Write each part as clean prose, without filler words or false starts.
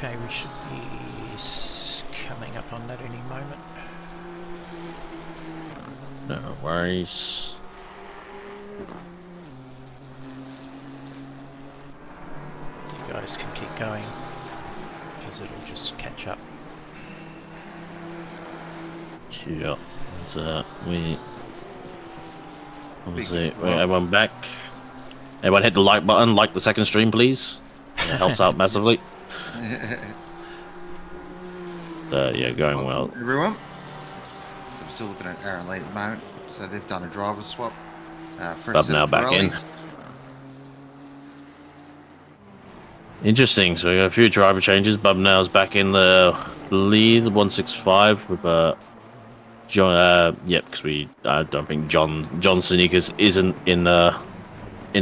Okay, we should be coming up on that any moment. No worries. You guys can keep going, because it'll just catch up. Yeah. So we obviously everyone back. Everyone hit the like button, like the second stream, please. It helps out massively. Yeah, going well. Everyone. So I'm still looking at Aaron Lee at the moment. So they've done a driver swap. But now back in. Interesting. So we got a few driver changes. Bub now's back in the lead, 165 with John. Yep, because I don't think John Sneakers isn't in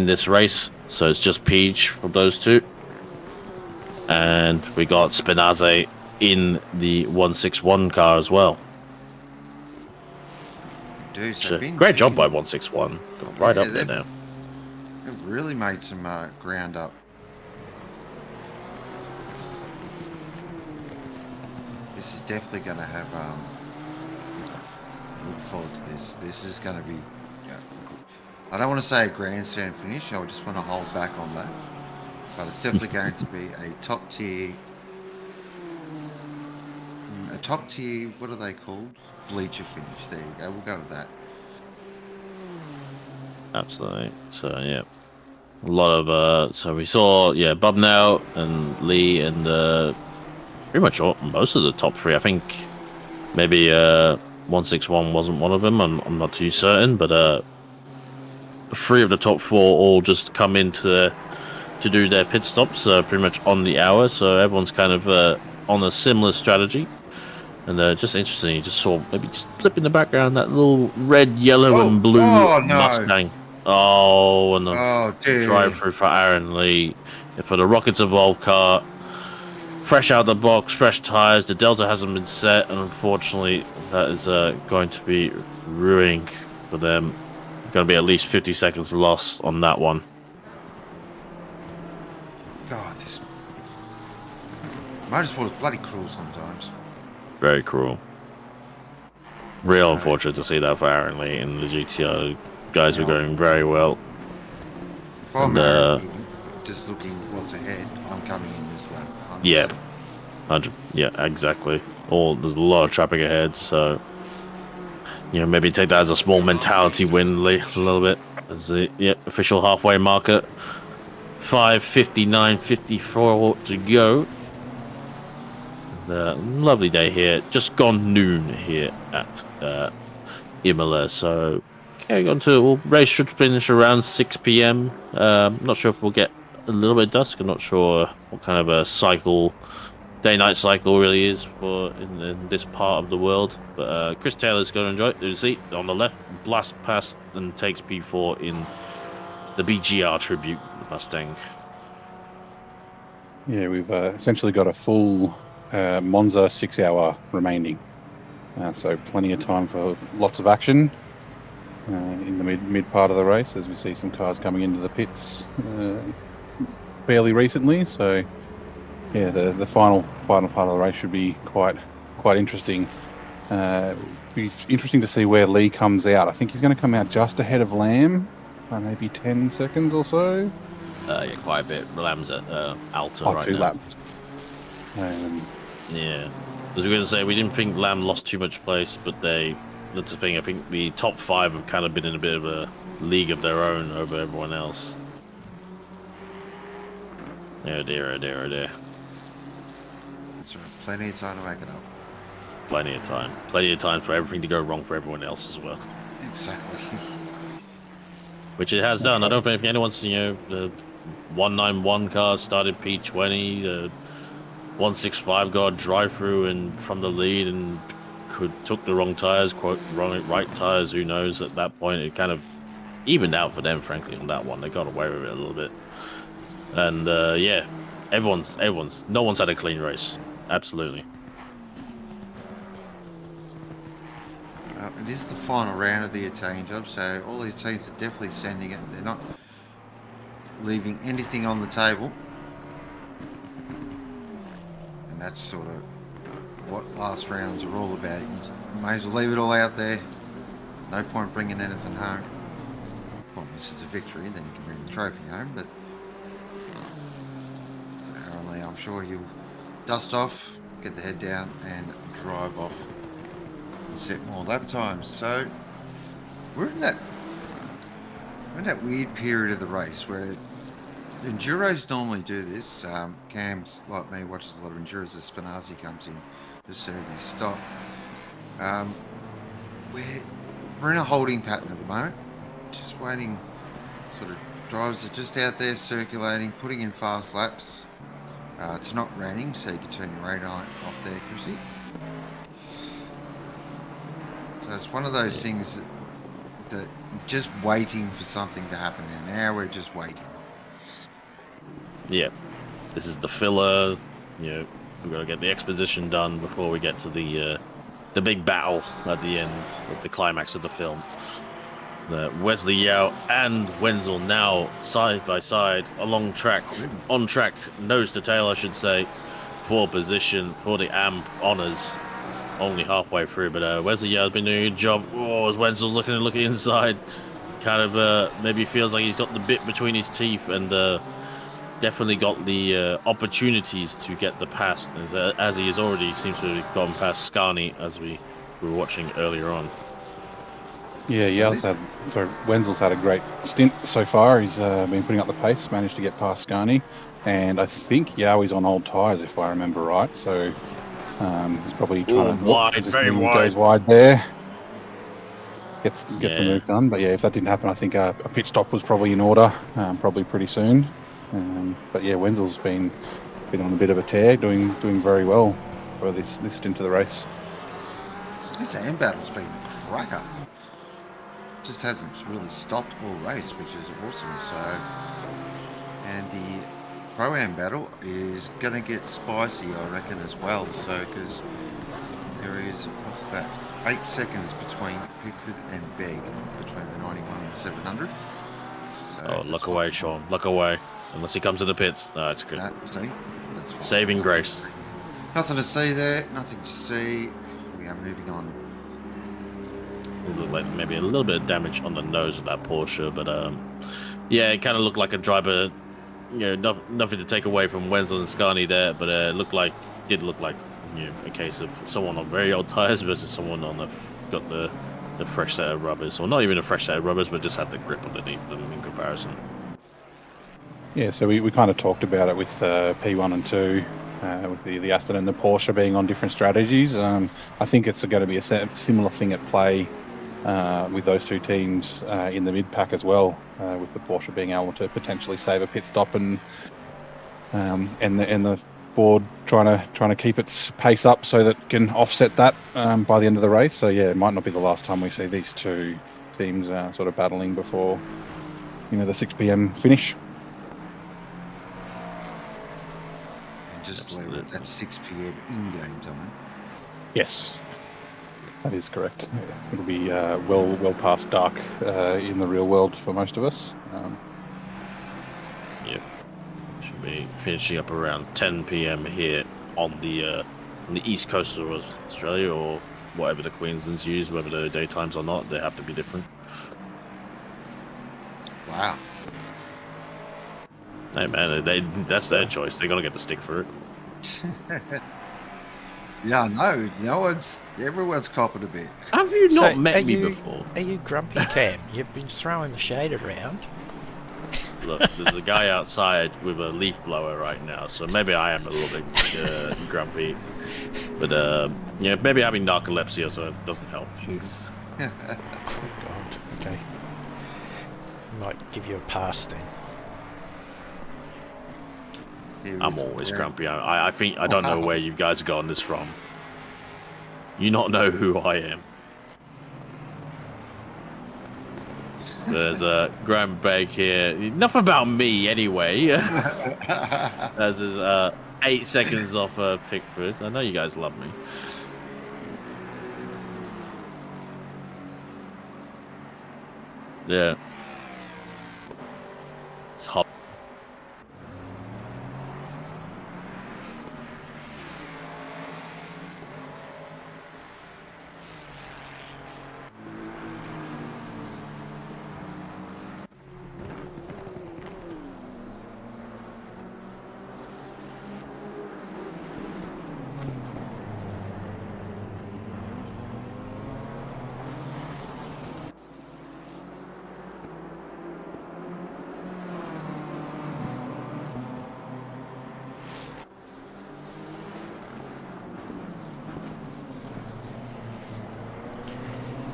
this race, so it's just Peach from those two. And we got Spinazzi in the 161 car as well. Great job by 161. Got right up there now. They've really made some ground up. This is definitely going to have. I look forward to this. This is going to be. I don't want to say a grandstand finish. I just want to hold back on that. But it's definitely going to be a top tier. A top tier. What are they called? Bleacher finish. There you go. We'll go with that. Absolutely. So yeah, a lot of so we saw Bub now and Lee and pretty much most of the top three. I think maybe 161 wasn't one of them. I'm not too certain, but three of the top four all just come in to do their pit stops pretty much on the hour. So everyone's kind of on a similar strategy. And just interesting, you just saw maybe just flip in the background that little red, yellow, and blue Mustang. Oh, and the drive-through for Aaron Lee. And for the Rockets Evolved car, fresh out the box, fresh tires. The Delta hasn't been set, and unfortunately, that is going to be ruining for them. Going to be at least 50 seconds lost on that one. God, this motorsport is bloody cruel sometimes. Very cruel. Real unfortunate to see that for Aaron Lee and the GTO. Guys were going very well. If I'm just looking what's ahead, I'm coming in this lap. 100%. Yeah. 100. Yeah, exactly. There's a lot of traffic ahead, so maybe take that as a small mentality win, Lee, a little bit. As the official halfway marker. 5:59:54 to go. Lovely day here. Just gone noon here at Imola. So race should finish around 6 p.m. Not sure if we'll get a little bit of dusk. I'm not sure what kind of a cycle, day-night cycle really is for in this part of the world. But Chris Taylor's going to enjoy it. You see on the left, blast past and takes P4 in the BGR tribute Mustang. Yeah, we've essentially got a full Monza 6 hour remaining, so plenty of time for lots of action in the mid part of the race, as we see some cars coming into the pits fairly recently. So yeah, the final part of the race should be quite interesting. Be interesting to see where Lee comes out. I think he's going to come out just ahead of Lamb by maybe 10 seconds or so. Yeah, quite a bit. Lamb's at Alta right 2 now. laps. Yeah, as we were going to say, we didn't think Lamb lost too much place, but that's the thing. I think the top 5 have kind of been in a bit of a league of their own over everyone else. Oh dear, oh dear, oh dear. That's right. Plenty of time to make it up. Plenty of time. Plenty of time for everything to go wrong for everyone else as well. Exactly. Which it has done. I don't think anyone's, the 191 car started P20, the 165 got drive-through and from the lead and took the wrong tires, right tires, who knows. At that point, it kind of evened out for them, frankly, on that one. They got away with it a little bit. And, no one's had a clean race. Absolutely. It is the final round of the Italian job, so all these teams are definitely sending it. They're not leaving anything on the table. And that's sort of what last rounds are all about. You may as well leave it all out there. No point bringing anything home. Well, this is a victory, then you can bring the trophy home, but only I'm sure you'll dust off, get the head down, and drive off and set more lap times. So we're in that weird period of the race where enduros normally do this. Cam's like me watches a lot of enduros as Spinazzi comes in to serve his stop. We're in a holding pattern at the moment, just waiting. Sort of drivers are just out there circulating, putting in fast laps. It's not raining, so you can turn your radar off there, Chrissy. So it's one of those things that you're just waiting for something to happen. And now we're just waiting. Yeah, this is the filler. You know, we've got to get the exposition done before we get to the big battle at the end, at the climax of the film. Wesley Yao and Wenzel now side by side along track, on track, nose to tail, I should say, for position for the AMP honors. Only halfway through, but Wesley Yao has been doing a good job. Oh, as Wenzel's looking inside, kind of maybe feels like he's got the bit between his teeth, and definitely got the opportunities to get the pass, as he has already seems to have gone past Scani, as we were watching earlier on. Yeah, Wenzel's had a great stint so far. He's been putting up the pace, managed to get past Scani, and I think Yowi's on old tyres, if I remember right. So he's probably trying to wide, very wide. Goes wide there, gets the move done. But yeah, if that didn't happen, I think a pit stop was probably in order, probably pretty soon. But yeah, Wenzel's been on a bit of a tear, doing very well for this stint of the race. This AM battle's been a cracker. Just hasn't really stopped all race, which is awesome. So, and the Pro-Am battle is going to get spicy, I reckon, as well. So, because there is, what's that, 8 seconds between Pickford and Begg, between the 91 and the 700. So look away, Sean. Look away. Unless he comes to the pits. No, it's good. See, that's fine. Saving grace. Nothing to see there. Nothing to see. We are moving on. Like maybe a little bit of damage on the nose of that Porsche, but yeah, it kind of looked like a driver. You know, nothing to take away from Wenzel and Scani there, but it did look like a case of someone on very old tires versus someone on got the fresh set of rubbers, or not even a fresh set of rubbers, but just had the grip underneath them in comparison. Yeah, so we kind of talked about it with P1 and 2, with the Aston and the Porsche being on different strategies. I think it's going to be a similar thing at play with those two teams in the mid-pack as well, with the Porsche being able to potentially save a pit stop and the Ford trying to keep its pace up so that it can offset that by the end of the race. So yeah, it might not be the last time we see these two teams sort of battling before the 6 p.m. finish. And just leave it at 6 p.m. in-game time. Yes. That is correct. Yeah. It'll be well past dark in the real world for most of us. Yep. Should be finishing up around 10 p.m. here on the east coast of Australia, or whatever the Queensland's use, whether they're daytimes or not, they have to be different. Wow. Hey man, that's their choice. They're gonna get the stick for it. Yeah, I know. Everyone's copping a bit. Have you not met me before? Are you grumpy, Cam? You've been throwing the shade around. Look, there's a guy outside with a leaf blower right now, so maybe I am a little bit grumpy. But maybe having narcolepsy also doesn't help. Oh God. Okay. Might give you a pass then. I'm always grumpy. I think I don't know where you guys have gotten this from. You not know who I am. There's a Graham Begg here. Enough about me, anyway. There's his 8 seconds off Pickford. I know you guys love me. Yeah. It's hot.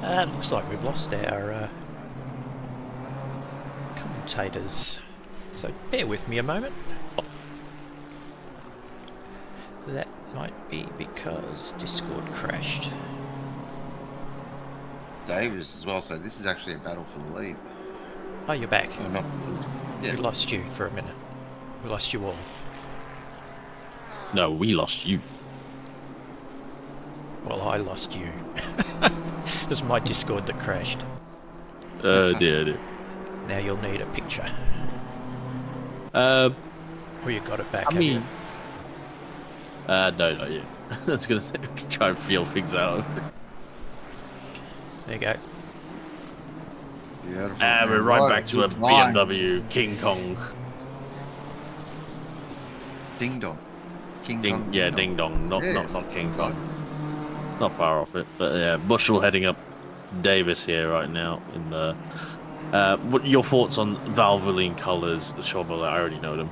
Looks like we've lost our commentators. So bear with me a moment. That might be because Discord crashed. Davis as well, so this is actually a battle for the lead. Oh, you're back. Oh, not, We lost you for a minute. We lost you all. No, we lost you. Well, I lost you. It was my Discord that crashed. Dear. Now you'll need a picture. Well, you got it back, I have mean, you? no, not yet. I was gonna say, try and feel things out. There you go. Beautiful. We're right back to a good line. BMW King Kong. Ding dong. King Ding, Kong, yeah, dong. ding dong, not Yes. King Kong. Not far off it, but yeah, Bushell heading up Davis here right now. In the, what your thoughts on Valvoline colours? Shawball, I already know them.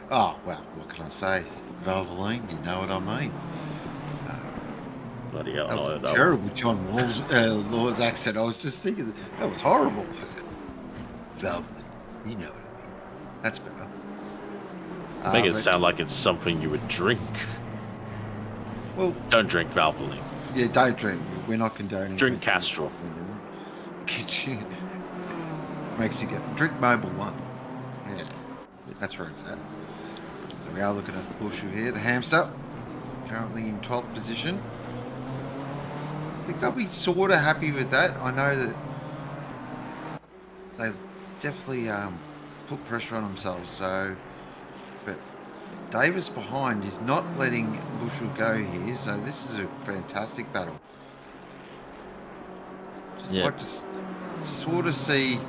Oh, well, what can I say? Valvoline, you know what I mean. Bloody hell, That I was know that terrible, John Law's accent. I was just thinking, that was horrible. Valvoline, you know what I mean. That's better. one. Make it but- sound like it's something you would drink. Well, Don't drink Valvoline. yeah, don't drink. We're not condoning. Drink drinking. Castrol. Makes you drink Mobile One. Yeah, that's where it's at. So we are looking at Bushel here, the hamster, currently in 12th position. I think they'll be sort of happy with that. I know that they've definitely put pressure on themselves. So, but Davis behind is not letting Bushel go here. So this is a fantastic battle. Just Yeah. like to sort of see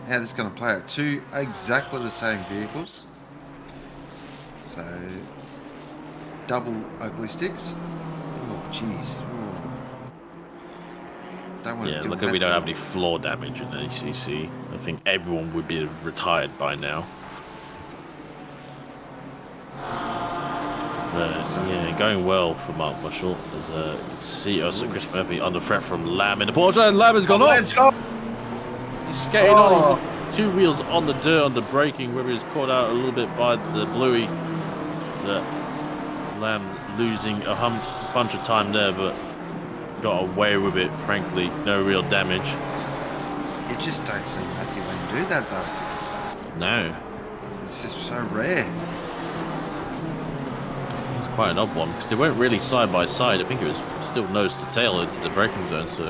how this is going to play out. Two exactly the same vehicles. So, double ugly sticks. Oh, jeez. Oh. Don't want Yeah, to do look that at we don't have to any floor damage in ACC. I think everyone would be retired by now. But yeah, going well for Mark Bushell. As you can see also Chris Murphy under threat from Lamb in the Porsche, and Lamb has gone off. Let's go! He's skating on his two wheels on the dirt, on the braking, where he was caught out a little bit by the Bluey. The Lamb losing a bunch of time there, but got away with it, frankly. No real damage. You just don't see Matthew Lane do that, though. No. It's just so rare. It's quite an odd one, because they weren't really side by side. I think it was still nose to tail into the braking zone, so...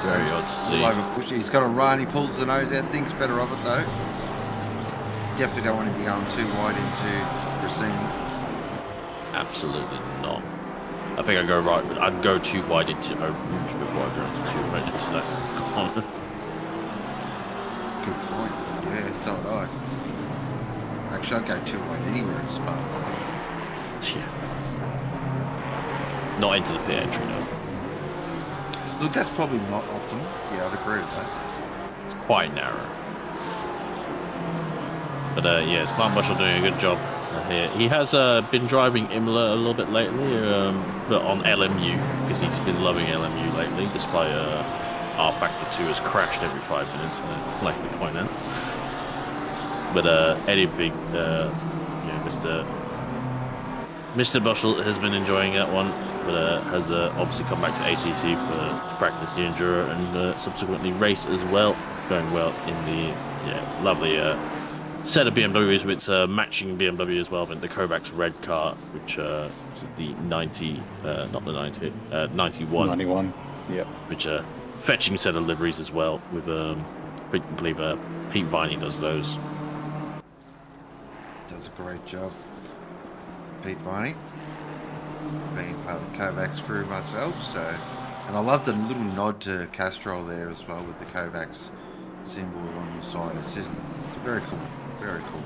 Very odd to see. All over Bush. He's got a run, he pulls the nose out, thinks better of it, though. Definitely don't want to be going too wide into Rossini. Absolutely not. I think I'd go too wide into Orange before I go into too wide into that corner. Good point. Yeah, so would I. Actually, I'd go too wide anywhere in Spa. Yeah. Not into the pit entry, no. Look, that's probably not optimal. Yeah, I'd agree with that. It's quite narrow. But yeah, Mark Bushell doing a good job here. He has been driving Imola a little bit lately, but on LMU, because he's been loving LMU lately, despite R Factor 2 has crashed every 5 minutes, I'd like to point out. But anything, Mr. Bushell has been enjoying that one, but has obviously come back to ACC to practice the Enduro and subsequently race as well. Going well in the lovely set of BMWs with matching BMW as well, but the Kovacs red car, which is the 90, not the 90, 91. 91, yep. Which fetching set of liveries as well, with I believe Pete Viney does those. Does a great job. Pete Viney, being part of the Kovacs crew myself, so, and I love the little nod to Castrol there as well with the Kovacs symbol on the side. It's very cool, very cool.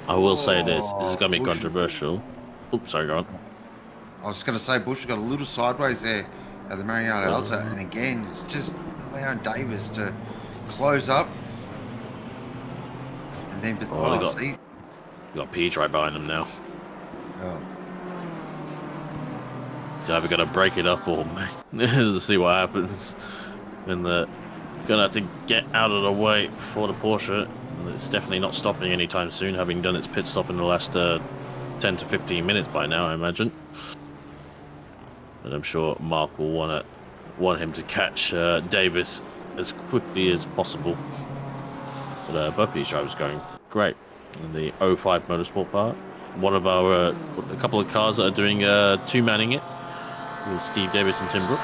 I will say this is going to be Bush- controversial. Oops, sorry, go on. I was going to say Bush got a little sideways there at the Mariano Alta, and again, it's just allowing Davis to close up, and then You got Pete right behind him now. Oh. He's either gonna break it up or to see what happens. And gonna have to get out of the way for the Porsche. And it's definitely not stopping anytime soon, having done its pit stop in the last 10 to 15 minutes by now, I imagine. And I'm sure Mark will want him to catch Davis as quickly as possible. But both these drivers going great in the 05 Motorsport part. One of our a couple of cars that are doing two-manning it with Steve Davis and Tim Brook.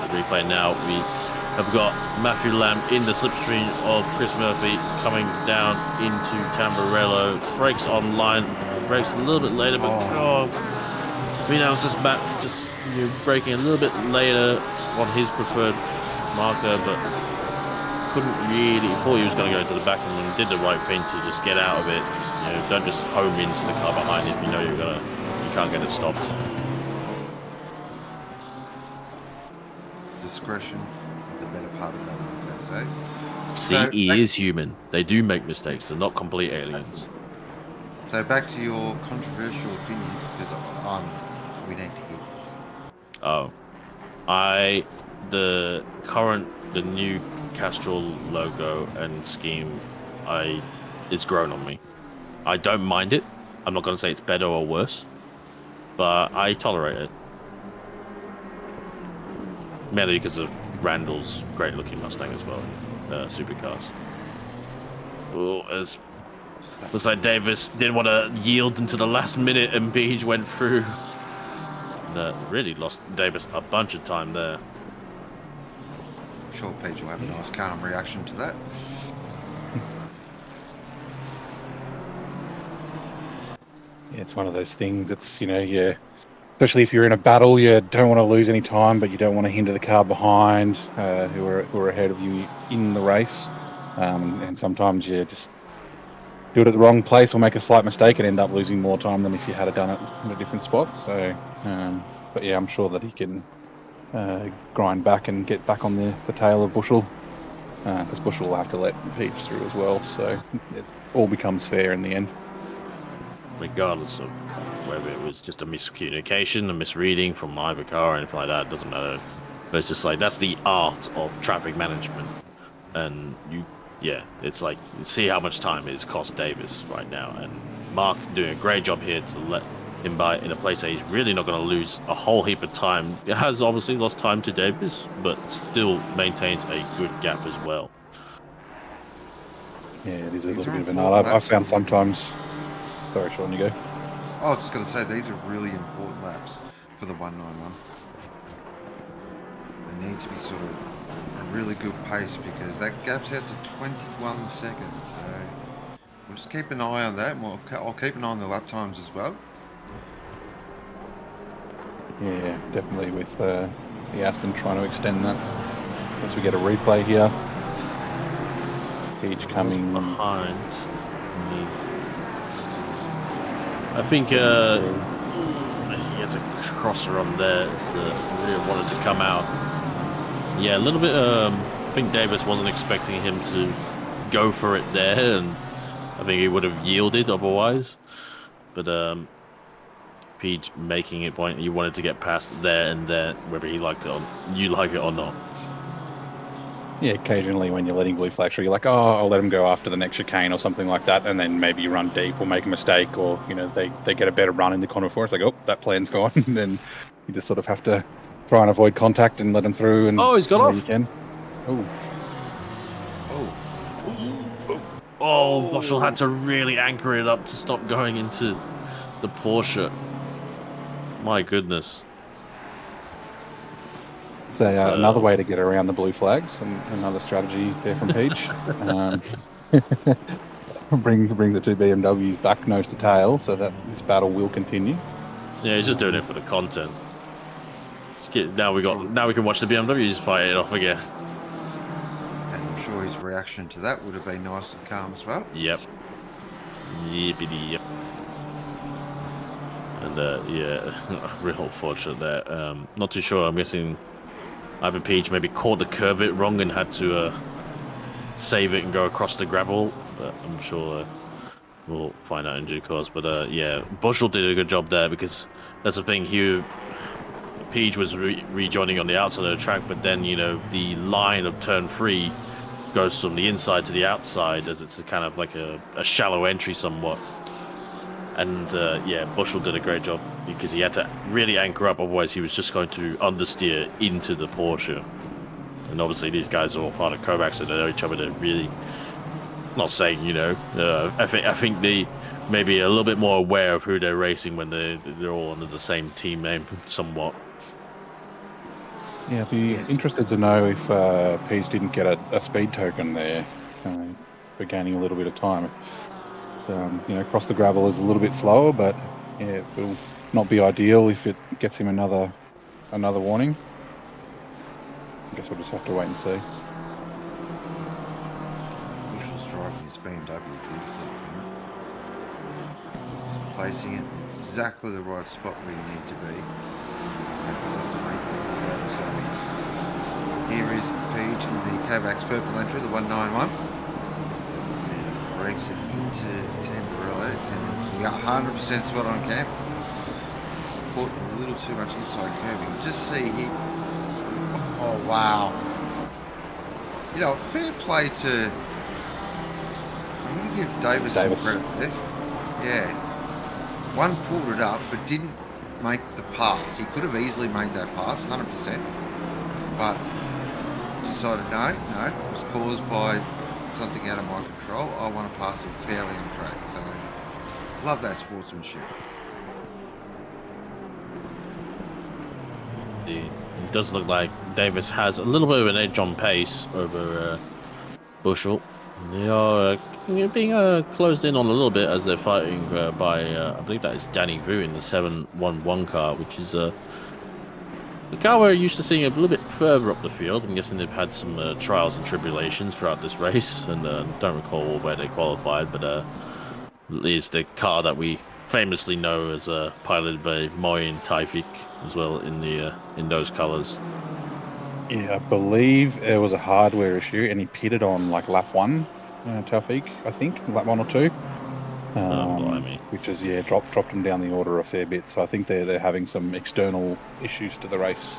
The replay now, we have got Matthew Lamb in the slipstream of Chris Murphy coming down into Tamburello. Brakes online, brakes a little bit later, but Finau's just braking a little bit later on his preferred marker, but couldn't really, thought he was going to go to the back and did the right thing to just get out of it. Don't just home into the car behind it if you know you can't get it stopped. Discretion is the better part of that, as they say. CE is human. They do make mistakes. They're not complete aliens. So back to your controversial opinion, because we need to hear this. The new Castrol logo and scheme, it's grown on me. I don't mind it. I'm not going to say it's better or worse, but I tolerate it. Mainly because of Randall's great-looking Mustang as well, supercars. Looks like Davis didn't want to yield into the last minute, and Beach went through. Really lost Davis a bunch of time there. I'm sure Page will have a nice calm reaction to that. Yeah, it's one of those things. It's, especially if you're in a battle, you don't want to lose any time, but you don't want to hinder the car behind who are ahead of you in the race. And sometimes you just do it at the wrong place or make a slight mistake and end up losing more time than if you had done it in a different spot. So, but yeah, I'm sure that he can grind back and get back on the tail of Bushell, because Bushell will have to let Peach through as well. So it all becomes fair in the end. Regardless of whether it was just a miscommunication, a misreading from either car or anything like that, it doesn't matter. But it's just like, that's the art of traffic management. And it's like, see how much time it's cost Davis right now. And Mark doing a great job here to let him by in a place that he's really not going to lose a whole heap of time. It has obviously lost time to Davis, but still maintains a good gap as well. Yeah, it is a little bit of an art. I've found sometimes... Sorry, Sean, you go. I was just going to say, these are really important laps for the 191. They need to be sort of a really good pace, because that gap's out to 21 seconds. So we'll just keep an eye on that, and I'll keep an eye on the lap times as well. Yeah, definitely with the Aston trying to extend that. As we get a replay here. Peach coming behind. I think he gets a crosser on there that really wanted to come out. Yeah, a little bit. I think Davis wasn't expecting him to go for it there, and I think he would have yielded otherwise. But Pete making it point, he wanted to get past there and there, whether he liked it or you like it or not. Yeah, occasionally when you're letting blue flags through, you're like, oh, I'll let them go after the next chicane or something like that, and then maybe you run deep or make a mistake, or they get a better run in the corner before. It's like, oh, that plan's gone, and then you just sort of have to try and avoid contact and let them through. And he's got off. You can. Boschel had to really anchor it up to stop going into the Porsche. My goodness. So another way to get around the blue flags, and another strategy there from Peach. bring the two BMWs back nose to tail, so that this battle will continue. Yeah, he's just doing it for the content. Now we can watch the BMWs fight it off again. And I'm sure his reaction to that would have been nice and calm as well. Yep. Yippity yep. And real fortunate there. Not too sure. I'm guessing either Peach maybe caught the curb bit wrong and had to save it and go across the gravel. But I'm sure we'll find out in due course. But Bushell did a good job there, because that's the thing. Peach was rejoining on the outside of the track, but then, you know, the line of turn 3 goes from the inside to the outside, as it's a kind of like a shallow entry somewhat. And yeah, Bushell did a great job because he had to really anchor up, otherwise he was just going to understeer into the Porsche. And obviously these guys are all part of Kovac, so they know each other. They're really, not saying, you know, I think they may be a little bit more aware of who they're racing when they're all under the same team name somewhat. Yeah, I'd be interested to know if Peach didn't get a speed token there for gaining a little bit of time. It's, you know, across the gravel is a little bit slower, but yeah, it will not be ideal if it gets him another warning. I guess we'll just have to wait and see. Bushell's driving his BMW beautifully. He's placing it in exactly the right spot where you need to be. So here is Peach in the Kovac's purple entry, the 191. And it breaks it into Tamburello, and then you got 100% spot on cam. Caught a little too much inside curving. Just see here. Oh wow. You know, fair play to, I'm going to give Davis some credit there. Yeah. One pulled it up, but didn't make the pass. He could have easily made that pass, 100%. But decided no, it was caused by something out of my control. I want to pass him fairly on track. So, love that sportsmanship. It does look like Davis has a little bit of an edge on pace over Bushell. They are being closed in on a little bit as they're fighting by, I believe that is Danny Vu in the 711 car, which is the car we're used to seeing a little bit further up the field. I'm guessing they've had some trials and tribulations throughout this race, and don't recall where they qualified, but it is the car that we famously know as piloted by Moyen Taifik as well in those colours. Yeah, I believe there was a hardware issue, and he pitted on like lap 1, Taufik, I think, lap 1 or 2. Which is dropped him down the order a fair bit. So I think they're having some external issues to the race.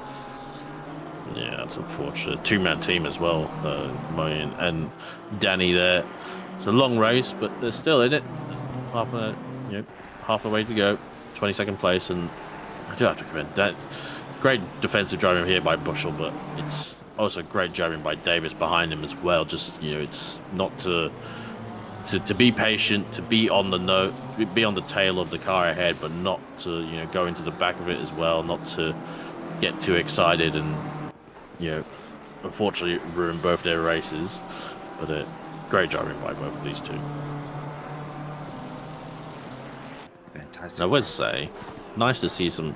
Yeah, that's unfortunate. 2-man team as well, Moyen and Danny there. It's a long race, but they're still in it. Half the way to go, 22nd place, and I do have to commend that. Great defensive driving here by Bushell, but it's also great driving by Davis behind him as well. Just, you know, it's not to be patient, to be on the be on the tail of the car ahead, but not to, you know, go into the back of it as well, not to get too excited and, you know, unfortunately ruin both their races. But great driving by both of these two. Fantastic. I would say, nice to see some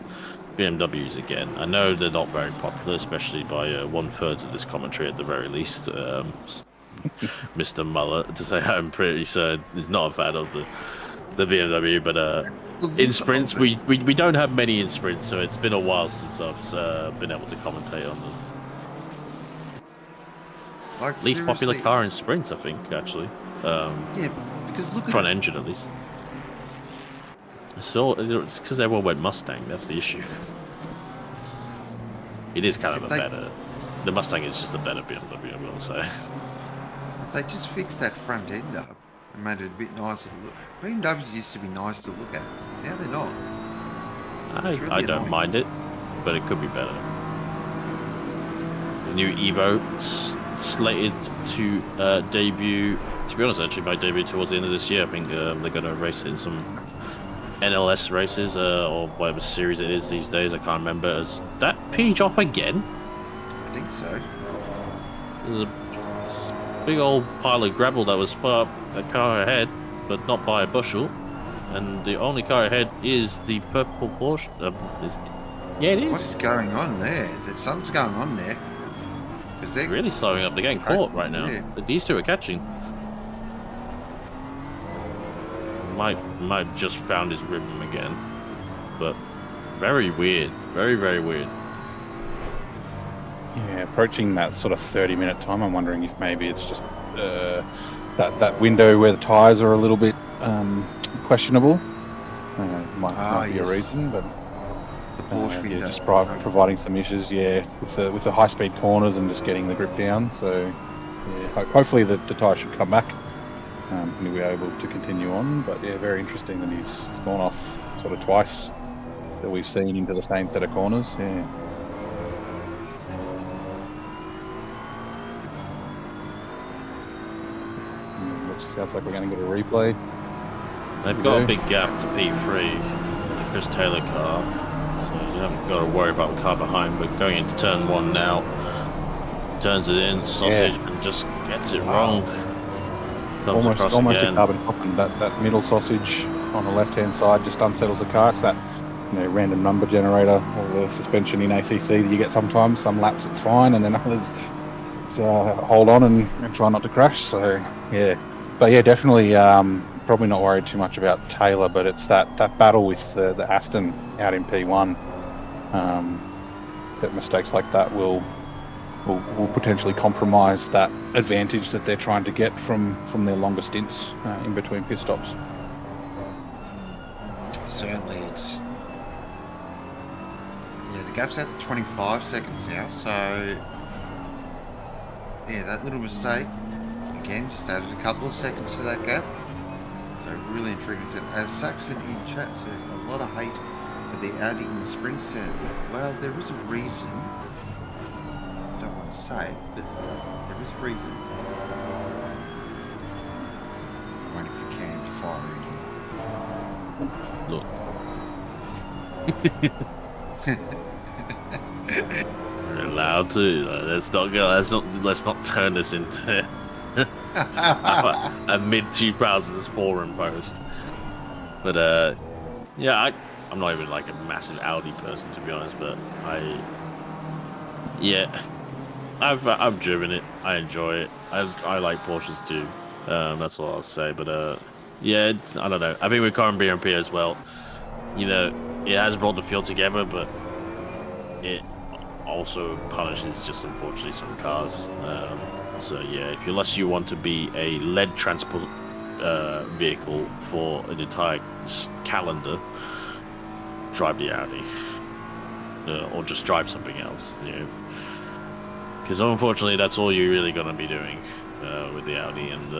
BMWs again. I know they're not very popular, especially by 1/3 of this commentary at the very least. Mr. Muller, to say I'm pretty certain is not a fan of the BMW, but in sprints we don't have many in sprints, so it's been a while since I've been able to commentate on them. Like, least popular car in sprints, I think, actually. Yeah, because look at front engine at least. So it's because everyone went Mustang. That's the issue. It is kind of better. The Mustang is just a better BMW, I will say. If they just fixed that front end up and made it a bit nicer to look. BMWs used to be nice to look at. Now they're not. I don't mind it, but it could be better. The new Evo slated to debut. To be honest, actually, might debut towards the end of this year. I think they're going to race it in some NLS races or whatever series it is these days. I can't remember. Is that Peach off again? I think so. There's a big old pile of gravel that was spot a car ahead, but not by a bushel. And the only car ahead is the purple Porsche. Yeah, it is. What's going on there? Something's going on there. They're really slowing up. They're getting caught right now. Yeah. These two are catching. Might have just found his rhythm again, but very weird, very weird. Yeah, approaching that sort of 30-minute time, I'm wondering if maybe it's just that window where the tyres are a little bit questionable. Might be a reason, but the Porsche window. Just providing some issues, with the high speed corners and just getting the grip down. So, hopefully the tyre should come back and he'll be able to continue on. But very interesting that he's gone off sort of twice that we've seen into the same set of corners. Which sounds like we're going to get a replay. They've got a big gap to P3, the Chris Taylor car, so you haven't got to worry about the car behind. But going into turn 1 now, turns it in, sausage, and just gets it wrong. Comes across almost again. a carbon cop, and that middle sausage on the left hand side just unsettles the car. It's that random number generator or the suspension in ACC that you get sometimes. Some laps it's fine, and then others it's hold on and try not to crash. So but definitely probably not worried too much about Taylor, but it's that battle with the Aston out in P1. That mistakes like that will potentially compromise that advantage that they're trying to get from their longer stints in between pit stops. Certainly, it's the gap's at 25 seconds now. So that little mistake again just added a couple of seconds to that gap. So really intriguing. As Saxon in chat says, a lot of hate for the Audi in the sprint stand. Well, there is a reason. I don't want to say, but there is a reason. Waiting for Cam to fire in. Look. We're allowed to. Let's not turn this into a mid-2000s forum post. But I'm not even like a massive Audi person, to be honest. But I've driven it. I enjoy it. I like Porsches too. That's all I'll say. But I don't know. I think with current BMP as well, it has brought the field together, but it also punishes just unfortunately some cars. Unless you want to be a lead transport vehicle for an entire calendar, drive the Audi, or just drive something else. Because unfortunately, that's all you're really going to be doing with the Audi, and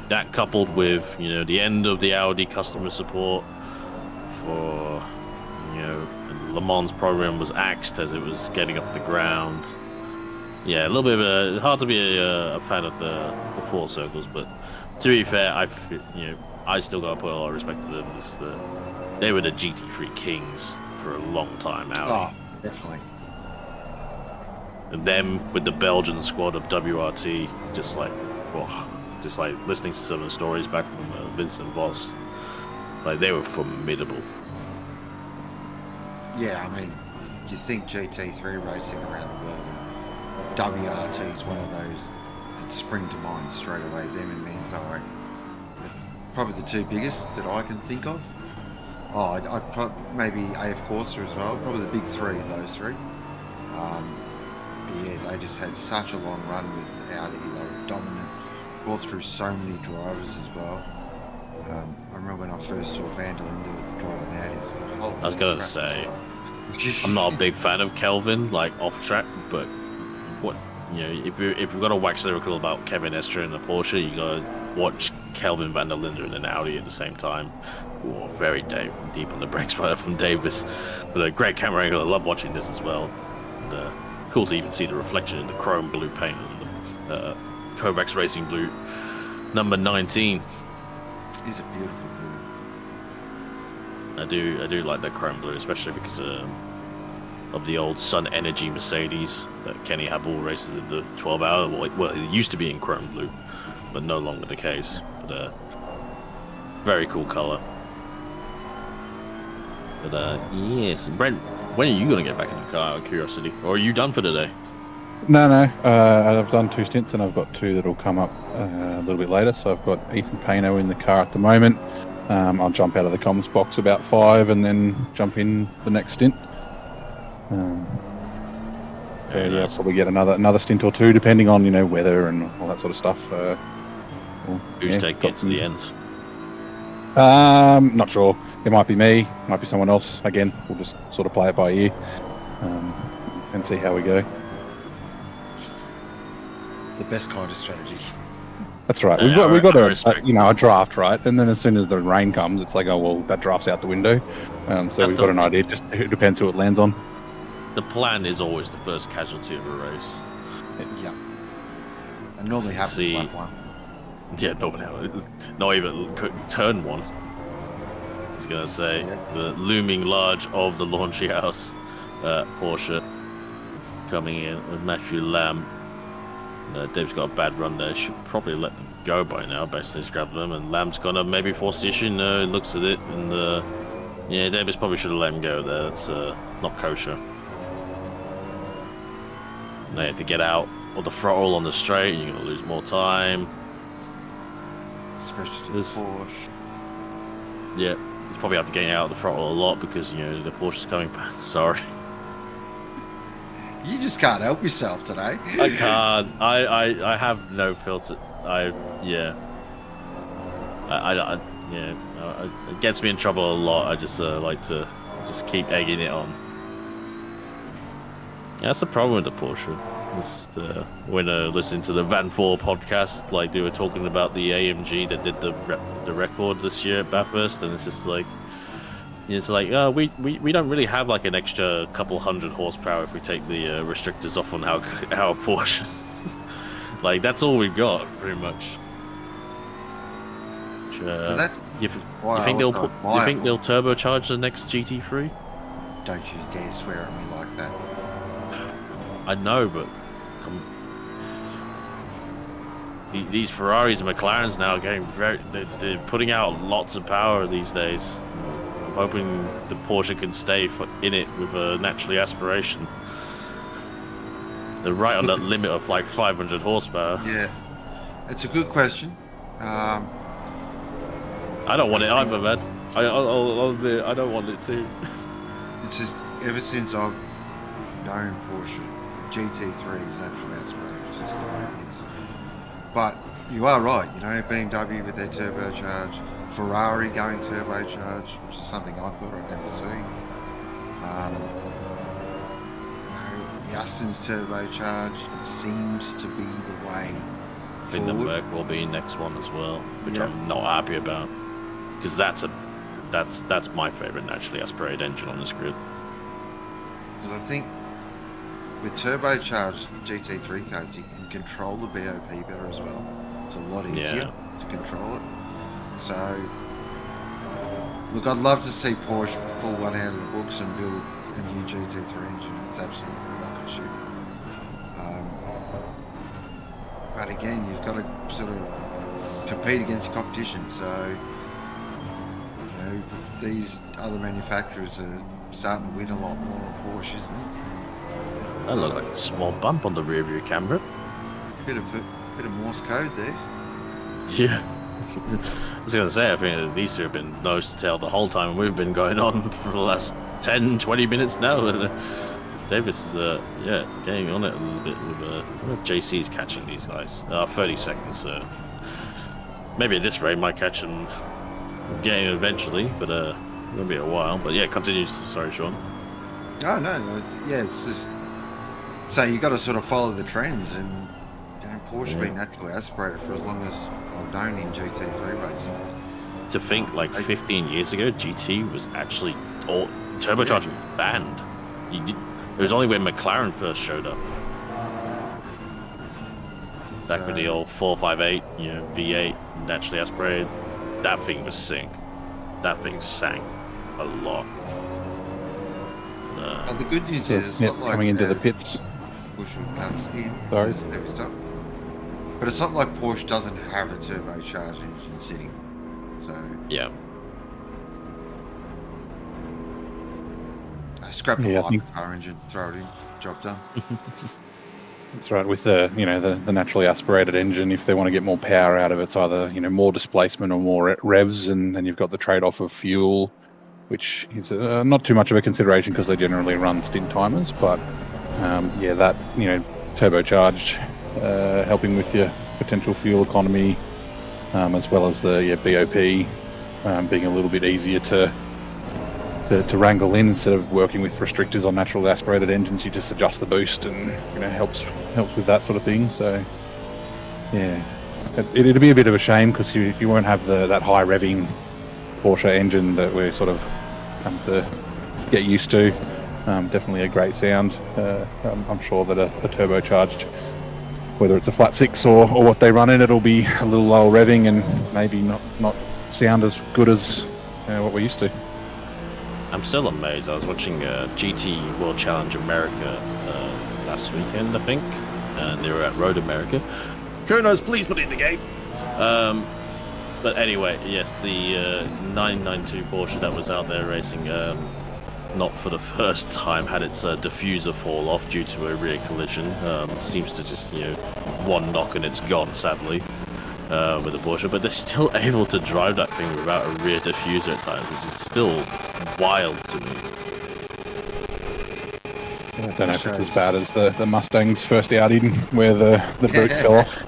that coupled with the end of the Audi customer support for Le Mans program was axed as it was getting up the ground. A little bit of hard to be a fan of the four circles, but to be fair, I still got to put a lot of respect to them. They were the GT3 kings for a long time Audi. Oh, definitely. And them with the Belgian squad of WRT, just like listening to some of the stories back from Vincent Voss, they were formidable. Yeah, I mean, you think GT3 racing around the world, WRT is one of those that spring to mind straight away. Them and Manzo, probably the two biggest that I can think of. I'd maybe AF Corsa as well. Probably the big three, those three. They just had such a long run with Audi. They were dominant. Brought through so many drivers as well. I remember when I first saw Van der Linde drive an Audi. I was gonna say, I'm not a big fan of Kelvin, off track, but if you've got to wax lyrical about Kevin Estre in the Porsche, you gotta watch Kelvin van der Linde in an Audi at the same time. Ooh, very deep on the brakes right from Davis, but a great camera angle. I love watching this as well. And, cool to even see the reflection in the chrome blue paint and the Kovacs Racing blue number 19. It's a beautiful blue. I do like that chrome blue, especially because of the old Sun Energy Mercedes that Kenny Habul races in the 12-hour. Well, it used to be in chrome blue, but no longer the case. But very cool color. But yes, Brent, when are you going to get back in the car, out of curiosity? Or are you done for today? No. I've done 2 stints, and I've got 2 that'll come up a little bit later. So I've got Ethan Payno in the car at the moment. I'll jump out of the comms box about 5 and then jump in the next stint. Nice. Probably get another stint or 2, depending on weather and all that sort of stuff. Who's taking it to the end? Not sure. It might be me, might be someone else. Again, we'll just sort of play it by ear and see how we go. The best kind of strategy. That's right. Yeah, We've got I a respect a draft, right? And then as soon as the rain comes, it's like, oh well, that draft's out the window. So we've got an idea. Just it depends who it lands on. The plan is always the first casualty of a race. Yeah. And normally happens See- like one. Yeah, not even turn one. I was gonna say the looming large of the laundry house, Porsche coming in with Matthew Lamb. Dave's got a bad run there. Should probably let them go by now. Basically, he's grabbed them, and Lamb's gonna maybe force the issue. No, he looks at it, and yeah, Davis probably should have let him go there. That's not kosher. They have to get out of the throttle on the straight, and you're gonna lose more time. Especially to This- the Porsche. Yeah, he's probably have to get out of the throttle a lot because the Porsche's coming back. Sorry. You just can't help yourself today. I can't. I have no filter. Yeah. It gets me in trouble a lot. I just like to just keep egging it on. Yeah, that's the problem with the Porsche. It's just, when listening to the Van 4 podcast, like they were talking about the AMG that did the record this year at Bathurst, and it's just like. It's like, we don't really have like an extra couple hundred horsepower if we take the restrictors off on our Porsche. Like that's all we've got, pretty much. But that's You why think I they'll also admire they'll turbocharge the next GT3? Don't you dare swear at me like that. I know, but these Ferraris and McLarens now are getting they're putting out lots of power these days. I'm hoping the Porsche can stay in it with a naturally aspiration. They're right on that limit of like 500 horsepower. Yeah, it's a good question. I don't want it either, man. I'll admit, I don't want it too. It's just ever since I've known Porsche, the GT3 is naturally aspirated. It's just the way it is. But you are right. BMW with their turbocharged, Ferrari going turbocharged, which is something I thought I'd never see. The Aston's turbocharged. It seems to be the way forward. Lindenberg will be next one as well, which Yeah. I'm not happy about, because that's my favorite naturally aspirated engine on this grid. Because I think with turbocharged GT3 cars, you can control the BOP better as well. It's a lot easier to control it. So, look, I'd love to see Porsche pull one out of the books and build a new GT3 engine. It's absolutely rocket ship. But again, you've got to sort of compete against competition. So, these other manufacturers are starting to win a lot more on Porsche, isn't it? That looked like a small bump on the rear view camera. Bit of Morse code there. Yeah. I was going to say, I think that these two have been nose to tail the whole time. We've been going on for the last 10, 20 minutes now. And Davis is, getting on it a little bit with JC's catching these guys. 30 seconds. Maybe at this rate, might catch them getting it eventually, but it'll be a while. But yeah, continues. Sorry, Sean. Oh, no. Yeah, it's just... So you got to sort of follow the trends, and Porsche been naturally aspirated for as long as I've known in GT3 racing. To think, like 15 years ago, GT was actually all turbocharging banned. It was only when McLaren first showed up. Back with the old 458, V8 naturally aspirated. That thing was sync. That thing sang a lot. The good news is it's not like coming into the pits. Porsche comes in. Sorry. But it's not like Porsche doesn't have a turbocharged engine sitting there. So Yeah. scrap the Yeah, I think- car engine, throw it in, job done. That's right. With the the naturally aspirated engine, if they want to get more power out of it, it's either more displacement or more revs, and then you've got the trade-off of fuel, which is not too much of a consideration because they generally run stint timers. But that turbocharged, helping with your potential fuel economy, as well as the BOP being a little bit easier to to wrangle in instead of working with restrictors on naturally aspirated engines. You just adjust the boost, and helps with that sort of thing. So yeah, it'll be a bit of a shame because you won't have that high revving Porsche engine that we're sort of come to get used to. Definitely a great sound. I'm sure that a turbocharged, whether it's a flat six or what they run in, it'll be a little lower revving and maybe not sound as good as what we're used to. I'm still amazed. I was watching GT World Challenge America last weekend, I think, and they were at Road America. Kronos, please put it in the game. But anyway, yes, the 992 Porsche that was out there racing, not for the first time, had its diffuser fall off due to a rear collision. Seems to just, one knock and it's gone, sadly, with the Porsche. But they're still able to drive that thing without a rear diffuser at times, which is still wild to me. I don't know if it's as bad as the Mustang's first outing where the brake fell off.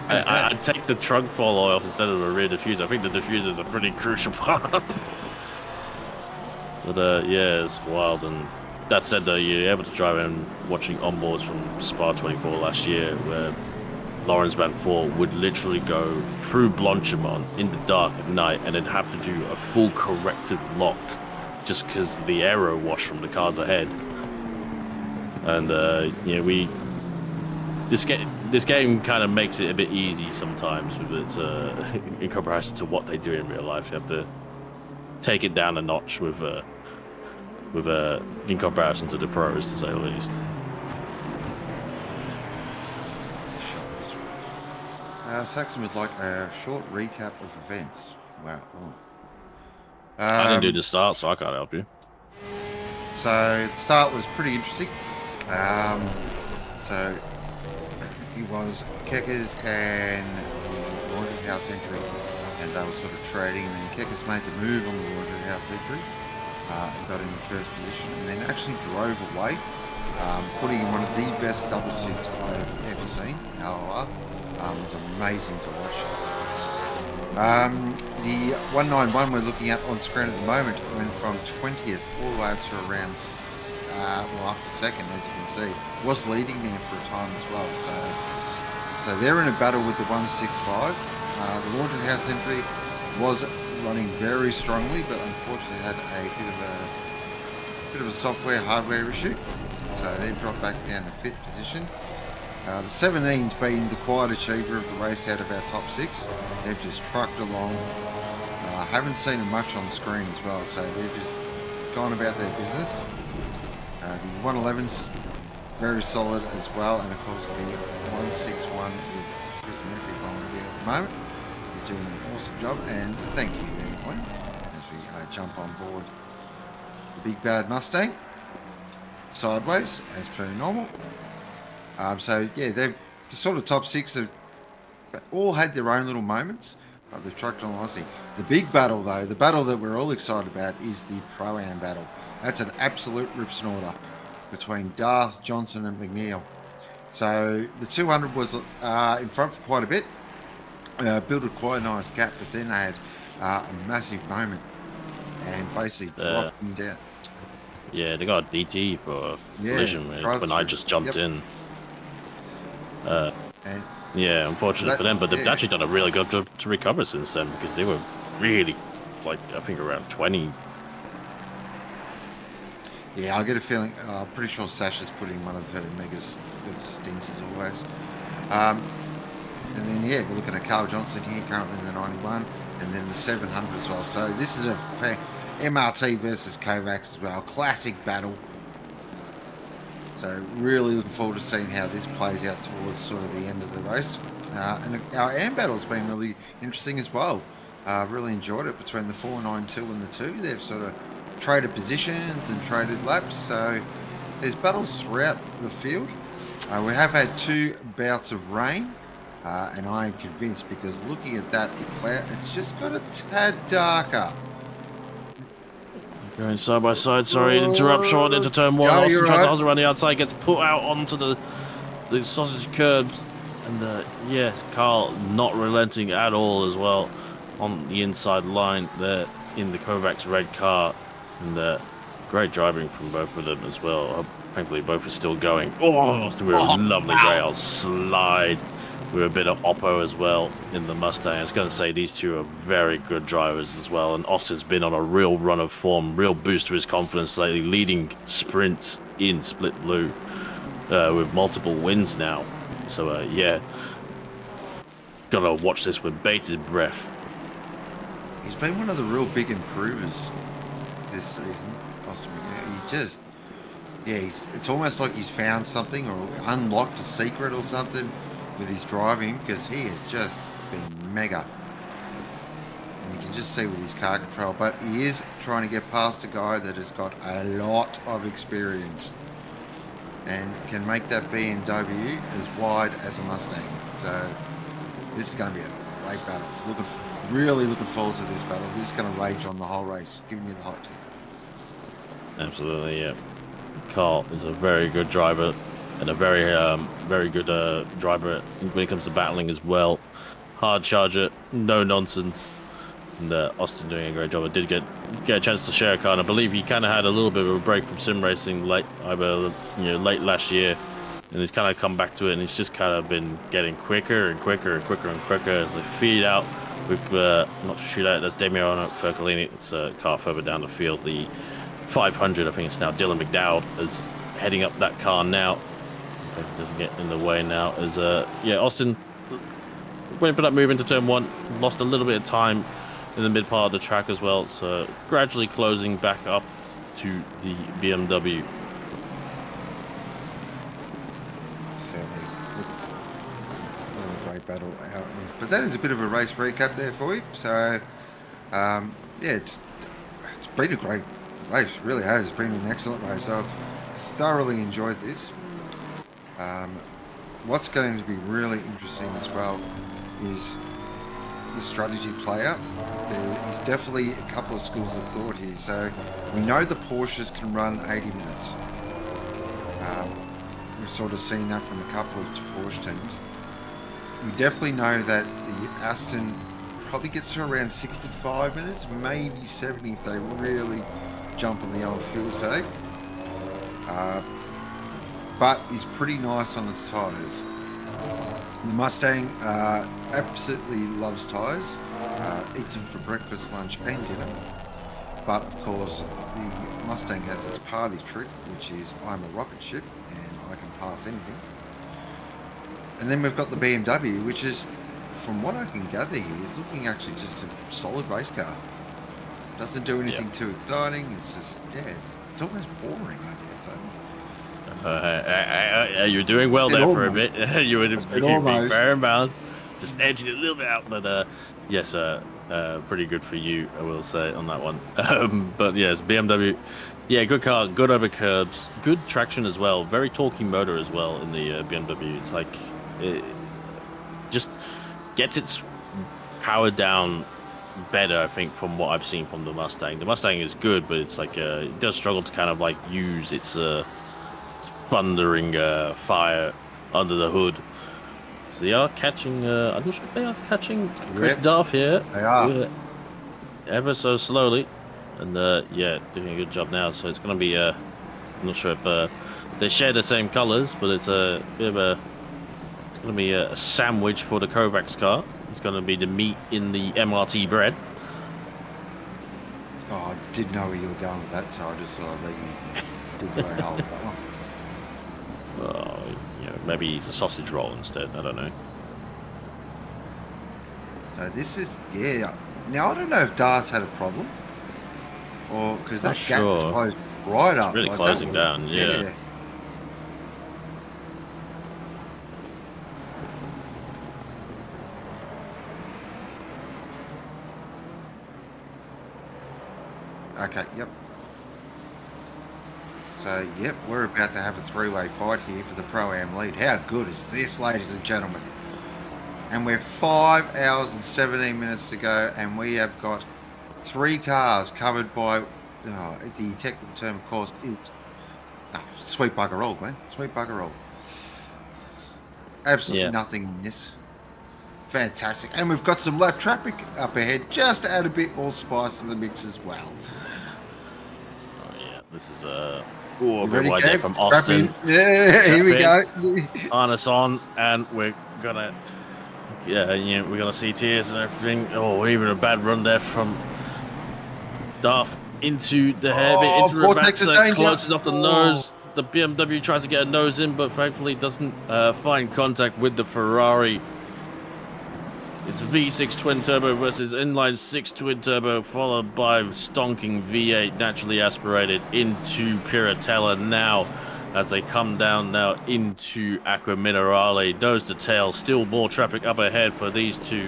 I'd take the trunk fall off instead of a rear diffuser. I think the diffuser is a pretty crucial part. But yeah, it's wild. And that said, though, you're able to drive in watching onboards from Spa 24 last year, where Lawrence Van Voort would literally go through Blanchimont in the dark at night and then have to do a full corrective lock just because the aero wash from the cars ahead. And this game kind of makes it a bit easy sometimes with its in comparison to what they do in real life. You have to take it down a notch with in comparison to the pros, to say the least. Saxon would like a short recap of events. Wow. I didn't do the start, so I can't help you. So the start was pretty interesting. So it was Keckers and the Laundry House entry, and they were sort of trading, and then Keckers made the move on the Laundry House entry and got in the first position, and then actually drove away, putting in one of the best double sits I've ever seen. OOR. It was amazing to watch. The 191 we're looking at on screen at the moment went from 20th all the way up to around up to second, as you can see. Was leading there for a time as well. So they're in a battle with the 165. The Laundry House entry was running very strongly, but unfortunately had a bit of a software hardware issue. So they've dropped back down to 5th position. The 17's been the quiet achiever of the race out of our top 6. They've just trucked along. I haven't seen them much on screen as well, so they've just gone about their business. The 111's very solid as well, and of course the 161 with Chris Murphy on at the moment is doing an awesome job, and thank you there, Glenn, as we jump on board the big bad Mustang sideways as per normal. So yeah, they've the sort of top 6 have all had their own little moments, but they've trucked on nicely. The big battle, though, the battle that we're all excited about, is the Pro-Am battle. That's an absolute rip snorter between Darth, Johnson and McNeil. So the 200 was in front for quite a bit, built a quite a nice gap, but then they had a massive moment and basically dropped them down. Yeah, they got a DT for collision when I just jumped in. And yeah, unfortunate for them, but they've actually done a really good job to recover since then, because they were really, I think around 20. Yeah, I get a feeling, I'm pretty sure Sasha's putting one of her mega stints as always. And then, we're looking at Carl Johnson here, currently in the 91, and then the 700 as well. So this is a MRT versus Kovacs as well, classic battle. So really looking forward to seeing how this plays out towards sort of the end of the race. And our AM battle's been really interesting as well. I've really enjoyed it between the 492 and the 2. They've sort of traded positions and traded laps. So there's battles throughout the field. We have had 2 bouts of rain, and I am convinced, because looking at that, the cloud, it's just got a tad darker. Going side by side, sorry, interruption into turn 1. Austin tries to run the outside, gets put out onto the sausage curbs. And yes, Carl not relenting at all as well. on the inside line there in the Kovacs red car, and great driving from both of them as well. Thankfully, both are still going. Oh, it's going to be a lovely rail slide with a bit of oppo as well in the Mustang. I was going to say these two are very good drivers as well, and Austin's been on a real run of form, real boost to his confidence lately, leading sprints in Split Blue with multiple wins now. So yeah, gotta watch this with bated breath. He's been one of the real big improvers this season. It's almost like he's found something or unlocked a secret or something with his driving, because he has just been mega. And you can just see with his car control, but he is trying to get past a guy that has got a lot of experience and can make that BMW as wide as a Mustang. So this is going to be a great battle. Really looking forward to this battle. This is going to rage on the whole race. Giving me the hot tip. Absolutely, yeah. Carl is a very good driver and a very good driver when it comes to battling as well. Hard charger, no nonsense, and Austin doing a great job. I did get a chance to share a car, and I believe he kind of had a little bit of a break from sim racing late last year, and he's kind of come back to it, and he's just kind of been getting quicker and quicker and quicker and quicker. It's like feed out with not shootout. That's Damiano Fercolini. It's a car further down the field. The 500, I think it's now Dylan McDowell is heading up that car now. I hope it doesn't get in the way now. As Austin, when he put up move into turn 1, lost a little bit of time in the mid part of the track as well. So gradually closing back up to the BMW. Certainly, another great battle out. But that is a bit of a race recap there for you. So it's been a great race. It really has. It's been an excellent race. I've thoroughly enjoyed this. What's going to be really interesting as well is the strategy play out. There is definitely a couple of schools of thought here. So we know the Porsches can run 80 minutes. We've sort of seen that from a couple of Porsche teams. We definitely know that the Aston probably gets to around 65 minutes, maybe 70 if they really jump on the old fuel save. But it's pretty nice on its tyres. The Mustang absolutely loves tyres, eats them for breakfast, lunch and dinner. But of course the Mustang has its party trick, which is I'm a rocket ship and I can pass anything. And then we've got the BMW, which is, from what I can gather here, is looking actually just a solid race car. Doesn't do anything too exciting. It's just, it's almost boring, I guess. You're doing well there for a bit. You were being fair and balanced, just edging it a little bit out, but yes, pretty good for you, I will say, on that one. But yes, BMW, good car, good over curbs, good traction as well, very torquey motor as well in the BMW. It's like it just gets its power down better, I think, from what I've seen from the Mustang. The Mustang is good, but it's like it does struggle to kind of like use its thundering fire under the hood. So they are catching, I'm not sure if they are catching Chris Duff here. They are. Ever so slowly. And doing a good job now. So it's going to be, I'm not sure if they share the same colors, but it's a bit of a, it's going to be a sandwich for the Kovacs car. It's going to be the meat in the MRT bread. Oh, I didn't know where you were going with that, so I just thought I'd let you dig your own hole with that one. Oh, maybe it's a sausage roll instead. I don't know. So this is, Now, I don't know if Dar's had a problem. Or, because that gap is closed right up. It's really closing down, yeah. Okay, yep. So, we're about to have a three-way fight here for the Pro-Am lead. How good is this, ladies and gentlemen? And we're 5 hours and 17 minutes to go, and we have got 3 cars covered by, the technical term, of course, is sweet bugger roll, Glenn. Sweet bugger roll. Absolutely nothing in this. Fantastic. And we've got some lap traffic up ahead just to add a bit more spice to the mix as well. Oh, yeah. This is a Ready, wide there Kev? from Strap Austin. in. Yeah, here we go. Harness on, and we're gonna, we're gonna see tears and everything. Oh, even a bad run there from Duff into the hair, into vortex of danger. closes off the nose. The BMW tries to get a nose in, but thankfully doesn't find contact with the Ferrari. It's V6 twin turbo versus inline 6 twin turbo, followed by stonking V8 naturally aspirated into Piratella now, as they come down now into Aqua Minerale. Nose to tail, still more traffic up ahead for these two.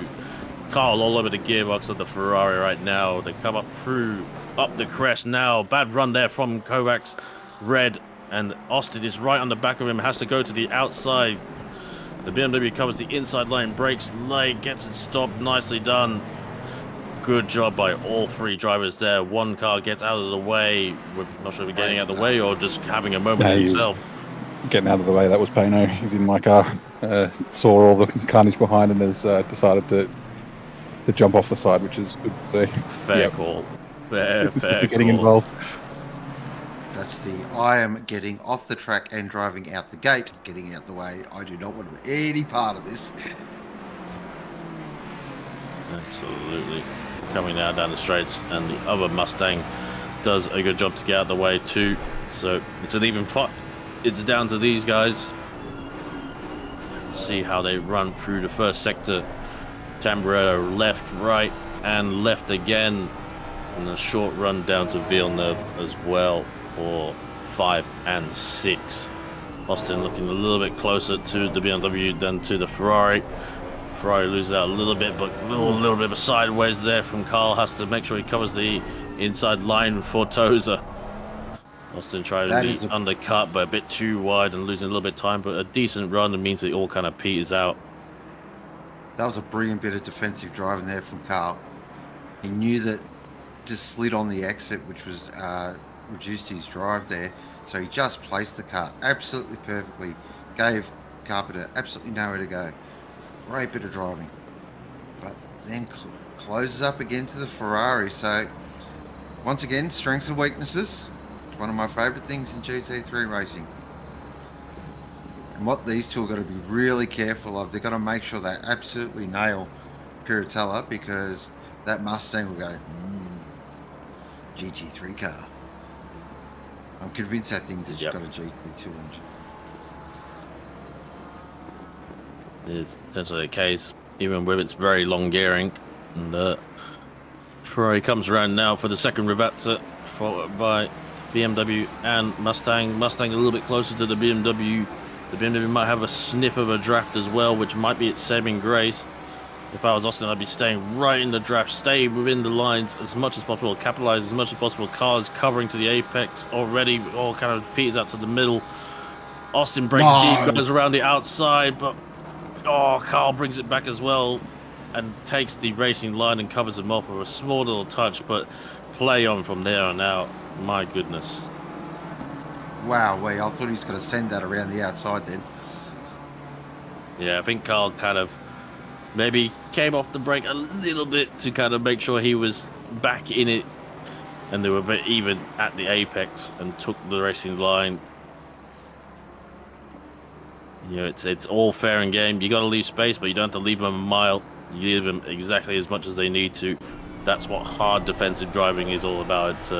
Carl all over the gearbox of the Ferrari right now. They come up through, up the crest now. Bad run there from Kovacs. Red, and Austin is right on the back of him, has to go to the outside. The BMW covers the inside line, brakes late, gets it stopped, nicely done. Good job by all three drivers there. One car gets out of the way. We're not sure if we're getting out of the way or just having a moment himself. Getting out of the way, that was Pano. He's in my car, saw all the carnage behind and has decided to jump off the side, which is good. So, fair call. Fair getting call. involved. That's the I am getting off the track and driving out the gate, getting out the way. I do not want to be any part of this. Absolutely. Coming now down the straights, and the other Mustang does a good job to get out of the way too. So it's an even fight. It's down to these guys. See how they run through the first sector. Tamburello left, right, and left again. And a short run down to Villeneuve as well for 5 and 6. Austin looking a little bit closer to the BMW than to the Ferrari. Ferrari loses out a little bit, but a little bit of a sideways there from Carl. Has to make sure he covers the inside line for Toza. Austin trying to be undercut, but a bit too wide and losing a little bit of time. But a decent run, and means it all kind of peters out. That was a brilliant bit of defensive driving there from Carl. He knew that just slid on the exit, which was reduced his drive there. So he just placed the car absolutely perfectly. Gave Carpenter absolutely nowhere to go. Great bit of driving. But then closes up again to the Ferrari. So once again, strengths and weaknesses. It's one of my favourite things in GT3 racing. And what these two are going to be really careful of, they've got to make sure they absolutely nail Piratella, because that Mustang will go, GT3 car. I'm convinced that thing's got a GT2 engine. It's essentially the case, even with its very long gearing. And Ferrari comes around now for the second Ravazza, followed by BMW and Mustang. Mustang a little bit closer to the BMW. The BMW might have a sniff of a draft as well, which might be its saving grace. If I was Austin, I'd be staying right in the draft, stay within the lines as much as possible, capitalize as much as possible. Cars covering to the apex already, all kind of peters out to the middle. Austin breaks deep, goes around the outside, but Carl brings it back as well and takes the racing line and covers him off with a small little touch, but play on from there on out. My goodness. Wow, I thought he was going to send that around the outside then. Yeah, I think Carl kind of maybe came off the brake a little bit to kind of make sure he was back in it, and they were a bit even at the apex and took the racing line. You know, it's all fair and game. You got to leave space, but you don't have to leave them a mile. You leave them exactly as much as they need to. That's what hard defensive driving is all about. It's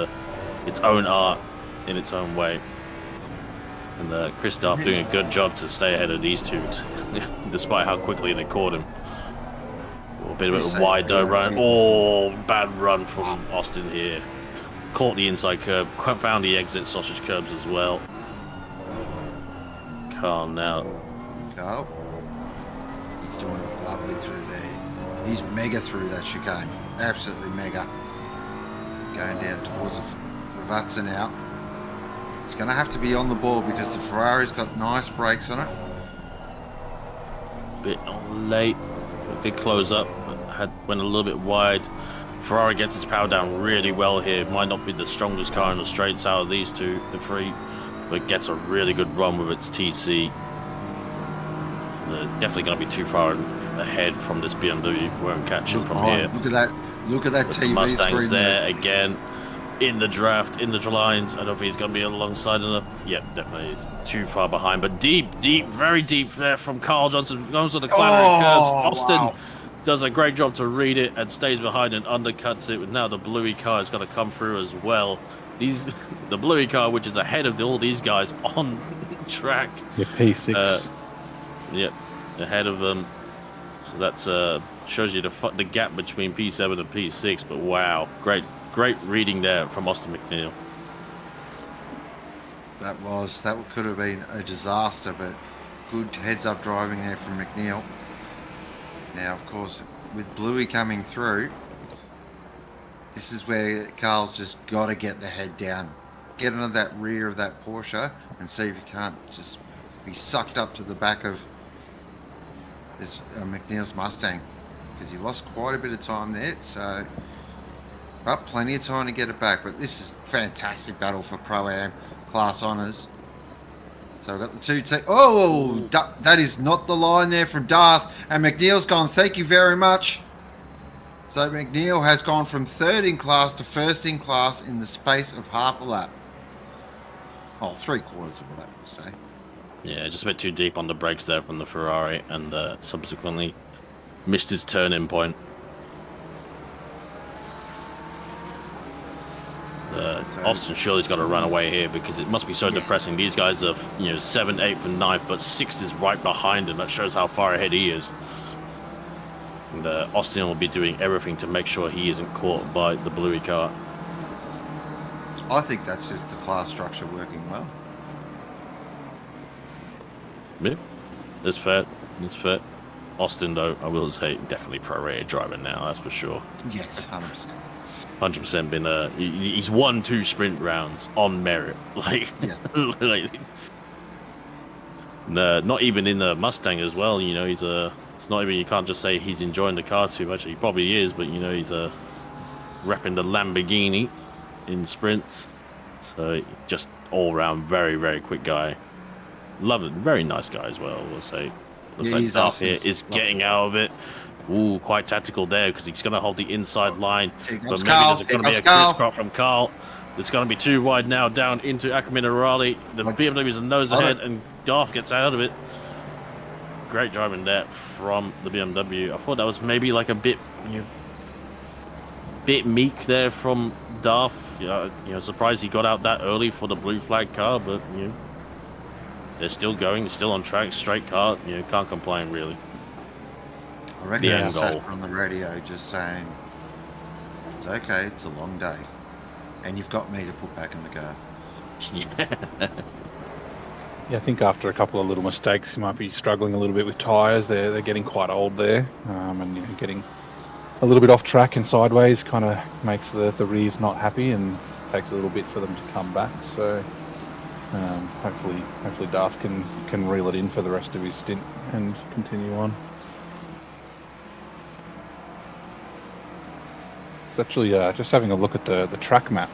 its own art in its own way. And Christoph doing a good job to stay ahead of these two, despite how quickly they caught him. A bit of a wide run. Bad run from Austin here. Caught the inside curb, found the exit sausage curbs as well. Carl now. Carl. He's doing it lovely through there. He's mega through that chicane. Absolutely mega. Going down towards the Ravazza now. He's going to have to be on the ball because the Ferrari's got nice brakes on it. Bit late. Did close up, but went a little bit wide. Ferrari gets its power down really well here. Might not be the strongest car in the straights out of these two, the three, but gets a really good run with its TC. Definitely going to be too far ahead from this BMW. Won't catch him from Oh, here. look at that! Look at that But TV the Mustang's screen there again. In the draft, in the lines. I don't think he's going to be alongside enough. Yep, definitely. He's too far behind. But deep, very deep there from Carl Johnson. Goes on the clattering curves. Austin wow. does a great job to read it and stays behind and undercuts it. Now the Bluey car is going to come through as well. The Bluey car, which is ahead of all these guys on track. Yeah, P6. Yep, ahead of them. So that's shows you the gap between P7 and P6. But wow, great reading there from Austin McNeil. That could have been a disaster, but good heads-up driving there from McNeil. Now, of course, with Bluey coming through, this is where Carl's just got to get the head down, get into that rear of that Porsche, and see if you can't just be sucked up to the back of this McNeil's Mustang, because he lost quite a bit of time there. So, but plenty of time to get it back. But this is a fantastic battle for Pro-Am class honours. So we've got the two oh, that is not the line there from Darth. And McNeil's gone, thank you very much. So McNeil has gone from third in class to first in class in the space of half a lap. Oh, 3/4 of a lap, we'll say. Yeah, just a bit too deep on the brakes there from the Ferrari, and subsequently missed his turn-in point. Austin surely's got to run away here, because it must be so depressing. These guys are, 7th, 8th, and 9th, but 6th is right behind him. That shows how far ahead he is. And Austin will be doing everything to make sure he isn't caught by the Bluey car. I think that's just the class structure working well. Yeah, it's fair. It's fair. Austin, though, I will say, definitely pro-rated driver now, that's for sure. Yes, 100%. 100% been he's won 2 sprint rounds on merit. Like, not even in the Mustang as well. It's not even, you can't just say he's enjoying the car too much. He probably is, but he's repping the Lamborghini in sprints. So just all round very, very quick guy. Love it. Very nice guy as well, we'll say. Looks like Darth here is getting out of it. Ooh, quite tactical there, because he's going to hold the inside line. But maybe there's going to be a crisscross from Carl. It's going to be too wide now, down into Ackerman and Raleigh. The BMW's a nose ahead, and Darth gets out of it. Great driving there from the BMW. I thought that was maybe like a bit meek there from Darth. Surprised he got out that early for the blue flag car, but they're still going, still on track, straight car. Can't complain really. I reckon he sat on the radio just saying, it's okay, it's a long day. And you've got me to put back in the car. Yeah, I think after a couple of little mistakes, he might be struggling a little bit with tyres. They're getting quite old there, and getting a little bit off track and sideways kind of makes the rears not happy, and takes a little bit for them to come back. So hopefully Darth can reel it in for the rest of his stint and continue on. It's actually just having a look at the track map.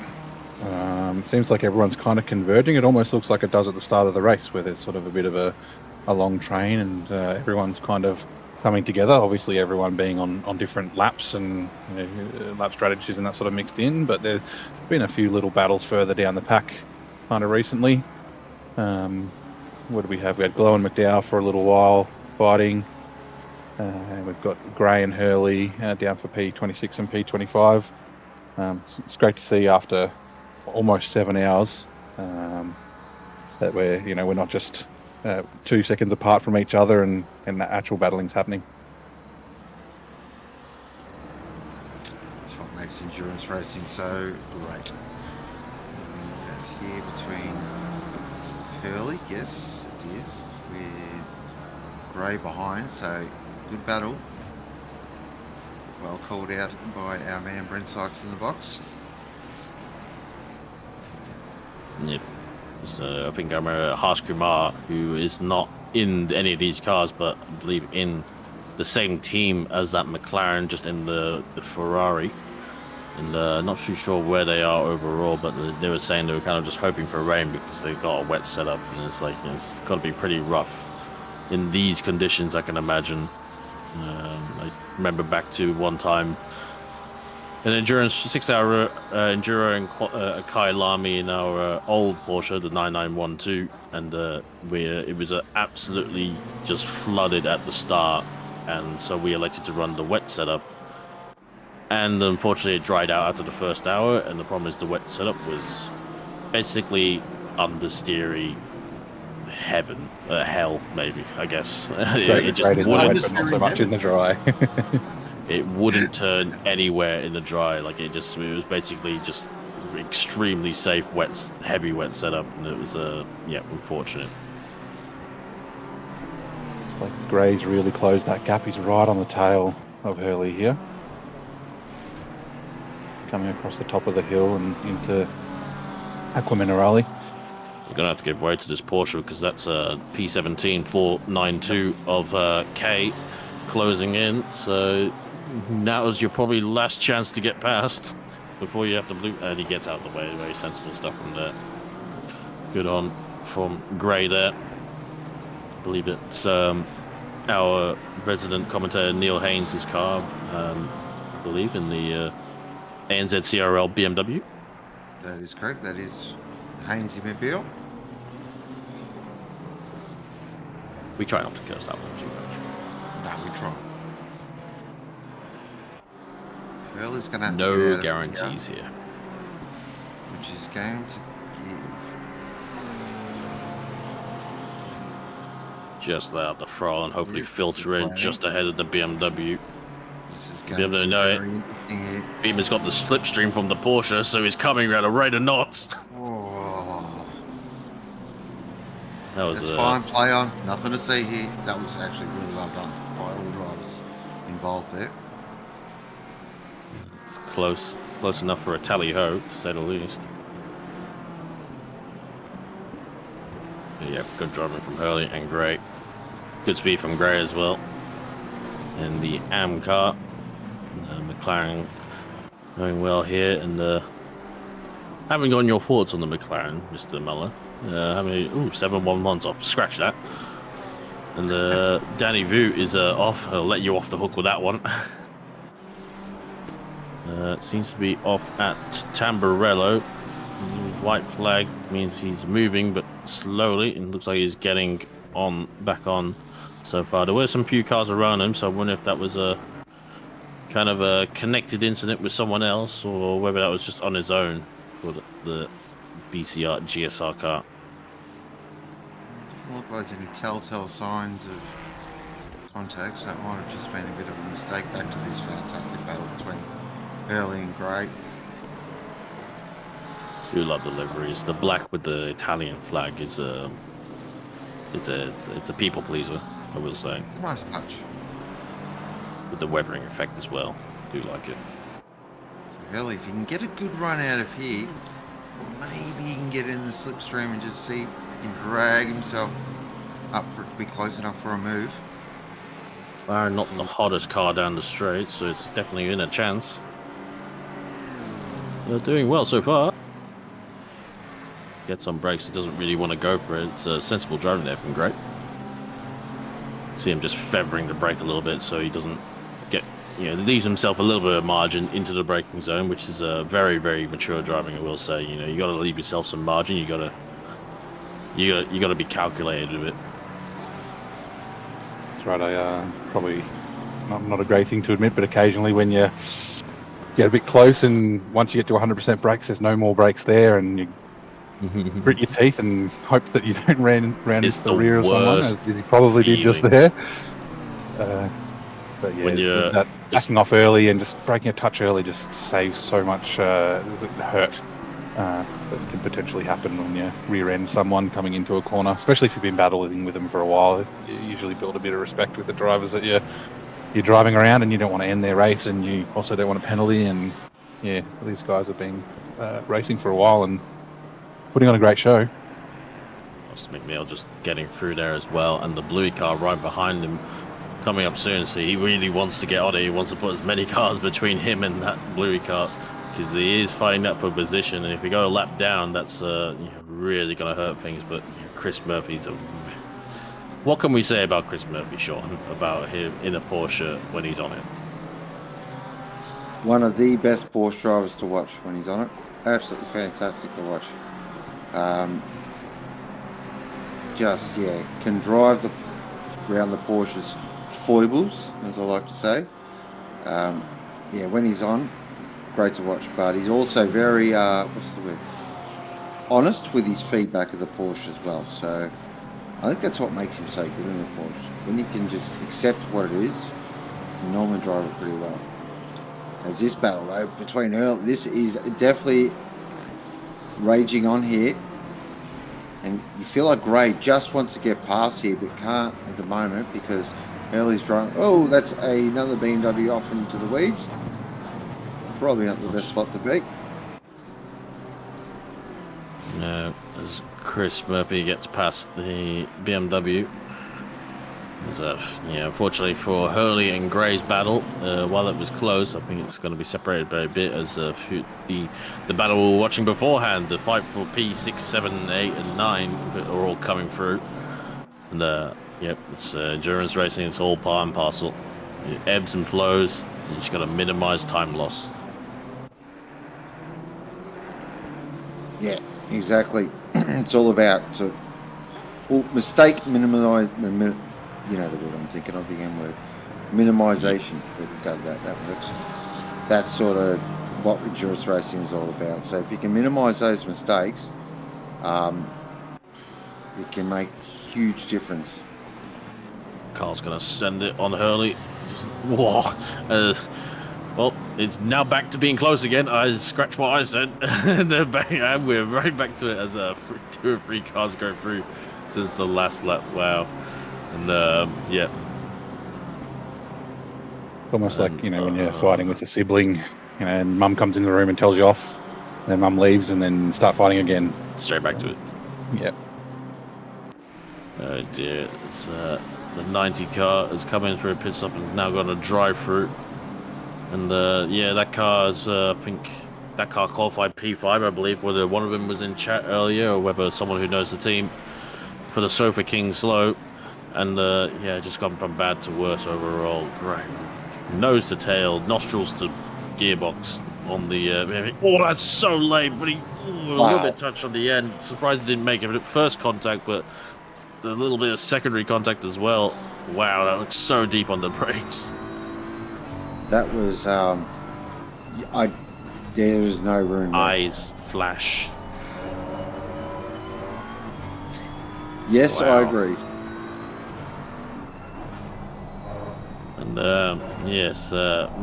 Seems like everyone's kind of converging. It almost looks like it does at the start of the race, where there's sort of a bit of a long train, and everyone's kind of coming together. Obviously, everyone being on different laps and lap strategies and that sort of mixed in. But there's been a few little battles further down the pack kind of recently. What do we have? We had Glow and McDowell for a little while fighting. We've got Gray and Hurley down for P26 and P25. It's great to see after almost 7 hours that we're not just 2 seconds apart from each other, and the actual battling's happening. That's what makes endurance racing so great. And here between Hurley, yes it is, with Gray behind, so good battle. Well called out by our man Brent Sykes in the box. Yep. So I think I remember Harsh Kumar, who is not in any of these cars, but I believe in the same team as that McLaren, just in the Ferrari. And not too sure where they are overall, but they were saying they were kind of just hoping for rain because they've got a wet setup, and it's like it's got to be pretty rough in these conditions, I can imagine. I remember back to one time an endurance 6-hour enduro in Kai Lamy in our old Porsche, the 9912, and it was absolutely just flooded at the start, and so we elected to run the wet setup. And unfortunately, it dried out after the first hour, and the problem is the wet setup was basically understeery heaven, hell, maybe, I guess. It just Great in the wet, wouldn't. but not so much in the dry. It wouldn't turn anywhere in the dry. Like it was basically just extremely safe, heavy wet setup, and it was unfortunate. It's like Gray's really closed that gap. He's right on the tail of Hurley here, coming across the top of the hill and into Aqua Minerale. We're gonna have to give way to this Porsche because that's a P17 492 of K closing in. So that was your probably last chance to get past before you have to blue. And he gets out of the way. Very sensible stuff from there. Good on from Gray there. I believe it's our resident commentator Neil Haynes' car. I believe in the ANZ CRL BMW. That is correct. That is Hainesy Mobile. We try not to curse that one too much. No, we try. Hurley's going to have to No get out guarantees here. which is going to give. Just let out the throttle and hopefully Yeah, filter in right. just ahead of the BMW. This is Be going able to to be know it. very interesting here. Beamer's got the slipstream from the Porsche, so he's coming at a rate of knots. Oh, That was that's fine. Play on. Nothing to see here. That was actually really well done by all drivers involved there. It's close enough for a tally-ho, to say the least. Yeah, good driving from Hurley and Gray. Good speed from Gray as well. And the AM car, McLaren going well here. And haven't gotten your thoughts on the McLaren, Mr. Muller. 711's off. Scratch that. And Danny Vu is off. I'll let you off the hook with that one. Seems to be off at Tamburello. White flag means he's moving, but slowly. It looks like he's getting back on so far. There were some few cars around him, so I wonder if that was a kind of a connected incident with someone else, or whether that was just on his own for the BCR GSR car. Doesn't look like there's any telltale signs of contact, so that might have just been a bit of a mistake. Back to this fantastic battle between Hurley and Gray. Do love the liveries. The black with the Italian flag is it's a people pleaser, I will say. It's a nice touch. With the weathering effect as well. Do like it. So Hurley, if you can get a good run out of here, maybe he can get in the slipstream and just see if he can drag himself up for it to be close enough for a move. Not the hottest car down the straight, so it's definitely in a chance. They're doing well so far. Gets on brakes, he doesn't really want to go for it. It's a sensible driving there from Gray. See him just feathering the brake a little bit so he doesn't get, leaves himself a little bit of margin into the braking zone, which is a very, very mature driving, I will say. You got to leave yourself some margin. You got to be calculated a bit. That's right. I probably not a great thing to admit, but occasionally when you get a bit close and once you get to 100% brakes, there's no more brakes there, and you grit your teeth and hope that you don't ran into the rear of someone, as he probably did just there. But yeah, when you're that backing off early and just braking a touch early just saves so much hurt that can potentially happen when you rear end someone coming into a corner, especially if you've been battling with them for a while. You usually build a bit of respect with the drivers that you're driving around, and you don't want to end their race, and you also don't want a penalty. And yeah, these guys have been racing for a while and putting on a great show. McNeil just getting through there as well, and the Bluey car right behind him coming up soon. So he really wants to get on it. He wants to put as many cars between him and that Bluey car, because he is fighting that for position. And if you go a lap down, that's really going to hurt things. But Chris Murphy's a What can we say about Chris Murphy, Sean, about him in a Porsche when he's on it? One of the best Porsche drivers to watch when he's on it. Absolutely fantastic to watch. Can drive around the Porsche's foibles, as I like to say. When he's on, great to watch. But he's also very, honest with his feedback of the Porsche as well. So I think that's what makes him so good in the Porsche. When you can just accept what it is, you normally drive it pretty well. As this battle though between Earl, this is definitely raging on here, and you feel like Gray just wants to get past here but can't at the moment because Early's driving. Oh, that's another BMW off into the weeds. Probably not the best spot to be. No, as Chris Murphy gets past the BMW. Unfortunately for Hurley and Gray's battle, while it was close, I think it's going to be separated by a bit as the battle we were watching beforehand, the fight for P6, 7, 8, and 9 are all coming through. And it's endurance racing. It's all part and parcel. It ebbs and flows. You just got to minimize time loss. Yeah, exactly. It's all about mistake minimize. You know the word I'm thinking of, the M word. Minimization. That works. That's sort of what endurance racing is all about. So if you can minimize those mistakes, it can make a huge difference. Carl's going to send it on Hurley. Whoa. Well, it's now back to being close again. I scratched what I said. And we're right back to it as 2 or 3 cars go through since the last lap. Wow. And It's almost like, when you're fighting with a sibling, and mum comes in the room and tells you off, then mum leaves and then start fighting again. Straight back to it. Yep. Oh dear. It's, the 90 car has come in through a pit stop and is now got a drive-through. And that car is, I think, that car qualified P5, I believe, whether one of them was in chat earlier or whether someone who knows the team for the Sofa King slow. And just gone from bad to worse overall. Great. Nose to tail, nostrils to gearbox on the. That's so late, but a little bit touch on the end. Surprised he didn't make it at first contact, but a little bit of secondary contact as well. Wow, that looks so deep on the brakes. That was. There was no room. Eyes flash. Yes, wow. I agree. And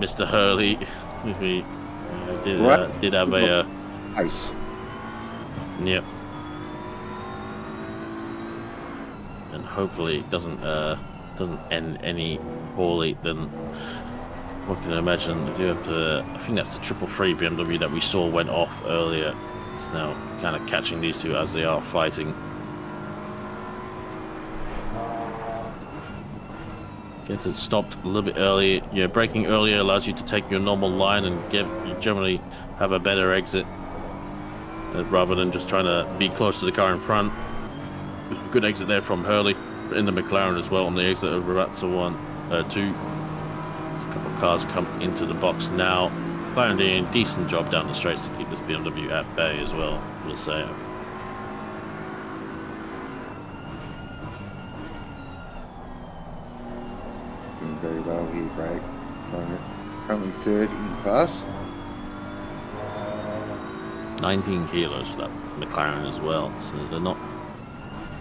Mr. Hurley did have a ice. Yep. And hopefully it doesn't end any poorly. Then what can I imagine? I think that's the 333 BMW that we saw went off earlier. It's now kind of catching these two as they are fighting. Gets it stopped a little bit early. Yeah, braking earlier allows you to take your normal line and you generally have a better exit rather than just trying to be close to the car in front. Good exit there from Hurley in the McLaren as well on the exit of Rarazza 2. A couple of cars come into the box now. McLaren doing a decent job down the straights to keep this BMW at bay as well, we'll say. Very well here, Greg. Currently 3rd in class. 19 kilos for that McLaren as well, so they're not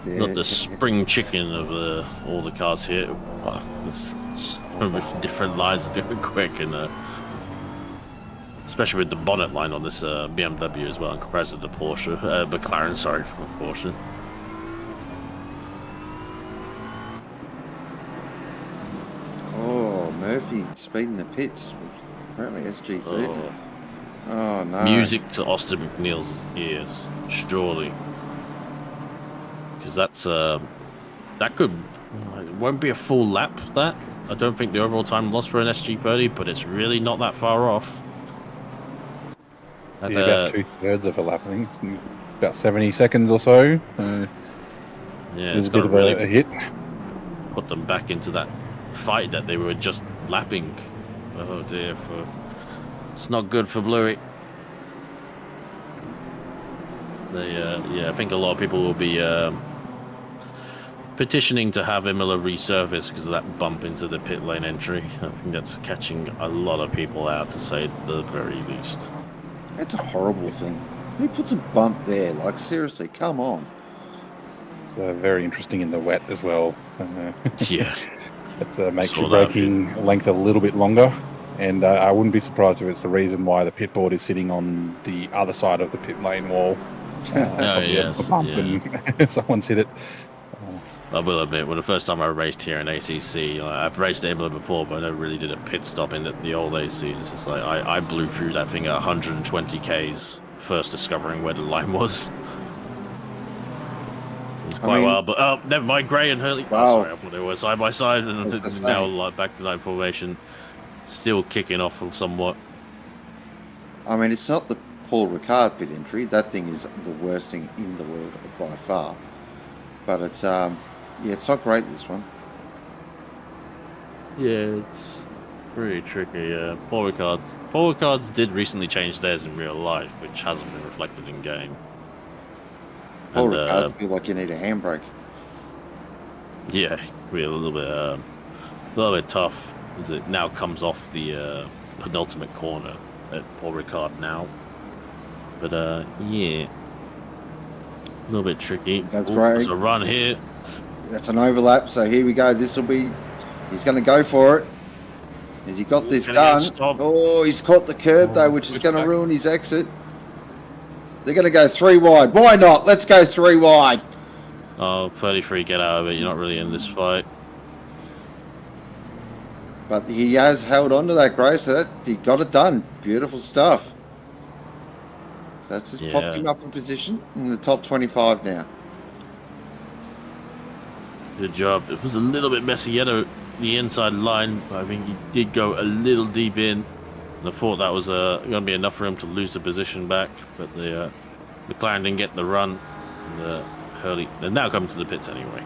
the spring chicken of all the cars here. There's so many different lines doing quick, and especially with the bonnet line on this BMW as well in comparison to the Porsche, McLaren. Sorry, not Porsche. Murphy speeding the pits. Apparently SG30. Oh no. Music to Austin McNeil's ears, surely. Because that's it won't be a full lap, that. I don't think the overall time lost for an SG30, but it's really not that far off. About 2/3 of a lap, I think. It's about 70 seconds or so. Yeah, it's a bit of a hit. put them back into that fight that they were just lapping. Oh dear, it's not good for Bluey. I think a lot of people will be petitioning to have Imola resurface because of that bump into the pit lane entry. I think that's catching a lot of people out, to say the very least. It's a horrible thing. Who puts a bump there? Like, seriously, come on. It's very interesting in the wet as well. Yeah. It makes your braking length a little bit longer. And I wouldn't be surprised if it's the reason why the pit board is sitting on the other side of the pit lane wall. Yes. A bump and someone's hit it. I will admit, well, the first time I raced here in ACC, I've raced Imola before, but I never really did a pit stop in the old AC. It's just like I blew through that thing at 120 Ks, first discovering where the line was. It was quite wild, but never mind. Gray and Hurley. Wow. Oh, sorry, I thought they were side by side, and now like back to line formation, still kicking off somewhat. I mean, it's not the Paul Ricard pit entry. That thing is the worst thing in the world by far. But it's it's not great, this one. Yeah, it's pretty tricky. Paul Ricard's did recently change theirs in real life, which hasn't been reflected in game. Paul Ricard's feel like you need a handbrake. Yeah, really a little bit tough as it now comes off the penultimate corner at Paul Ricard now. But yeah, a little bit tricky. That's great. There's a run here. That's an overlap. So here we go. This will be. He's going to go for it. Has he got this done? Oh, he's caught the curb though, which is going to ruin his exit. They're going to go 3 wide. Why not? Let's go 3 wide. Oh, 33, get out of it. You're not really in this fight. But he has held on to that, Gray, so that he got it done. Beautiful stuff. That's just popped him up in position in the top 25 now. Good job. It was a little bit messy at the inside line. I think he did go a little deep in. And I thought that was going to be enough for him to lose the position back. But the McLaren didn't get the run. And Hurley, they're now coming to the pits anyway.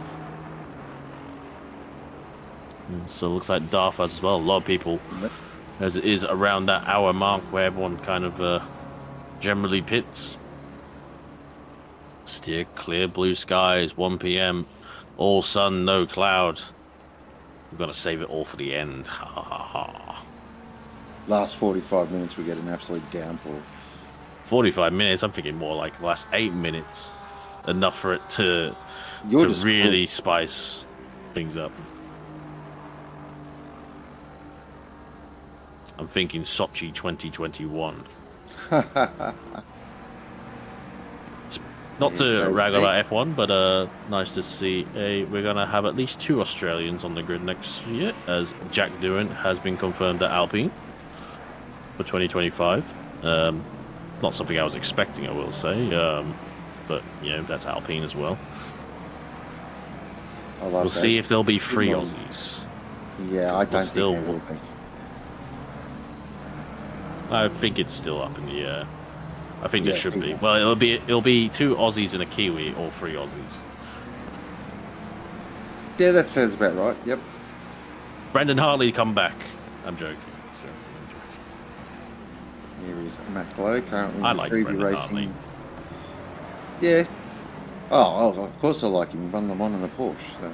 And so it looks like Darth has as well. A lot of people, as it is around that hour mark where everyone kind of generally pits. Steer clear, blue skies, 1 p.m. All sun, no cloud. We've got to save it all for the end. Ha ha ha. Last 45 minutes, we get an absolute downpour. 45 minutes? I'm thinking more like last 8 minutes. Enough for it to really spice things up. I'm thinking Sochi 2021. Not to rag about F1, but nice to see. We're going to have at least 2 Australians on the grid next year, as Jack Doohan has been confirmed at Alpine for 2025. Not something I was expecting, I will say, but that's Alpine as well. We'll see if there'll be 3 Aussies. Yeah, I don't think there will be. I think it's still up in the air. I think there should be. Well, it'll be 2 Aussies and a Kiwi, or 3 Aussies. Yeah, that sounds about right. Yep. Brendan Hartley, come back. I'm joking. Here is Matt Glow, currently I in like Freebie Brendan Racing. Hartley. Yeah. Oh, of course I like him. He run them on in a Porsche. So.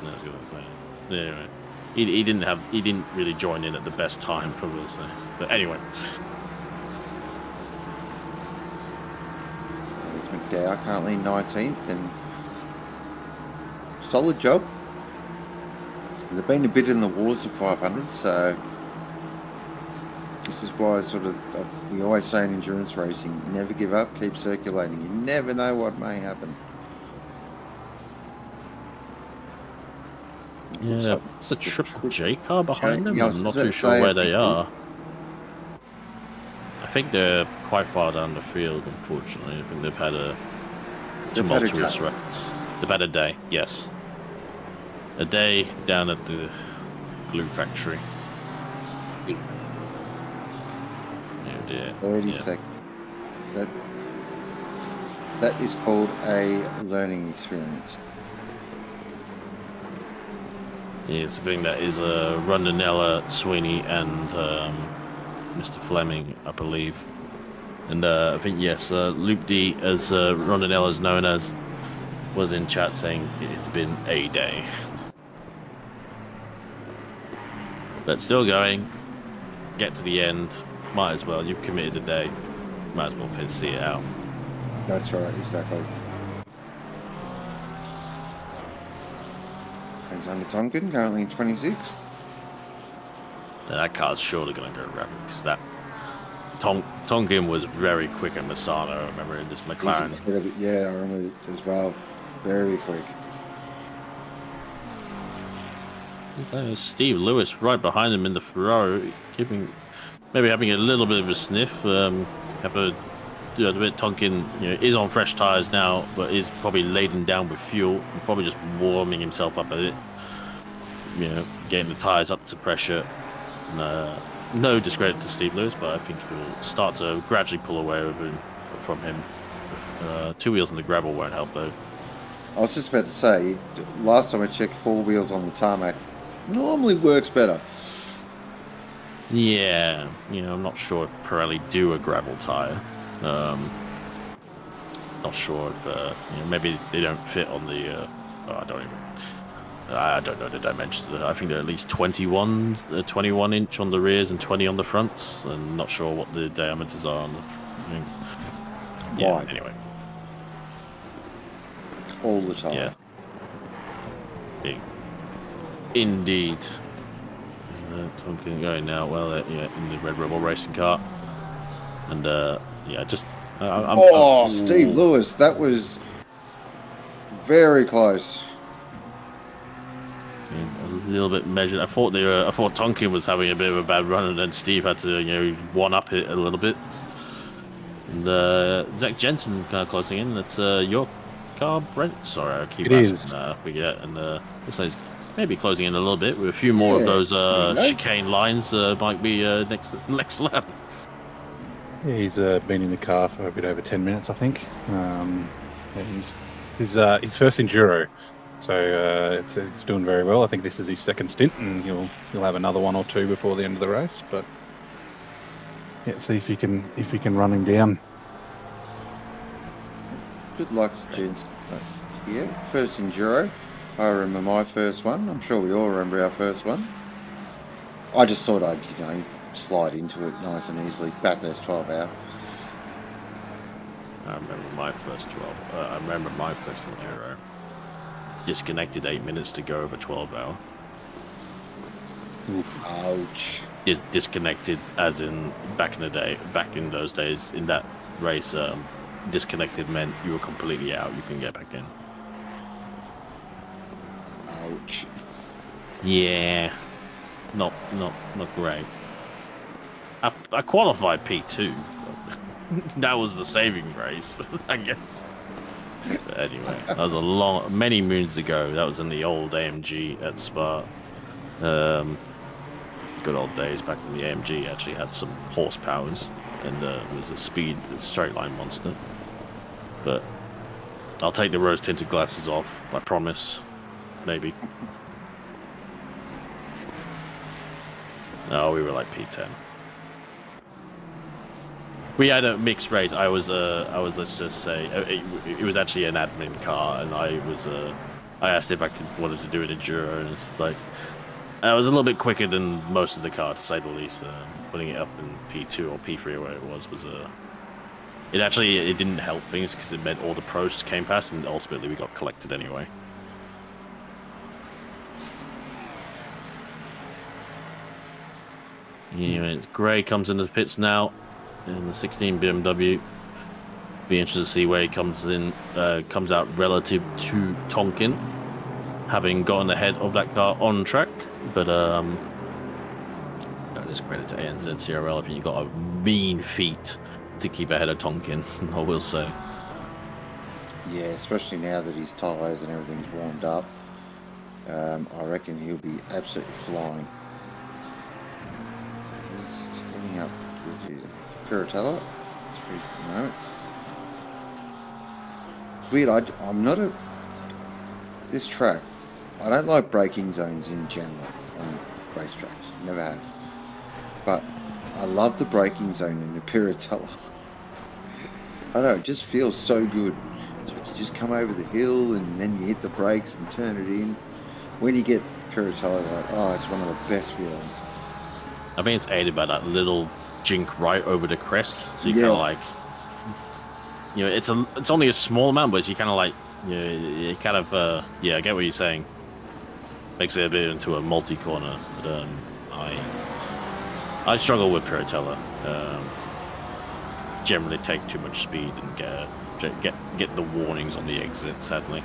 I was gonna say. Anyway, he didn't really join in at the best time, I will say. But anyway. McDowell currently 19th, and solid job. They've been a bit in the wars of 500, so this is why we always say in endurance racing, never give up, keep circulating. You never know what may happen. Yeah, it's a Triple J car behind them. I'm not too sure where they are. I think they're quite far down the field, unfortunately. I think they've had a tumultuous race. They've had a day, yes. A day down at the glue factory. Oh dear. 30 seconds. That is called a learning experience. Yeah, it's a thing that is Rondinella, Sweeney, and Mr. Fleming, I believe. And I think, yes, Luke D, as Rondinella is known as, was in chat saying it's been a day. But still going. Get to the end. Might as well. You've committed a day. Might as well see it out. That's right, exactly. Alexander Tonkin, currently 26th. That car's surely going to go rapid because that Tonkin was very quick at Misano. I remember in this McLaren. Yeah, I remember it as well. Very quick. Steve Lewis right behind him in the Ferrari, maybe having a little bit of a sniff. Tonkin, is on fresh tires now, but is probably laden down with fuel, and probably just warming himself up a bit. Getting the tires up to pressure. No discredit to Steve Lewis, but I think he'll start to gradually pull away from him. 2 wheels on the gravel won't help though. I was just about to say, last time I checked, 4 wheels on the tarmac normally works better. Yeah, I'm not sure if Pirelli do a gravel tire. Not sure if maybe they don't fit on the. I don't know the dimensions. I think they're at least 21 inch on the rears and 20 on the fronts. And not sure what the diameters are on the. Yeah. Wide. Anyway. All the time. Yeah. Indeed. Tonkin going now. Well, in the Red Rebel racing car, and just. Steve Lewis, that was very close. A little bit measured. I thought Tonkin was having a bit of a bad run, and then Steve had to one up it a little bit. And Zach Jensen kind of closing in. That's your car, Brent. Sorry, I keep asking. Forget. And looks like he's maybe closing in a little bit with a few more of those chicane lines. Might be next lap. Yeah, he's been in the car for a bit over 10 minutes, I think. It's his first enduro, so it's doing very well. I think this is his second stint, and he'll have another one or two before the end of the race. But yeah, see if you can run him down. Good luck, gents. Yeah, first enduro. I remember my first one. I'm sure we all remember our first one. I just thought I'd slide into it nice and easily. Bathurst 12 hour. I remember my first enduro. Disconnected 8 minutes to go over 12 hour. Oof. Ouch. Disconnected, as in back in those days, in that race, disconnected meant you were completely out. You couldn't get back in. Ouch. Yeah, not great. I qualified P2. That was the saving race, I guess. But anyway, that was many moons ago. That was in the old AMG at Spa. Good old days back when the AMG actually had some horsepowers and it was a straight line monster. But I'll take the rose tinted glasses off, I promise. Maybe. No, we were like P10. We had a mixed race. I was let's just say it was actually an admin car, and I asked if I wanted to do an enduro, and it's like I was a little bit quicker than most of the car, to say the least. Putting it up in P2 or P3 or where it was it didn't help things because it meant all the pros just came past, and ultimately we got collected anyway. Anyway, Gray comes into the pits now in the 16 BMW. Be interested to see where he comes out relative to Tonkin, having gotten ahead of that car on track. But no discredit to ANZ CRL. I think you got a mean feat to keep ahead of Tonkin, I will say. Yeah, especially now that his tyres and everything's warmed up. I reckon he'll be absolutely flying. He's up with his Curatella. That's where he's at the moment. It's weird. I'm not this track. I don't like braking zones in general on racetracks. Never have. But I love the braking zone in the Piratella. I don't know, it just feels so good. It's like you just come over the hill and then you hit the brakes and turn it in. When you get Piratella, like, oh, it's one of the best feelings. I think it's aided by that little jink right over the crest, so you Yeah. kind of like, you know, it's only a small amount, but you kind of like, you kind of, yeah, I get what you're saying. Makes it a bit into a multi-corner, but I struggle with Piratella. Generally take too much speed and get the warnings on the exit, sadly.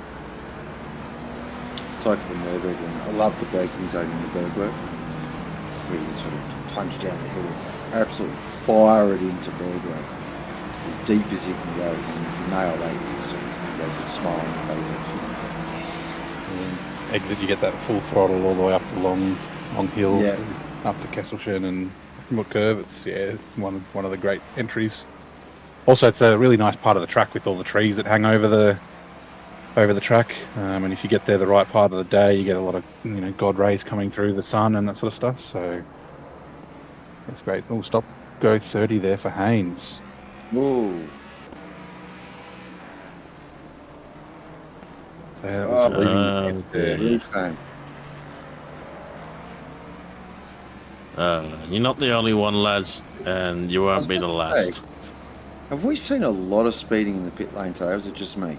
It's like the Nürburgring. I love the braking zone in the Bergwerk, where you sort of plunge down the hill and absolutely fire it into Bergwerk as deep as you can go. And if you nail that, you sort of go with a smile on your face. Exit, you get that full throttle all the way up the long hill, Yeah. up to Kesselchen and Curve. It's one of the great entries. Also, it's a really nice part of the track with all the trees that hang over the track. And if you get there the right part of the day, you get a lot of God rays coming through the sun and that sort of stuff. So it's great. Oh, stop, go 30 there for Haynes. Ooh. So that was leaving there. Real shame. You're not the only one, lads, and you won't be the last. Have we seen a lot of speeding in the pit lane today, or is it just me?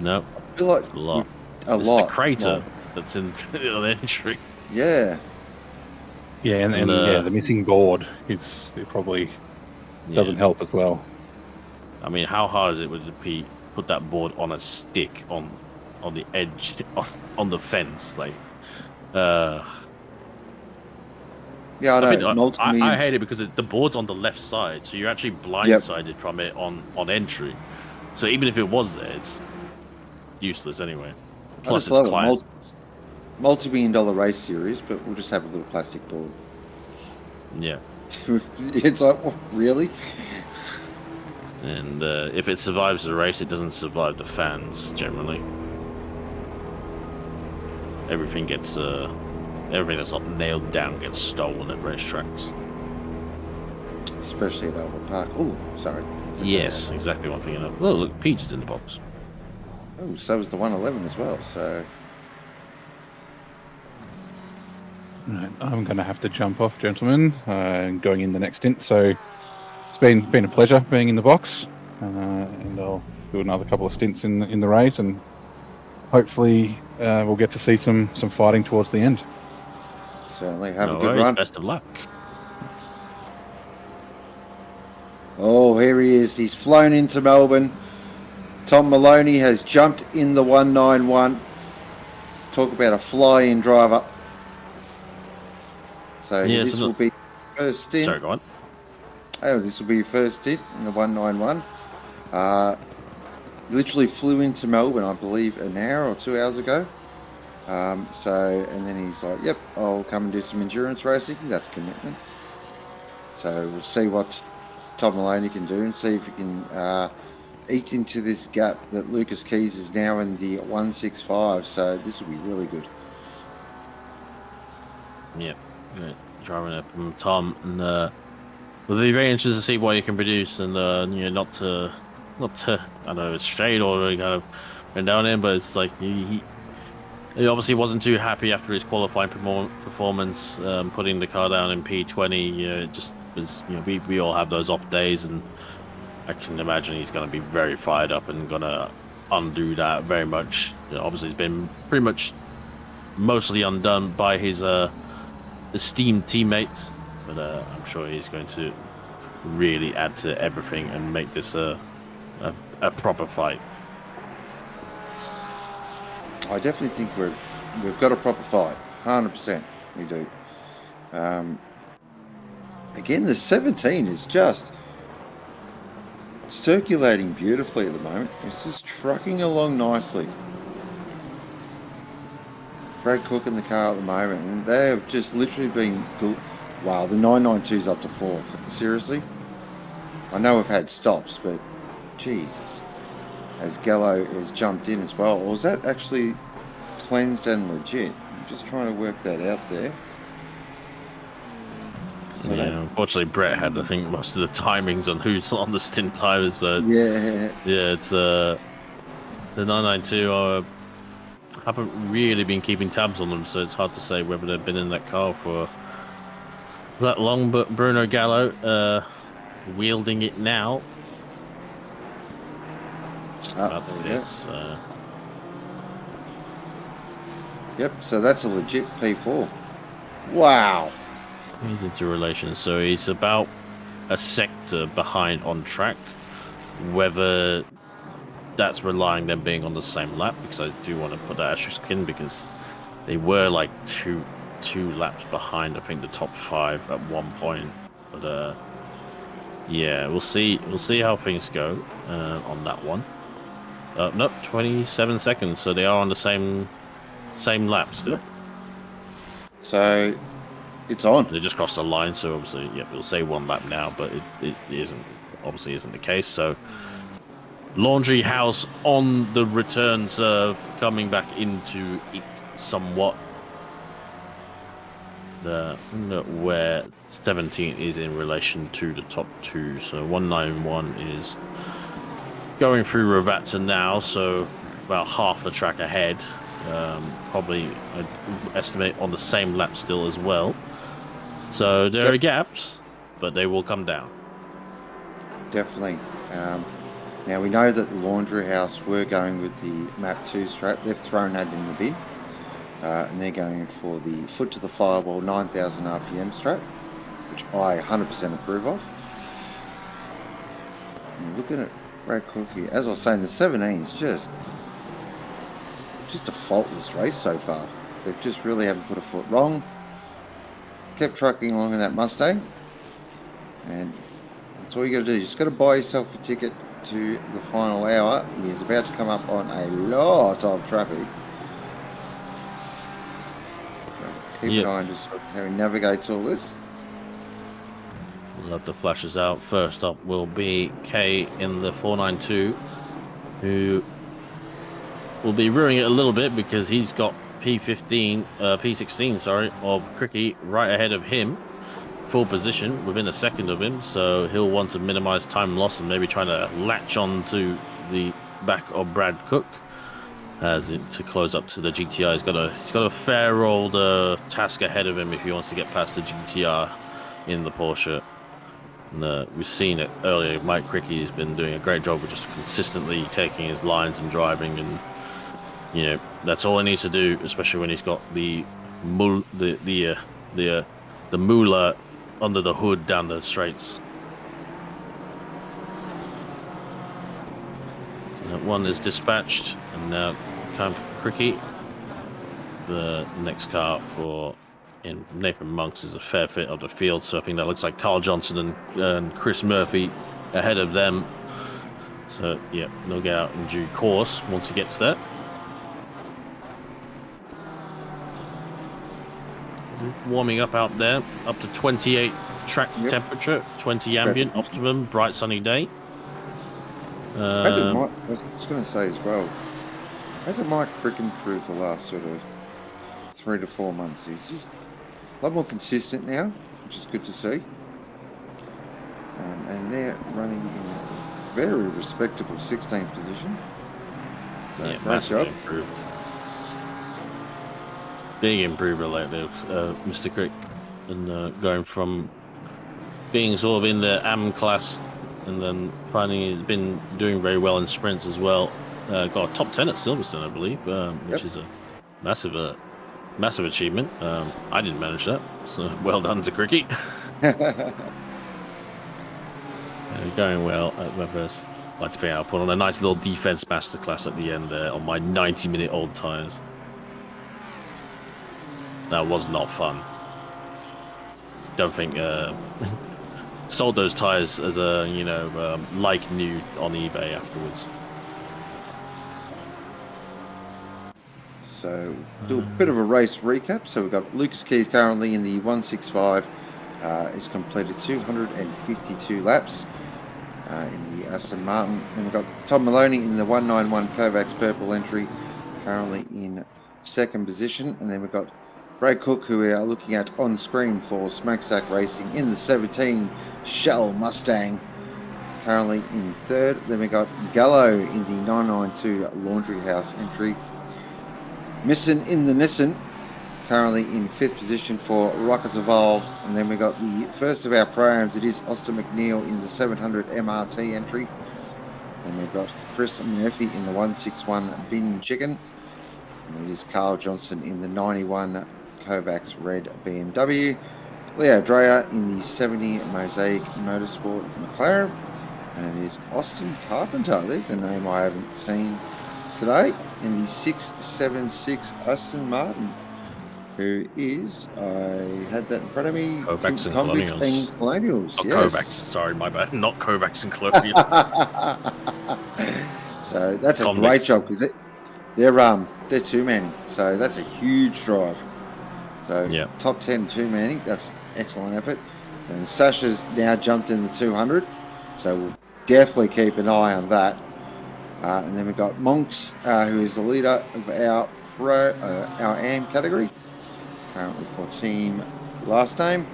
No, I feel like a lot. a It's lot. the crater Like, that's in the entry. yeah. Yeah, and the missing board it probably doesn't help as well. I mean, how hard is it would be put that board on a stick on the edge on the fence, like? Yeah, I know. I hate it because the board's on the left side, so you're actually blindsided from it on entry. So even if it was there, it's useless anyway. Plus, it's client. Multi-million-dollar race series, but we'll just have a little plastic board. Yeah. It's like, what, really? And if it survives the race, it doesn't survive the fans generally. Everything gets everything that's not nailed down gets stolen at racetracks. Especially at Albert Park. Oh, sorry. Yes, exactly what I'm thinking of. Oh, look, Peach is in the box. Oh, so was the 111 as well. So Right, I'm going to have to jump off, gentlemen, and going in the next stint. So it's been a pleasure being in the box, and I'll do another couple of stints in the race, and hopefully we'll get to see some fighting towards the end. certainly have No a good worries, run. Best of luck. Oh, here he is. He's flown into Melbourne. Tom Maloney has jumped in the 191. Talk about a fly-in driver. So Yes, this will be first stint. Sorry, go on. Oh, this will be your first stint in the 191. Literally flew into Melbourne, I believe, an hour or 2 hours ago. And then he's like, yep, I'll come and do some endurance racing. That's commitment. So we'll see what Tom Maloney can do and see if he can eat into this gap that Lucas Keys is now in the 165. So this will be really good. Yeah, right. Driving up from Tom, and we'll be very interested to see what he can produce, and not to I don't know, it's straight or kind of went down in, but it's like he obviously wasn't too happy after his qualifying performance, putting the car down in P20. It just was, we all have those off days, and I can imagine he's going to be very fired up and going to undo that very much. Obviously, he's been pretty much mostly undone by his esteemed teammates, but I'm sure he's going to really add to everything and make this a proper fight. I definitely think we've got a proper fight. 100%, we do. Again, the 17 is just circulating beautifully at the moment. It's just trucking along nicely. Brad Cook in the car at the moment, and they have just literally been good. Wow, the 992's up to 4th. Seriously? I know we've had stops, but Jesus. As Gallo has jumped in as well. Or was that actually cleansed and legit. I'm just trying to work that out there. So Yeah, unfortunately, Brett had, I think, most of the timings on who's on the stint timers. So yeah. yeah, it's the 992 haven't really been keeping tabs on them, so it's hard to say whether they've been in that car for that long. But Bruno Gallo wielding it now. There we go. It's, Yep, so that's a legit P4. Wow. he's into relations, so he's about a sector behind on track. Whether that's relying them being on the same lap, because I do want to put that asterisk in, because they were like two laps behind, I think, the top 5 at one point. But yeah, we'll see how things go on that one. Nope, 27 seconds, so they are on the same lap still. Yep. So it's on. They just crossed the line, so obviously, yeah, we'll say 1 lap now, but it obviously isn't the case. So Laundry House on the return serve, coming back into it somewhat. Where 17 is in relation to the top 2, so 191 is going through Ravazza now, so about half the track ahead. Probably, I'd estimate, on the same lap still as well. So there are gaps, but they will come down. Definitely. Now we know that the Laundry House were going with the map 2 strap. They've thrown that in the bin. And they're going for the foot to the firewall 9,000 RPM strap, which I 100% approve of. And looking at Brad Cook here, as I was saying, the 17 is just a faultless race so far. They just really haven't put a foot wrong. Kept trucking along in that Mustang, and that's all you got to do. You just got to buy yourself a ticket to the final hour. He is about to come up on a lot of traffic. Keep an eye on just how he navigates all this. Love the flashes out. First up will be K in the 492, who will be ruining it a little bit because he's got P16, sorry, of Cricky right ahead of him, full position within a second of him. So he'll want to minimize time loss and maybe try to latch on to the back of Brad Cook. To close up to the GTR. He's got a fair old task ahead of him if he wants to get past the GTR in the Porsche. And, we've seen it earlier. Mike Cricky has been doing a great job of just consistently taking his lines and driving, and that's all he needs to do, especially when he's got the moolah under the hood down the straights. So that one is dispatched, and now time for Cricky. The next car for Nathan Monks is a fair fit of the field, so I think that looks like Carl Johnson and Chris Murphy ahead of them. So yeah, they'll get out in due course once he gets there. Warming up out there, up to 28 track temperature, 20 ambient, optimum, bright sunny day. I was going to say as well, hasn't Mike Crick improved the last sort of 3 to 4 months? He's just a lot more consistent now, which is good to see. And they're running in a very respectable 16th position. So Yeah, great job. Improved. Big improver lately, Mr. Crick, and going from being sort of in the AM class and then finding he's been doing very well in sprints as well. Got a top 10 at Silverstone, I believe, which is a massive achievement. I didn't manage that, so well done to Cricky. Going well at my first. I like to think I'll put on a nice little defense masterclass at the end there on my 90-minute old tyres. That was not fun. Don't think sold those tyres as a like new on eBay afterwards. So do a bit of a race recap. So we've got Lucas Keys currently in the 165. He's completed 252 laps in the Aston Martin. Then we've got Tom Maloney in the 191 Kovacs purple entry, currently in second position. And then we've got Brad Cook, who we are looking at on screen for Smokestack Racing in the 17 Shell Mustang, currently in third. Then we got Gallo in the 992 Laundry House entry. Misson in the Nissan, currently in fifth position for Rockets Evolved. And then we got the first of our programs. It is Austin McNeil in the 700 MRT entry. And we've got Chris Murphy in the 161 Bin Chicken. And it is Carl Johnson in the 91 Kovacs Red BMW. Leo Dreyer in the 70 Mosaic Motorsport McLaren. And it is Austin Carpenter. There's a name I haven't seen today. In the 676 Aston Martin. Who is, I had that in front of me, Kovacs and Convicts Colonials. and Colonials. Not Yes. Kovacs, sorry, my bad. Not Kovacs and Colonials. So that's a Convicts. great job because they're two-manning. So that's a huge drive. So Yeah. top 10 two-manning, that's excellent effort. And Sasha's now jumped in the 200. So we'll definitely keep an eye on that. And then we've got Monks, who is the leader of our AM category. Currently for team last name,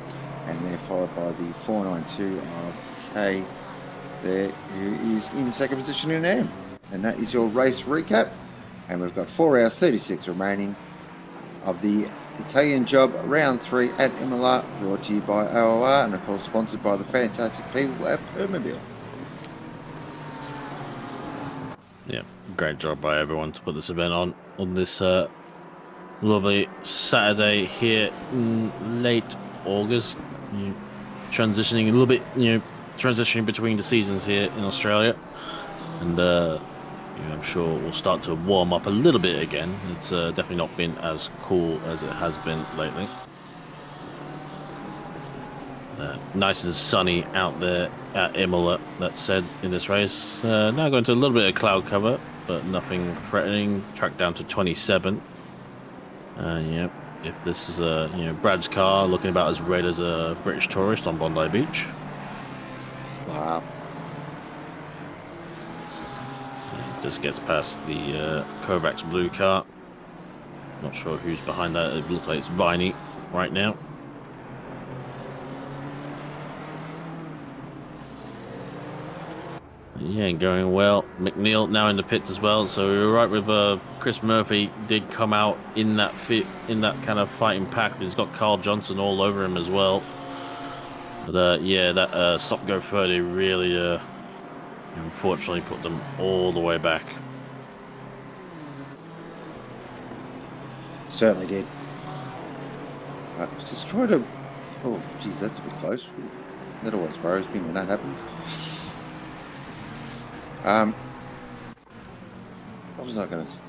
and they're followed by the 492 of K there, who is in second position in AM. And that is your race recap. And we've got 4 hours 36 remaining of the Italian job round 3 at Imola, brought to you by OOR and of course sponsored by the fantastic people at Permobil. Yeah, great job by everyone to put this event on this lovely Saturday here in late August. Transitioning a little bit, transitioning between the seasons here in Australia, and I'm sure we'll start to warm up a little bit again. It's definitely not been as cool as it has been lately. Nice and sunny out there at Imola, that said, in this race. Now going to a little bit of cloud cover, but nothing threatening. Track down to 27. Yeah, if this is Brad's car, looking about as red as a British tourist on Bondi Beach. Wow. Just gets past the Kovacs blue car. Not sure who's behind that. It looks like it's Viney right now. Yeah, going well. McNeil now in the pits as well. So we were right with Chris Murphy. Did come out in that kind of fighting pack. He's got Carl Johnson all over him as well. But yeah, that stop go 30 really unfortunately put them all the way back. Certainly did. Right, let's just try to. Oh, geez, that's a bit close. That always worries me when that happens. What was I going to say?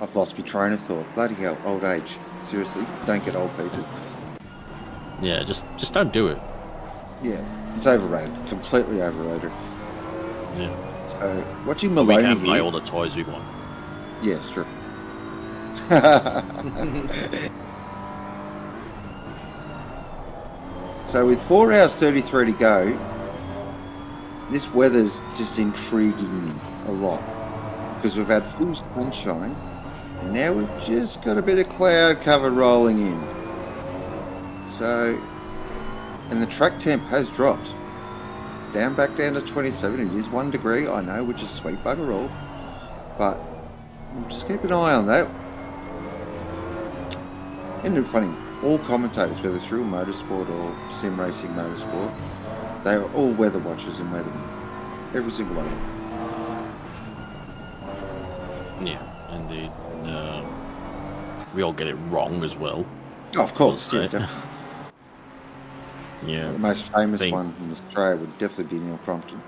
I've lost my train of thought. Bloody hell, old age. Seriously, don't get old people. Yeah, just don't do it. Yeah, it's overrated. Completely overrated. Yeah. So, watching We Maloney can buy here. all the toys we want. Yes, true. So with 4 hours 33 to go, this weather's just intriguing me a lot because we've had full sunshine and now we've just got a bit of cloud cover rolling in. So, and the track temp has dropped back down to 27. It is 1 degree, I know, which is sweet bugger all, but we'll just keep an eye on that. Isn't it funny? All commentators, whether it's real motorsport or sim racing motorsport, they are all weather watchers and weathermen. Every single one of them. Yeah, indeed. We all get it wrong as well. Oh, of course, So- yeah, definitely. Yeah. The most famous Think- one in Australia would definitely be Neil Crompton.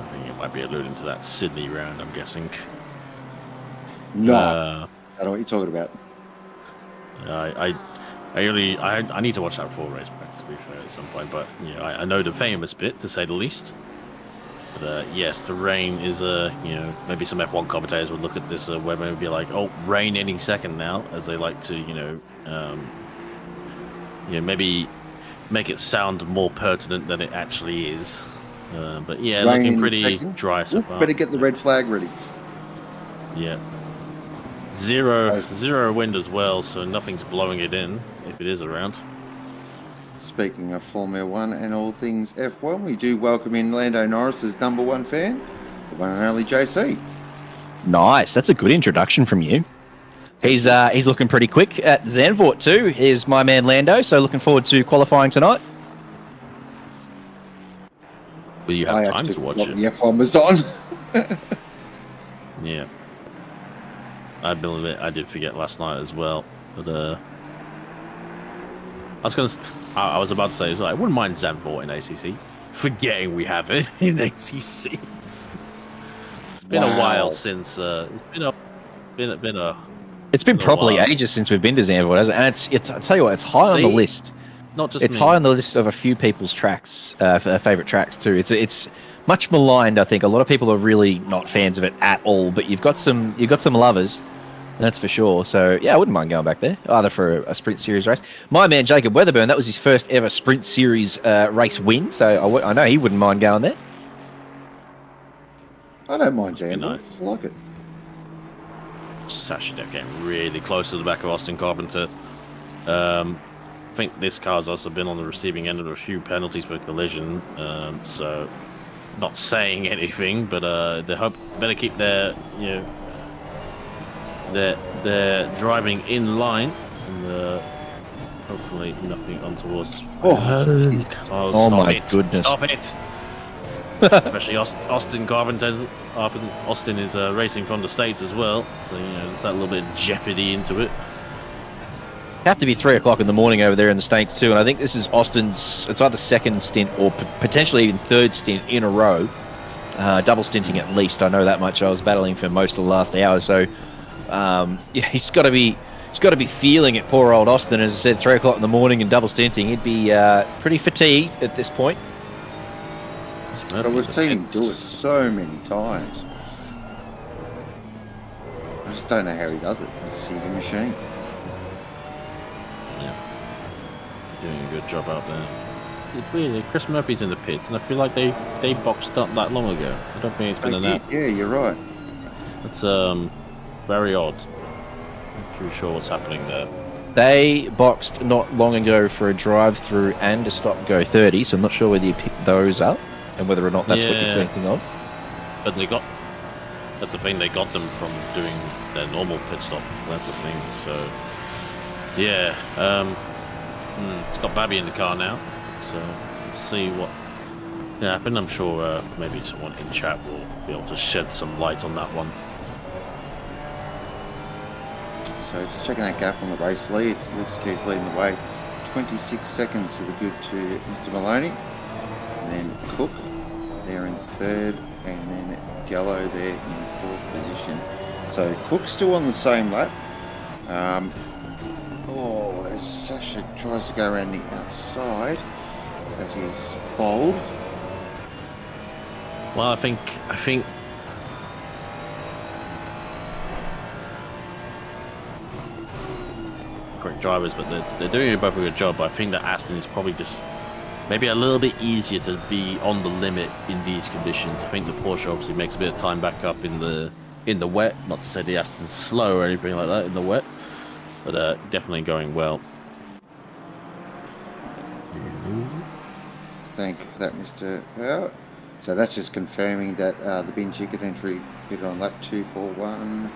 I think it might be alluding to that Sydney round, I'm guessing. No, Uh, I don't know what you're talking about. I need to watch that full race back, to be fair, at some point. But I know the famous bit, to say the least. But yes, the rain is maybe some F1 commentators would look at this weather and be like, "Oh, rain any second now," as they like to maybe make it sound more pertinent than it actually is. But yeah, Rain looking in a pretty second? dry so Look, far. better get the red flag ready. Yeah. Zero wind as well, so nothing's blowing it in if it is around. Speaking of Formula One and all things F1, we do welcome in Lando Norris's #1 fan, the one and only JC. Nice. That's a good introduction from you. He's looking pretty quick at Zandvoort too. Here's my man Lando. So looking forward to qualifying tonight. Will you have time to watch it? The F1 was on. Yeah. I believe I did forget last night as well, but I was about to say, I wouldn't mind Zandvoort in ACC. Forgetting we have it in ACC. It's been a while since It's been probably ages since we've been to Zandvoort, hasn't it? And it's I tell you what, it's high on the list. Not just it's high on the list of a few people's tracks, favorite tracks too. It's much maligned. I think a lot of people are really not fans of it at all. But you've got some lovers. That's for sure. So, yeah, I wouldn't mind going back there, either for a Sprint Series race. My man, Jacob Weatherburn, that was his first ever Sprint Series race win, so I know he wouldn't mind going there. I don't mind Zandvoort. Nice. I like it. Sasha getting really close to the back of Austin Carpenter. I think this car's also been on the receiving end of a few penalties for collision, so not saying anything, but they better keep their, they're driving in line, and hopefully nothing untoward. Oh my goodness! Stop it! Especially Austin Carpenter. Austin is racing from the States as well, so there's that little bit of jeopardy into it. Have to be 3 o'clock in the morning over there in the States too, and I think this is Austin's. It's either second stint or potentially even third stint in a row, double stinting at least. I know that much. I was battling for most of the last hour, so. He's got to be feeling it, poor old Austin. As I said, 3 o'clock in the morning and double stinting. He'd be pretty fatigued at this point. But we've seen him do it so many times. I just don't know how he does it. He's a machine. Yeah, doing a good job out there. It's weird. Chris Murphy's in the pits, and I feel like they boxed up that long ago. I don't think it's been enough. Yeah, you're right. It's very odd. Not too sure what's happening there. They boxed not long ago for a drive-through and a stop-go 30, so I'm not sure whether you picked those up and whether or not that's what you're thinking of. But that's the thing, they got them from doing their normal pit stop. That's the thing, so... Yeah, it's got Babby in the car now, so we'll see what happened. I'm sure maybe someone in chat will be able to shed some light on that one. So just checking that gap on the race lead. Lucas Keys leading the way. 26 seconds to the good to Mr. Maloney. And then Cook there in third. And then Gallo there in fourth position. So Cook's still on the same lap. As Sasha tries to go around the outside. That is bold. Well, I think great drivers, but they're doing a both a good job. But I think that Aston is probably just maybe a little bit easier to be on the limit in these conditions. I think the Porsche obviously makes a bit of time back up in the wet. Not to say the Aston's slow or anything like that in the wet, but definitely going well. Thank you for that, Mr. Power. So that's just confirming that the bin ticket entry pitted on lap 241.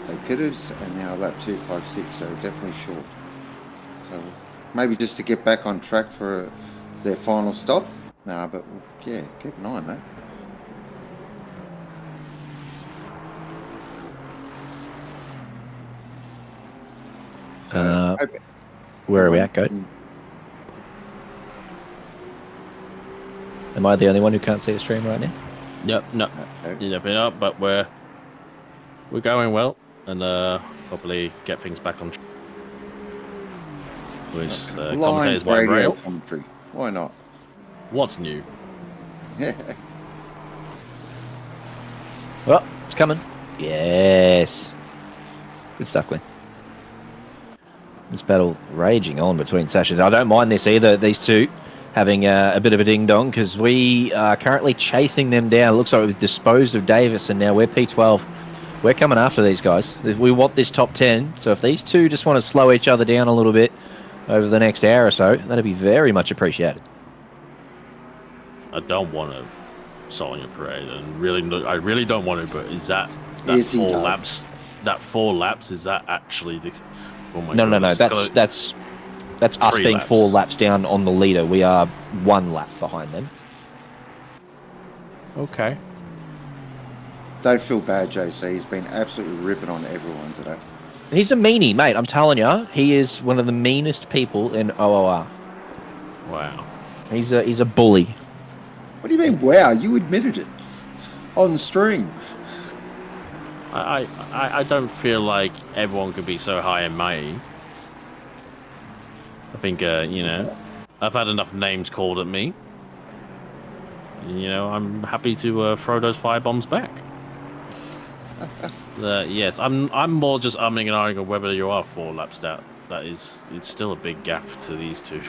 They pitted, and now lap 256, so definitely short. So maybe just to get back on track for their final stop. But yeah, keep an eye on that. Where are we at, Goat? Am I the only one who can't see the stream right now? Yep, no, you're definitely not, but we're going well, and probably get things back on track. Which commentators won't rail. Commentary. Why not? What's new? Yeah. Well, it's coming. Yes. Good stuff, Glenn. This battle raging on between Sasha. I don't mind this either, these two having a bit of a ding-dong, because we are currently chasing them down. It looks like we've disposed of Davis, and now we're P12 we're coming after these guys. We want this top 10. So if these two just want to slow each other down a little bit over the next hour or so, that'd be very much appreciated. I don't want to solo your parade, and I really don't want to. But is that Yes, he 4 does. laps? That 4 laps, is that actually the? Oh my No. God, That's us 3 being laps. 4 laps down on the leader. We are 1 lap behind them. Okay. Don't feel bad, JC. He's been absolutely ripping on everyone today. He's a meanie, mate. I'm telling you, he is one of the meanest people in OOR. Wow. He's a bully. What do you mean, wow? You admitted it. On stream. I don't feel like everyone could be so high and mighty. I think, I've had enough names called at me. I'm happy to throw those firebombs back. Yes, I'm more just umming and ahhing on whether you are 4 laps down. It's still a big gap to these two.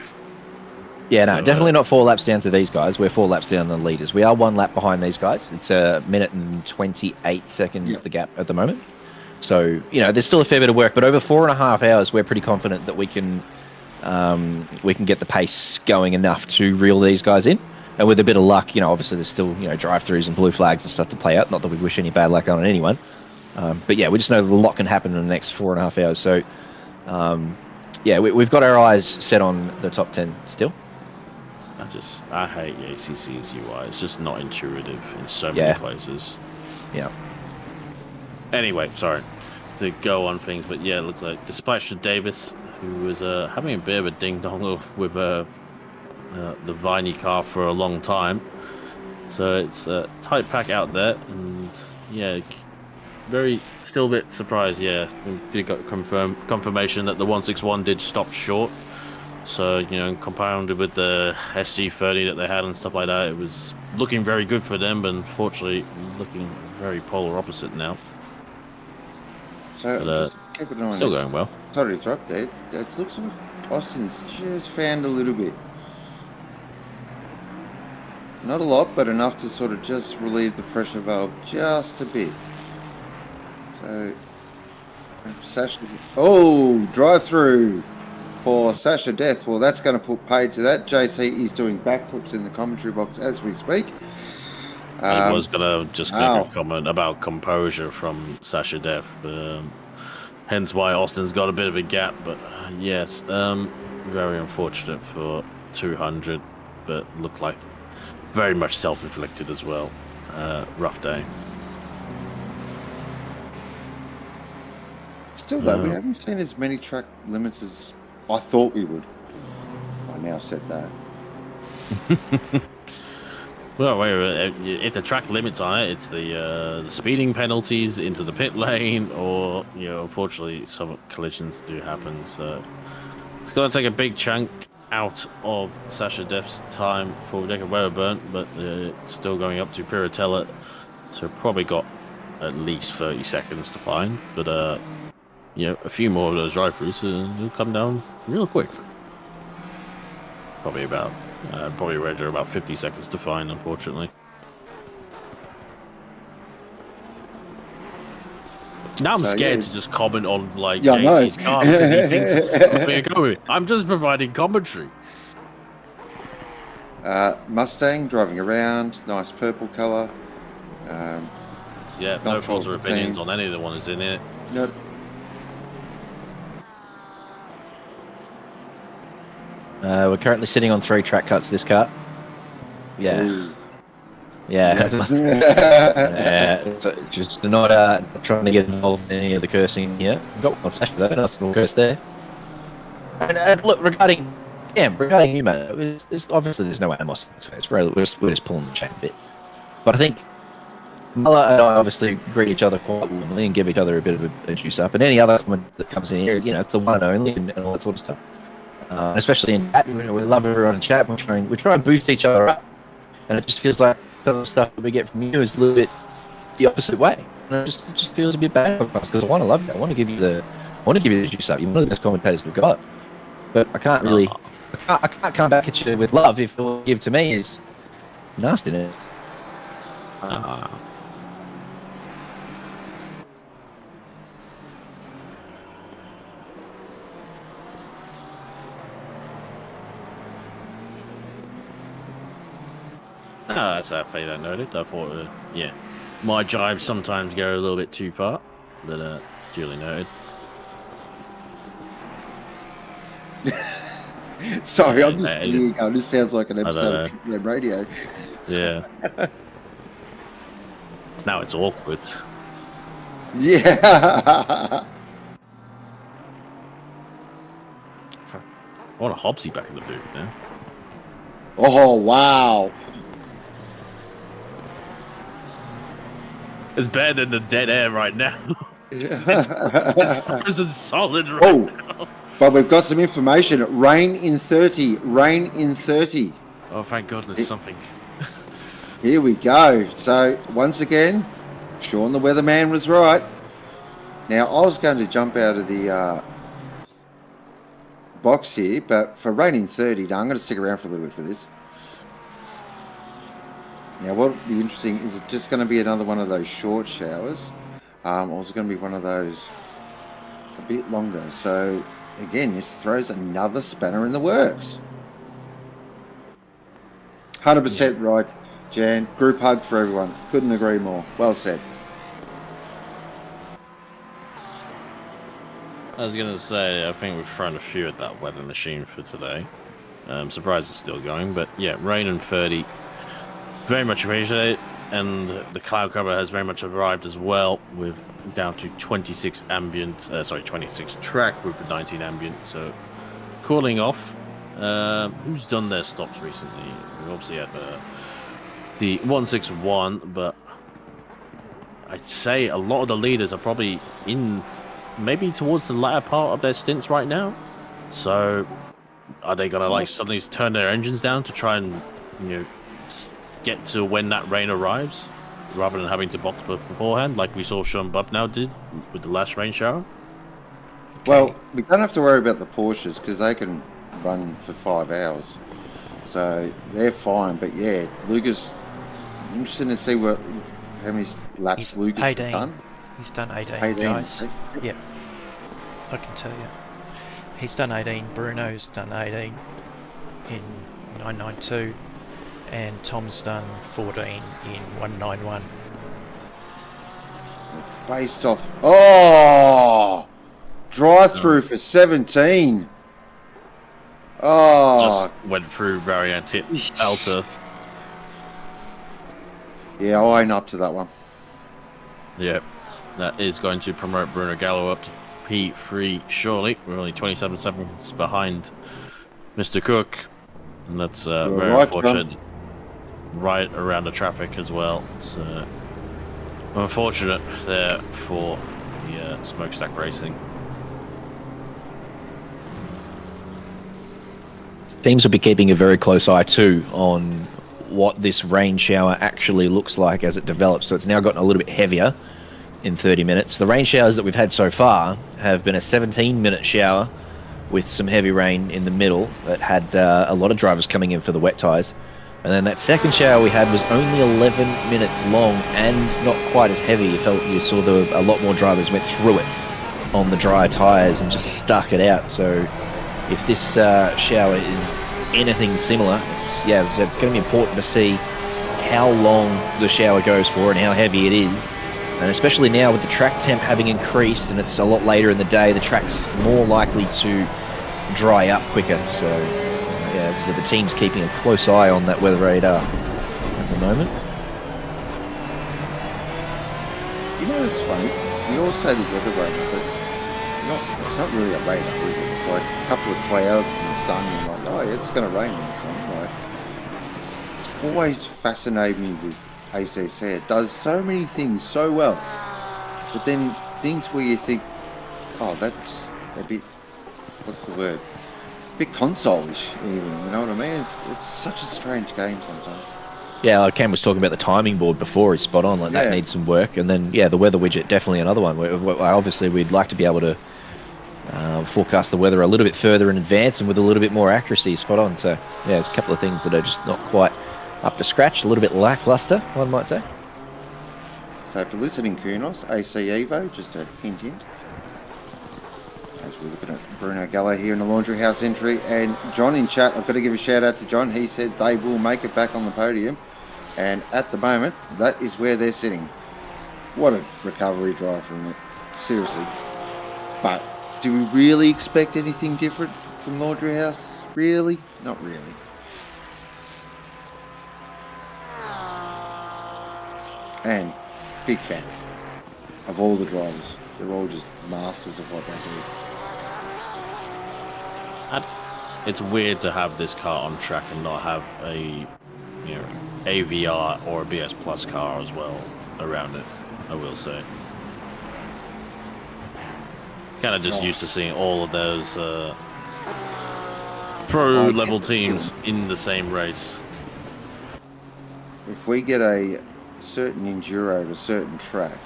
Yeah, no, So, definitely not 4 laps down to these guys. We're 4 laps down the leaders. We are 1 lap behind these guys. It's a minute and 28 seconds, Yep. the gap at the moment. So, there's still a fair bit of work, but over 4.5 hours, we're pretty confident that we can get the pace going enough to reel these guys in. And with a bit of luck, obviously there's still, drive-throughs and blue flags and stuff to play out. Not that we wish any bad luck on anyone. But yeah, we just know that a lot can happen in the next 4.5 hours. So, we've got our eyes set on the top 10 still. I hate the ACC's UI. It's just not intuitive in so many places. Yeah. Anyway, sorry to go on things, but yeah, it looks like despite Davis, who was having a bit of a ding-dong with the Viney car for a long time. So it's a tight pack out there, and yeah, still a bit surprised. Yeah, we got confirmation that the 161 did stop short. So, compounded with the SG30 that they had and stuff like that, it was looking very good for them, but unfortunately looking very polar opposite now. So But, just keep it on. Still going well. Sorry to interrupt there. It looks like Austin's just found a little bit. Not a lot, but enough to sort of just relieve the pressure valve just a bit. So, Sasha. Oh, drive through for Sasha Death. Well, that's going to put paid to that. JC is doing backflips in the commentary box as we speak. I was going to just make a comment about composure from Sasha Death. Hence why Austin's got a bit of a gap. But yes, very unfortunate for 200, but looked like very much self-inflicted as well. Rough day. Still, though, we haven't seen as many track limits as I thought we would. I now said that. Well, if the track limits on it, it's the speeding penalties into the pit lane, or unfortunately, some collisions do happen. So it's going to take a big chunk out of Sasha Death's time before we get a weather burn, but it's still going up to Piratella, so probably got at least 30 seconds to find. But a few more of those drive-throughs, it'll come down real quick. Probably right there about 50 seconds to find, unfortunately. Now I'm scared to just comment on JC's car because he thinks we're going. I'm just providing commentary. Mustang driving around, nice purple colour. Yeah, no thoughts or opinions on any of the ones in it. Nope. We're currently sitting on 3 track cuts this car. Yeah. Ooh. Yeah. So just not trying to get involved in any of the cursing here. We've got one session though, nice little curse there. And look, regarding you, man, obviously there's no animosity. We're just pulling the chain a bit. But I think Muller and I obviously greet each other quite warmly and give each other a bit of a juice up. And any other comment that comes in here, it's the one and only and all that sort of stuff. Especially in chat, we love everyone in chat. We try and boost each other up, and it just feels like some of the stuff that we get from you is a little bit the opposite way. And it just feels a bit bad because I want to love you. I want to give you the juice up. You're one of the best commentators we've got, but I can't really, I can't come back at you with love if all you give to me is nastiness. that's fair that noted. I thought, yeah, my jibes sometimes go a little bit too far, but duly noted. Sorry, I'm just I- here going, this sounds like an don't episode know. of Triple M Radio. Yeah. Now it's awkward. Yeah. I want a Hobbsy back in the booth now. Oh, wow. It's better than the dead air right now. It's frozen solid right Oh. now. But we've got some information. Rain in 30. Rain in 30. Oh, thank God there's something. Here we go. So, once again, Sean the weatherman was right. Now, I was going to jump out of the box here, but for rain in 30, no, I'm going to stick around for a little bit for this. Now, what would be interesting, is it just going to be another one of those short showers? Or is it going to be one of those a bit longer? So, again, this throws another spanner in the works. 100% right, Jan. Group hug for everyone. Couldn't agree more. Well said. I was going to say, I think we've thrown a few at that weather machine for today. I'm surprised it's still going, but yeah, rain and 30. Very much appreciate it. And the cloud cover has very much arrived as well, with down to 26 ambient, 26 track with 19 ambient. So cooling off. Who's done their stops recently? We've obviously had the 161, but I'd say a lot of the leaders are probably in maybe towards the latter part of their stints right now. So are they gonna like suddenly turn their engines down to try and, you know, get to when that rain arrives, rather than having to box beforehand, like we saw Sean Bubnow did with the last rain shower? Well, we don't have to worry about the Porsches because they can run for 5 hours, so they're fine. But yeah, Lucas, interesting to see how many laps Lucas has 18. done. He's done 18, 18, guys. eh? Yep. I can tell you. He's done 18. Bruno's done 18 in 992. And Tom's done 14 in 191. Based off. Oh! Drive through for 17. Oh. Just went through variant hit Alta. Yeah, I ain't up to that one. Yep. That is going to promote Bruno Gallo up to P3 surely. We're only 27 seconds behind Mr. Cook. And that's very right, unfortunate. John. Right around the traffic as well. So unfortunate there for the smokestack racing. Teams will be keeping a very close eye too on what this rain shower actually looks like as it develops. So it's now gotten a little bit heavier in 30 minutes. The rain showers that we've had so far have been a 17-minute shower with some heavy rain in the middle that had a lot of drivers coming in for the wet tyres. And then that second shower we had was only 11 minutes long and not quite as heavy. You saw a lot more drivers went through it on the dry tyres and just stuck it out. So if this shower is anything similar, it's going to be important to see how long the shower goes for and how heavy it is. And especially now with the track temp having increased and it's a lot later in the day, the track's more likely to dry up quicker. So yeah, so the team's keeping a close eye on that weather radar at the moment. You know, it's funny. We all say the weather radar, but it's not really a radar, is it? It's like a couple of clouds and the sun, and like, oh yeah, it's going to rain or something. Like, it's always fascinated me with ACC. It does so many things so well, but then things where you think, oh, that's a bit, what's the word? A bit console-ish, even. You know what I mean? It's such a strange game sometimes. Yeah, like Cam was talking about the timing board before. He's spot on. Like that needs some work. And then the weather widget, definitely another one. Obviously, we'd like to be able to forecast the weather a little bit further in advance and with a little bit more accuracy. Spot on. So yeah, there's a couple of things that are just not quite up to scratch. A little bit lackluster, one might say. So if you're listening, Kunos, AC Evo, just a hint. As we're looking at Bruno Gallo here in the Laundry House entry, and John in chat, I've got to give a shout out to John. He said they will make it back on the podium. And at the moment, that is where they're sitting. What a recovery drive from it. Seriously. But do we really expect anything different from Laundry House? Really? Not really. And big fan of all the drivers. They're all just masters of what they do. It's weird to have this car on track and not have a, AVR or a BS Plus car as well around it, I will say. Kind of just used to seeing all of those pro level teams in the same race. If we get a certain enduro at a certain track,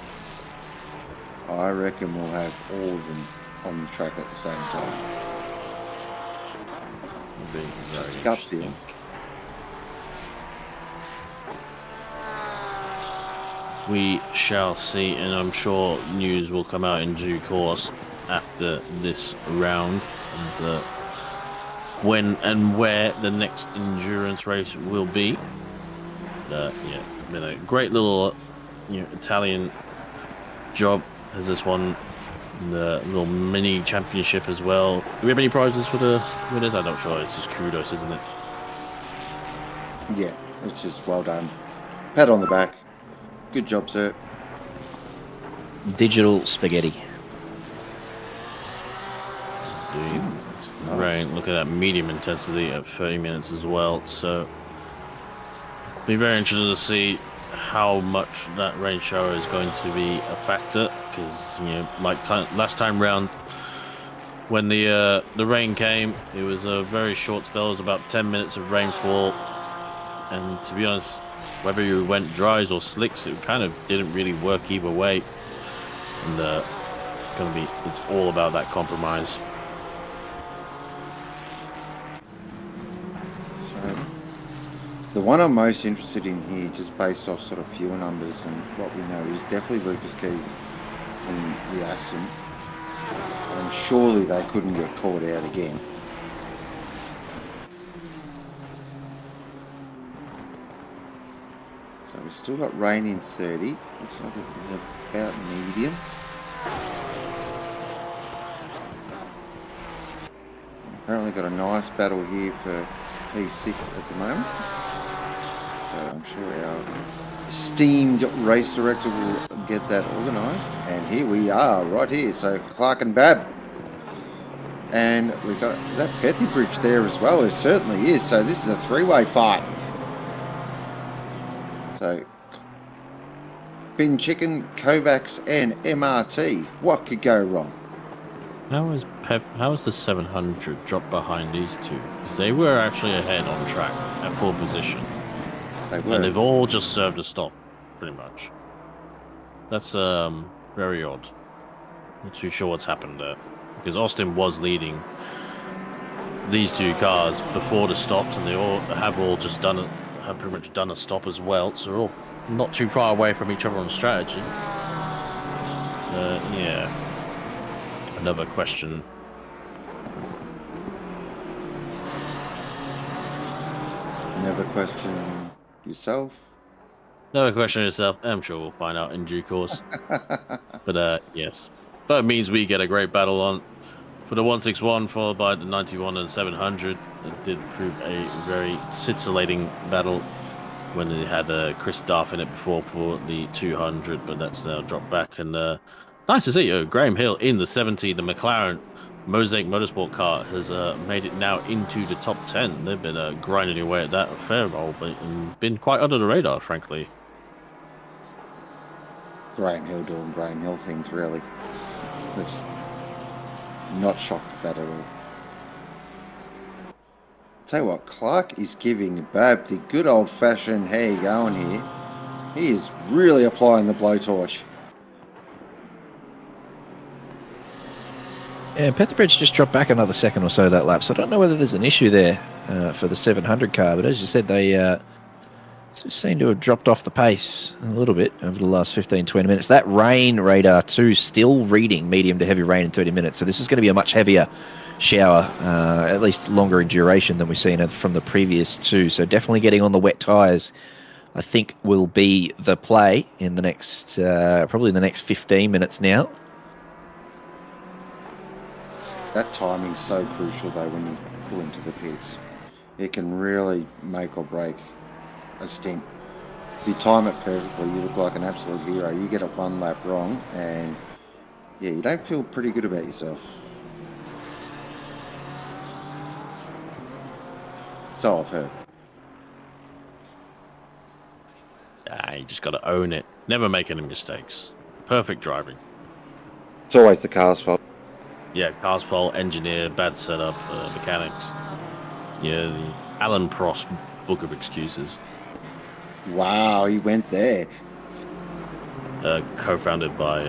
I reckon we'll have all of them on the track at the same time. Just a gut feel. We shall see, and I'm sure news will come out in due course after this round as when and where the next endurance race will be. Been a great little Italian job as this one, the little mini championship as well. Do we have any prizes for the winners? I'm not sure. It's just kudos, isn't it? Yeah, it's just well done. Pat on the back. Good job, sir. Digital spaghetti. Nice. Right, look at that medium intensity at 30 minutes as well. So, be very interested to see how much that rain shower is going to be a factor. Because last time round, when the rain came, it was a very short spell. It was about 10 minutes of rainfall, and to be honest, whether you went dries or slicks, it kind of didn't really work either way. And it's all about that compromise. So, the one I'm most interested in here, just based off sort of fuel numbers and what we know, is definitely Lucas Keys and the Aston. And surely they couldn't get caught out again. So we've still got rain in 30. Looks like it is about medium. Apparently got a nice battle here for P6 at the moment. So I'm sure our esteemed race director will get that organised. And here we are, right here. So Clark and Bab. And we've got that Pethy Bridge there as well. It certainly is. So this is a three-way fight. So, Bin Chicken, Kovacs, and MRT. What could go wrong? How is the 700 dropped behind these two? Because they were actually ahead on track at full position. They were. And they've all just served a stop, pretty much. That's very odd. Not too sure what's happened there. Because Austin was leading these two cars before the stops, and they have pretty much done a stop as well, so they're all not too far away from each other on strategy. So, yeah. Another question. Never question yourself. Another question yourself. I'm sure we'll find out in due course. But, yes. That means we get a great battle on for the 161, followed by the 91 and 700. It did prove a very scintillating battle when they had Chris Duff in it before for the 200, but that's now dropped back. And nice to see Graham Hill in the 70. The McLaren Mosaic Motorsport car has made it now into the top 10. They've been grinding away at that a fair while, but been quite under the radar, frankly. Graham Hill doing Graham Hill things, really. It's not shocked at that at all. Tell you what, Clark is giving Bab the good old-fashioned, how you going here? He is really applying the blowtorch. Yeah, Petherbridge just dropped back another second or so that lap, so I don't know whether there's an issue there for the 700 car, but as you said, they seem to have dropped off the pace a little bit over the last 15-20 minutes. That rain radar too, still reading medium to heavy rain in 30 minutes, so this is going to be a much heavier shower, at least longer in duration than we've seen from the previous two, so definitely getting on the wet tyres I think will be the play in the next, probably the next 15 minutes now. That timing's so crucial, though, when you pull into the pits. It can really make or break a stint. If you time it perfectly, you look like an absolute hero. You get it one lap wrong, and yeah, you don't feel pretty good about yourself. So I've heard. You just got to own it. Never make any mistakes. Perfect driving. It's always the car's fault. Yeah, car's fault, engineer, bad setup, mechanics. Yeah, the Alan Prost book of excuses. Wow, he went there. Co-founded by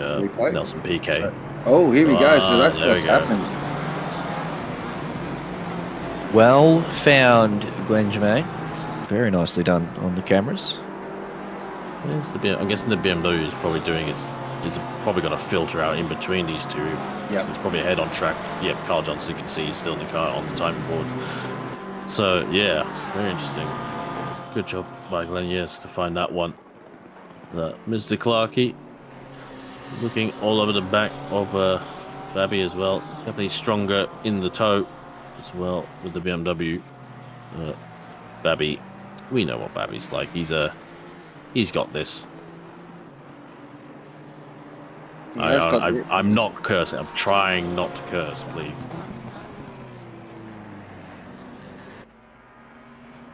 Nelson Piquet. Oh, here we go. So that's what's happened. Well found, Gwen Germain. Very nicely done on the cameras. I'm guessing the BMW is probably doing it's probably going to filter out in between these two. Yeah, it's probably ahead on track. Yep, Carl Johnson, you can see he's still in the car on the timing board. So yeah, very interesting. Good job by Glenn, yes, to find that one. Mr. Clarkey looking all over the back of Babby as well. Definitely stronger in the toe as well with the BMW. Babby, we know what Babby's like. He's got this. I'm not cursing. I'm trying not to curse, please.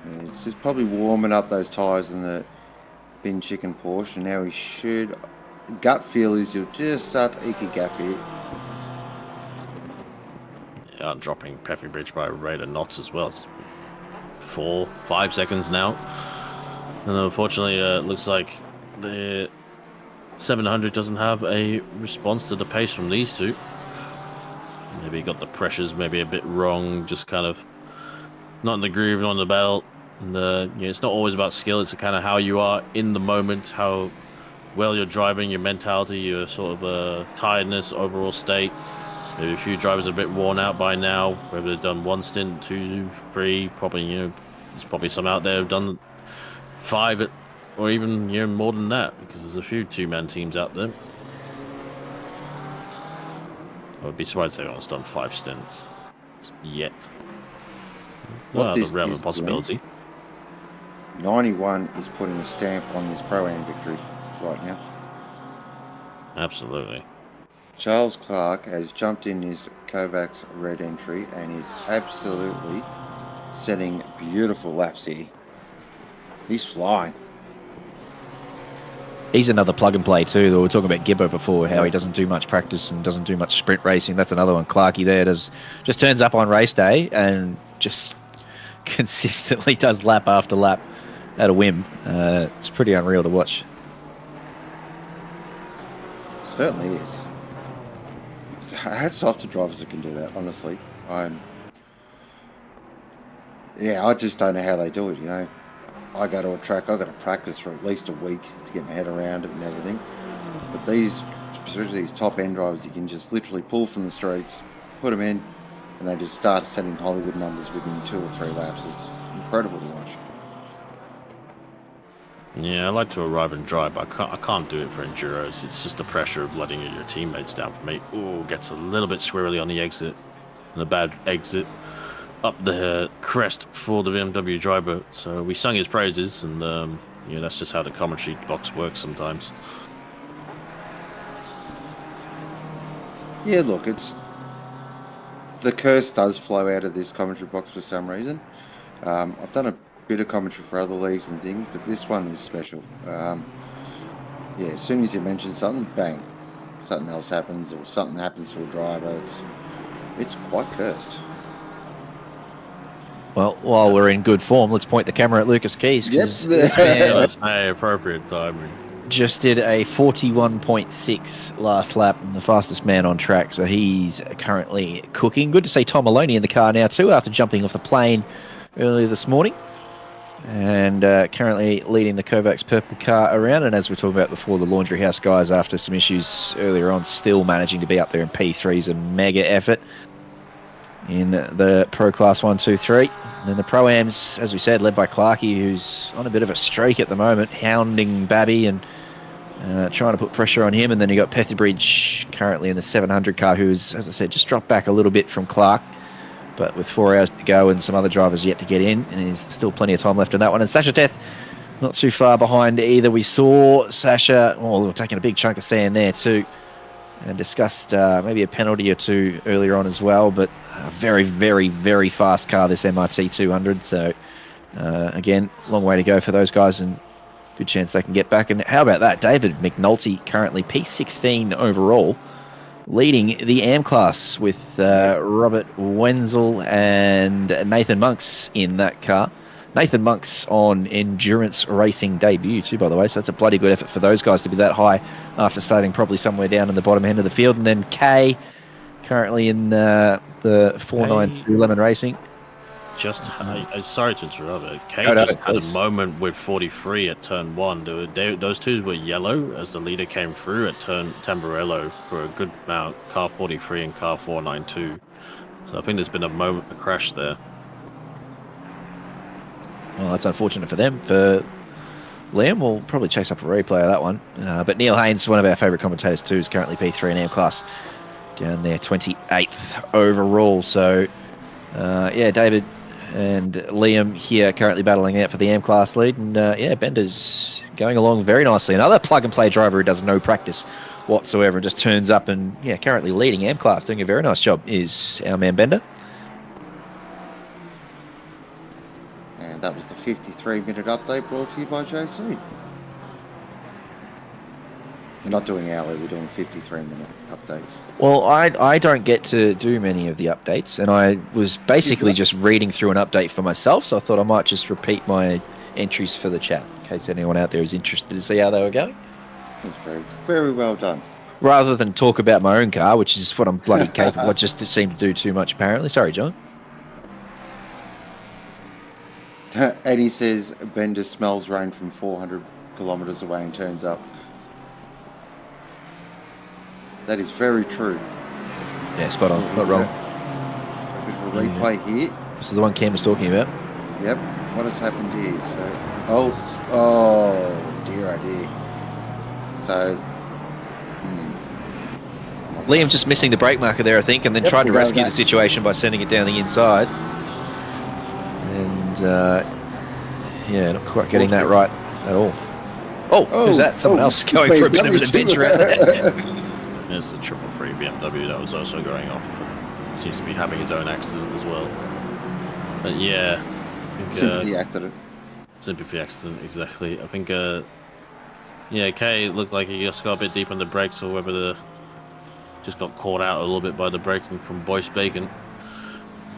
It's just probably warming up those tyres in the bin chicken Porsche. Now he should. Gut feel is he'll just start to eke a gap here. Yeah, dropping Peffy Bridge by a rate of knots as well. It's 4-5 seconds now. And unfortunately, it looks like the 700 doesn't have a response to the pace from these two. Maybe got the pressures maybe a bit wrong, just kind of not in the groove, not in the belt. And it's not always about skill, it's kind of how you are in the moment, how well you're driving, your mentality, your sort of tiredness, overall state. Maybe a few drivers are a bit worn out by now, whether they've done 1 stint, 2, 3, probably, there's probably some out there who've done 5 or even more than that, because there's a few 2-man teams out there. I would be surprised if anyone's done 5 stints yet. Well, the realm of possibility. 91 is putting a stamp on this Pro-Am victory right now. Absolutely. Charles Clark has jumped in his Kovacs red entry and is absolutely setting beautiful laps here. He's flying. He's another plug and play too. We were talking about Gibbo before, how he doesn't do much practice and doesn't do much sprint racing. That's another one. Clarkey there just turns up on race day and just consistently does lap after lap at a whim. It's pretty unreal to watch. Certainly is. Hats off to drivers that can do that, honestly. I just don't know how they do it, I go to a track, I've got to practice for at least a week to get my head around it and everything. But especially these top-end drivers, you can just literally pull from the streets, put them in, and they just start setting Hollywood numbers within 2 or 3 laps. It's incredible to watch. Yeah, I like to arrive and drive, but I can't do it for enduros. It's just the pressure of letting your teammates down for me. Ooh, gets a little bit squirrely on the exit, and a bad exit up the crest for the BMW driver. So we sung his praises, and that's just how the commentary box works sometimes. Yeah, look, the curse does flow out of this commentary box for some reason. I've done a bit of commentary for other leagues and things, but this one is special. As soon as you mention something, bang, something else happens, or something happens to a driver. It's quite cursed. Well, while we're in good form, let's point the camera at Lucas Keys. Let's say appropriate timing. Just did a 41.6 last lap, and the fastest man on track, so he's currently cooking. Good to see Tom Maloney in the car now too, after jumping off the plane earlier this morning, and currently leading the Kovacs purple car around. And as we were talking about before, the Laundry House guys, after some issues earlier on, still managing to be up there in P3's a mega effort. in the Pro Class 1, 2, 3. And then the Pro-Ams, as we said, led by Clarkey, who's on a bit of a streak at the moment, hounding Babby and trying to put pressure on him. And then you got Petherbridge currently in the 700 car, who's, as I said, just dropped back a little bit from Clark. But with 4 hours to go and some other drivers yet to get in, and there's still plenty of time left in that one. And Sasha Death, not too far behind either. We saw Sasha, taking a big chunk of sand there too, and discussed maybe a penalty or two earlier on as well. But a very, very, very fast car, this MRT 200. So again, long way to go for those guys, and good chance they can get back. And how about that? David McNulty currently P16 overall, leading the AM class with Robert Wenzel and Nathan Monks in that car. Nathan Monks on endurance racing debut too, by the way, so that's a bloody good effort for those guys to be that high after starting probably somewhere down in the bottom end of the field. And then Kay currently in the 492 Lemon Racing. Just, sorry to interrupt it. Kay No, just had a please. moment with 43 at turn 1. Those twos were yellow as the leader came through at turn Tamburello for a good amount, car 43 and car 492. So I think there's been a crash there. Well, that's unfortunate for them. For Liam, we'll probably chase up a replay of that one. But Neil Haynes, one of our favourite commentators too, is currently P3 in AM class down there, 28th overall. So, David and Liam here currently battling out for the AM class lead. And, Bender's going along very nicely. Another plug-and-play driver who does no practice whatsoever and just turns up and, currently leading AM class, doing a very nice job, is our man Bender. And that was the 53-minute update brought to you by JC. We're not doing hourly, we're doing 53-minute updates. Well, I don't get to do many of the updates, and I was basically just reading through an update for myself, so I thought I might just repeat my entries for the chat, in case anyone out there is interested to see how they were going. That's very, very well done. Rather than talk about my own car, which is what I'm bloody capable, I just seem to do too much, apparently. Sorry, John. And he says Bender smells rain from 400 kilometres away and turns up. That is very true. Yeah, spot on. Not wrong. A bit of a replay here. This is the one Cam was talking about. Yep. What has happened here? So, oh dear, oh dear. So, Liam just missing the brake marker there, I think, and then tried to rescue the situation by sending it down the inside. And, not quite getting that right at all. Oh, who's that? Someone else going for a bit of an adventure out there. There's the 333 BMW that was also going off. Seems to be having his own accident as well. But yeah. I think, sympathy accident. Sympathy accident, exactly. I think, Kay looked like he just got a bit deep on the brakes, or whether just got caught out a little bit by the braking from Boyce Bacon.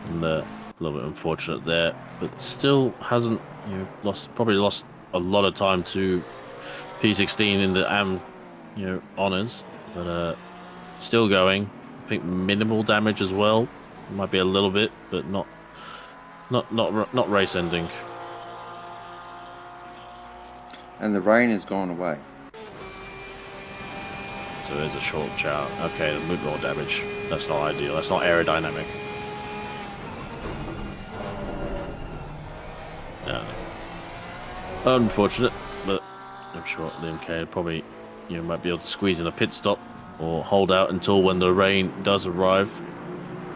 And a little bit unfortunate there. But still hasn't, probably lost a lot of time to P16 in the AM, honours. But still going. I think minimal damage as well. Might be a little bit, but not race ending. And the rain has gone away. So there's a short shout. Okay, a bit more damage. That's not ideal. That's not aerodynamic. No. Unfortunate, but I'm sure the MK probably might be able to squeeze in a pit stop or hold out until when the rain does arrive.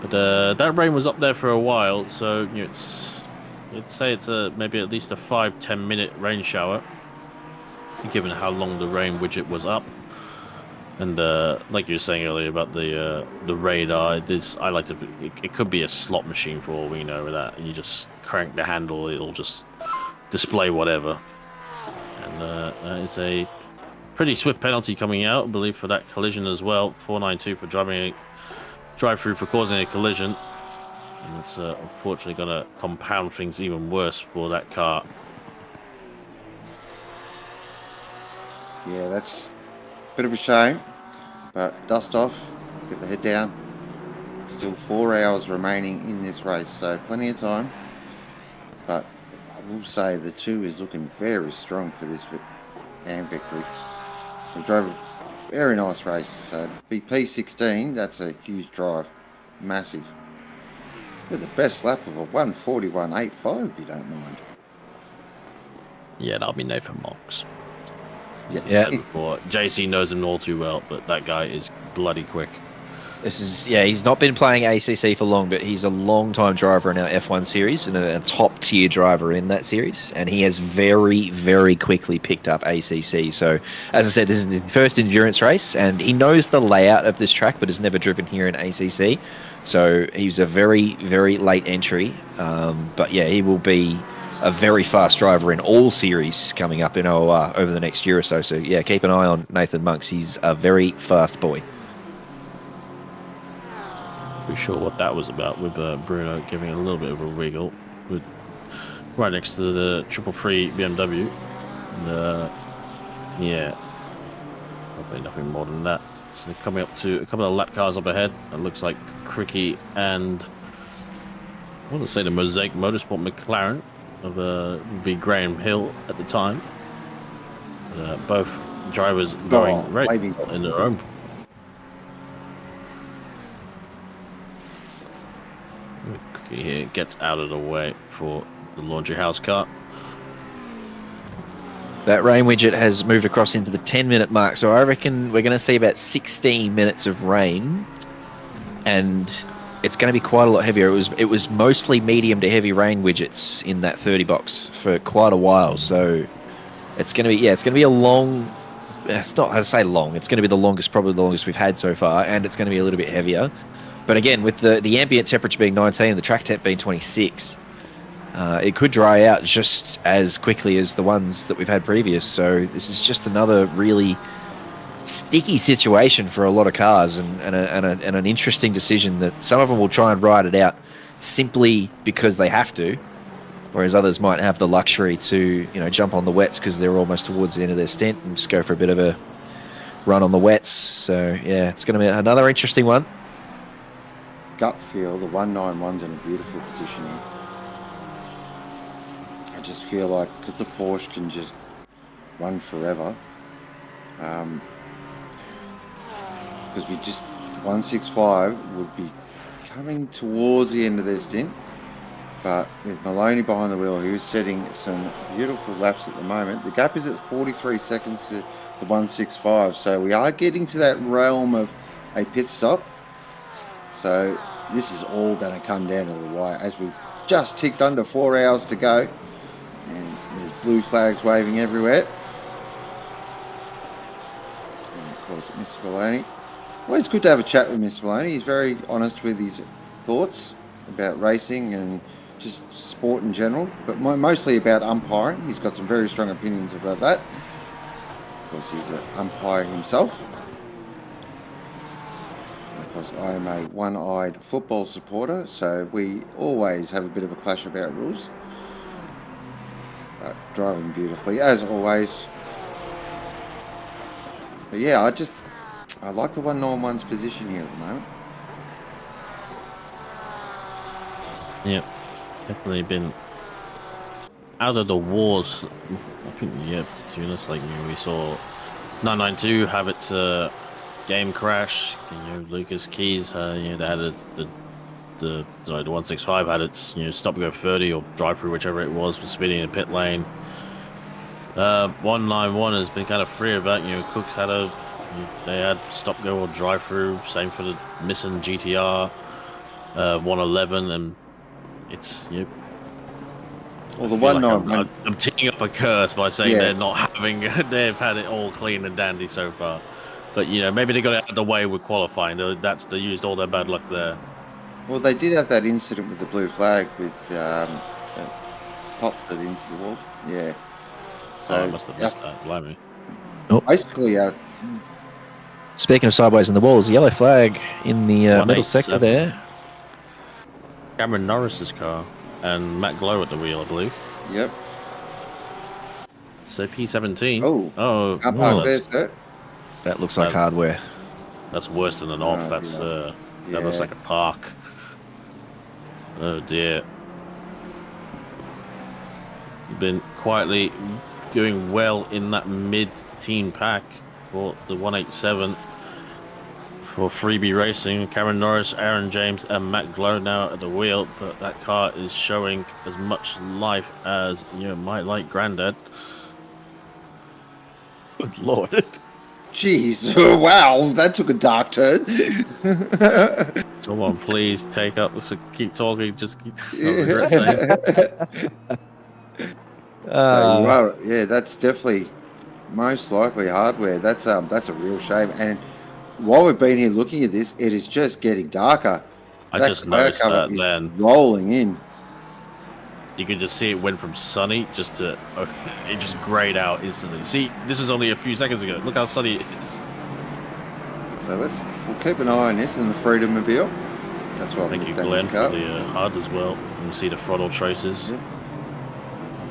But that rain was up there for a while, so I'd say it's maybe at least a 5-10 minute rain shower, given how long the rain widget was up. And like you were saying earlier about the radar, it could be a slot machine for all we know. That you just crank the handle, it'll just display whatever. And that is a pretty swift penalty coming out, I believe, for that collision as well. 492 for drive-through for causing a collision. And it's unfortunately going to compound things even worse for that car. Yeah, that's a bit of a shame. But dust off, get the head down. Still 4 hours remaining in this race, so plenty of time. But I will say the 2 is looking very strong for this AM victory. We drove a very nice race. So to be P16, that's a huge drive. Massive. With the best lap of a 1:41.85, if you don't mind. Yeah, that'll be Nathan Marks. Yes. Yeah. Said before, JC knows him all too well, but that guy is bloody quick. This is, he's not been playing ACC for long, but he's a long-time driver in our F1 series and a top-tier driver in that series. And he has very, very quickly picked up ACC. So, as I said, this is his first endurance race, and he knows the layout of this track, but has never driven here in ACC. So, he's a very, very late entry. But, yeah, he will be a very fast driver in all series coming up in OOR over the next year or so. So, yeah, keep an eye on Nathan Monks. He's a very fast boy. Pretty sure what that was about with Bruno giving a little bit of a wiggle with right next to the 333 BMW. And, yeah, probably nothing more than that. So they're coming up to a couple of lap cars up ahead. It looks like Cricky and I want to say the Mosaic Motorsport McLaren of would be Graham Hill at the time. Both drivers going right maybe. in their own. Here gets out of the way for the laundry house car. That rain widget has moved across into the 10-minute mark, so I reckon we're going to see about 16 minutes of rain, and it's going to be quite a lot heavier. It was mostly medium to heavy rain widgets in that 30 box for quite a while, so it's going to be a long. It's not, I say long. It's going to be probably the longest we've had so far, and it's going to be a little bit heavier. But again, with the ambient temperature being 19 and the track temp being 26, it could dry out just as quickly as the ones that we've had previous. So this is just another really sticky situation for a lot of cars, and an interesting decision that some of them will try and ride it out simply because they have to, whereas others might have the luxury to jump on the wets because they're almost towards the end of their stint and just go for a bit of a run on the wets. So yeah, it's going to be another interesting one. Gut feel, the 191's in a beautiful position here. I just feel like because the Porsche can just run forever, because the 165 would be coming towards the end of their stint, but with Maloney behind the wheel, who's setting some beautiful laps at the moment. The gap is at 43 seconds to the 165, so we are getting to that realm of a pit stop. So this is all going to come down to the wire as we've just ticked under 4 hours to go. And there's blue flags waving everywhere. And of course, Mr. Maloney. Well, it's good to have a chat with Mr. Maloney. He's very honest with his thoughts about racing and just sport in general, but mostly about umpiring. He's got some very strong opinions about that. Of course, he's an umpire himself. Because I am a one-eyed football supporter, so we always have a bit of a clash about rules. But driving beautifully, as always. But yeah, I like the 191's position here at the moment. Yep, definitely been out of the wars. I think, yeah, to be honest, we saw 992 have its game crash. Lucas Keys, they had the 165 had its stop go 30 or drive through, whichever it was, for speeding in pit lane. 191 has been kind of free about Cooks had they had stop go or drive through. Same for the missing GTR 111, and it's well, the 191. I'm teeing up a curse by saying they're not having. They've had it all clean and dandy so far. But maybe they got it out of the way with qualifying. They used all their bad luck there. Well, they did have that incident with the blue flag with popped it into the wall. Yeah. So I must have missed that. Blame me. Basically, Speaking of sideways in the walls, yellow flag in the middle sector there. Cameron Norris's car and Matt Glow at the wheel, I believe. Yep. So P17. Oh, park there, sir. That looks like hardware. That's worse than an off. That's that looks like a park. Oh dear. You've been quietly doing well in that mid-teen pack for the 187 for Freebie Racing. Cameron Norris, Aaron James, and Matt Glow now at the wheel, but that car is showing as much life as you might like, Grandad. Good lord. Jeez, wow, that took a dark turn. Someone please take up. So keep talking. Just keep. Yeah, that's definitely most likely hardware. That's a real shame. And while we've been here looking at this, it is just getting darker. I just noticed that then. Rolling in. You can just see it went from sunny just to it just grayed out instantly. See, this was only a few seconds ago. Look how sunny it is. So we'll keep an eye on this in the Freedom Mobile. That's what Thank you, Glenn, for the HUD as well. You can see the throttle traces. Yep.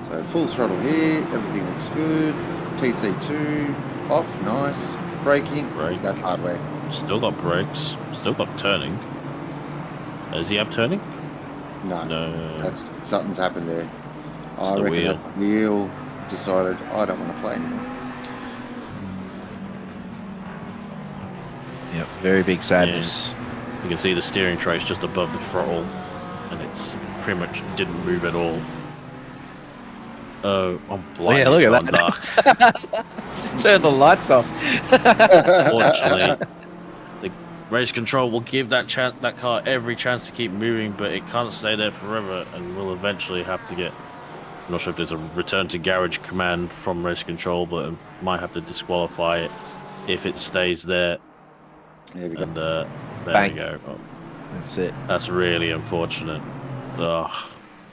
So full throttle here, everything looks good. TC2 off, nice. Braking, that's hardware. Still got brakes, still got turning. Is he up turning? No. That's something's happened there. I reckon wheel. that wheel decided I don't want to play anymore. Yep, very big sadness. Yeah. You can see the steering trace just above the throttle, and it's pretty much didn't move at all. Oh, I'm blind. Yeah, look at that. Dark. Just turn the lights off. Unfortunately, the race control will give that car every chance to keep moving, but it can't stay there forever, and we'll eventually have to get. I'm not sure if there's a return to garage command from race control, but it might have to disqualify it if it stays there. There we go. And there Bang. we go. Oh, That's it. that's really unfortunate. Ugh,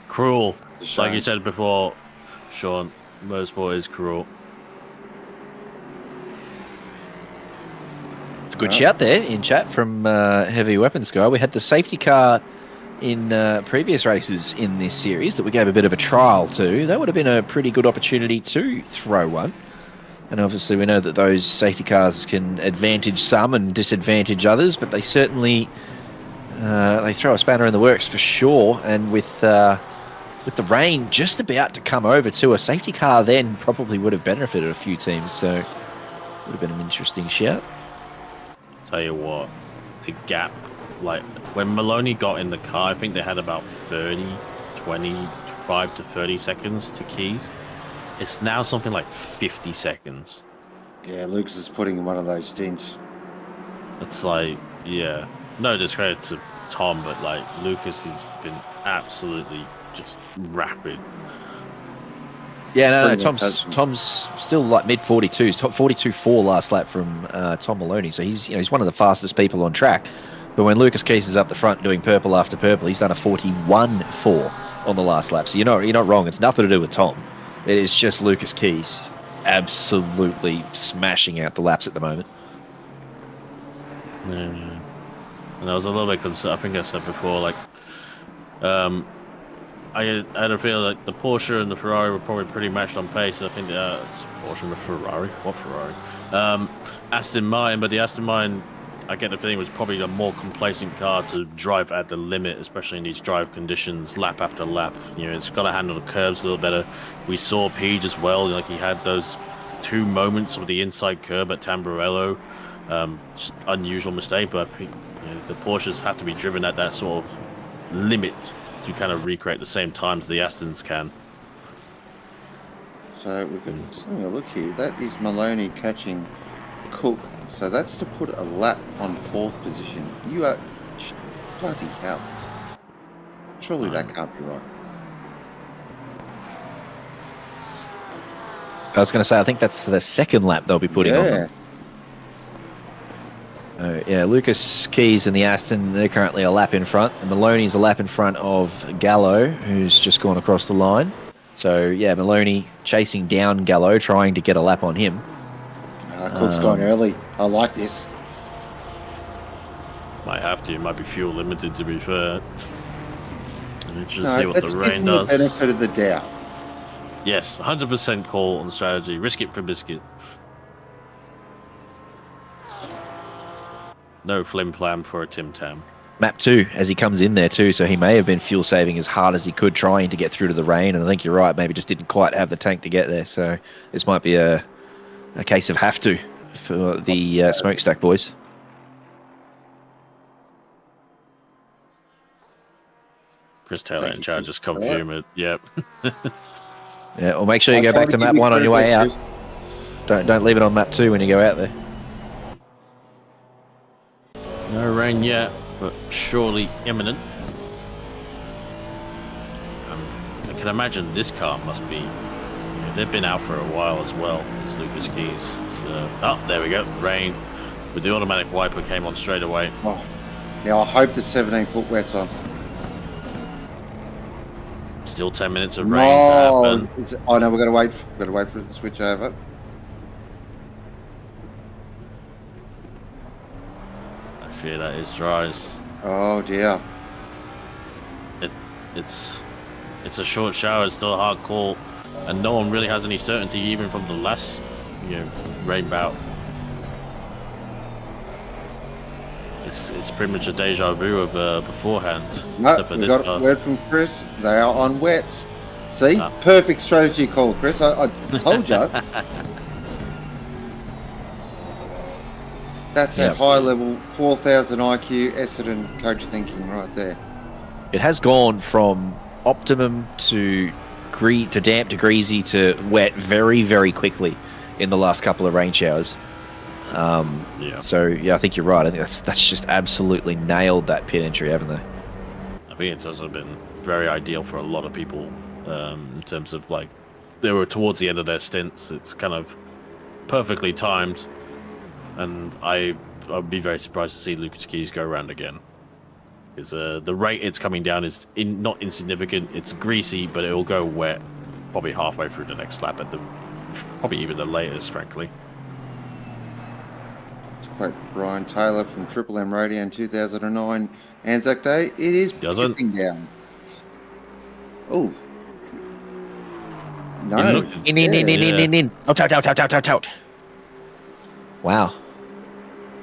cruel. Like you said before, Sean, motorsport is cruel. Good shout there in chat from Heavy Weapons Guy. We had the safety car in previous races in this series that we gave a bit of a trial to. That would have been a pretty good opportunity to throw one. And obviously we know that those safety cars can advantage some and disadvantage others, but they certainly they throw a spanner in the works for sure. And with the rain just about to come over to a safety car, then probably would have benefited a few teams. So would have been an interesting shout. Tell you what, the gap, like when Maloney got in the car, I think they had about 25 to 30 seconds to keys. It's now something like 50 seconds. Yeah, Lucas is putting in one of those stints. It's like, yeah, no discredit to Tom, but like Lucas has been absolutely just rapid. Yeah, no, Tom's still like mid 42s, top 42.4 last lap from Tom Maloney. So he's one of the fastest people on track. But when Lucas Keys is up the front doing purple after purple, he's done a 41.4 on the last lap. So you're not wrong. It's nothing to do with Tom. It is just Lucas Keys absolutely smashing out the laps at the moment. Yeah. And I was a little bit concerned. I think I said before, like, I had a feeling like the Porsche and the Ferrari were probably pretty matched on pace. I think it's Porsche and the Ferrari. What Ferrari? Aston Martin, but the Aston Martin, I get the feeling, was probably a more complacent car to drive at the limit, especially in these drive conditions, lap after lap. You know, it's got to handle the curves a little better. We saw Page as well. Like, he had those 2 moments with the inside curb at Tamburello. Just unusual mistake, but I think the Porsches have to be driven at that sort of limit to kind of recreate the same times the Astons can. So we've got having a look here. That is Maloney catching Cook. So that's to put a lap on 4th position. You are bloody hell. Surely that can't be right. I was going to say, I think that's the 2nd lap they'll be putting on them. Yeah, Lucas Keys and the Aston, they're currently a lap in front. And Maloney's a lap in front of Gallo, who's just gone across the line. So, yeah, Maloney chasing down Gallo, trying to get a lap on him. Cook's gone early. I like this. Might have to. It might be fuel limited, to be fair. Let's just No, see what the rain does. The benefit of the doubt. Yes, 100% call on strategy. Risk it for biscuit. No flim flam for a Tim Tam. Map 2 as he comes in there too, so he may have been fuel saving as hard as he could, trying to get through to the rain. And I think you're right, maybe just didn't quite have the tank to get there. So this might be a case of have to for the smokestack boys. Chris Taylor Thank in you, chat Chris just Taylor. confirmed it. Yep. Yeah, well, make sure you I'll go try back to give map you 1 on your credit way there, out. Chris. Don't leave it on map 2 when you go out there. No rain yet, but surely imminent. I can imagine this car must be. They've been out for a while as well. It's Lucas Keys. So, oh, there we go. Rain. With the automatic wiper came on straight away. Oh. Now I hope the 17-foot wet's on. Still 10 minutes of rain to happen. Oh no, we've got to wait. We've got to wait for it to switch over. I fear that is dries. Oh dear. It's a short shower. It's still a hard call, and no one really has any certainty even from the last, rain bout. It's pretty much a deja vu of beforehand, No, except for we this got car. a word from Chris. They are on wets. See, Ah. perfect strategy call, Chris. I told you. That's that Yes. high level 4,000 IQ Essendon coach thinking right there. It has gone from optimum to damp to greasy to wet very, very quickly in the last couple of rain showers. Yeah. So yeah, I think you're right. I think that's just absolutely nailed that pit entry, haven't they? I think it's also been very ideal for a lot of people in terms of they were towards the end of their stints. It's kind of perfectly timed, and I'd be very surprised to see Lucas Keys go around again. Because the rate it's coming down is not insignificant. It's greasy, but it will go wet probably halfway through the next lap probably even the latest, frankly. To quote Brian Taylor from Triple M Radio in 2009 Anzac Day, it is Doesn't. tipping down. Oh. It No. looked- In. Out. Wow.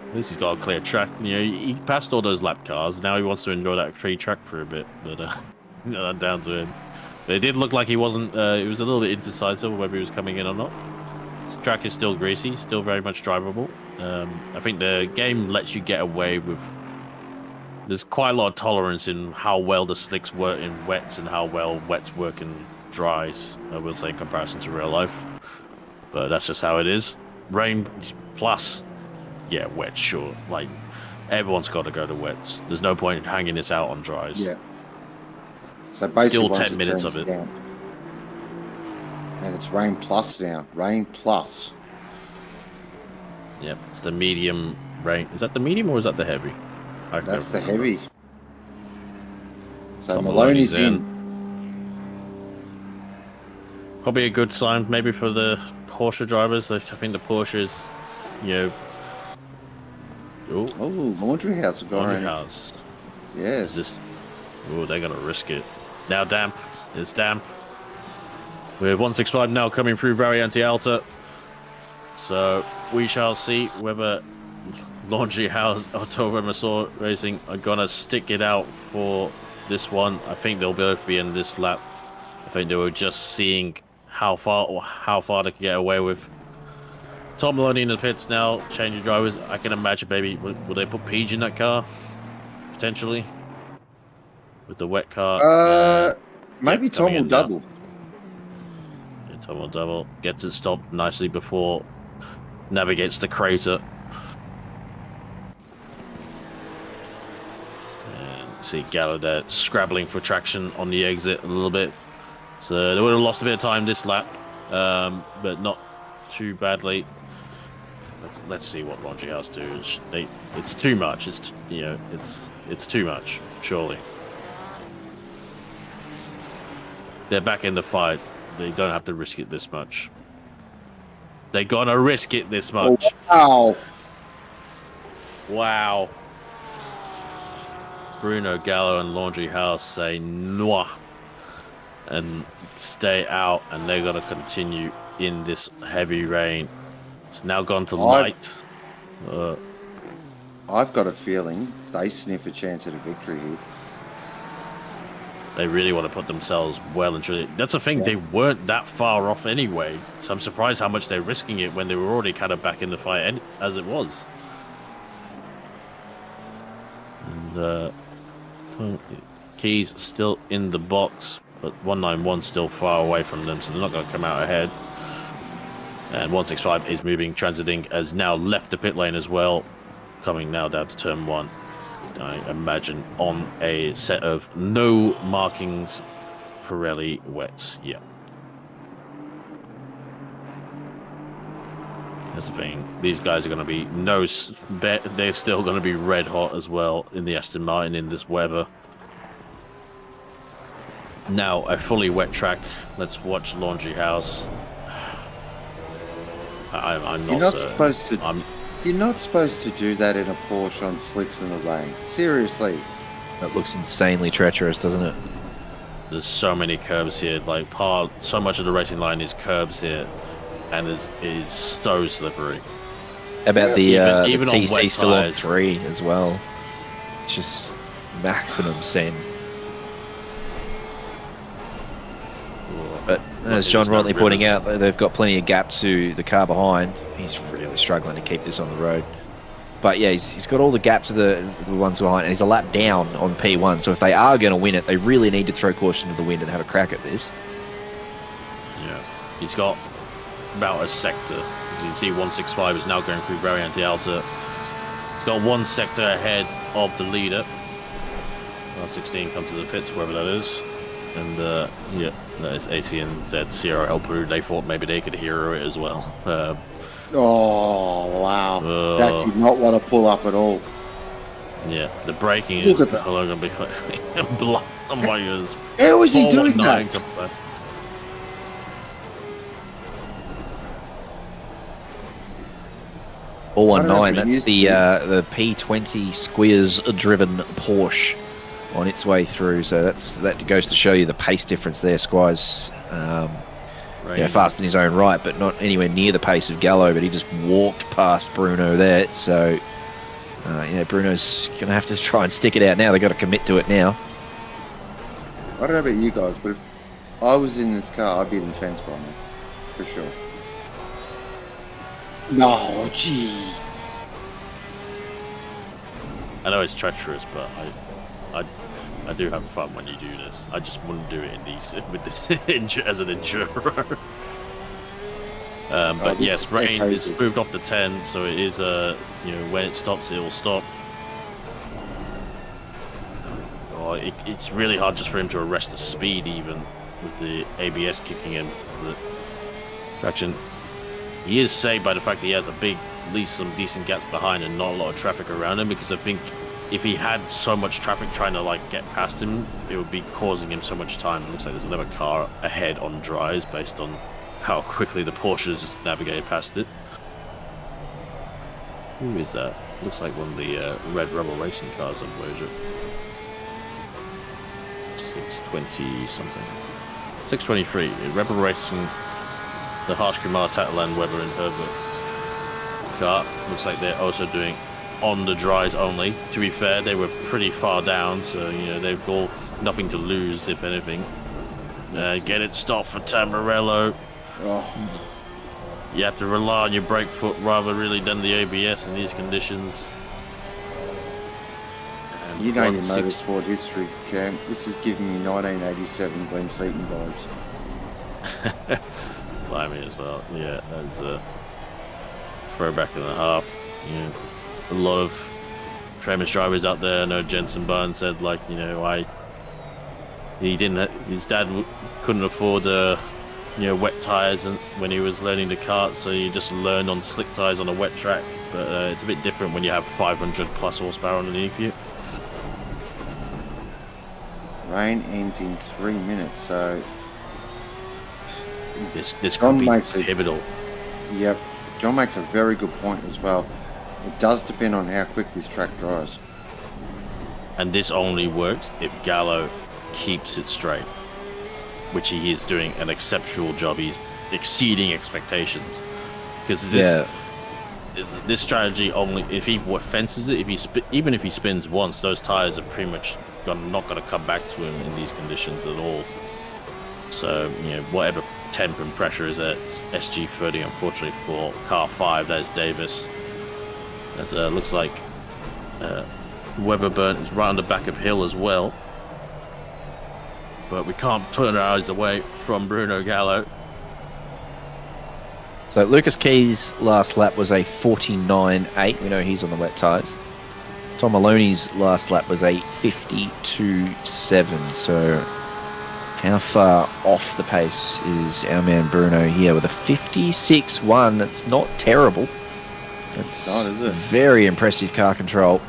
At least he's got a clear track. He passed all those lap cars. Now he wants to enjoy that free track for a bit, but down to him. But it did look like he wasn't. It was a little bit indecisive whether he was coming in or not. This track is still greasy, still very much drivable. I think the game lets you get away with. There's quite a lot of tolerance in how well the slicks work in wets and how well wets work in dries. I will say in comparison to real life, but that's just how it is. Rain plus, yeah, wet, sure. Everyone's got to go to wets. There's no point in hanging this out on dries. Yeah. So basically, Still once 10 minutes turns of it. down- and it's rain plus now. Rain plus. Yep, it's the medium rain. Is that the medium or is that the heavy? I That's don't the remember. heavy. So Tom Maloney's Maloney's in. Probably a good sign, maybe for the Porsche drivers. I think the Porsche is, oh, Oh, laundry house have gone laundry around. house. Is Yes. this? Oh, they're gonna risk it. Now damp. It's damp. With 165 now coming through Variante Alta. So we shall see whether Laundry House or Toro Racing are gonna stick it out for this one. I think they'll both be in this lap. I think they were just seeing how far they can get away with. Tom Maloney in the pits now, changing drivers. I can imagine maybe will they put Peach in that car potentially with the wet car. Maybe Yep, Tom coming will in now. double. Yeah, Tom will double, gets it stopped nicely before navigates the crater. And see Gallo there scrabbling for traction on the exit a little bit. So they would have lost a bit of time this lap, but not too badly. Let's see what Laundry House do. It's too much. It's too much. Surely they're back in the fight. They don't have to risk it this much. They're gonna risk it this much. Oh, wow. Wow. Bruno Gallo and Laundry House say noah and stay out, and they're gonna continue in this heavy rain. It's now gone to light. I've got a feeling they sniff a chance at a victory here. They really want to put themselves well and truly. That's the thing, Yeah. they weren't that far off anyway. So I'm surprised how much they're risking it when they were already kind of back in the fight as it was. And Keys still in the box, but 191 still far away from them, so they're not going to come out ahead. And 165 is moving. Transiting has now left the pit lane as well, coming now down to turn 1. I imagine on a set of no markings, Pirelli wets. Yeah. That's the thing. These guys are going to be they're still going to be red hot as well in the Aston Martin in this weather. Now a fully wet track. Let's watch Laundry House. I'm not. You're not supposed to. You're not supposed to do that in a Porsche on slicks in the rain. Seriously. That looks insanely treacherous, doesn't it? There's so many curbs here. Like so much of the racing line is curbs here, and is so slippery. About the even on TC wet still on tyres. 3 as well. Just maximum send. But as John rightly pointing out, they've got plenty of gap to the car behind. He's really struggling to keep this on the road. But yeah, he's got all the gap to the ones behind, and he's a lap down on P1. So if they are going to win it, they really need to throw caution to the wind and have a crack at this. Yeah, he's got about a sector. As you can see, 165 is now going through Variante Alta. He's got 1 sector ahead of the leader. 116 comes to the pits, wherever that is. And yeah, that is AC and Z, Sierra El Peru. They thought maybe they could hero it as well. Oh, wow. That did not want to pull up at all. Yeah, the braking is Look at that. going to be blood on my ears. How is he doing 419 that? comes back. 419, that's the P20 Squeers driven Porsche on its way through. So that goes to show you the pace difference there. Squires fast in his own right, but not anywhere near the pace of Gallo, but he just walked past Bruno there. So Bruno's going to have to try and stick it out now. They've got to commit to it now. I don't know about you guys, but if I was in this car, I'd be in the fence by now. For sure. No, gee. I know it's treacherous, but I do have fun when you do this. I just wouldn't do it in these with this as an endurer. But yes, rain is moved off the 10, so it is when it stops, it will stop. It's really hard just for him to arrest the speed, even with the ABS kicking in. So the traction. He is saved by the fact that he has at least some decent gaps behind and not a lot of traffic around him, because I think if he had so much traffic trying to get past him, it would be causing him so much time. It looks like there's another car ahead on dries based on how quickly the Porsches just navigated past it. Who is that? Looks like one of the Red Rebel racing cars on Voyager. 620 something. 623. Rebel Racing, the Harsh Kumar Tatalan Weber and Herbert car. Looks like they're also doing on the dries only. To be fair, they were pretty far down, so they've all nothing to lose, if anything. Get it stopped for Tamburello. Oh. You have to rely on your brake foot rather really than the ABS in these conditions. And You know your 16 motorsport history, Cam. This is giving me 1987 Glenn Seaton vibes. Blimey as well. Yeah, that's a throwback and a half. A lot of famous drivers out there. I know Jensen Byrne said, his dad couldn't afford wet tires when he was learning the kart, so you just learn on slick tires on a wet track. But it's a bit different when you have 500 plus horsepower underneath you. Rain ends in 3 minutes, so This could John be makes it- pivotal. yep. John makes a very good point as well. It does depend on how quick this track dries. And this only works if Gallo keeps it straight, which he is doing an exceptional job. He's exceeding expectations. Because this strategy only, if he fences it, even if he spins once, those tires are pretty much not going to come back to him in these conditions at all. So, whatever temp and pressure is at SG30, unfortunately for car 5, that is Davis. That looks like Weber Burnt is right on the back of Hill as well. but we can't turn our eyes away from Bruno Gallo. So Lucas Key's last lap was a 49.8. We know he's on the wet tyres. Tom Maloney's last lap was a 52.7. So how far off the pace is our man Bruno here with a 56.1? That's not terrible. That's Not, is it? very impressive car control.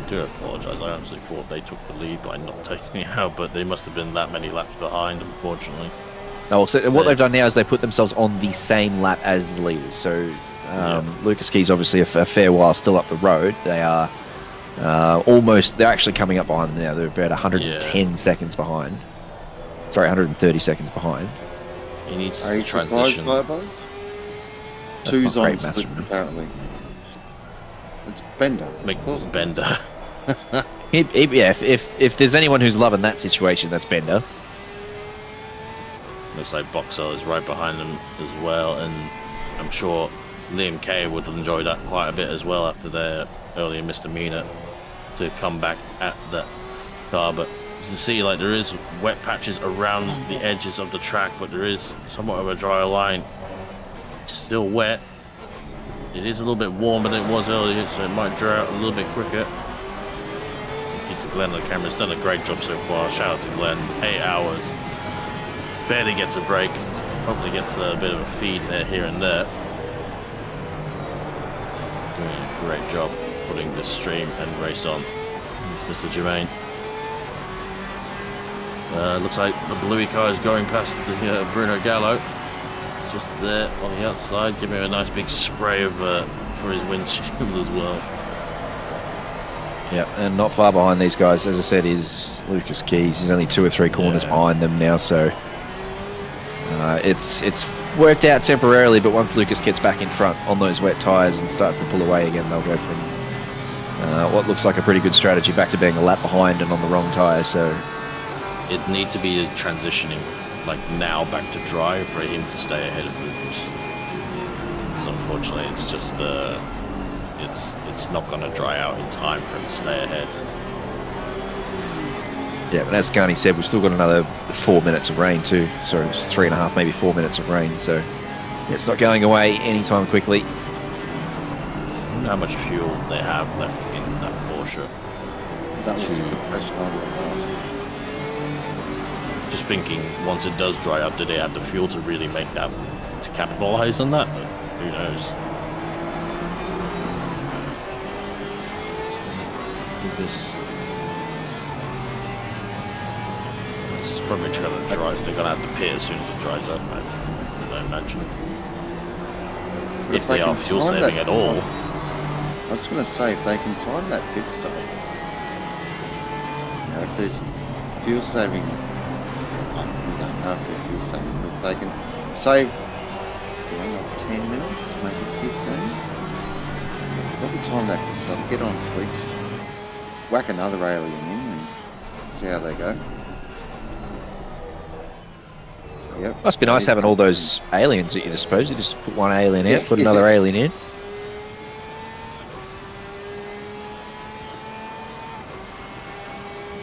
I do apologise. I actually thought they took the lead by not taking it out, but they must have been that many laps behind, unfortunately. Oh, so what they've done now is they put themselves on the same lap as the leaders. So Lucas Key's obviously a fair while still up the road. They are they're actually coming up behind them now. They're about 110 seconds behind. Sorry, 130 seconds behind. He needs Are to you transition. surprised by those? That's Two's not on great maths slip, from me. apparently. It's Bender. Make Bender. If there's anyone who's loving that situation, that's Bender. Looks like Boxell is right behind them as well, and I'm sure Liam Kay would enjoy that quite a bit as well after their earlier misdemeanor to come back at that car. But you can see, like, there is wet patches around the edges of the track, but there is somewhat of a drier line. It's still wet. It is a little bit warmer than it was earlier, so it might dry out a little bit quicker. Thank you to Glenn on the camera. He's done a great job so far. Shout out to Glenn. 8 hours. Barely gets a break. Hopefully gets a bit of a feed there, here and there. Doing a great job putting this stream and race on. It's Mr. Germain. Looks like the bluey car is going past the Bruno Gallo. Just there on the outside, giving him a nice big spray of for his windshield as well. Yeah, and not far behind these guys, as I said, is Lucas Keys. He's only 2 or 3 corners behind them now, so it's worked out temporarily, but once Lucas gets back in front on those wet tyres and starts to pull away again, they'll go from what looks like a pretty good strategy back to being a lap behind and on the wrong tyre. So it needs to be transitioning, like now, back to dry for him to stay ahead of Lucas. So unfortunately, it's just it's not going to dry out in time for him to stay ahead. yeah, but as Garni said, we've still got another 4 minutes of rain too. So it's 3.5, maybe 4 minutes of rain. So yeah, it's not going away anytime quickly. I wonder how much fuel they have left in that Porsche. That was the pressure on the cars. Just thinking, once it does dry out, do they have the fuel to really make that, to capitalize on that? But who knows? This is probably going to dry. They're going to have to pit as soon as it dries up, I imagine. If they are can fuel time saving that- at all. I was going to say, if they can time that pit stop, you know, if there's fuel saving, we don't know if they're fuel saving, but if they can save, you know, like 10 minutes, maybe 15, every time that pit stop, get on slicks, whack another alien in and see how they go. Yep. Must be nice having all those aliens at your disposal. You just put one alien in, Yeah. put another alien in.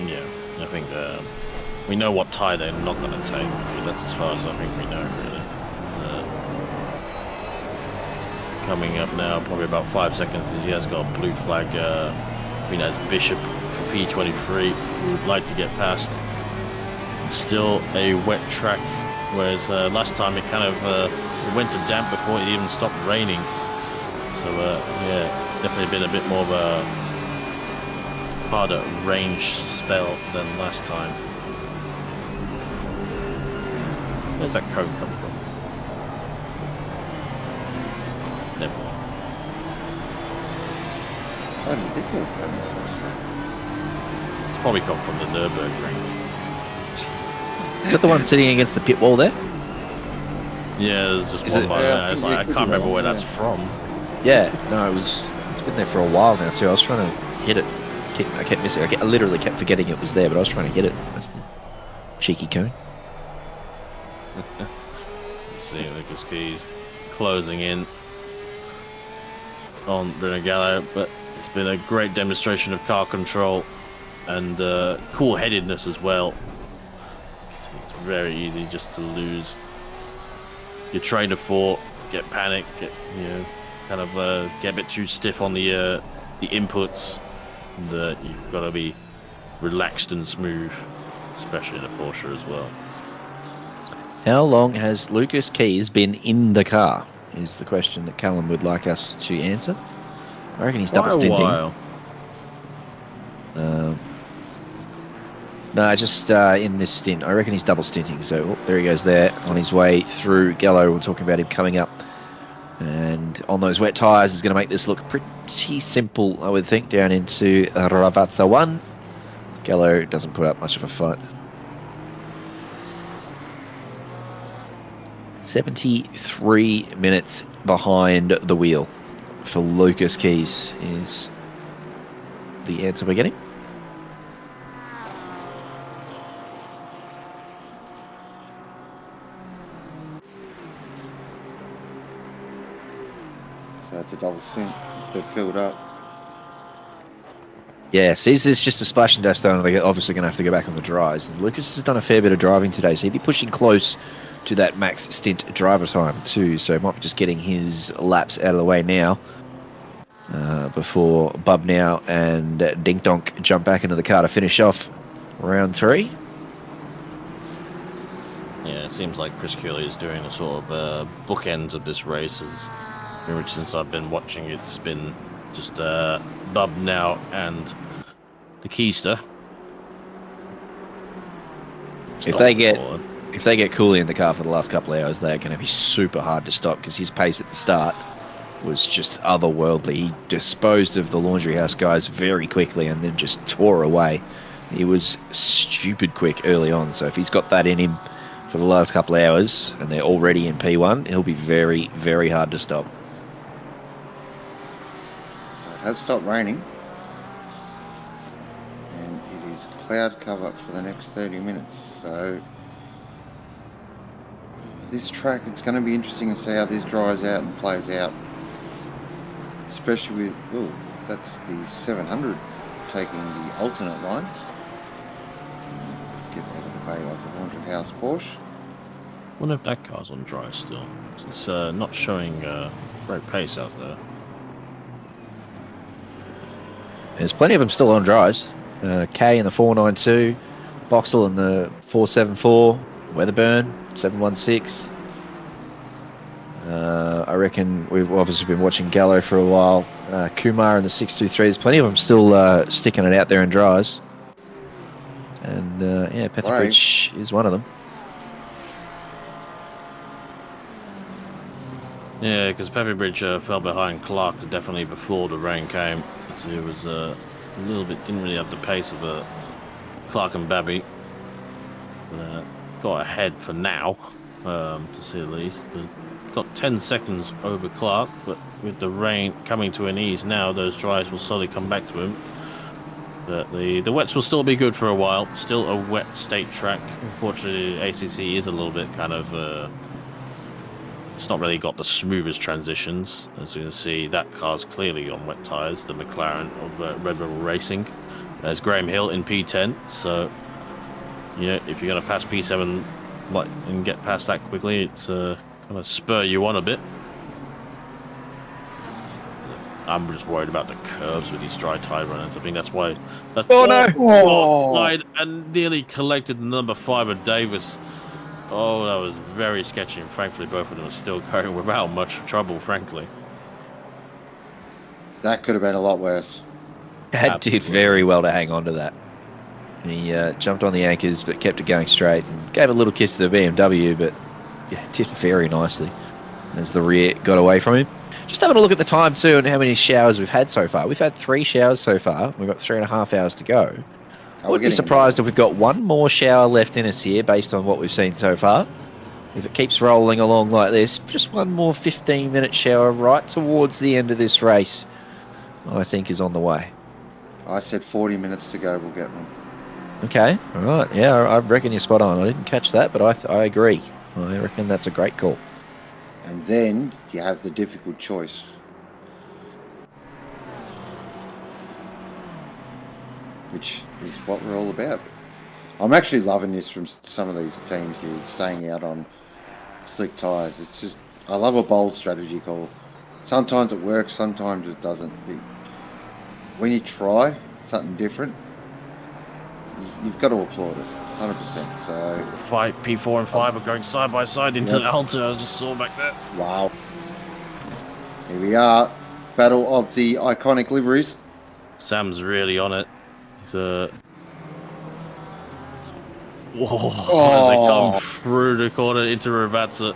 Yeah, I think we know what tie they're not going to take. But that's as far as I think we know, really. So, coming up now, probably about 5 seconds. He has got a blue flag. I think that's Bishop for P23, who would like to get past. Still a wet track, whereas last time it kind of it went to damp before it even stopped raining. So yeah, definitely been a bit more of a harder range spell than last time. Where's that cone come from? Never mind. I didn't think they were coming. It's probably come from the Nürburgring. Is that the one sitting against the pit wall there? Yeah, there's just Is one it- by Yeah, there. It's I like, I think can't it remember could where be that's one, from. Yeah, no, it's been there for a while now too. I was trying to hit it. I kept missing it. I literally kept forgetting it was there, but I was trying to hit it. That's the cheeky cone. See Lucas Keys closing in on Bruno Gallo, but it's been a great demonstration of car control and cool-headedness as well. very easy just to lose your train of thought, get panic, get kind of get a bit too stiff on the inputs. And you've got to be relaxed and smooth, especially in a Porsche as well. How long has Lucas Keys been in the car? Is the question that Callum would like us to answer. I reckon he's double stinting. While. No, just in this stint. I reckon he's double stinting. So there he goes there on his way through Gallo. We're talking about him coming up. And on those wet tyres is going to make this look pretty simple, I would think, down into Ravazza 1. Gallo doesn't put up much of a fight. 73 minutes behind the wheel for Lucas Keys is the answer we're getting. So it's a double stint if they're filled up. Yes, is this just a splash and dash though? And they're obviously going to have to go back on the dries. And Lucas has done a fair bit of driving today, so he'd be pushing close to that max stint driver time too. So might be just getting his laps out of the way now before Bub Now and Dink Donk jump back into the car to finish off round 3. Yeah, it seems like Chris Curley is doing a sort of bookends of this race. Pretty much since I've been watching, it's been just Bub Now and the Keister. If they get Cooley in the car for the last couple of hours, they're going to be super hard to stop because his pace at the start was just otherworldly. He disposed of the Laundry House guys very quickly and then just tore away. He was stupid quick early on, so if he's got that in him for the last couple of hours and they're already in P1, he'll be very, very hard to stop. So it has stopped raining. And it is cloud cover for the next 30 minutes. So this track, it's going to be interesting to see how this dries out and plays out. Especially with, that's the 700 taking the alternate line. Get out of the bay off the Laundry House Porsche. I wonder if that car's on dry still. It's not showing great pace out there. There's plenty of them still on dries. K in the 492, Boxall in the 474, Weatherburn 716. I reckon we've obviously been watching Gallo for a while. Kumar in the 623. There's plenty of them still sticking it out there in dries. And Petherbridge is one of them. Yeah, because Petherbridge fell behind Clark definitely before the rain came. So it was a little bit, didn't really have the pace of Clark and Babby. Got ahead for now, to say the least. But got 10 seconds over Clark, but with the rain coming to an ease now, those dries will slowly come back to him. But the wets will still be good for a while. Still a wet state track. Unfortunately, ACC is a little bit kind of... it's not really got the smoothest transitions. As you can see, that car's clearly on wet tyres, the McLaren of Red Bull Racing. There's Graham Hill in P10, so if you're going to pass P7 and get past that quickly, it's going to spur you on a bit. I'm just worried about the curves with these dry tyre runners. I think that's why... Slide and nearly collected the number 5 of Davis. Oh, that was very sketchy, and thankfully both of them are still going without much trouble, frankly. That could have been a lot worse. Had did very well to hang on to that. He jumped on the anchors, but kept it going straight, and gave a little kiss to the BMW, but did very nicely as the rear got away from him. Just having a look at the time, too, and how many showers we've had so far. We've had 3 showers so far. We've got 3.5 hours to go. I wouldn't be surprised if we've got one more shower left in us here based on what we've seen so far. If it keeps rolling along like this, just one more 15-minute shower right towards the end of this race, I think, is on the way. I said 40 minutes to go, we'll get one. Okay, all right. Yeah, I reckon you're spot on. I didn't catch that, but I agree. I reckon that's a great call. And then you have the difficult choice. Which is what we're all about. I'm actually loving this from some of these teams here, staying out on slick tyres. It's just, I love a bold strategy call. Sometimes it works, sometimes it doesn't. When you try something different, you've got to applaud it, 100%. So P4 and 5 are going side by side into the Alta. I just saw back there. wow. Here we are, battle of the iconic liveries. Sam's really on it. He's Whoa, as they come through the corner into Ravazza.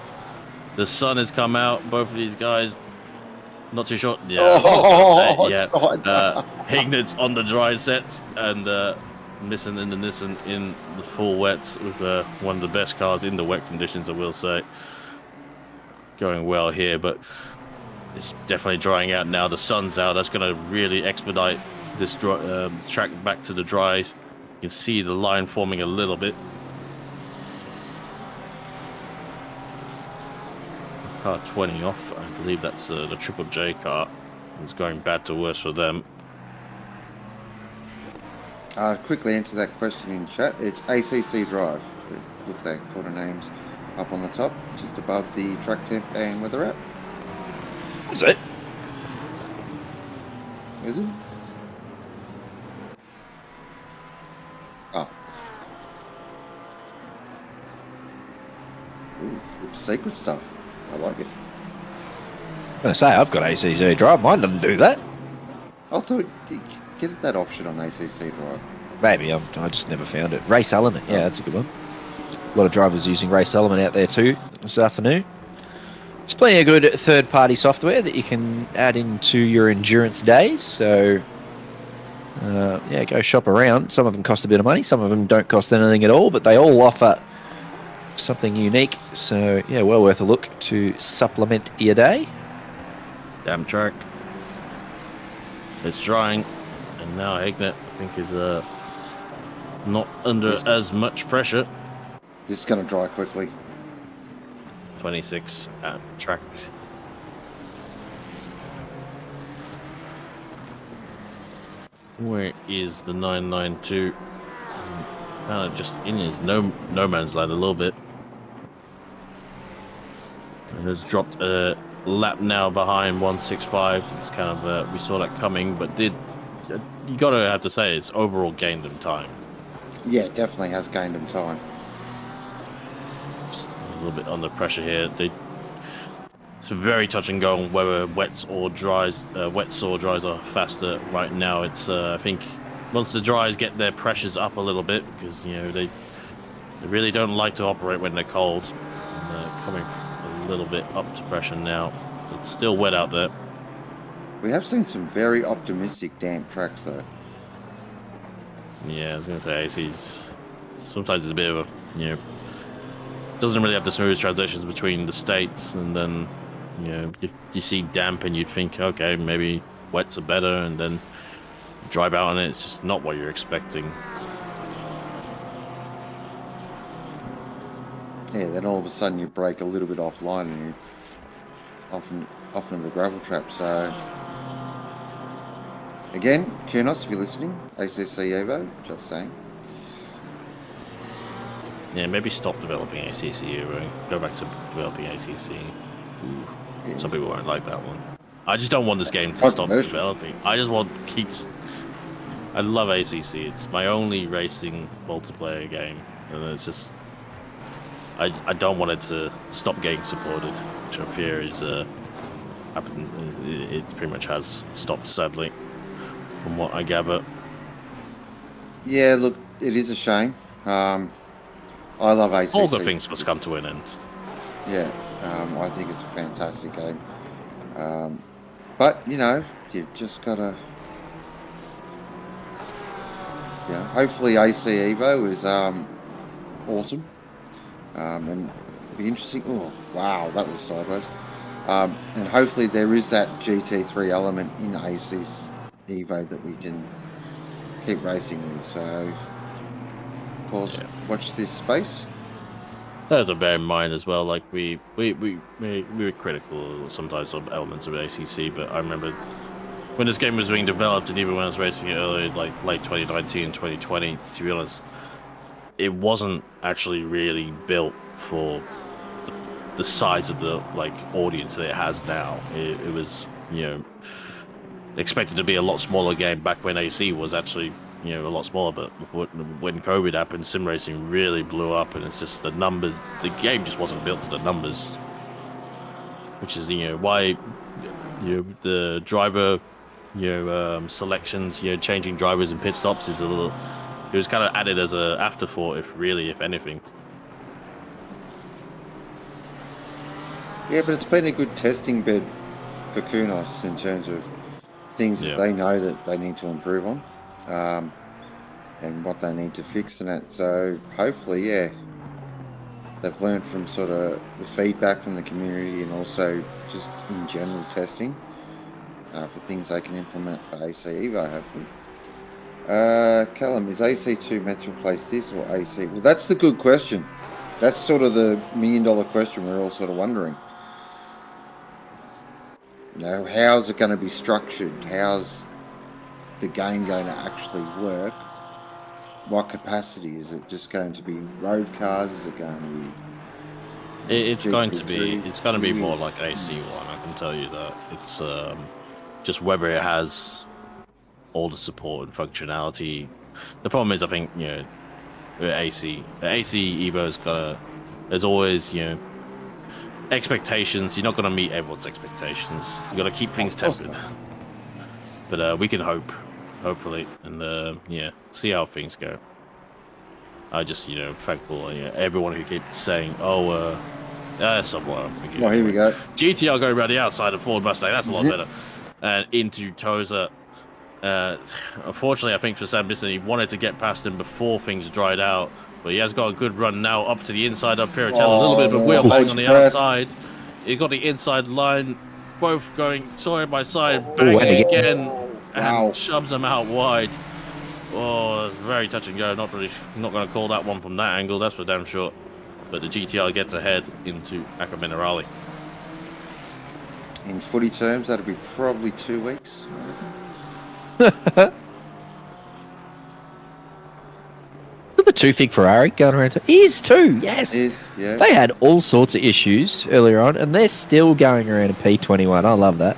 The sun has come out. Both of these guys, not too short. Yeah, Hignet's on the dry sets and missing in the Nissan in the full wets with one of the best cars in the wet conditions, I will say. Going well here, but it's definitely drying out now. The sun's out. That's going to really expedite this track back to the dries. You can see the line forming a little bit. Car 20 off. I believe that's the Triple J car. It's going bad to worse for them. Quickly answer that question in chat. It's ACC Drive. Look, that quarter names up on the top, just above the track temp and weather app. Is it? Is it? Oh. Ooh, secret stuff. I like it. I'm going to say, I've got ACC Drive. Mine doesn't do that. I thought you get that option on ACC Drive. Maybe. I just never found it. Race Element. Yeah, that's a good one. A lot of drivers using Race Element out there too this afternoon. There's plenty of good third-party software that you can add into your endurance days. So, yeah, go shop around. Some of them cost a bit of money. Some of them don't cost anything at all, but they all offer something unique. So, yeah, well worth a look to supplement your day. Damn track. It's drying, and now Hignet, I think, is not under as much pressure. This is going to dry quickly. 26 at track. Where is the 992? Kind of just in his no man's land a little bit. It has dropped a lap now behind 165. It's kind of we saw that coming, but you gotta have to say it's overall gained him time. Yeah, it definitely has gained him time. Just a little bit under pressure here. It's very touch and go on whether wets or dries. Wets or dries are faster right now. It's I think once the dries get their pressures up a little bit, because you know they really don't like to operate when they're cold. And they're coming a little bit up to pressure now. It's still wet out there. We have seen some very optimistic damp tracks though. Yeah, I was gonna say AC's sometimes it's a bit of a, you know, doesn't really have the smooth transitions between the states, and then you know you see damp and you think, okay, maybe wets are better, and then drive out on it, it's just not what you're expecting. Yeah, then all of a sudden you break a little bit offline and you often in the gravel trap. So again, Kunos, if you're listening, ACC Evo, just saying. Yeah, maybe stop developing ACC Evo, go back to developing ACC. Ooh, Yeah. some people won't like that one. I just don't want this game to stop Controversial. developing. I just want I love ACC. It's my only racing multiplayer game, and it's just I don't want it to stop getting supported, which I fear is happened. It pretty much has stopped, sadly, from what I gather. Yeah, look, it is a shame. I love ACC. All good things must come to an end. Yeah, I think it's a fantastic game. But, you know, you've just got to... Yeah, hopefully AC Evo is awesome. And be interesting. Oh, wow, that was sideways. And hopefully there is that GT3 element in AC's Evo that we can keep racing with. So, of course, watch this space. That to bear in mind as well. Like we were critical sometimes of elements of ACC, but I remember when this game was being developed, and even when I was racing it earlier, like late 2019, 2020. To be honest, it wasn't actually really built for the size of the audience that it has now. It was expected to be a lot smaller game back when AC was actually a lot smaller. But when COVID happened, sim racing really blew up, and it's just the numbers. The game just wasn't built to the numbers, which is why the driver selections, changing drivers and pit stops is a little. It was kind of added as a afterthought, if anything. Yeah, but it's been a good testing bed for Kunos in terms of things that they know that they need to improve on, and what they need to fix and that. So hopefully, they've learned from sort of the feedback from the community and also just in general testing for things they can implement for AC Evo, hopefully. Callum, is AC2 meant to replace this or AC? Well, that's the good question. That's sort of the $1 million question we're all sort of wondering. How's it going to be structured? How's the game going to actually work? What capacity? Is it just going to be road cars? Is it going to be... It's going to be more like AC1, I can tell you that. It's just whether it has all the support and functionality. The problem is, I think, AC Evo's there's always, expectations. You're not going to meet everyone's expectations. You got to keep things tempered. But we can hopefully, and see how things go. I just, thankful, everyone who keeps saying, somewhere. Oh, here we go. GTR going around the outside of Ford Mustang, that's a lot better. And into Toza. Unfortunately, I think for Sam Bisson, he wanted to get past him before things dried out, but he has got a good run now up to the inside of Piratelli. A little bit of a wheel bang on the outside. He got the inside line, both going side by side, banging again, and shoves them out wide. Oh, it's very touch and go. Not going to call that one from that angle. That's for damn sure. But the GTR gets ahead into Acca Minerale. In footy terms, that'll be probably 2 weeks. Is it a two-fig Ferrari going around? He is too, yes. Yeah. They had all sorts of issues earlier on, and they're still going around a P21. I love that.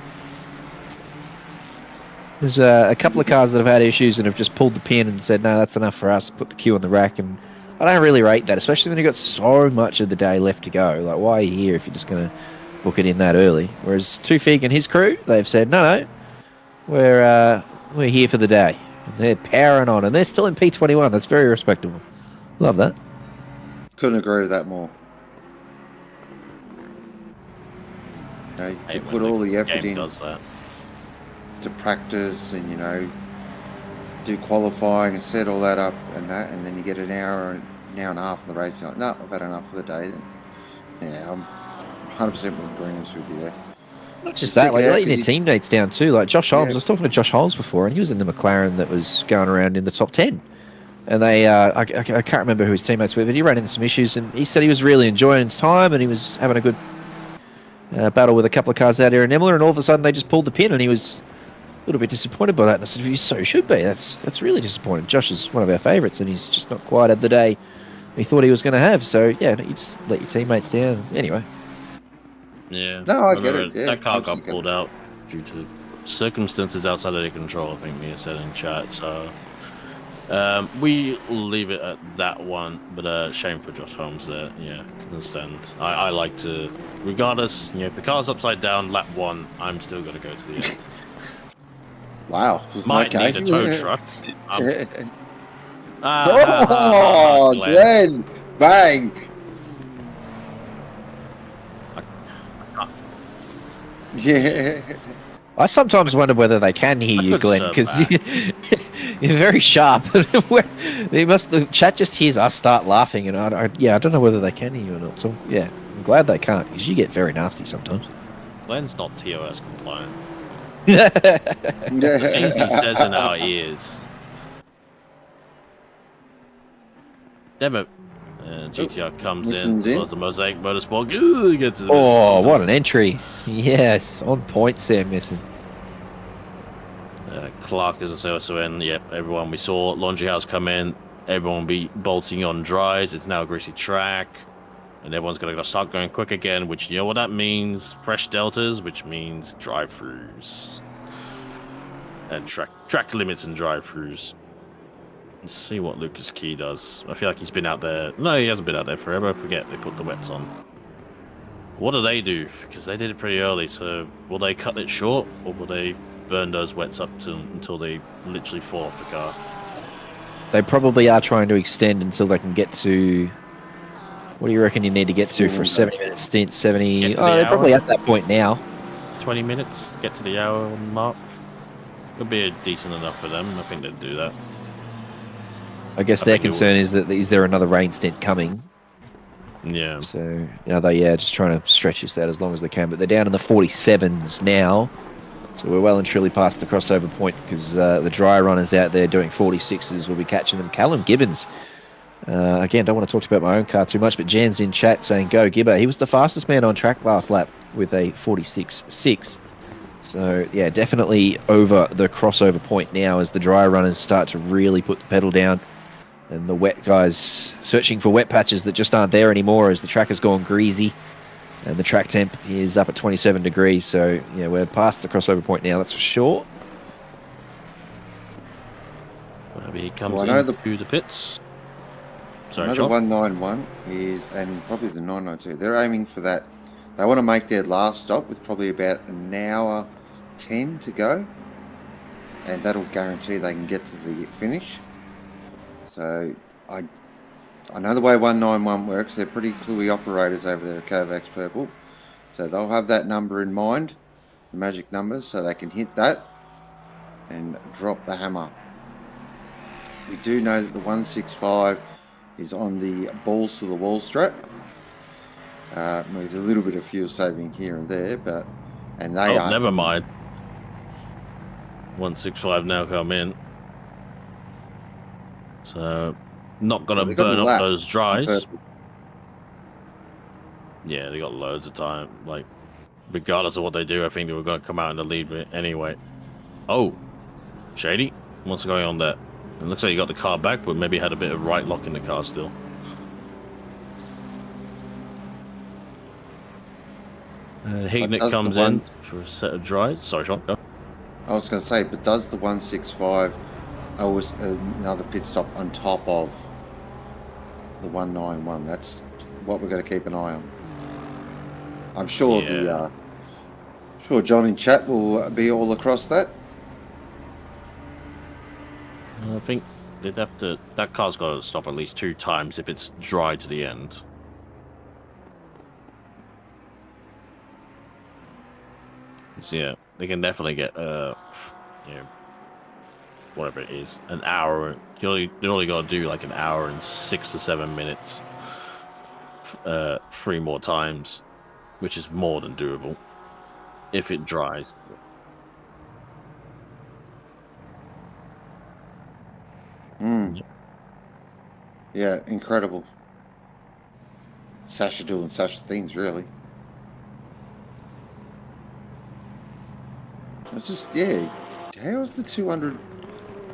There's a couple of cars that have had issues and have just pulled the pin and said, no, that's enough for us, put the queue on the rack. And I don't really rate that, especially when you've got so much of the day left to go. Like, why are you here if you're just going to book it in that early? Whereas Two-Fig and his crew, they've said, no, we're here for the day. And they're powering on, and they're still in P21. That's very respectable. Love that. Couldn't agree with that more. You put all the effort in to practice and, do qualifying and set all that up and that, and then you get an hour and a half in the race. You're like, no, I've had enough for the day then. Yeah, I'm 100% in agreement with you there. Not just that, letting your teammates down too. Like Josh Holmes, I was talking to Josh Holmes before, and he was in the McLaren that was going around in the top 10. And they, I can't remember who his teammates were, but he ran into some issues, and he said he was really enjoying his time, and he was having a good battle with a couple of cars out here in Imola, and all of a sudden they just pulled the pin, and he was a little bit disappointed by that. And I said, you so should be. That's really disappointing. Josh is one of our favourites, and he's just not quite had the day he thought he was going to have. So yeah, you just let your teammates down. Anyway. Yeah. No, I get it. Yeah, that car got pulled out due to circumstances outside of their control, I think Mia said in chat. So we leave it at that one. But shame for Josh Holmes there. Yeah, can understand. I like to, regardless, the car's upside down, lap 1, I'm still going to go to the end. Wow. Might need a tow truck. Glenn! Bang! Yeah. I sometimes wonder whether they can hear you, Glenn, because you're very sharp. The chat just hears us start laughing, and I don't know whether they can hear you or not. So yeah, I'm glad they can't, because you get very nasty sometimes. Glenn's not TOS compliant. The things he says in our ears. Demo. GTR comes in, follows the Mosaic Motorsport. Ooh, gets to the what an entry. Yes, on point, Sam Missing. Clark is also in. Yep, everyone we saw. Laundry House come in. everyone will be bolting on dries. It's now a greasy track, and everyone's going to start going quick again, which you know what that means? Fresh deltas, which means drive-throughs. And track limits and drive-throughs. Let's see what Lucas Key does. I feel like he's been out there. No, he hasn't been out there forever. I forget they put the wets on. What do they do? Because they did it pretty early, so will they cut it short, or will they burn those wets up until they literally fall off the car? They probably are trying to extend until they can get to... What do you reckon you need to get to for a 70-minute stint? 70... Oh, they're probably at that point now. 20 minutes, get to the hour mark. It'll be decent enough for them. I think they'd do that. I guess their concern is that is there another rain stint coming? Yeah. So, you know, they're just trying to stretch this out as long as they can. But they're down in the 47s now. So we're well and truly past the crossover point because the dry runners out there doing 46s will be catching them. Callum Gibbons. Again, don't want to talk about my own car too much, but Jan's in chat saying, go Gibber. He was the fastest man on track last lap with a 46.6. So, yeah, definitely over the crossover point now as the dry runners start to really put the pedal down. And the wet guys searching for wet patches that just aren't there anymore as the track has gone greasy. And the track temp is up at 27 degrees. So, yeah, we're past the crossover point now, that's for sure. Maybe he comes into the pits. Sorry, another 191 is, and probably the 992, they're aiming for that. They want to make their last stop with probably about an hour 10 to go. And that'll guarantee they can get to the finish. So I know the way 191 works. They're pretty cluey operators over there at Kovacs Purple. So they'll have that number in mind, the magic number, so they can hit that and drop the hammer. We do know that the 165 is on the balls to the wall strap. With a little bit of fuel saving here and there, but never mind. 165 now come in. So, not going to burn up those dries. Yeah, they got loads of time. Like, regardless of what they do, I think they were going to come out in the lead anyway. Oh, Shady, what's going on there? It looks like you got the car back, but maybe had a bit of right lock in the car still. Hignett comes in for a set of dries. Sorry, Sean, go. I was going to say, but does the 165 always another pit stop on top of the 191? That's what we're going to keep an eye on. I'm sure sure John in chat will be all across that. I think they'd have to. That car's got to stop at least 2 times if it's dry to the end. So yeah, they can definitely get whatever it is, an hour. You only got to do like an hour and 6 to 7 minutes, 3 more times, which is more than doable if it dries. Yeah, incredible. Sasha doing such things, really. It's just, how's the 200?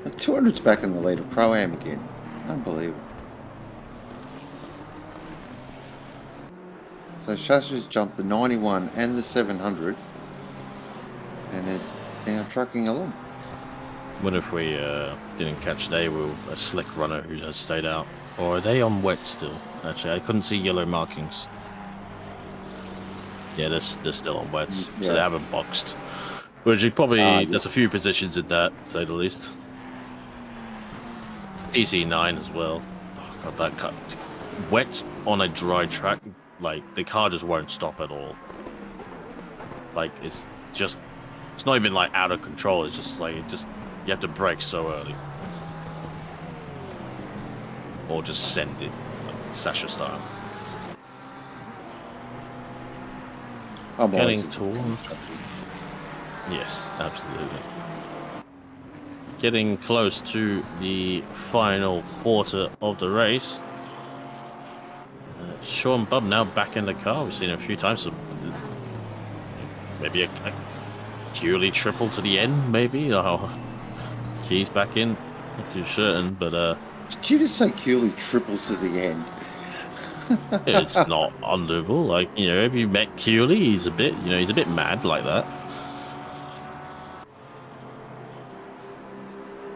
The 200's back in the lead of Pro-Am again. Unbelievable. So Sasha's jumped the 91 and the 700 and is now trucking along. What if we didn't catch today with a slick runner who has stayed out? Or are they on wet still? Actually, I couldn't see yellow markings. Yeah, they're still on wets, so they haven't boxed. Which is probably, there's a few positions in that, to say the least. DC9 as well. Oh god, that cut. Wet on a dry track, like, the car just won't stop at all. Like, it's not even like out of control, it's just like, you have to brake so early. Or just send it, like Sasha style. Getting towards. Yes, absolutely. Getting close to the final quarter of the race. Sean Bub now back in the car. We've seen it a few times. So maybe a purely triple to the end, maybe. Oh, Key's back in. Not too certain, but Did you just say Cooley triple to the end? It's not undoable. Like, you know, if you met Cooley, he's a bit mad like that.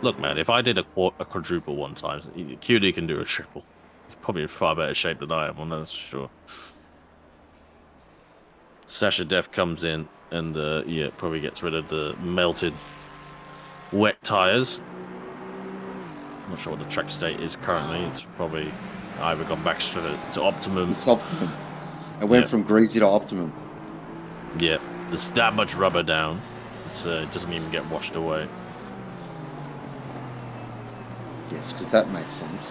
Look, man, if I did a quadruple one time, Cooley can do a triple. He's probably in far better shape than I am, well, that's for sure. Sasha Def comes in and, yeah, probably gets rid of the melted, wet tires. I'm not sure what the track state is currently. It's probably either gone back to optimum. It's optimum. It went from greasy to optimum. Yeah, there's that much rubber down. It doesn't even get washed away. Yes, because that makes sense.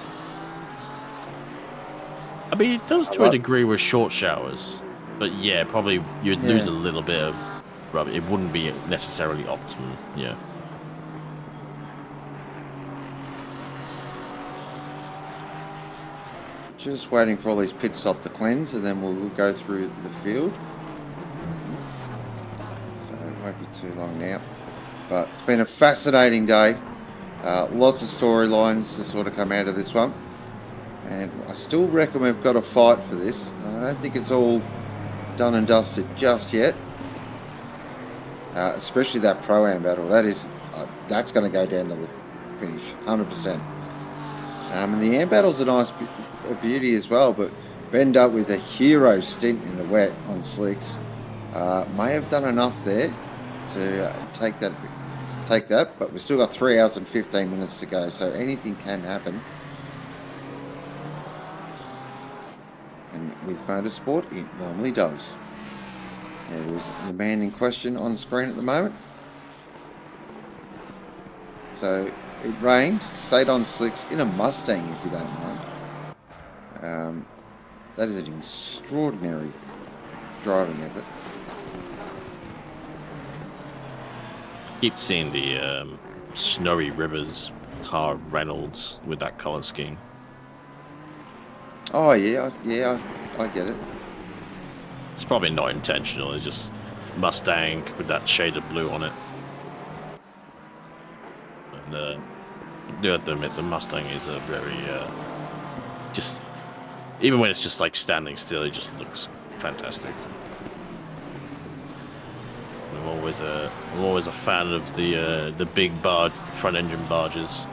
I mean, it does to a degree with short showers. But yeah, probably you'd lose a little bit of rubber. It wouldn't be necessarily optimum, yeah. Just waiting for all these pit stop to cleanse, and then we'll go through the field. So it won't be too long now. But it's been a fascinating day. Lots of storylines to sort of come out of this one. And I still reckon we've got a fight for this. I don't think it's all done and dusted just yet. Especially that Pro-Am battle. That's going to go down to the finish, 100%. And the Am battle's a nice beauty as well, but bend up with a hero stint in the wet on slicks. May have done enough there to take that, but we've still got 3 hours and 15 minutes to go, so anything can happen. And with motorsport, it normally does. There was the man in question on screen at the moment. So it rained, stayed on slicks in a Mustang, if you don't mind. That is an extraordinary driving effort. Keep seeing the Snowy Rivers car Reynolds with that colour scheme. Oh yeah, I get it. It's probably not intentional. It's just Mustang with that shade of blue on it. And I do have to admit, the Mustang is a very just even when it's just like standing still, it just looks fantastic. I'm always a fan of the big front engine barges.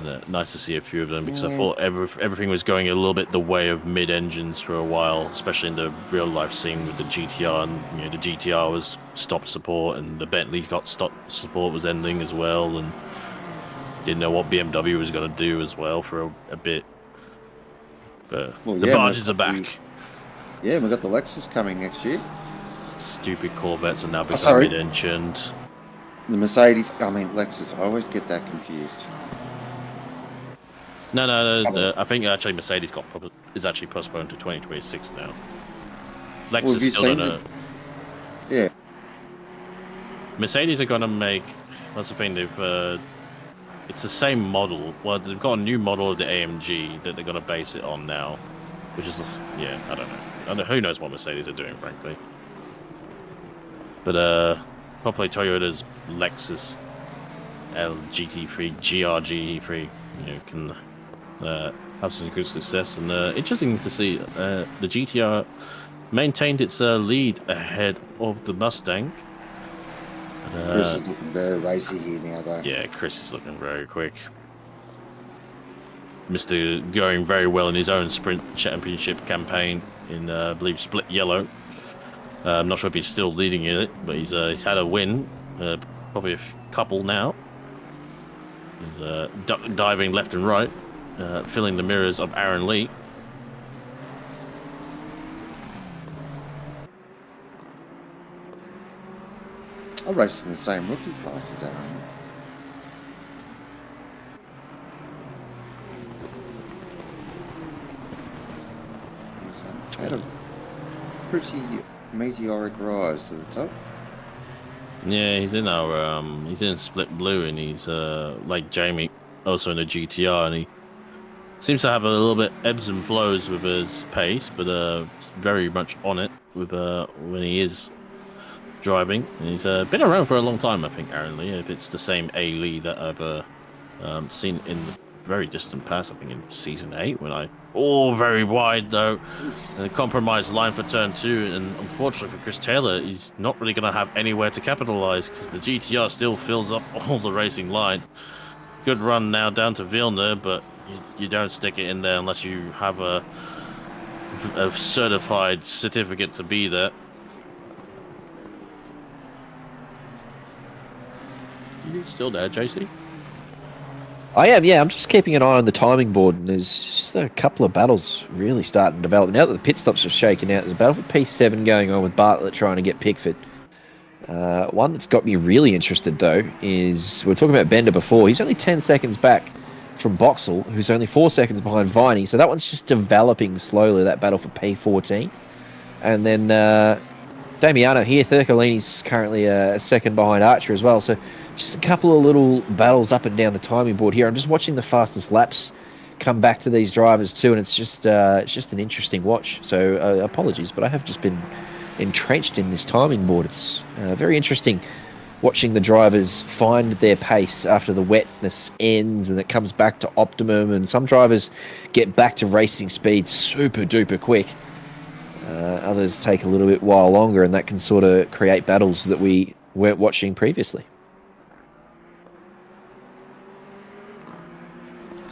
And, nice to see a few of them because I thought everything was going a little bit the way of mid engines for a while, especially in the real life scene with the GTR. And the GTR was stopped support, and the Bentley got stopped support was ending as well, and didn't know what BMW was going to do as well for a bit. But the barges are back. Yeah, we've got the Lexus coming next year. Stupid Corvettes are now becoming mid-engined. The Mercedes, Lexus. I always get that confused. No. I think actually Mercedes is actually postponed to 2026 now. Lexus still don't know. Yeah. Mercedes are going to make. That's the thing. It's the same model. Well, they've got a new model of the AMG that they're going to base it on now, which is I don't know. Who knows what Mercedes are doing, frankly. But probably Toyota's Lexus LGT3, GRGT3, can have some good success. And interesting to see the GTR maintained its lead ahead of the Mustang. Chris is looking very racy here now, though. Yeah, Chris is looking very quick. Mr. going very well in his own sprint championship campaign in, I believe, Split Yellow. I'm not sure if he's still leading in it, but he's had a win, probably a couple now. He's diving left and right, filling the mirrors of Aaron Lee. I raced in the same rookie class as Aaron. He's had a pretty meteoric rise to the top. Yeah, he's in Split Blue, and he's like Jamie, also in the GTR, and he seems to have a little bit ebbs and flows with his pace, but very much on it with when he is driving. And he's been around for a long time, I think, Aaron Lee. If it's the same A Lee that I've seen in the very distant past, I think in Season 8, when very wide though, and a compromised line for turn 2, and unfortunately for Chris Taylor, he's not really going to have anywhere to capitalize because the GTR still fills up all the racing line. Good run now down to Villeneuve, but you don't stick it in there unless you have a certified certificate to be there. You still there, JC? I am, yeah. I'm just keeping an eye on the timing board, and there's just a couple of battles really starting to develop. Now that the pit stops are shaken out, there's a battle for P7 going on with Bartlett trying to get Pickford. One that's got me really interested, though, is we were talking about Bender before. He's only 10 seconds back from Boxall, who's only 4 seconds behind Viney. So that one's just developing slowly, that battle for P14. And then Damiano here, Thurcolini's currently a second behind Archer as well. So just a couple of little battles up and down the timing board here. I'm just watching the fastest laps come back to these drivers too, and it's just an interesting watch. So apologies, but I have just been entrenched in this timing board. It's very interesting watching the drivers find their pace after the wetness ends and it comes back to optimum, and some drivers get back to racing speed super duper quick. Others take a little bit while longer, and that can sort of create battles that we weren't watching previously.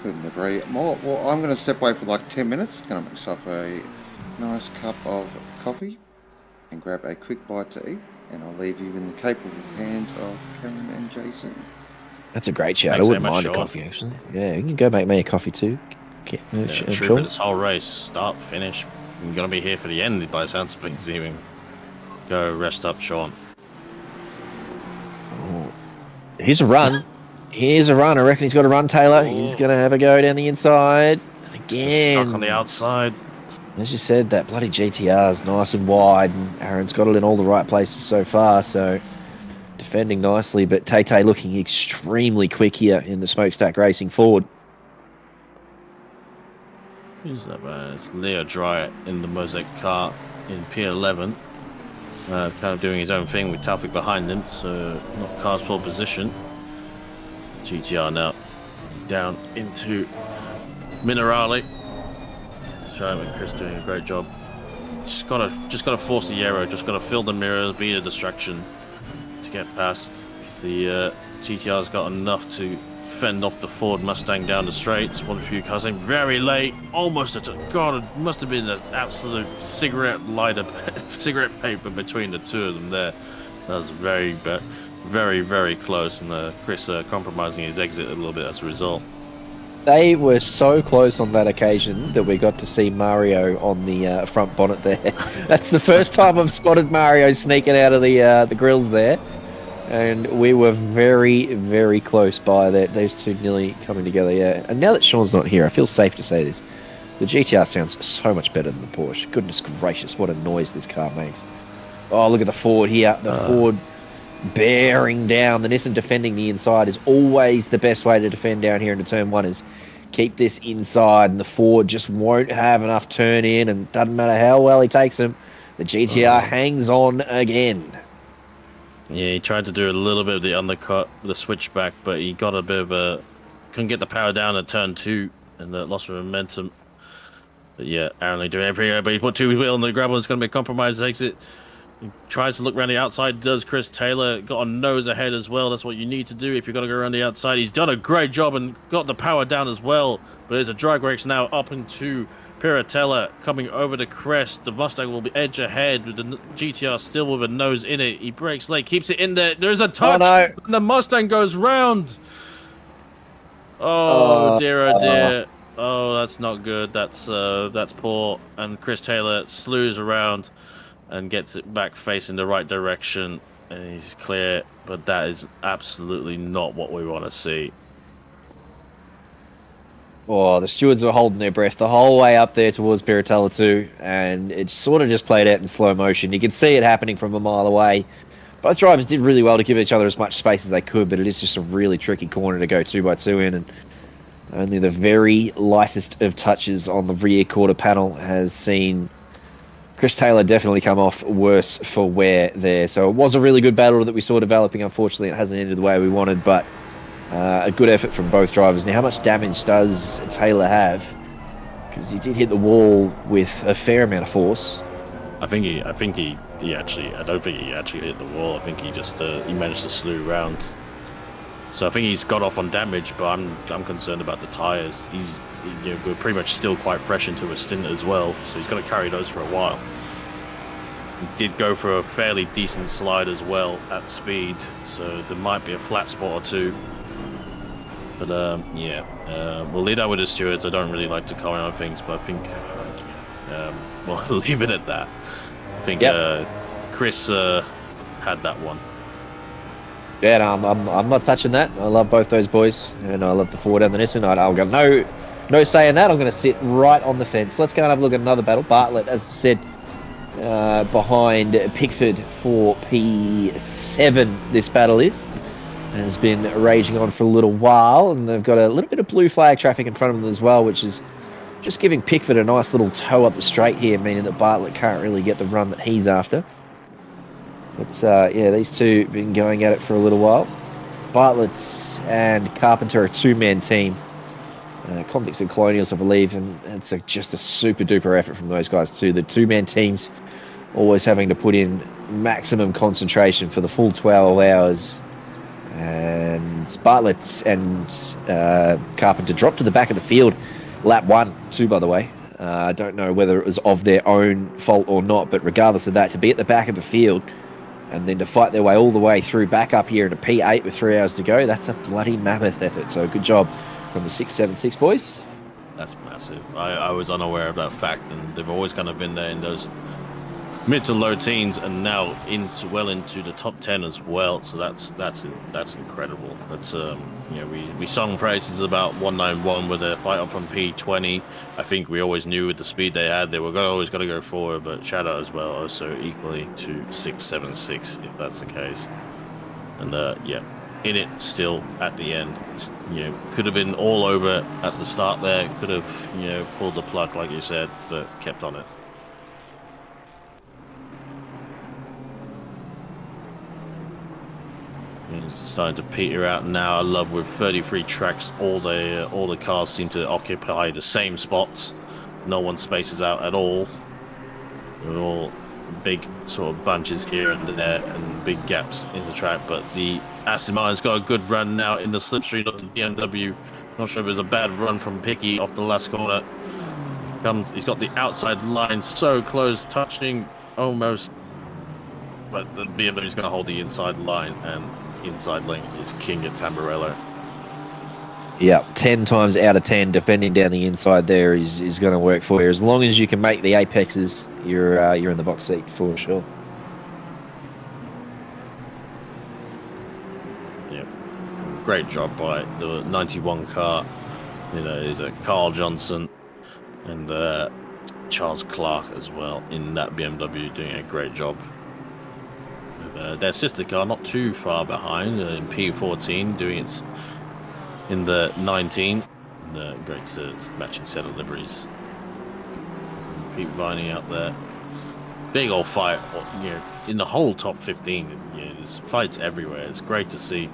Couldn't agree more. Well, I'm going to step away for like 10 minutes. Going to make myself a nice cup of coffee and grab a quick bite to eat. And I'll leave you in the capable hands of Cameron and Jason. That's a great shout. Thanks I wouldn't very much, mind a Sean. coffee, actually. Yeah, you can go make me a coffee too. True, this whole race, start, finish. You're going to be here for the end by the sounds of things even. Go rest up, Sean. Oh. Here's a run. Here's a run. I reckon he's got a run, Taylor. He's going to have a go down the inside. And again. Stuck on the outside. As you said, that bloody GTR's nice and wide, and Aaron's got it in all the right places so far, so defending nicely, but Tay looking extremely quick here in the smokestack racing forward. Who's that man? It's Leo Dry in the Mosaic car in P11. Kind of doing his own thing with Taufik behind him, so not car's pole position. GTR now down into Minerale. And Chris doing a great job. Just gotta force the aero. Just gotta fill the mirrors, be a distraction to get past. The GTR's got enough to fend off the Ford Mustang down the straights. One few cars in very late, almost at God. It must have been an absolute cigarette paper between the two of them there. That was very, very close, and Chris compromising his exit a little bit as a result. They were so close on that occasion that we got to see Mario on the front bonnet there. That's the first time I've spotted Mario sneaking out of the grills there. And we were very, very close by that. Those two nearly coming together, yeah. And now that Sean's not here, I feel safe to say this. The GTR sounds so much better than the Porsche. Goodness gracious, what a noise this car makes. Oh, look at the Ford here. The Ford bearing down. The Nissan defending the inside is always the best way to defend down here into turn one, is keep this inside, and the Ford just won't have enough turn in, and doesn't matter how well he takes them, the GTR hangs on again. Yeah, he tried to do a little bit of the undercut, the switchback, but he got a bit of couldn't get the power down at turn 2 and lost momentum. But yeah, Aaron doing everything, but he put 2 wheel on the gravel. It's going to be a compromised exit. He tries to look around the outside, does Chris Taylor. Got a nose ahead as well. That's what you need to do if you're going to go around the outside. He's done a great job and got the power down as well. But there's a drag race now up into Piratella coming over the crest. The Mustang will be edge ahead with the GTR still with a nose in it. He brakes late, keeps it in there. There's a touch, and the Mustang goes round. Oh dear, oh dear. Oh, that's not good. That's poor. And Chris Taylor slews around and gets it back facing the right direction, and he's clear. But that is absolutely not what we want to see. Oh, the stewards were holding their breath the whole way up there towards Piratella too, and it sort of just played out in slow motion. You could see it happening from a mile away. Both drivers did really well to give each other as much space as they could, but it is just a really tricky corner to go 2x2 in, and only the very lightest of touches on the rear quarter panel has seen Chris Taylor definitely come off worse for wear there. So it was a really good battle that we saw developing. Unfortunately, it hasn't ended the way we wanted, but A good effort from both drivers. Now, how much damage does Taylor have? Because he did hit the wall with a fair amount of force. I don't think he actually hit the wall. I think he just he managed to slew around. So I think he's got off on damage, but I'm concerned about the tires. We're pretty much still quite fresh into a stint as well, so he's got to carry those for a while. He did go for a fairly decent slide as well at speed, so there might be a flat spot or two. But we'll leave that with the stewards. I don't really like to comment on things, but I think we'll leave it at that. I think Chris had that one. Yeah, no, I'm not touching that. I love both those boys, and I love the Ford and the Nissan. I'll go no say in that. I'm going to sit right on the fence. Let's go and have a look at another battle. Bartlett, as I said, behind Pickford for P7. This battle has been raging on for a little while, and they've got a little bit of blue flag traffic in front of them as well, which is just giving Pickford a nice little tow up the straight here, meaning that Bartlett can't really get the run that he's after. But these two have been going at it for a little while. Bartlett and Carpenter are a two-man team. Convicts and Colonials, I believe, and it's just a super-duper effort from those guys too. The two-man teams always having to put in maximum concentration for the full 12 hours. And Bartlett and Carpenter dropped to the back of the field. Lap 1, too, by the way. I don't know whether it was of their own fault or not, but regardless of that, to be at the back of the field and then to fight their way all the way through back up here in a P8 with 3 hours to go, that's a bloody mammoth effort. So good job from the 676 boys. That's massive. I was unaware of that fact, and they've always kind of been there in those mid to low teens, and now into the top 10 as well. So that's incredible. That's we sung praises about 191 with a fight up from P20. I think we always knew with the speed they had, they were always going to go forward. But shout out as well, also equally to 676 if that's the case. And in it still at the end. Could have been all over at the start there. Could have pulled the plug like you said, but kept on it. It's starting to peter out now. I love with 33 tracks, all the cars seem to occupy the same spots. No one spaces out at all. They're all big sort of bunches here and there and big gaps in the track. But the Aston Martin's got a good run now in the slipstream of the BMW. Not sure if it was a bad run from Picky off the last corner. He's got the outside line so close, touching almost. But the BMW's going to hold the inside line, and inside lane is king at Tamburello. Yeah, 10 times out of 10 defending down the inside there is going to work for you. As long as you can make the apexes, you're in the box seat for sure. Yeah, great job by the 91 car. Is a Carl Johnson and Charles Clark as well in that BMW, doing a great job. Their sister car not too far behind in P14, doing its in the 19. Great matching set of liveries. Pete Viney out there. Big old fight, in the whole top 15. There's fights everywhere. It's great to see.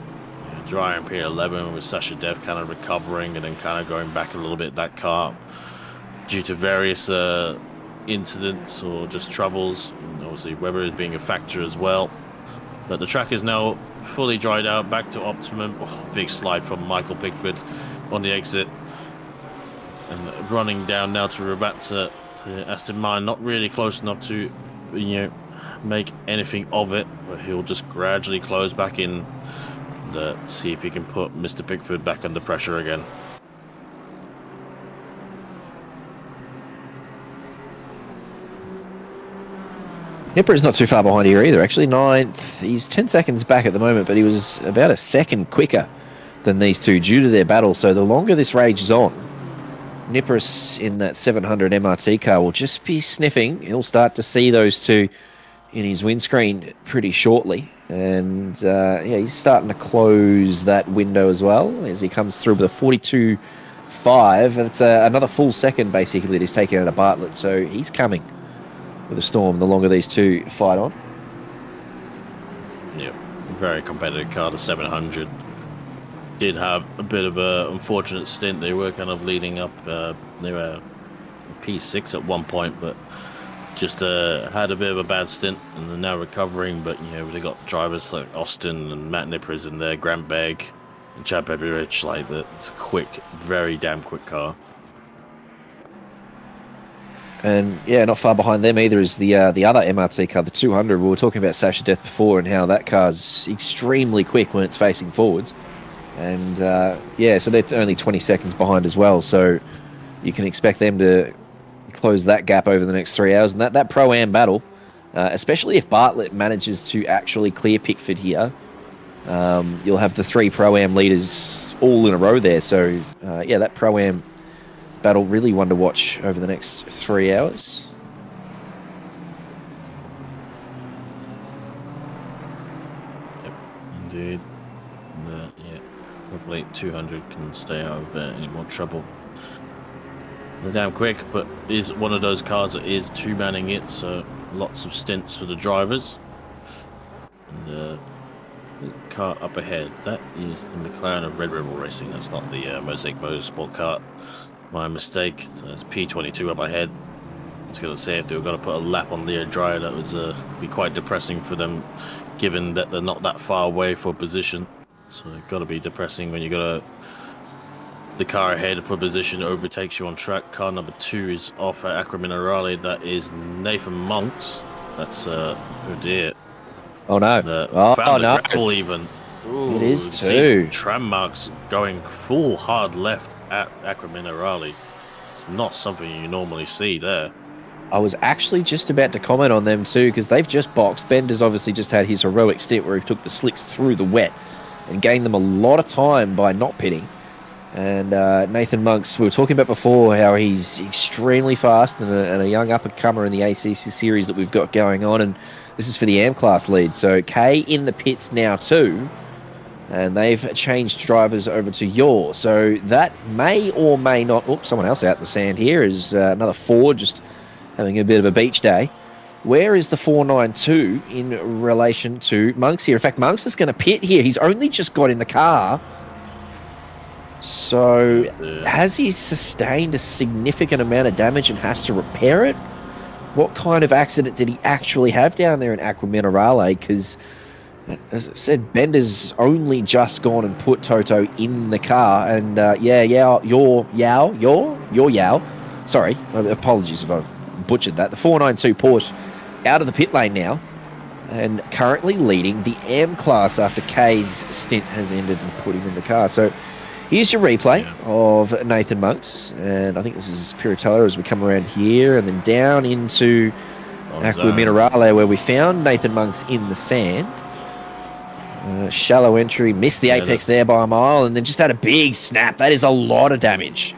Dry in P11 with Sasha Dev kind of recovering and then kind of going back a little bit, that car, due to various incidents or just troubles. And obviously weather is being a factor as well. But the track is now fully dried out, back to optimum. Big slide from Michael Pickford on the exit. And running down now to Rabatza. Aston Martin not really close enough to make anything of it, but he'll just gradually close back in and see if he can put Mr. Pickford back under pressure again. Nipper is not too far behind here either, actually. 9th. He's 10 seconds back at the moment, but he was about a second quicker than these two due to their battle. So the longer this rages on, Nipper's in that 700 MRT car will just be sniffing. He'll start to see those two in his windscreen pretty shortly. And he's starting to close that window as well as he comes through with a 42.5. That's another full second, basically, that he's taking out of Bartlett. So he's coming with a storm the longer these two fight on. Yep, very competitive car, the 700. did have a bit of a unfortunate stint. They were kind of leading up. They were P6 at one point, but just had a bit of a bad stint, and they're now recovering. But they got drivers like Austin and Matt Nippers in there, Grant Begg and Chad Pepperich. Like that, it's a quick, very damn quick car. And yeah, not far behind them either is the other MRT car, the 200. We were talking about Sasha Death before and how that car's extremely quick when it's facing forwards. And so they're only 20 seconds behind as well. So you can expect them to close that gap over the next 3 hours. And that Pro-Am battle, especially if Bartlett manages to actually clear Pickford here, you'll have the 3 Pro-Am leaders all in a row there. So that Pro-Am battle, really one to watch over the next 3 hours. Yep, indeed. Hopefully 200 can stay out of any more trouble. They're damn quick, but is one of those cars that is two-manning it, so lots of stints for the drivers. And the car up ahead, that is the McLaren of Red Rebel Racing. That's not the Mosaic Motorsport car. My mistake. So it's P22 up ahead. I was going to say if they were going to put a lap on Leo Dry, that would be quite depressing for them, given that they're not that far away for position. So it's got to be depressing when you got the car ahead for position overtakes you on track. Car number 2 is off at Acqua Minerale. That is Nathan Monks. That's oh dear. Oh no! Found the no! grapple even. Ooh, it is too. Tram marks going full hard left at Acqua Minerale. It's not something you normally see there. I was actually just about to comment on them too, because they've just boxed. Bender's obviously just had his heroic stint where he took the slicks through the wet and gained them a lot of time by not pitting. And Nathan Monks, we were talking about before how he's extremely fast and a young up-and-comer in the ACC series that we've got going on, and this is for the AM class lead. So Kay in the pits now too, and they've changed drivers over to OOR. So that may or may not... Oops, someone else out in the sand here is another Ford just having a bit of a beach day. Where is the 492 in relation to Monks here? In fact, Monks is going to pit here. He's only just got in the car. So has he sustained a significant amount of damage and has to repair it? What kind of accident did he actually have down there in Acqua Minerale? Because, as I said, Bender's only just gone and put Toto in the car. And, your Yao. Sorry, apologies if I've butchered that. The 492 Porsche out of the pit lane now and currently leading the AM class after Kay's stint has ended and put him in the car. So here's your replay of Nathan Monks, and I think this is Piratello as we come around here and then down into Acqua Minerale where we found Nathan Monks in the sand. Shallow entry, missed the apex there by a mile, and then just had a big snap. That is a lot of damage.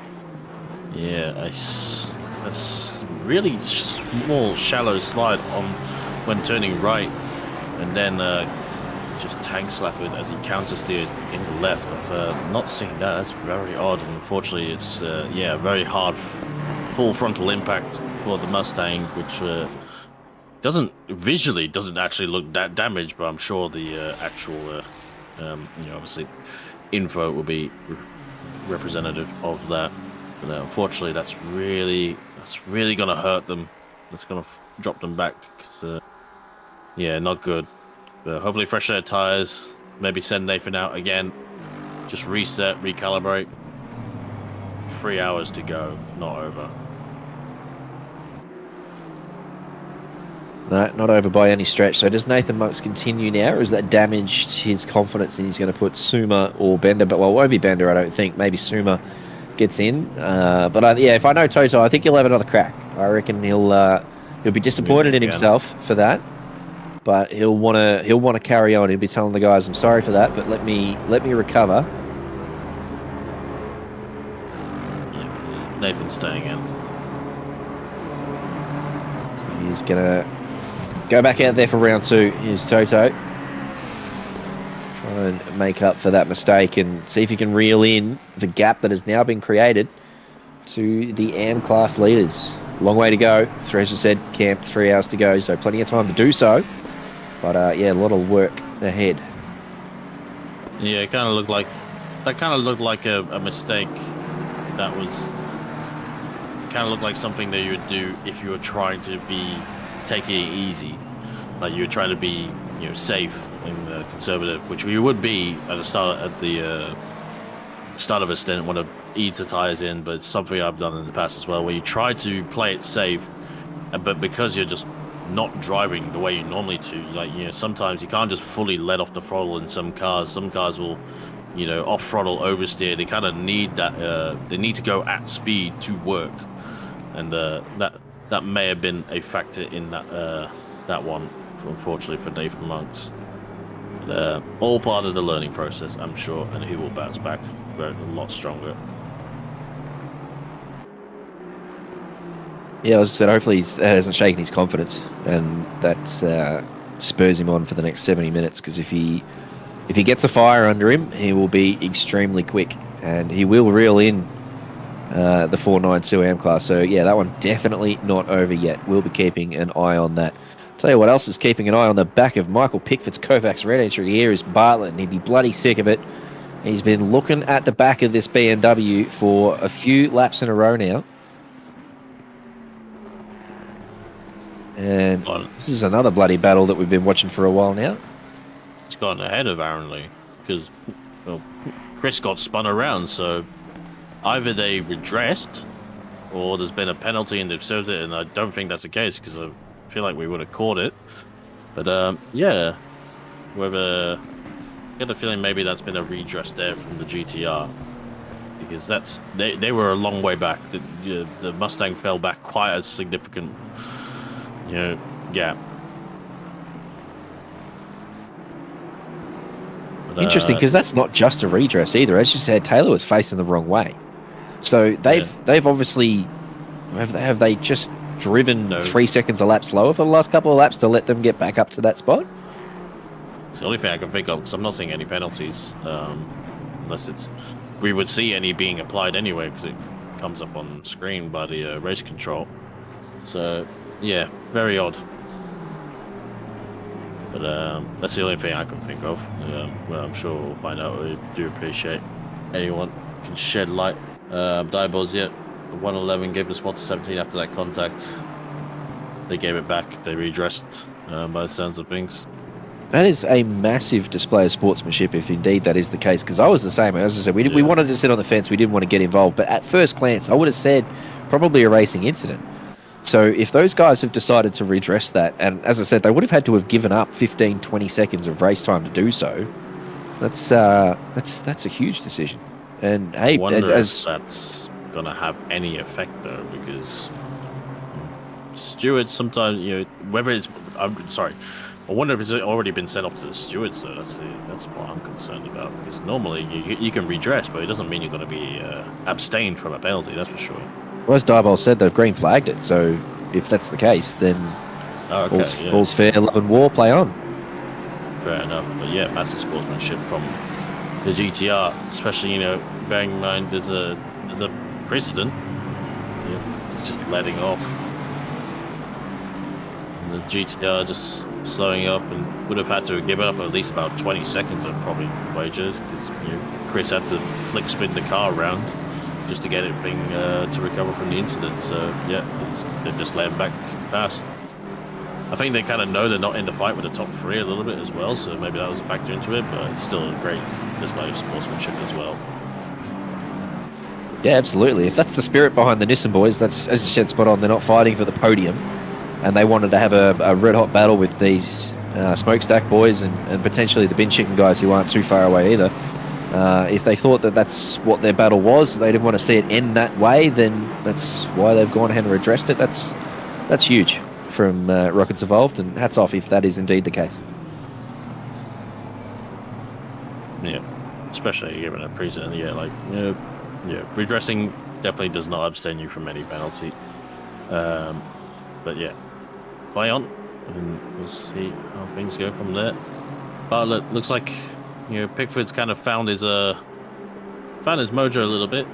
Yeah, that's really small, shallow slide on when turning right, and then just tank slap it as he counter steered in the left. I've not seen that. That's very odd, and unfortunately it's very hard full frontal impact for the Mustang, which doesn't actually look that damaged, but I'm sure the actual obviously info will be representative of that. But unfortunately that's really gonna hurt them. That's gonna drop them back, because not good. Hopefully fresh set of tires, maybe send Nathan out again, just reset, recalibrate. 3 hours to go, not over. No, not over by any stretch. So does Nathan Monks continue now, or has that damaged his confidence and he's going to put Suma or Bender? But, well, it won't be Bender, I don't think. Maybe Suma gets in. But if I know Toto, I think he'll have another crack. I reckon he'll be disappointed in himself for that. But he'll want to carry on. He'll be telling the guys, "I'm sorry for that, but let me recover." Yeah, Nathan's staying in. So he's gonna go back out there for round 2. Here's Toto. Try and make up for that mistake and see if he can reel in the gap that has now been created to the AM class leaders. Long way to go. Thresher said camp 3 hours to go, so plenty of time to do so. But a lot of work ahead. Yeah, it kind of looked like that kind of looked like a mistake. That was kind of looked like something that you would do if you were trying to be taking it easy, like you were trying to be safe and conservative, which we would be at the start of a stint, want to ease the tires in. But it's something I've done in the past as well, where you try to play it safe, but because you're just not driving the way you normally do, like sometimes you can't just fully let off the throttle in some cars. Some cars will off throttle oversteer. They kind of need that they need to go at speed to work, and that may have been a factor in that one, unfortunately for Nathan Monks. But, all part of the learning process, I'm sure, and he will bounce back a lot stronger. Yeah, as I said, hopefully he hasn't shaken his confidence, and that spurs him on for the next 70 minutes, because if he gets a fire under him, he will be extremely quick, and he will reel in the 492 AM class. So, yeah, that one definitely not over yet. We'll be keeping an eye on that. Tell you what else is keeping an eye on the back of Michael Pickford's Kovacs red entry here is Bartlett, and he'd be bloody sick of it. He's been looking at the back of this BMW for a few laps in a row now. And this is another bloody battle that we've been watching for a while now. It's gotten ahead of Aaron Lee, because Chris got spun around, so either they redressed or there's been a penalty and they've served it, and I don't think that's the case, because I feel like we would have caught it. But yeah, I get the feeling maybe that's been a redress there from the GTR, because they were a long way back. The Mustang fell back quite a significant gap. But, interesting, because that's not just a redress either. As you said, Taylor was facing the wrong way, so they've obviously have they just driven 3 seconds a lap slower for the last couple of laps to let them get back up to that spot? It's the only thing I can think of, because I'm not seeing any penalties, unless we would see any being applied anyway, because it comes up on screen by the race control. So yeah, very odd. But that's the only thing I can think of. Well, I'm sure we'll find out. We do appreciate anyone can shed light. Diabol's, yeah, 111 gave the spot to 17 after that contact. They gave it back. They redressed by the sounds of things. That is a massive display of sportsmanship, if indeed that is the case, because I was the same. As I said, we wanted to sit on the fence. We didn't want to get involved. But at first glance, I would have said probably a racing incident. So if those guys have decided to redress that, and as I said, they would have had to have given up 15, 20 seconds of race time to do so. That's a huge decision. And hey, I wonder if that's going to have any effect, though, because stewards sometimes, whether it's... I wonder if it's already been sent off to the stewards, though. That's what I'm concerned about, because normally you can redress, but it doesn't mean you're going to be abstained from a penalty, that's for sure. Well, as Diabol said, they've green flagged it, so if that's the case, then all's fair, love and war, play on. Fair enough, but yeah, massive sportsmanship from the GTR, especially, bearing in mind there's a precedent. It's just letting off. And the GTR just slowing up, and would have had to give up at least about 20 seconds, I'd probably wager, because Chris had to flick spin the car around just to get everything to recover from the incident. So yeah, they're just letting back past. I think they kind of know they're not in the fight with the top three a little bit as well, so maybe that was a factor into it, but it's still a great display of sportsmanship as well. Yeah, absolutely. If that's the spirit behind the Nissan boys, that's, as you said, spot on. They're not fighting for the podium, and they wanted to have a red-hot battle with these smokestack boys and potentially the bin chicken guys who aren't too far away either. If they thought that that's what their battle was, they didn't want to see it end that way, then that's why they've gone ahead and addressed it. That's huge from Rockets Evolved, and hats off if that is indeed the case. Yeah, especially given a precedent. Redressing definitely does not abstain you from any penalty. But yeah, play on, and we'll see how things go from there. Bartlett looks like Pickford's kind of found his mojo a little bit.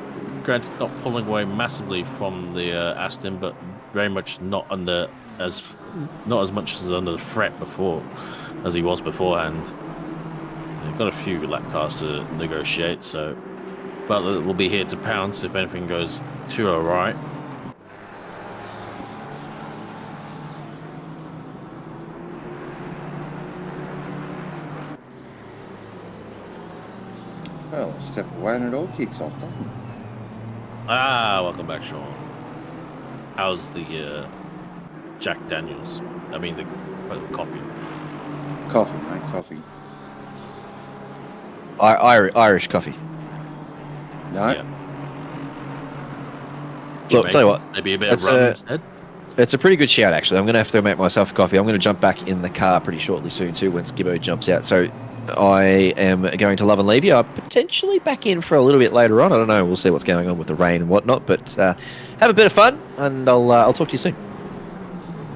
Granted, not pulling away massively from the Aston, but very much not as much as under the threat before as he was beforehand. They've got a few lap cars to negotiate, so Butler will be here to pounce if anything goes too awry. Well, a step away and it all kicks off, doesn't it? Ah, welcome back, Sean. How's the Jack Daniels? I mean, the coffee. Coffee, mate, coffee. Irish coffee. No, Yeah. Look, tell you what, Maybe a bit That's of rum instead. it's a pretty good shout, actually. I'm going to have to make myself a coffee. I'm going to jump back in the car pretty shortly soon, too, once Gibbo jumps out. So I am going to love and leave you. I'll potentially back in for a little bit later on. I don't know. We'll see what's going on with the rain and whatnot. But have a bit of fun, and I'll talk to you soon.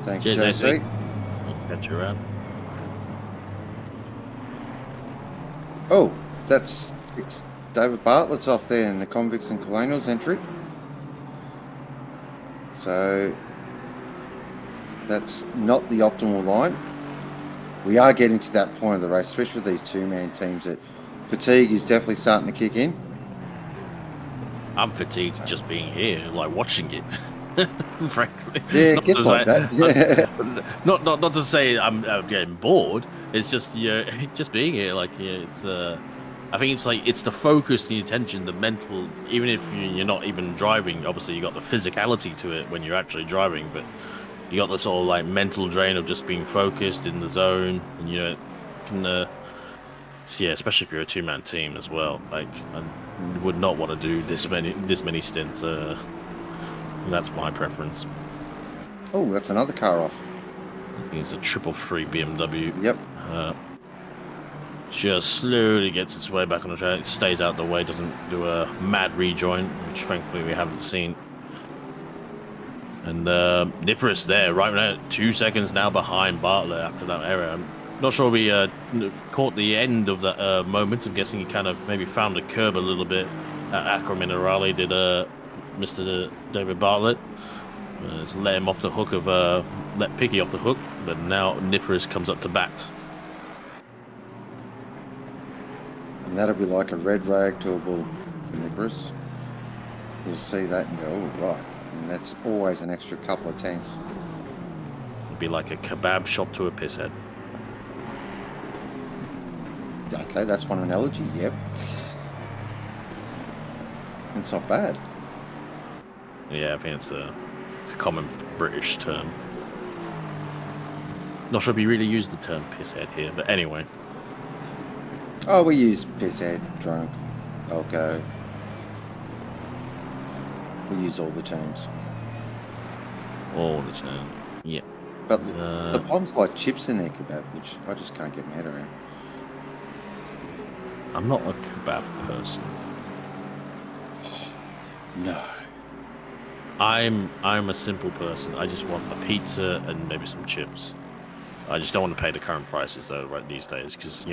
thank you, Cheers, JC. Catch you around. Oh, that's David Bartlett's off there in the Convicts and Colonials entry. So that's not the optimal line. We are getting to that point of the race, especially with these two-man teams, that fatigue is definitely starting to kick in. I'm fatigued just being here, like watching it. Frankly, Yeah, it Not gets to like say- that. Yeah. Not to say I'm getting bored. It's just just being here. Like it's I think it's like it's the focus, the attention, the mental. Even if you're not even driving, obviously you got the physicality to it when you're actually driving, but you got the sort of like mental drain of just being focused in the zone, and can yeah, especially if you're a two-man team as well. Like I would not want to do this many stints. That's my preference. Oh, that's another car off. I think it's a 333 BMW. Yep. Just slowly gets its way back on the track. It stays out the way, doesn't do a mad rejoin, which frankly we haven't seen. And Notorious there, right now, 2 seconds now behind Bartlett after that error. I'm not sure we caught the end of that moment. I'm guessing he kind of maybe found a curb a little bit at Acro Minerale, did Mr. David Bartlett. Just let him off the hook of let Picky off the hook, but now Notorious comes up to bat. And that'll be like a red rag to a bull for Nicholas. You'll see that and go, oh, right. And that's always an extra couple of tenths. It'd be like a kebab shop to a pisshead. Okay, that's one analogy, yep. It's not bad. Yeah, I think it's a common British term. Not sure if we really use the term pisshead here, but anyway. Oh, we use pisshead, drunk, alco. We use all the terms. All the time. Yeah. But the bombs like chips in their kebab, which I just can't get my head around. I'm not a kebab person. No. I'm a simple person. I just want a pizza and maybe some chips. I just don't want to pay the current prices though, right these days, because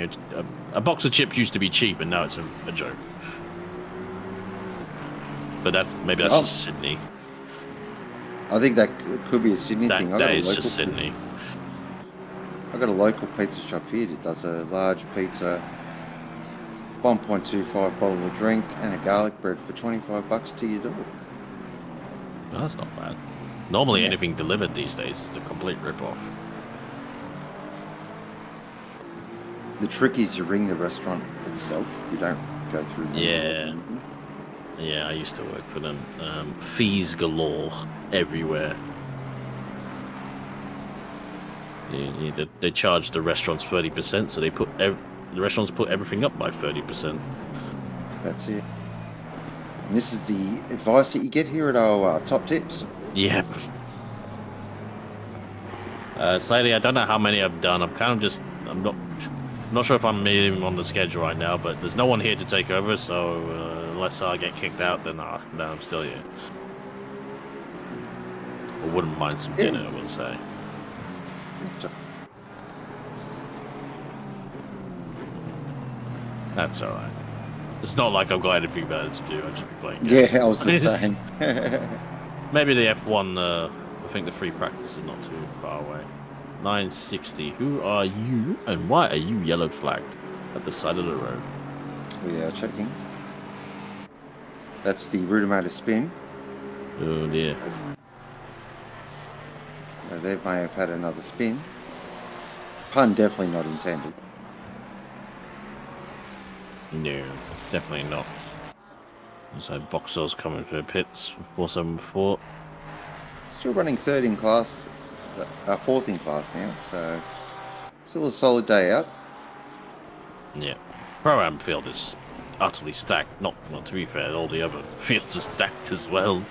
a box of chips used to be cheap and now it's a joke. But that's just Sydney. I think that could be a Sydney thing. That is just Sydney. I've got a local pizza shop here that does a large pizza, 1.25 bottle of drink, and a garlic bread for $25 to your door. No, that's not bad. Normally Yeah. anything delivered these days is a complete rip-off. The trick is you ring the restaurant itself. You don't go through. Yeah. Yeah, I used to work for them. Fees galore everywhere. They charge the restaurants 30%, so they put the restaurants put everything up by 30%. That's it. And this is the advice that you get here at our Top Tips. Yeah. Slightly, I don't know how many I've done. I'm not sure if I'm even on the schedule right now, but there's no one here to take over, so unless I get kicked out, then I'm still here. I wouldn't mind some dinner, I will say. That's alright. It's not like I've got anything better to do, I'll just be playing games. Yeah, I was the same. Maybe the F1, I think the free practice is not too far away. 960, who are you, and why are you yellow flagged? at the side of the road. We are checking. That's the rudimenter spin. Oh dear. They may have had another spin. Pun definitely not intended. No, definitely not. So Boxer's coming for pits, 474. Still running third in class, fourth in class now, so still a solid day out. Yeah. Pro-Am field is utterly stacked. Not to be fair, all the other fields are stacked as well.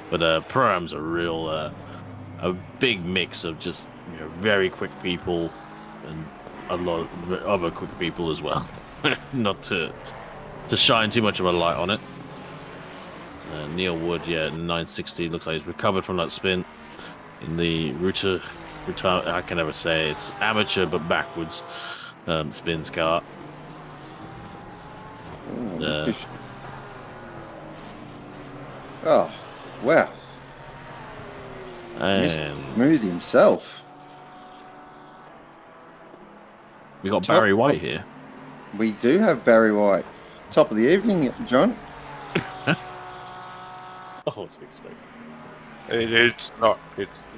But Pro-Am's a real, a big mix of just very quick people and a lot of other quick people as well. Not to shine too much of a light on it. Neil Wood, 960, looks like he's recovered from that spin in the Ruta, I can never say it's amateur but backwards spins car. Oh, wow. And Smooth himself. we got Barry White here. We do have Barry White. Top of the evening, John. Oh, it's expected. It's not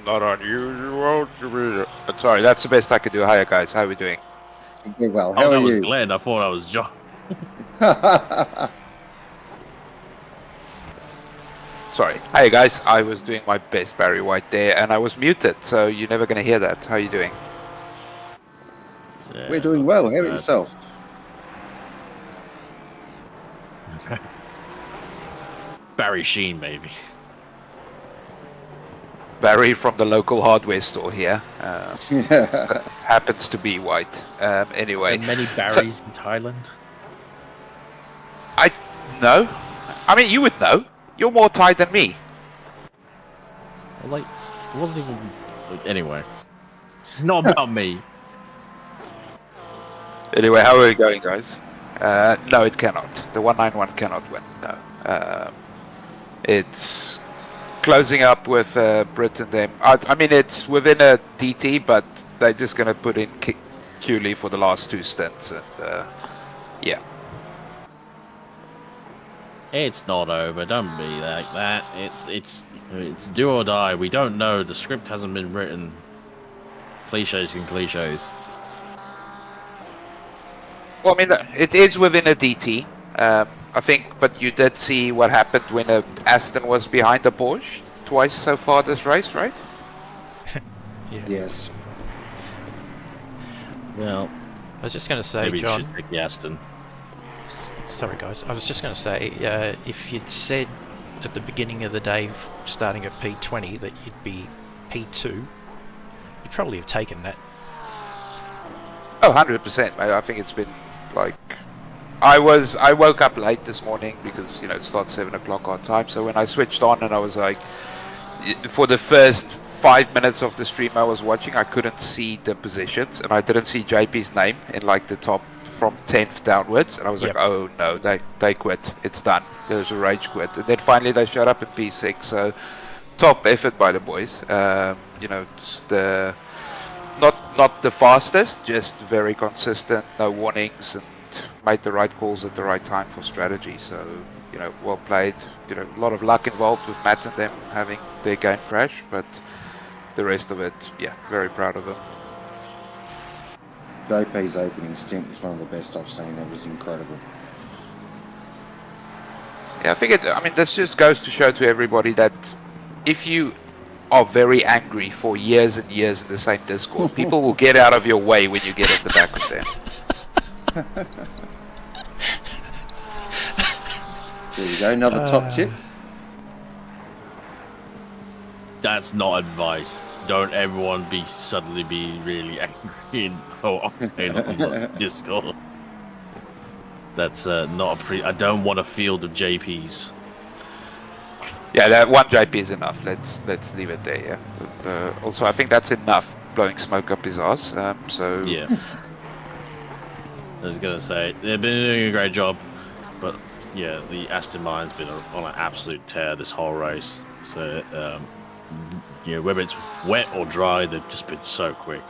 unusual to be. Sorry, that's the best I could do. Hiya, guys. How are we doing? Okay, well, Oh, how that are was you? Glenn. I thought I was John. Sorry. Hiya, guys. I was doing my best Barry White there, and I was muted, so you're never going to hear that. How are you doing? Yeah, We're doing well. How about bad. yourself? Barry Sheen, maybe. Barry from the local hardware store here. Happens to be white. Anyway. Are many Barrys in Thailand? No. I mean, you would know. You're more Thai than me. Well, like, it wasn't even. Anyway, it's not about me. Anyway, how are we going, guys? No, it cannot. The 191 cannot win. No. It's closing up with Brit and them. I mean, it's within a DT, but they're just going to put in Cooley for the last two stints, and yeah. It's not over. Don't be like that. It's do or die. We don't know. The script hasn't been written. Cliches and cliches. Well, I mean, it is within a DT. I think, but you did see what happened when Aston was behind the Porsche twice so far this race, right? Yeah. Yes. Well, I was just going to say, maybe you John. should take the Aston. Sorry, guys. I was just going to say, if you'd said at the beginning of the day, starting at P20, that you'd be P2, you'd probably have taken that. Oh, 100%. I think it's been like I woke up late this morning because it starts 7 o'clock our time. So when I switched on and I was like, for the first 5 minutes of the stream I was watching, I couldn't see the positions and I didn't see JP's name in like the top from 10th downwards, and I was like, oh no, they quit. It's done. There's a rage quit, and then finally they showed up in P6. So top effort by the boys. Just not the fastest, just very consistent, no warnings, and made the right calls at the right time for strategy. So well played. A lot of luck involved with Matt and them having their game crash, but the rest of it, yeah, very proud of them. JP's opening stint was one of the best I've seen. It was incredible. Yeah, I mean, this just goes to show to everybody that if you are very angry for years and years in the same Discord, people will get out of your way when you get at the back of them. There you go, another top tip. That's not advice. Don't everyone suddenly be really angry in octane on the Discord. That's not a I don't want a field of JPs. Yeah, that one JP is enough. Let's leave it there. Yeah. But, also, I think that's enough blowing smoke up his ass. So yeah. I was gonna say they've been doing a great job, but yeah, the Aston Martin's been on an absolute tear this whole race. So whether it's wet or dry, they've just been so quick.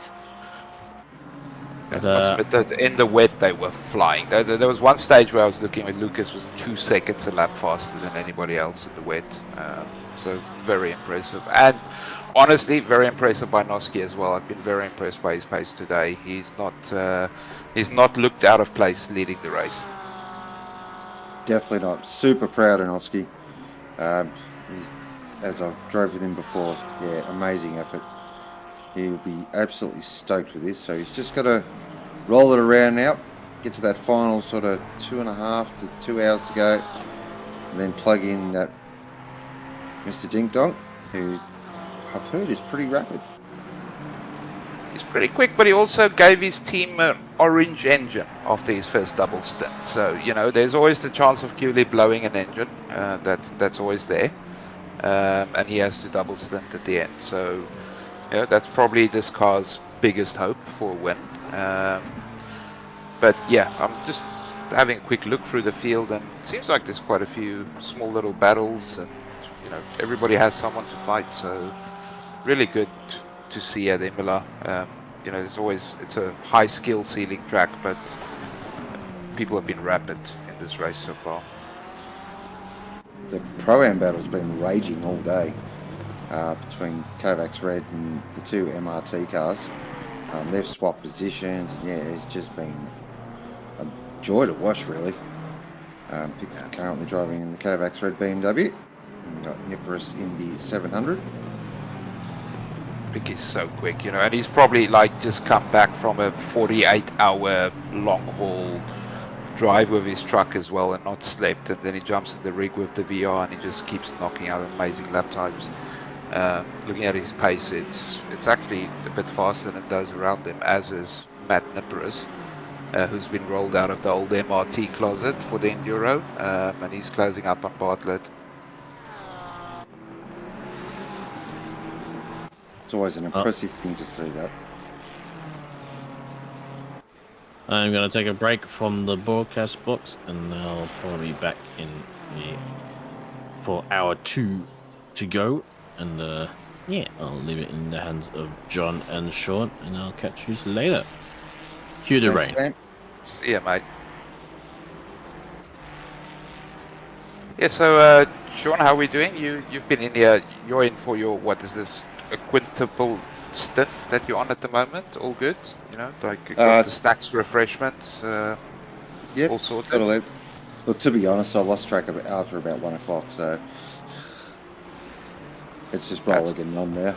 But, I must admit that in the wet they were flying. There was one stage where I was looking at Lucas was 2 seconds a lap faster than anybody else in the wet. So very impressive. And honestly, very impressive by Noski as well. I've been very impressed by his pace today. He's not looked out of place leading the race. Definitely not. Super proud of Noski. As I've drove with him before, yeah, amazing effort. He'll be absolutely stoked with this. So he's just got to roll it around now, get to that final sort of 2.5 to 2 hours to go, and then plug in that Mr. Dink Donk, who I've heard is pretty rapid. He's pretty quick, but he also gave his team an orange engine after his first double stint. So, you know, there's always the chance of Cooley blowing an engine. That's always there. And he has to double stint at the end. So, you know, that's probably this car's biggest hope for a win. But yeah, I'm just having a quick look through the field, and it seems like there's quite a few small little battles, and you know, everybody has someone to fight. So really good to see at Imola. You know, it's a high skill ceiling track, but people have been rapid in this race so far. The Pro-Am battle's been raging all day between Kovacs Red and the two MRT cars. They've swapped positions, and yeah, it's just been a joy to watch, really. Pickford currently driving in the Kovacs Red BMW, and we've got Nippers in the 700. Pick is so quick, you know, and he's probably like just come back from a 48-hour long haul drive with his truck as well and not slept, and then he jumps in the rig with the VR and he just keeps knocking out amazing lap times. Looking at his pace, it's actually a bit faster than those around him, as is Matt Nippers, who's been rolled out of the old MRT closet for the Enduro, and he's closing up on Bartlett. It's always an impressive thing to see that. I'm going to take a break from the broadcast box, and I'll probably be back in for hour 2 to go. And yeah, I'll leave it in the hands of John and Sean, and I'll catch you later. Cue the rain. Sam. See ya, mate. Yeah, so Sean, how are we doing? You've been in here. You're in for your, what is this, a quintuple stint that you're on at the moment? All good, you know, like you got the snacks, refreshments, Yep, all sorted. got all that. Look, to be honest, I lost track of it after about 1 o'clock, so it's just rolling getting on now.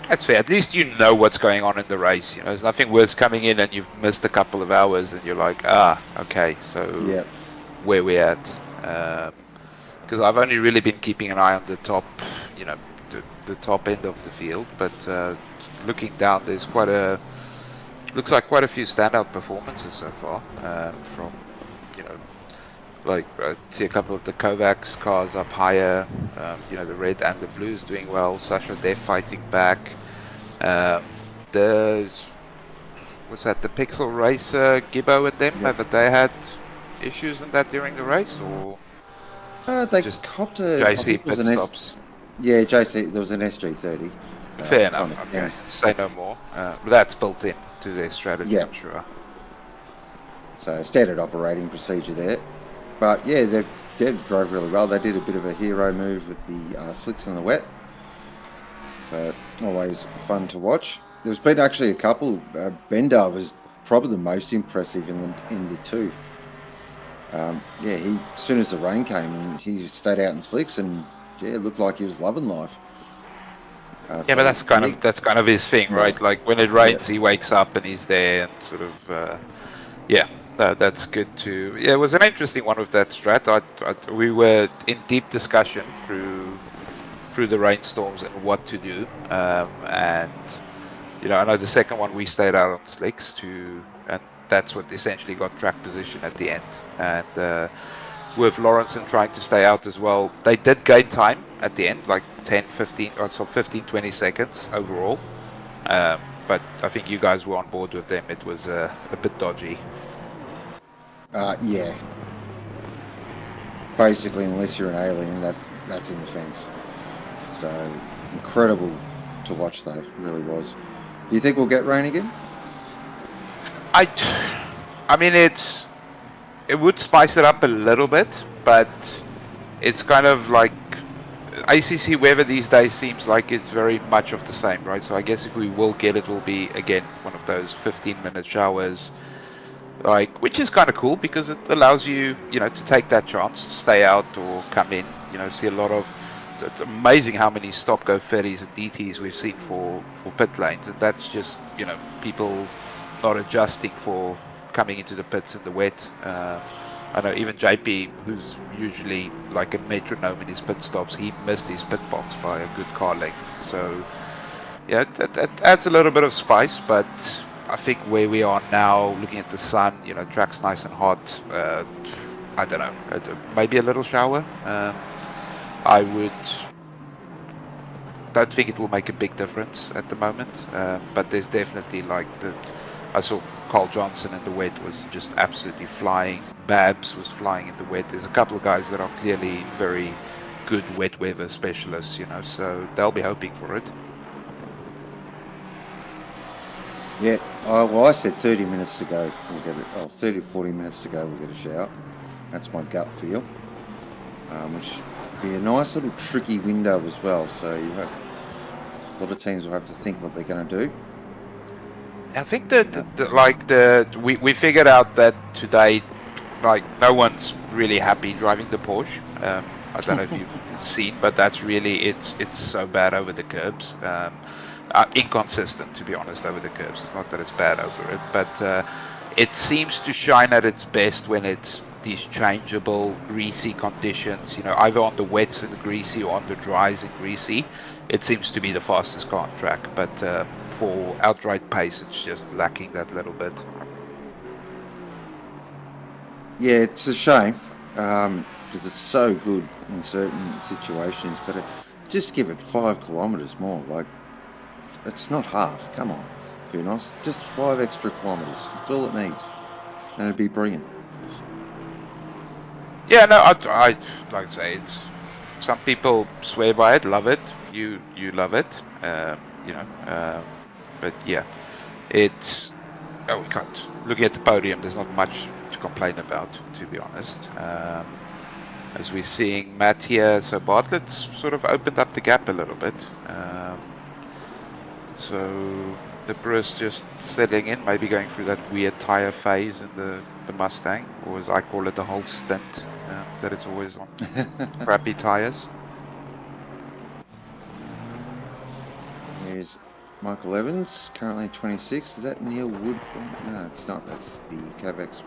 That's fair. At least you know what's going on in the race. You know, there's nothing worse coming in and you've missed a couple of hours and you're like, okay, so Yep. where we at? Because I've only really been keeping an eye on the top, you know, the top end of the field, but looking down, there's looks like quite a few standout performances so far from, you know, like I see a couple of the Kovacs cars up higher, you know, the red and the blues doing well. Sasha, they're fighting back. What's that, the Pixel Racer, Gibbo and them, Yep. have they had issues in that during the race, or They just copped a... I JC think it was pit an stops? Yeah, JC, there was an SG30. Fair enough, kind of, okay, yeah. say no more. But that's built in to their strategy, Yeah. I'm sure. So standard operating procedure there. But yeah, they drove really well. They did a bit of a hero move with the slicks in the wet. So always fun to watch. There's been actually a couple. Bender was probably the most impressive in the two. Yeah, as soon as the rain came in, he stayed out in slicks and yeah, it looked like he was loving life. Yeah, but that's kind of his thing, Yeah. right? Like when it rains, he wakes up and he's there, and sort of, yeah, that's good too. Yeah, it was an interesting one with that strat. We were in deep discussion through the rainstorms and what to do, and you know, I know the second one we stayed out on slicks and that's what essentially got track position at the end. And with Lawrenson trying to stay out as well, they did gain time at the end, like 10, 15, or so 15, 20 seconds overall. But I think you guys were on board with them. It was a bit dodgy. Yeah. Basically, unless you're an alien, that's in the fence. So incredible to watch, though. It really was. Do you think we'll get rain again? I mean, it would spice it up a little bit, but it's kind of like ACC weather these days seems like it's very much of the same, right? So I guess if we will get it, will be again one of those 15-minute showers, like, which is kind of cool because it allows you, to take that chance, stay out or come in. See a lot of. So it's amazing how many stop-go ferries and DTs we've seen for pit lanes, and that's just people not adjusting for coming into the pits in the wet. I know even JP, who's usually like a metronome in his pit stops, he missed his pit box by a good car length. So yeah, it adds a little bit of spice, but I think where we are now, looking at the sun, track's nice and hot. I don't know, maybe a little shower. I don't think it will make a big difference at the moment, but there's definitely I saw Carl Johnson in the wet was just absolutely flying. Babs was flying in the wet. There's a couple of guys that are clearly very good wet weather specialists, so they'll be hoping for it. Yeah, well, I said 30 minutes to go, we'll get it. 30 to 40 minutes to go, we'll get a shower. That's my gut feel. Which will be a nice little tricky window as well. So you have a lot of teams will have to think what they're going to do. I think that we figured out that today, no one's really happy driving the Porsche. I don't know if you've seen, but that's really it's so bad over the curbs. Inconsistent, to be honest, over the curbs. It's not that it's bad over it, but it seems to shine at its best when it's these changeable, greasy conditions. Either on the wets and the greasy or on the dries and greasy. It seems to be the fastest car on track, but for outright pace, it's just lacking that little bit. Yeah, it's a shame because it's so good in certain situations, but just give it 5 kilometres more. It's not hard. Come on, Kunos. Just 5 extra kilometres. That's all it needs, and it'd be brilliant. Yeah, no, I like I say, it's some people swear by it, love it. You love it, but yeah, it's we can't. Looking at the podium, there's not much to complain about, to be honest. As we're seeing Matt here, so Bartlett's sort of opened up the gap a little bit. So the Brewers just settling in, maybe going through that weird tire phase in the Mustang, or as I call it, the whole stint that it's always on crappy tires. Here's Michael Evans, currently 26. Is that Neil Wood? No, it's not. That's the Cavex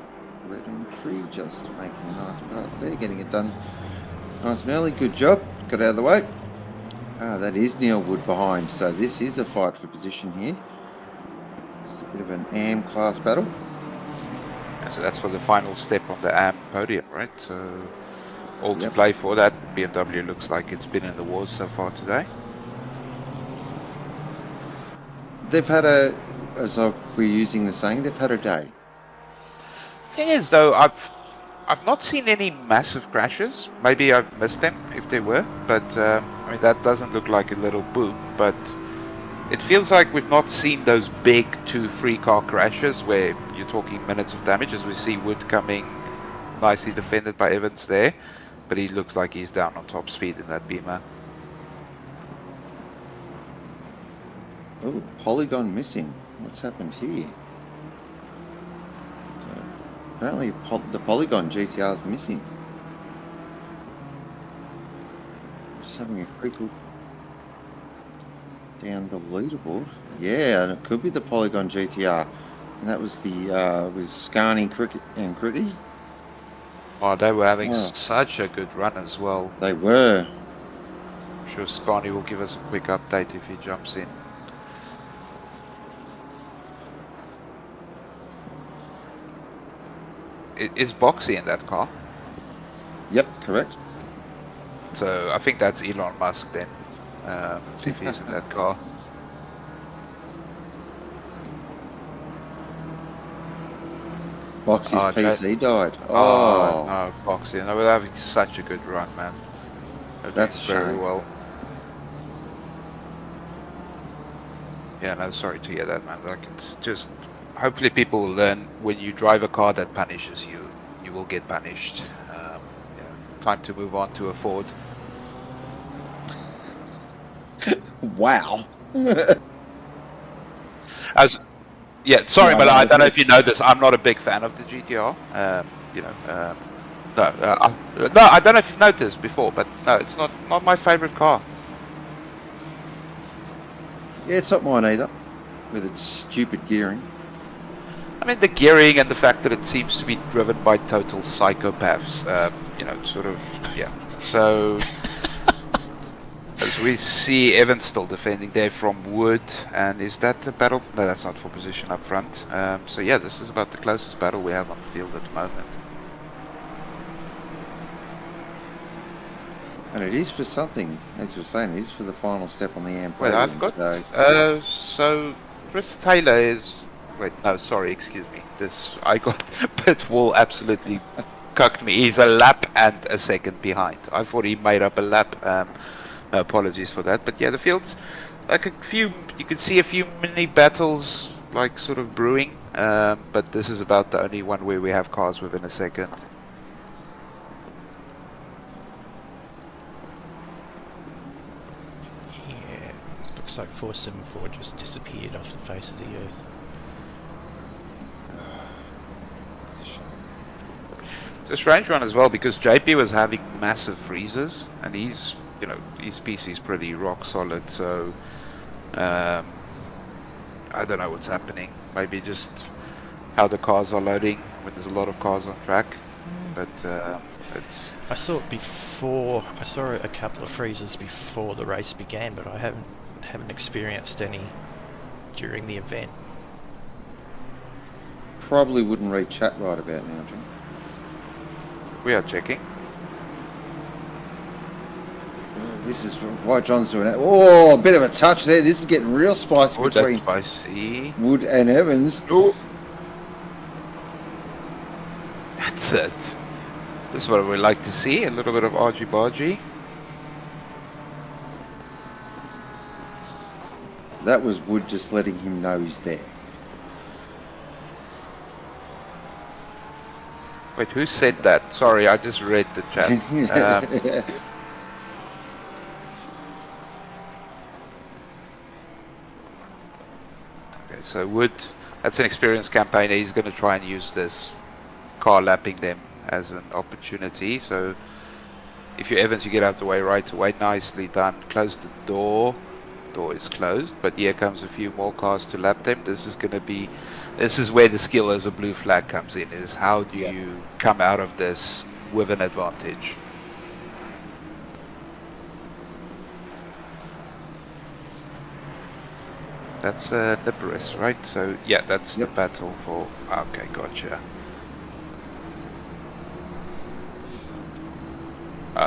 Red Tree, just making a nice pass there, getting it done nice and early. Good job. Got out of the way. That is Neil Wood behind. So this is a fight for position here. It's a bit of an AM class battle. Yeah, so that's for the final step on the AM podium, right? So all to play for. That BMW looks like it's been in the wars so far today. They've had as we're using the saying, they've had a day. Thing is, though, I've not seen any massive crashes. Maybe I've missed them if they were, but I mean that doesn't look like a little boom. But it feels like we've not seen those big 2-3 car crashes where you're talking minutes of damage. As we see Wood coming nicely defended by Evans there, but he looks like he's down on top speed in that Beamer. Oh, polygon missing. What's happened here? So, apparently the polygon GTR is missing. Just having a quick look down the leaderboard. Yeah, and it could be the polygon GTR. And that was the with Scarney and Cricket. Oh, they were having such a good run as well. They were. I'm sure Scarney will give us a quick update if he jumps in. Is Boxy in that car? Yep, correct. So I think that's Elon Musk then, if he's in that car. Boxy's PC died. Oh no, Boxy! No, we're having such a good run, man. That's very shame. well. Yeah, no, sorry to hear that, man. Like it's just hopefully people will learn when you drive a car that punishes you, you will get punished. Time to move on to a Ford. Wow. Sorry, No, but no, I don't know okay. if you know this. I'm not a big fan of the GTR. No, I don't know if you've noticed before, but no, it's not my favorite car. Yeah, it's not mine either, with its stupid gearing. I mean, the gearing and the fact that it seems to be driven by total psychopaths. So, as we see, Evan's still defending there from wood, and is that the battle? No, that's not for position up front. So yeah, this is about the closest battle we have on the field at the moment. And it is for something, as you're saying, it is for the final step on the AMP. Wait, I've got. So Chris Taylor is. Wait, no, sorry, excuse me. I got Pitwall absolutely cucked me. He's a lap and a second behind. I thought he made up a lap. Apologies for that. But yeah, the field's like a few. You can see a few mini battles, like sort of brewing. But this is about the only one where we have cars within a second. Yeah, looks like 474 just disappeared off the face of the earth. It's a strange one as well because JP was having massive freezes, and his PC is pretty rock solid. So I don't know what's happening. Maybe just how the cars are loading when there's a lot of cars on track. But it's. I saw it before. I saw a couple of freezes before the race began, but I haven't experienced any during the event. Probably wouldn't read chat right about now, Jim. We are checking. This is why John's doing that. Oh, a bit of a touch there. This is getting real spicy Oh, that's between spicy. Wood and Evans. Oh. That's it. This is what we like to see. A little bit of argy-bargy. That was Wood just letting him know he's there. Wait, who said that? Sorry, I just read the chat. Okay, so Wood, that's an experienced campaigner. He's going to try and use this car lapping them as an opportunity. So if you're Evans, you get out the way right away. Nicely done. Close the door. Door is closed, but here comes a few more cars to lap them. This is where the skill as a blue flag comes in, is how do you come out of this with an advantage. That's notorious, right? So yeah, that's the battle for. Okay, gotcha.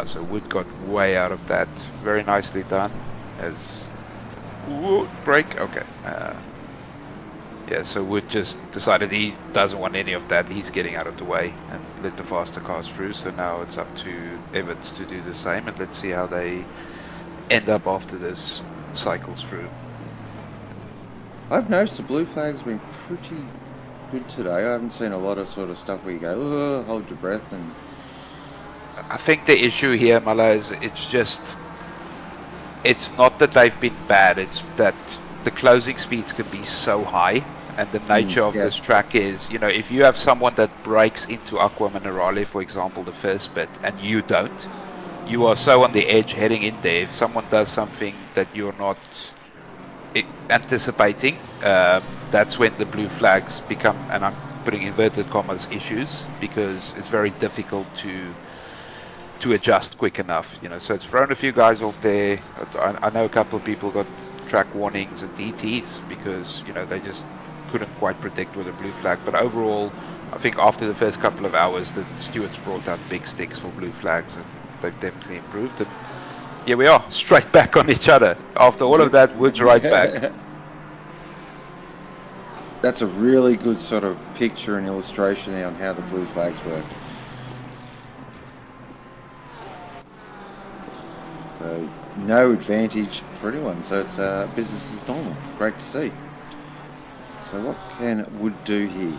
So Wood got way out of that. Very nicely done. Break. Okay. Yeah, so Wood just decided he doesn't want any of that. He's getting out of the way and let the faster cars through. So now it's up to Evans to do the same, and let's see how they end up after this cycles through. I've noticed the blue flag's been pretty good today. I haven't seen a lot of sort of stuff where you go, oh, hold your breath. And I think the issue here, Mala, is it's not that they've been bad, it's that the closing speeds can be so high, and the nature of this track is, if you have someone that breaks into Aqua Minerale, for example, the first bit, and you don't, you are so on the edge heading in there. If someone does something that you're not anticipating, that's when the blue flags become, and I'm putting inverted commas, issues, because it's very difficult to adjust quick enough, so it's thrown a few guys off there. I know a couple of people got track warnings and DTs because they just couldn't quite predict with a blue flag. But overall, I think after the first couple of hours, the stewards brought out big sticks for blue flags, and they've definitely improved. And here we are, straight back on each other after all of that. Wood's right back. That's a really good sort of picture and illustration there on how the blue flags work. So no advantage for anyone. So it's business as normal. Great to see. So what can Wood do here?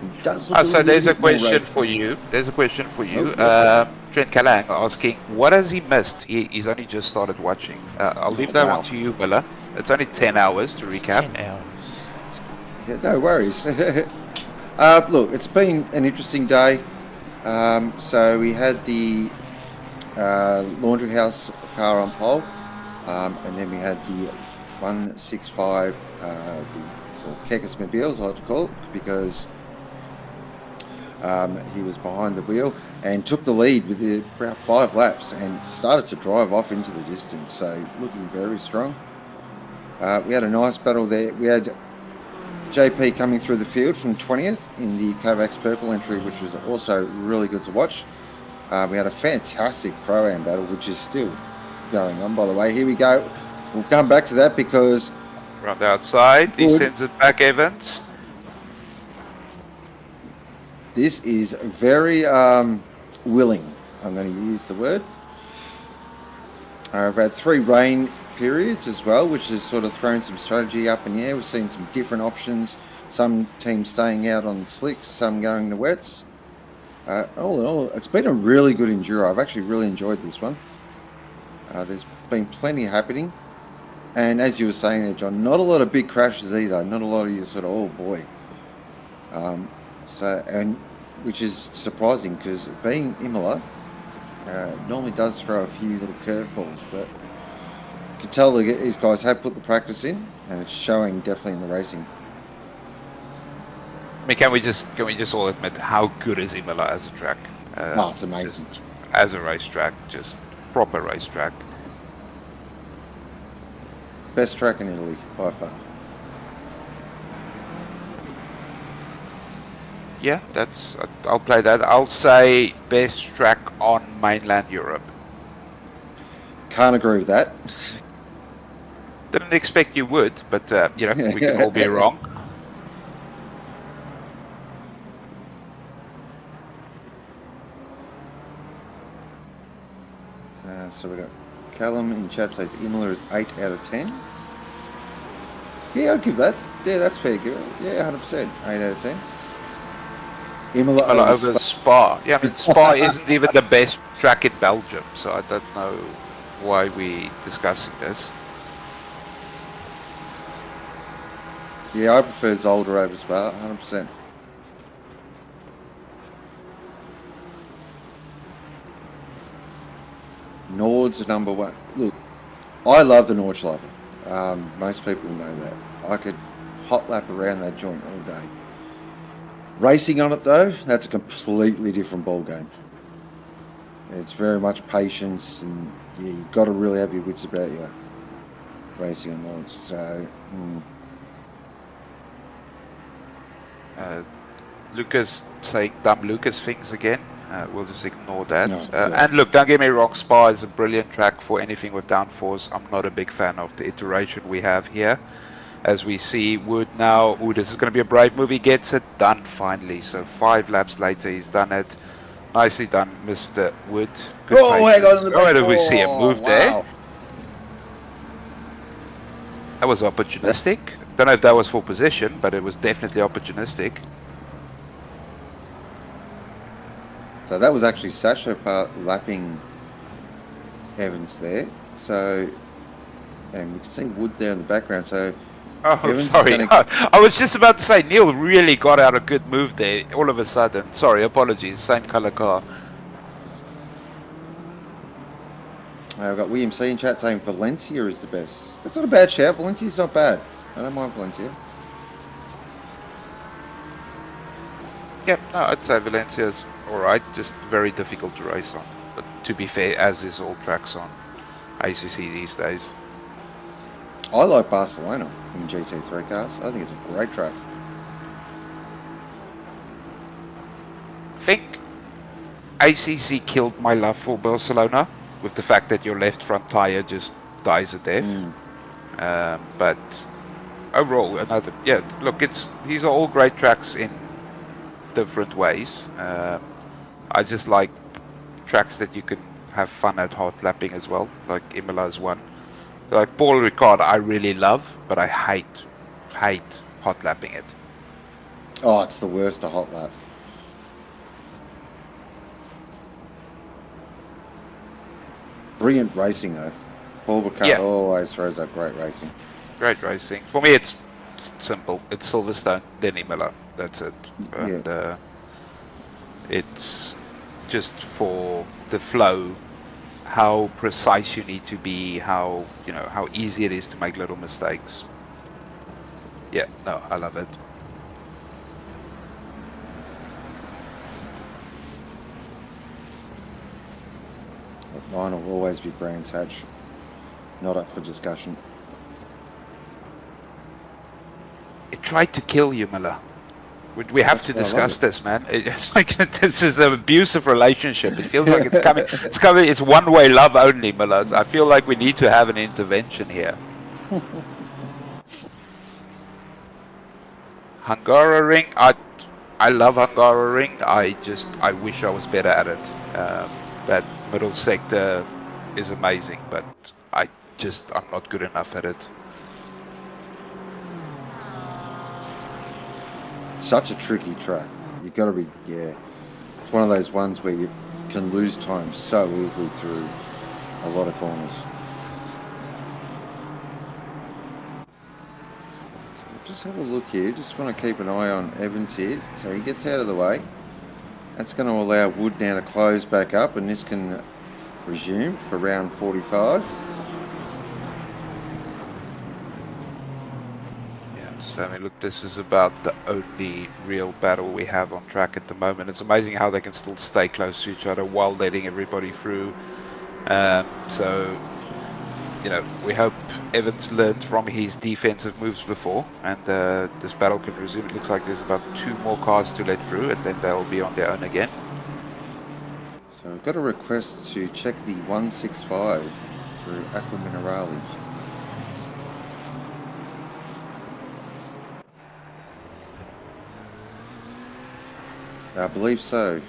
He does look Oh, a so little there's a bit more question racing. for you. There's a question for you. Oh, yep. Trent Calang asking, what has he missed? He's only just started watching. I'll leave that Wow. one to you, Miller. It's only 10 hours to It's recap. 10 hours. Yeah, no worries. Look, it's been an interesting day. So we had the laundry house car on pole, and then we had the 165, or Kekis Mobiles, I like to call it, because he was behind the wheel and took the lead with about 5 laps and started to drive off into the distance. So looking very strong. We had a nice battle there. We had JP coming through the field from 20th in the Kovacs Purple entry, which was also really good to watch. We had a fantastic Pro-Am battle, which is still going on, by the way. Here we go. We'll come back to that because... Round outside, he Good. sends it back, Evans. This is very willing, I'm going to use the word. I've had 3 rain periods as well, which has sort of thrown some strategy up in the air. We've seen some different options. Some teams staying out on slicks, some going to wets. All in all, it's been a really good enduro. I've actually really enjoyed this one. There's been plenty happening. And as you were saying there, John, not a lot of big crashes either. Not a lot of you sort of, oh boy. Which is surprising because being Imola normally does throw a few little curveballs, but you can tell these guys have put the practice in, and it's showing definitely in the racing. I mean, can we just all admit how good is Imola as a track? It's amazing. Just as a racetrack, just proper racetrack. Best track in Italy by far. Yeah, I'll play that. I'll say best track on mainland Europe. Can't agree with that. Didn't expect you would, but we can all be wrong. So we got Callum in chat says Imola is 8 out of 10. Yeah, I'll give that. Yeah, that's fair. Good. Yeah, 100%. 8 out of 10. Imola over Spa. Yeah, I mean, Spa isn't even the best track in Belgium, so I don't know why we're discussing this. Yeah, I prefer Zolder over Spa, 100%. Nord's number 1. Look, I love the Nordschleife. Most people know that. I could hot lap around that joint all day. Racing on it though, that's a completely different ball game. It's very much patience, and yeah, you've got to really have your wits about you racing on Nords. So, Lucas saying dumb Lucas things again. We'll just ignore that. No, and look, don't get me wrong, Spa is a brilliant track for anything with downforce. I'm not a big fan of the iteration we have here. As we see Wood now, this is going to be a brave move. He gets it done finally. So 5 laps later, he's done it. Nicely done, Mr. Wood. Good hang on in the back. did we see a move there? Wow. That was opportunistic. Don't know if that was for position, but it was definitely opportunistic. So that was actually Sasha lapping Evans there. So, and we can see Wood there in the background. So, Oh, Evans sorry. is gonna... I was just about to say, Neil really got out a good move there all of a sudden. Sorry, apologies. Same color car. I've got William C in chat saying Valencia is the best. That's not a bad shout. Valencia's not bad. I don't mind Valencia. Yep, no, I'd say Valencia's alright. Just very difficult to race on. But to be fair, as is all tracks on ACC these days. I like Barcelona in GT3 cars. I think it's a great track. I think ACC killed my love for Barcelona with the fact that your left front tire just dies a death. But overall, these are all great tracks in different ways. I just like tracks that you can have fun at hot lapping as well, like Imola is one. So like Paul Ricard I really love, but I hate hot lapping it. Oh, it's the worst, a hot lap. Brilliant racing, though. Paul Ricard Yeah. always throws up great racing. Great racing. For me, it's simple. It's Silverstone, then Imola. That's it. And it's just for the flow, how precise you need to be, how easy it is to make little mistakes. Yeah, no, I love it. Mine will always be Brands Hatch. Not up for discussion. It tried to kill you, Miller. We have to discuss this, man. It's like this is an abusive relationship. It feels like it's coming. It's coming. It's one-way love only, Miller. I feel like we need to have an intervention here. Hungaroring. I love Hungaroring. I wish I was better at it. That middle sector is amazing, but I'm not good enough at it. Such a tricky track. You've got to be, it's one of those ones where you can lose time so easily through a lot of corners. So we'll just have a look here. Just want to keep an eye on Evans here. So he gets out of the way. That's going to allow Wood now to close back up, and this can resume for round 45. So, I mean, look, this is about the only real battle we have on track at the moment. It's amazing how they can still stay close to each other while letting everybody through. So, we hope Evans learned from his defensive moves before, and this battle can resume. It looks like there's about 2 more cars to let through, and then they'll be on their own again. So I've got a request to check the 165 through Aqua Minerales. I believe so.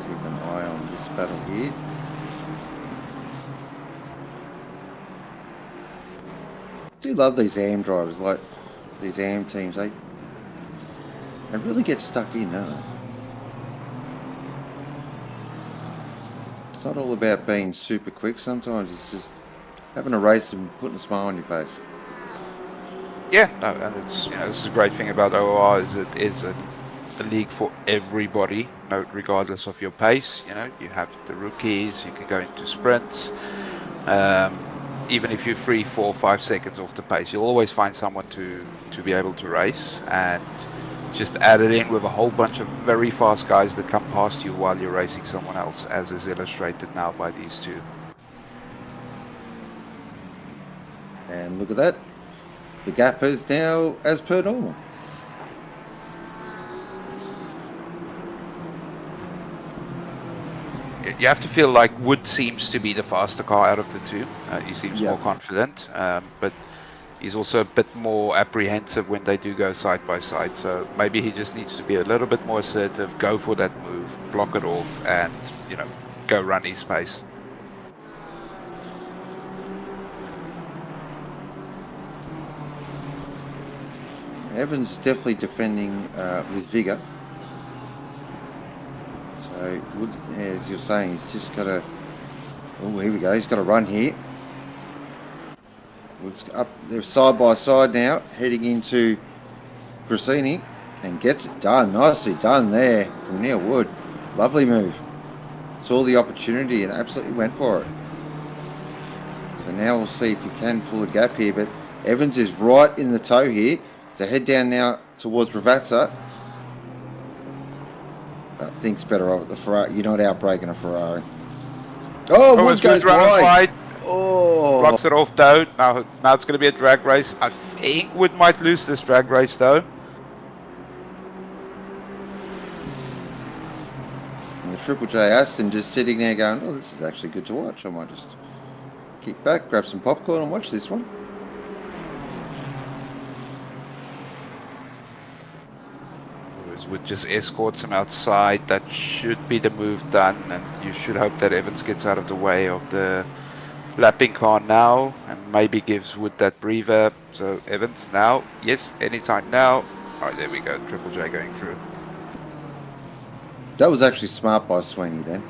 Keep an eye on this battle here. I do love these AM drivers, like these AM teams. They really get stuck in, don't they? It's not all about being super quick. Sometimes it's just having a race and putting a smile on your face. Yeah, no, and it's this is a great thing about OOR is it is a league for everybody, regardless of your pace. You have the rookies, you can go into sprints. Even if you're 3, 4, 5 seconds off the pace, you'll always find someone to be able to race, and just add it in with a whole bunch of very fast guys that come past you while you're racing someone else, as is illustrated now by these two. And look at that. The gap is now as per normal. You have to feel like Wood seems to be the faster car out of the two. He seems more confident, but he's also a bit more apprehensive when they do go side by side. So maybe he just needs to be a little bit more assertive, go for that move, block it off, and go run his pace. Evans definitely defending with vigour. So, as you're saying, he's just got to... Oh, here we go. He's got to run here. Wood's up. They're side by side now, heading into Grassini, and gets it done. Nicely done there from Neil Wood. Lovely move. Saw the opportunity and absolutely went for it. So now we'll see if he can pull a gap here, but Evans is right in the toe here. So head down now towards Ravazza. But thinks better of it. The Ferrari. You're not outbraking a Ferrari. Oh, Wood goes wide. Oh, blocks it off though. Now it's going to be a drag race. I think Wood might lose this drag race though. And the Triple J Aston just sitting there going, "Oh, this is actually good to watch. I might just kick back, grab some popcorn, and watch this one." Notorious would just escort him outside. That should be the move done, and you should hope that Evans gets out of the way of the lapping car now, and maybe gives Wood that breather. So Evans now, yes, anytime now. All right, there we go. Triple J going through. That was actually smart by Sweeney then.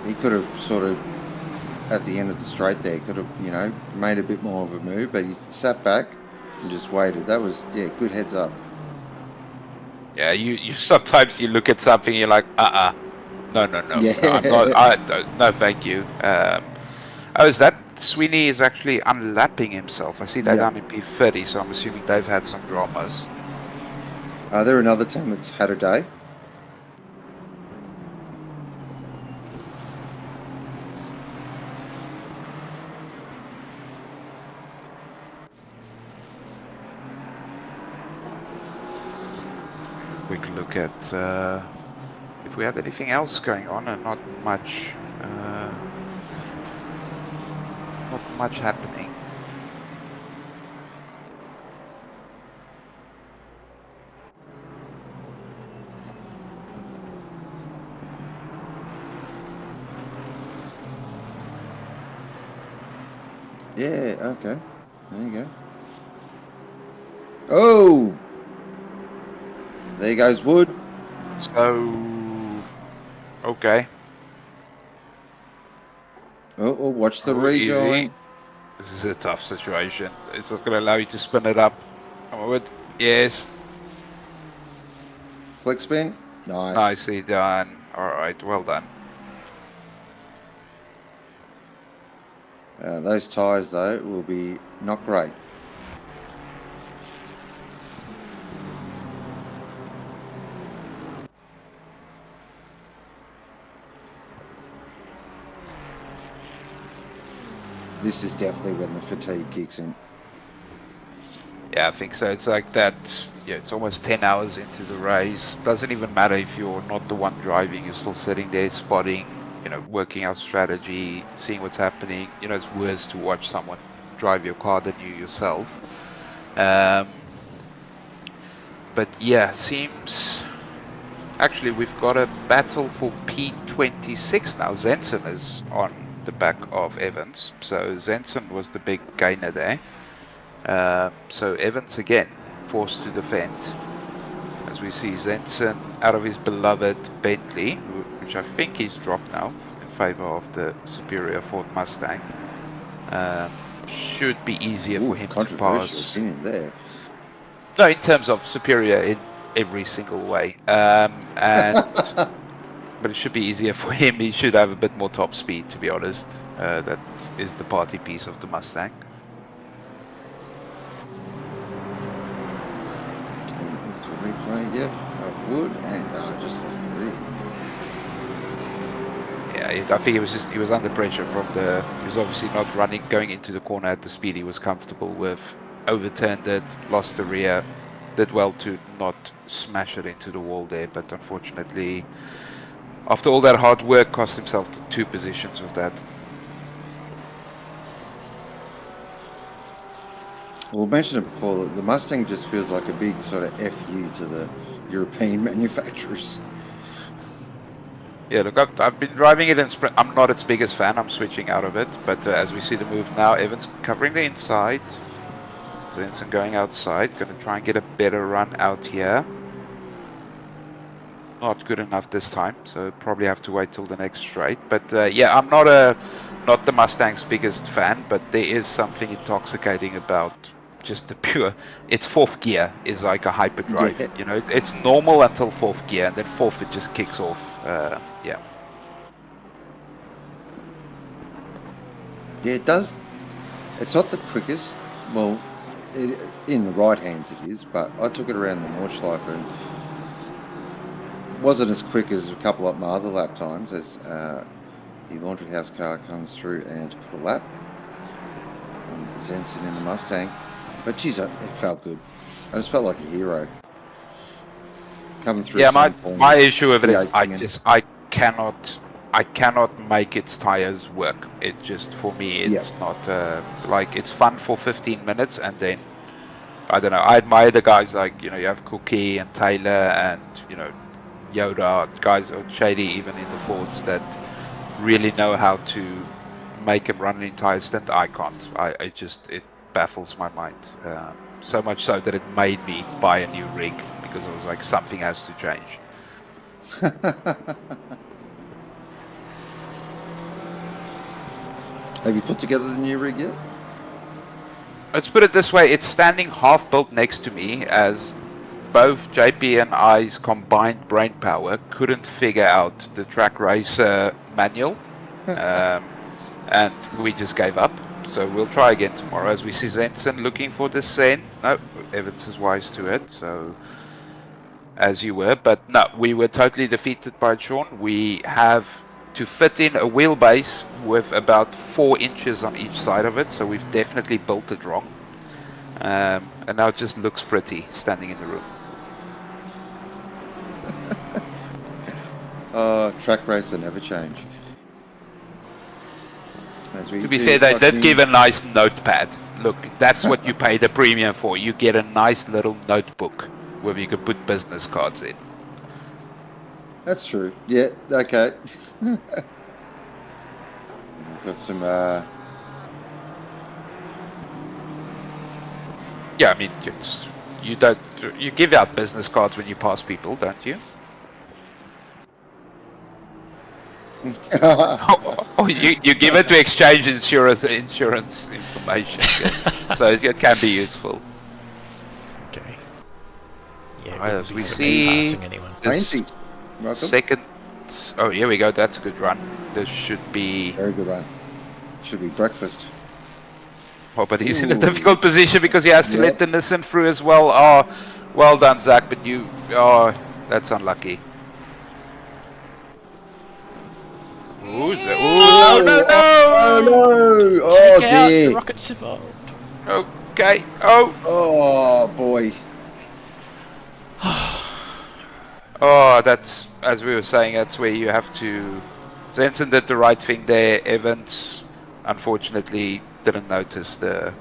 He could have sort of, at the end of the straight there, could have, you know, made a bit more of a move, but he sat back and just waited. That was, yeah, good heads up. Yeah, you sometimes you look at something, you're like, no, Yeah. I'm not. No, thank you. Oh, is that Sweeney is actually unlapping himself? I see that down in P30, so I'm assuming they've had some dramas. They're another team that's had a day. Quick look at if we have anything else going on, and not much happening. Yeah, okay. There you go. Oh! There goes Wood. So, okay. Oh, watch the Oh, rejoin. easy. This is a tough situation. It's not going to allow you to spin it up. Come on, Wood. Yes. Flick spin. Nice. Nicely done. All right, well done. Those tyres, though, will be not great. This is definitely when the fatigue kicks in. Yeah, I think so. It's like that. Yeah, it's almost 10 hours into the race. Doesn't even matter if you're not the one driving. You're still sitting there spotting, you know, working out strategy, seeing what's happening. You know, it's worse to watch someone drive your car than you yourself. But yeah, seems... Actually, we've got a battle for P26 now. Zenson is on the back of Evans. So Zenson was the big gainer there. So Evans again forced to defend, as we see Zenson out of his beloved Bentley, which I think he's dropped now in favor of the superior Ford Mustang. Should be easier for him to pass. Opinion there. No, in terms of superior in every single way, but it should be easier for him. He should have a bit more top speed, to be honest. That is the party piece of the Mustang. Replay, yep, of Wood, and just lost the rear. Yeah, I think he was under pressure from the. He was obviously not going into the corner at the speed he was comfortable with. Overturned it, lost the rear. Did well to not smash it into the wall there, but unfortunately, after all that hard work, cost himself 2 positions with that. Well, I mentioned it before, the Mustang just feels like a big sort of FU to the European manufacturers. Yeah, look, I've been driving it in sprint. I'm not its biggest fan. I'm switching out of it. But as we see the move now, Evans covering the inside. Zenson going outside. Going to try and get a better run out here. Not good enough this time, so probably have to wait till the next straight. But yeah, I'm not the Mustang's biggest fan, but there is something intoxicating about just the pure. Its 4th gear is like a hyperdrive. Yeah. You know, it's normal until 4th gear, and then 4th it just kicks off. Yeah. Yeah, it does. It's not the quickest. Well, in the right hands it is, but I took it around the Nordschleife and wasn't as quick as a couple of my other lap times as the laundry house car comes through and put a lap on Zenson in the Mustang. But geez, it felt good. I just felt like a hero coming through. Yeah, my issue with it is I cannot make its tires work. It just, for me, it's not like, it's fun for 15 minutes and then I don't know. I admire the guys like, you have Cookie and Taylor and, Yoda, guys, or Shady even in the Fords that really know how to make him run an entire stint. I can't. It baffles my mind. So much so that it made me buy a new rig because I was like, something has to change. Have you put together the new rig yet? Let's put it this way, it's standing half built next to me as both JP and I's combined brain power couldn't figure out the track racer manual, and we just gave up. So we'll try again tomorrow as we see Zenson looking for the Sen. No, Evans is wise to it, so as you were. But no, we were totally defeated by Sean. We have to fit in a wheelbase with about 4 inches on each side of it, so we've definitely built it wrong. And now it just looks pretty standing in the room. Track racer never change. To be fair, they did give a nice notepad. Look, that's what you pay the premium for. You get a nice little notebook where you can put business cards in. That's true. Yeah, okay. Got some... Yeah, I mean, you give out business cards when you pass people, don't you? You give it to exchange insurance information, yeah. So it can be useful. Okay. Yeah, Right, as we wouldn't be see passing anyone. Fancy. Welcome. Second. Oh, here we go. That's a good run. This should be. Very good run. Should be breakfast. Oh, but he's in a Ooh. difficult position because he has to Yeah. let the Nissan through as well. Oh, well done, Zach. But that's unlucky. Ooh, no, no, no! Oh no! Oh Check out, the dear! rocket survived. Okay. Oh. Oh boy! Oh, that's, as we were saying, that's where you have to... Zenson did the right thing there. Evans, unfortunately, didn't notice the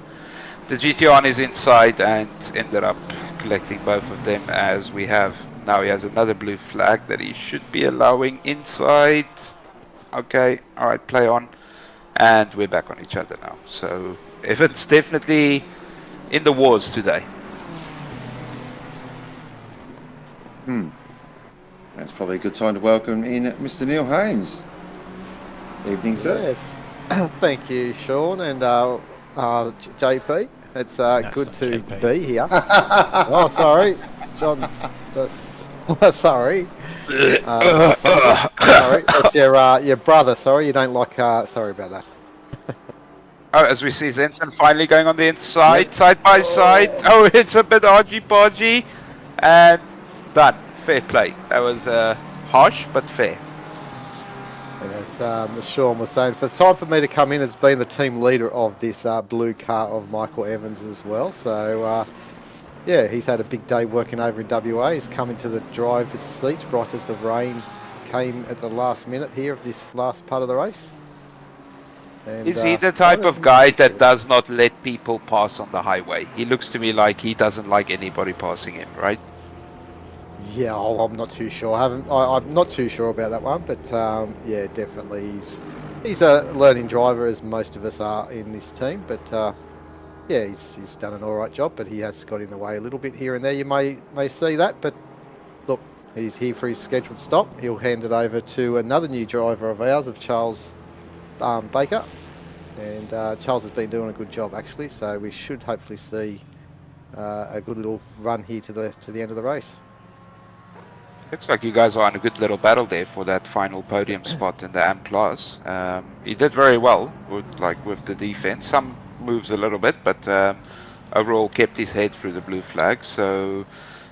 GT on his inside and ended up collecting both of them, as we have... Now he has another blue flag that he should be allowing inside. Okay, alright, play on. And we're back on each other now. So, Evans definitely in the wars today. That's probably a good time to welcome in Mr. Neil Haynes. Evening, sir. Yeah. Thank you, Sean and JP. It's No, good it's to not JP. be here. Oh, sorry, John. Sorry. Sorry, it's your brother. Sorry, you don't like. Sorry about that. Oh, as we see Zenson finally going on the inside, side by side. Oh, it's a bit argy-bargy. And done. Fair play. That was harsh, but fair. And as Sean was saying, it's time for me to come in as being the team leader of this blue car of Michael Evans as well. So, yeah, he's had a big day working over in WA. He's come into the driver's seat right as the rain came at the last minute here of this last part of the race. And, Is he the type of guy that does not let people pass on the highway? He looks to me like he doesn't like anybody passing him, right? Yeah, I'm not too sure. I'm not too sure about that one, but yeah, definitely he's a learning driver, as most of us are in this team. But yeah, he's done an all right job, but he has got in the way a little bit here and there. You may see that, but look, he's here for his scheduled stop. He'll hand it over to another new driver of ours, of Charles Baker, and Charles has been doing a good job actually. So we should hopefully see a good little run here to the end of the race. Looks like you guys are in a good little battle there for that final podium spot in the AM class. He did very well with the defense. Some moves a little bit, but overall kept his head through the blue flag. So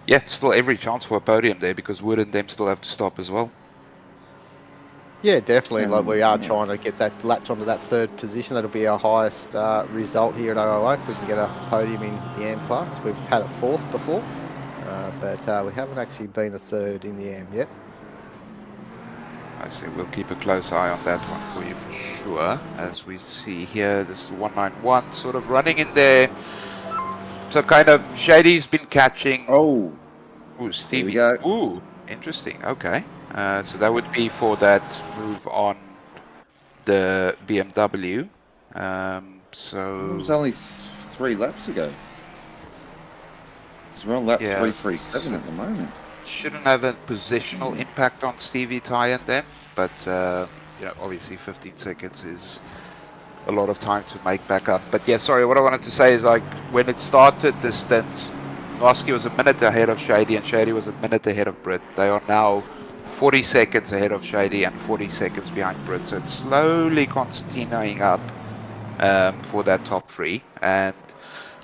yeah, still every chance for a podium there because Wood and them still have to stop as well. Yeah, definitely. Like we are trying to get that latch onto that third position. That'll be our highest result here at OOR if we can get a podium in the AM class. We've had a fourth before. But we haven't actually been a third in the AM yet. I say we'll keep a close eye on that one for you for sure. As we see here, this is 191 sort of running in there. So kind of Shady's been catching. Oh, Ooh, Stevie. go. Ooh, interesting. Okay. So that would be for that move on the BMW. it was So only 3 laps ago. So we're on lap yeah, 337 at the moment. shouldn't have a positional impact on Stevie Ty and them, but obviously 15 seconds is a lot of time to make back up. But yeah, sorry, what I wanted to say is like when it started this stint, Noski was a minute ahead of Shady and Shady was a minute ahead of Britt. They are now 40 seconds ahead of Shady and 40 seconds behind Britt. So it's slowly continuing up for that top 3. And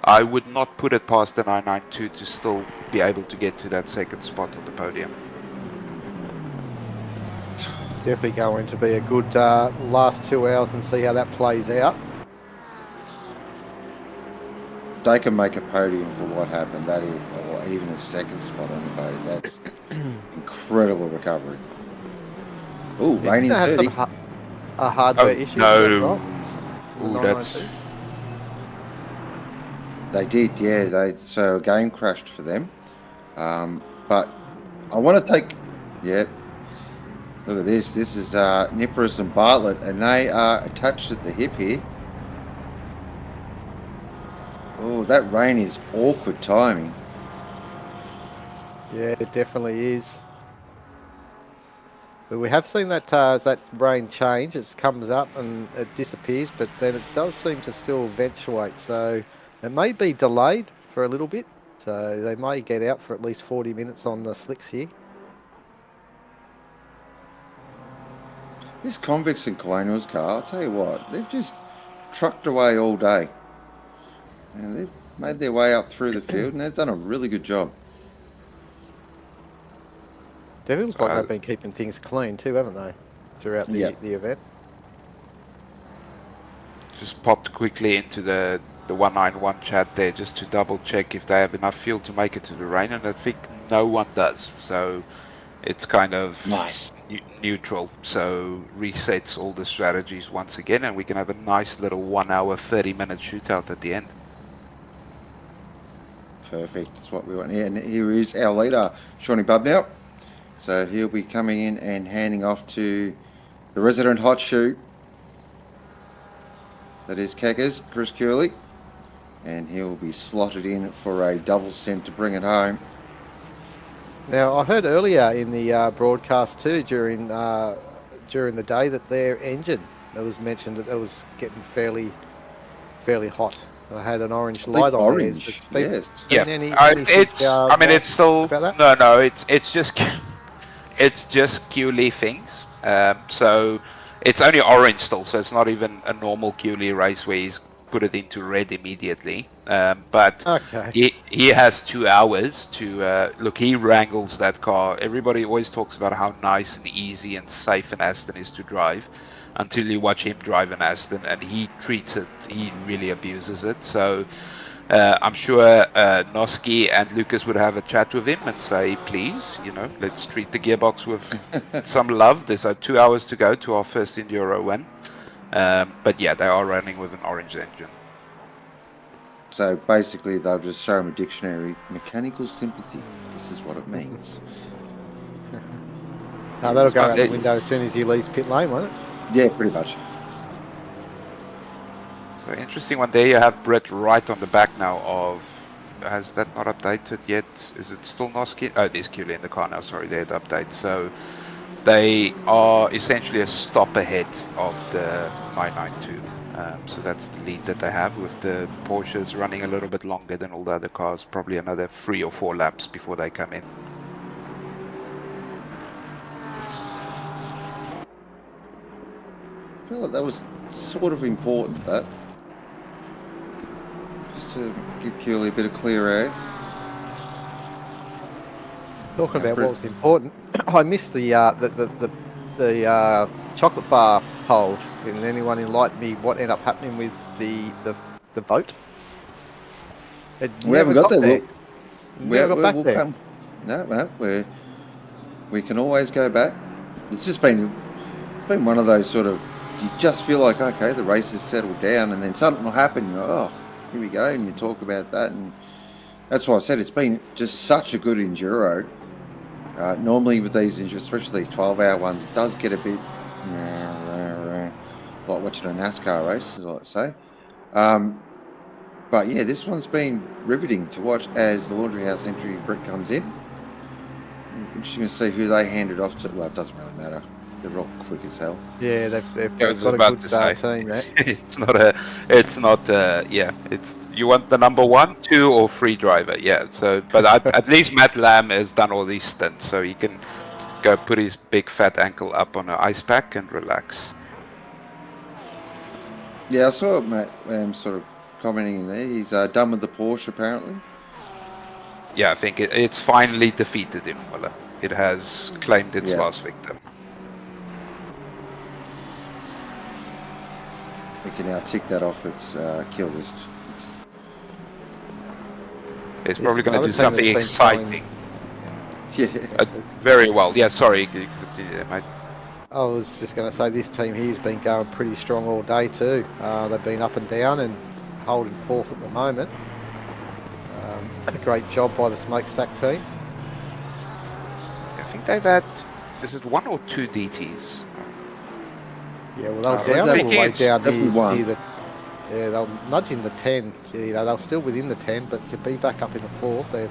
I would not put it past the 992 to still be able to get to that second spot on the podium. Definitely going to be a good last 2 hours and see how that plays out. They can make a podium for what happened, that is, or even a second spot on the podium. That's incredible recovery. Oh, raining They have 30. some a hardware issue. No. The Ooh, that's 992. They did, yeah. So a game crashed for them. But I want to take, look at this. This is Nippers and Bartlett, and they are attached at the hip here. Oh, that rain is awkward timing. Yeah, it definitely is. But we have seen that that rain change. It comes up and it disappears, but then it does seem to still eventuate. So it may be delayed for a little bit. So they may get out for at least 40 minutes on the slicks here. This Convicts and Colonials car, I'll tell you what, they've just trucked away all day. And they've made their way up through the field, and they've done a really good job. Definitely looks like they've been keeping things clean too, haven't they? Throughout the event. just popped quickly into the 191 chat there just to double check if they have enough fuel to make it to the rain, and I think no one does. So it's kind of Nice. neutral. So resets all the strategies once again, and we can have a nice little 1 hour 30-minute shootout at the end. Perfect. That's what we want here. And here is our leader, Shawnee Bubnow. So he'll be coming in and handing off to the resident hot shoe. That is Keckers, Chris Curley. And he'll be slotted in for a double stint to bring it home. Now, I heard earlier in the broadcast too, during the day, that their engine, it was mentioned that it was getting fairly hot. I had an orange light on orange, there. yes. Yeah, Anything, it's still about that? no, it's just QLE things. So it's only orange still, so it's not even a normal QLE race where he's put it into red immediately. But okay. he has 2 hours to look. He wrangles that car. Everybody always talks about how nice and easy and safe an Aston is to drive, until you watch him drive an Aston, and he treats it. He really abuses it. So I'm sure Noski and Lucas would have a chat with him and say, please, let's treat the gearbox with some love. There's 2 hours to go to our first Enduro win. But yeah, they are running with an orange engine. So basically, they'll just show him a dictionary. Mechanical sympathy. This is what it means. Now that'll go out the window as soon as he leaves pit lane, won't it? Yeah, pretty much. So interesting one there. You have Brett right on the back now of... Has that not updated yet? Is it still Noski? Oh, there's QLE in the car now. Sorry, they had to update. So they are essentially a stop ahead of the 992. So that's the lead that they have, with the Porsches running a little bit longer than all the other cars. Probably another 3 or 4 laps before they come in. I feel like that was sort of important, that. Just to give Curley a bit of clear air. Talking about what was important, I missed the chocolate bar poll. Can anyone enlighten me what ended up happening with the vote? We haven't got there. We haven't got back there. No, we can always go back. It's been one of those sort of, you just feel like, okay, the race has settled down, and then something will happen. You're, oh, here we go, and you talk about that, and That's why I said it's been just such a good enduro. Normally with these, especially these 12-hour ones, it does get a bit like watching a NASCAR race, as I like to say. But yeah, this one's been riveting to watch as the Laundry House entry Brick comes in. Interesting to see who they hand it off to. Well, it doesn't really matter. They're all quick as hell. Yeah, they've I was got a about good to say. team there. It's not it's you want the number 1, 2 or 3 driver, yeah. So but at least Matt Lamb has done all these stints, so he can go put his big fat ankle up on an ice pack and relax. Yeah, I saw Matt Lamb sort of commenting in there. He's done with the Porsche apparently. Yeah, I think it's finally defeated Imola. It has claimed its last victim. They can now tick that off its kill list. It's probably going to another do team something that's been exciting. Yeah. Very well. Yeah, sorry. Continue there, mate. I was just going to say this team here's been going pretty strong all day too. They've been up and down and holding fourth at the moment. A great job by the Smokestack team. I think they've had, is it 1 or 2 DTs? Yeah, well, they were I down all the way it's down definitely one. near the. Yeah, they were nudging the 10. You know, they were still within the 10, but to be back up in the fourth, they've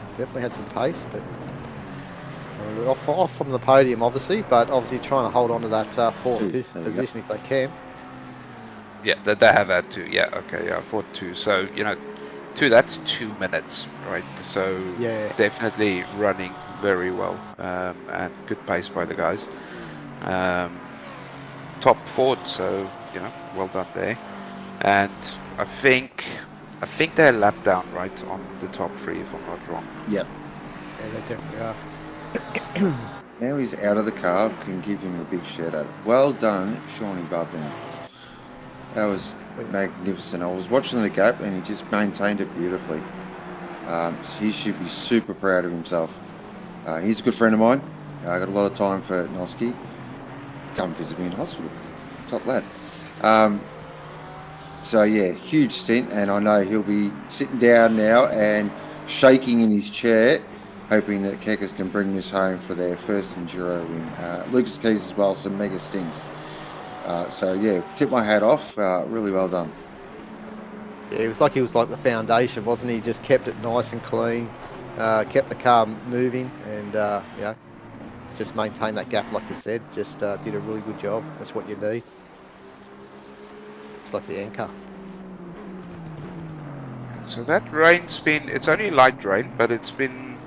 definitely had some pace. But off from the podium, obviously, but obviously trying to hold on to that fourth position if they can. Yeah, they have had 2. Yeah, okay, yeah, 4-2. So, 2, that's 2 minutes, right? So, Yeah. definitely running very well and good pace by the guys. Top 4, so, well done there. And I think they're lap down, right, on the top 3, if I'm not wrong. Yep. Yeah, they definitely are. Now he's out of the car, can give him a big shout out. Well done, Shawnee Bubdown. That was magnificent. I was watching the gap and he just maintained it beautifully. So he should be super proud of himself. He's a good friend of mine. I got a lot of time for Noski. Come visit me in hospital. Top lad. So yeah, huge stint, and I know he'll be sitting down now and shaking in his chair, hoping that Kekas can bring this home for their first enduro win. Lucas Keys as well, some mega stints. So yeah, tip my hat off. Really well done. Yeah, he was like the foundation, wasn't he? Just kept it nice and clean, kept the car moving, and just maintained that gap, like you said. Just did a really good job. That's what you need. It's like the anchor. So that rain's it's only light rain, but it's been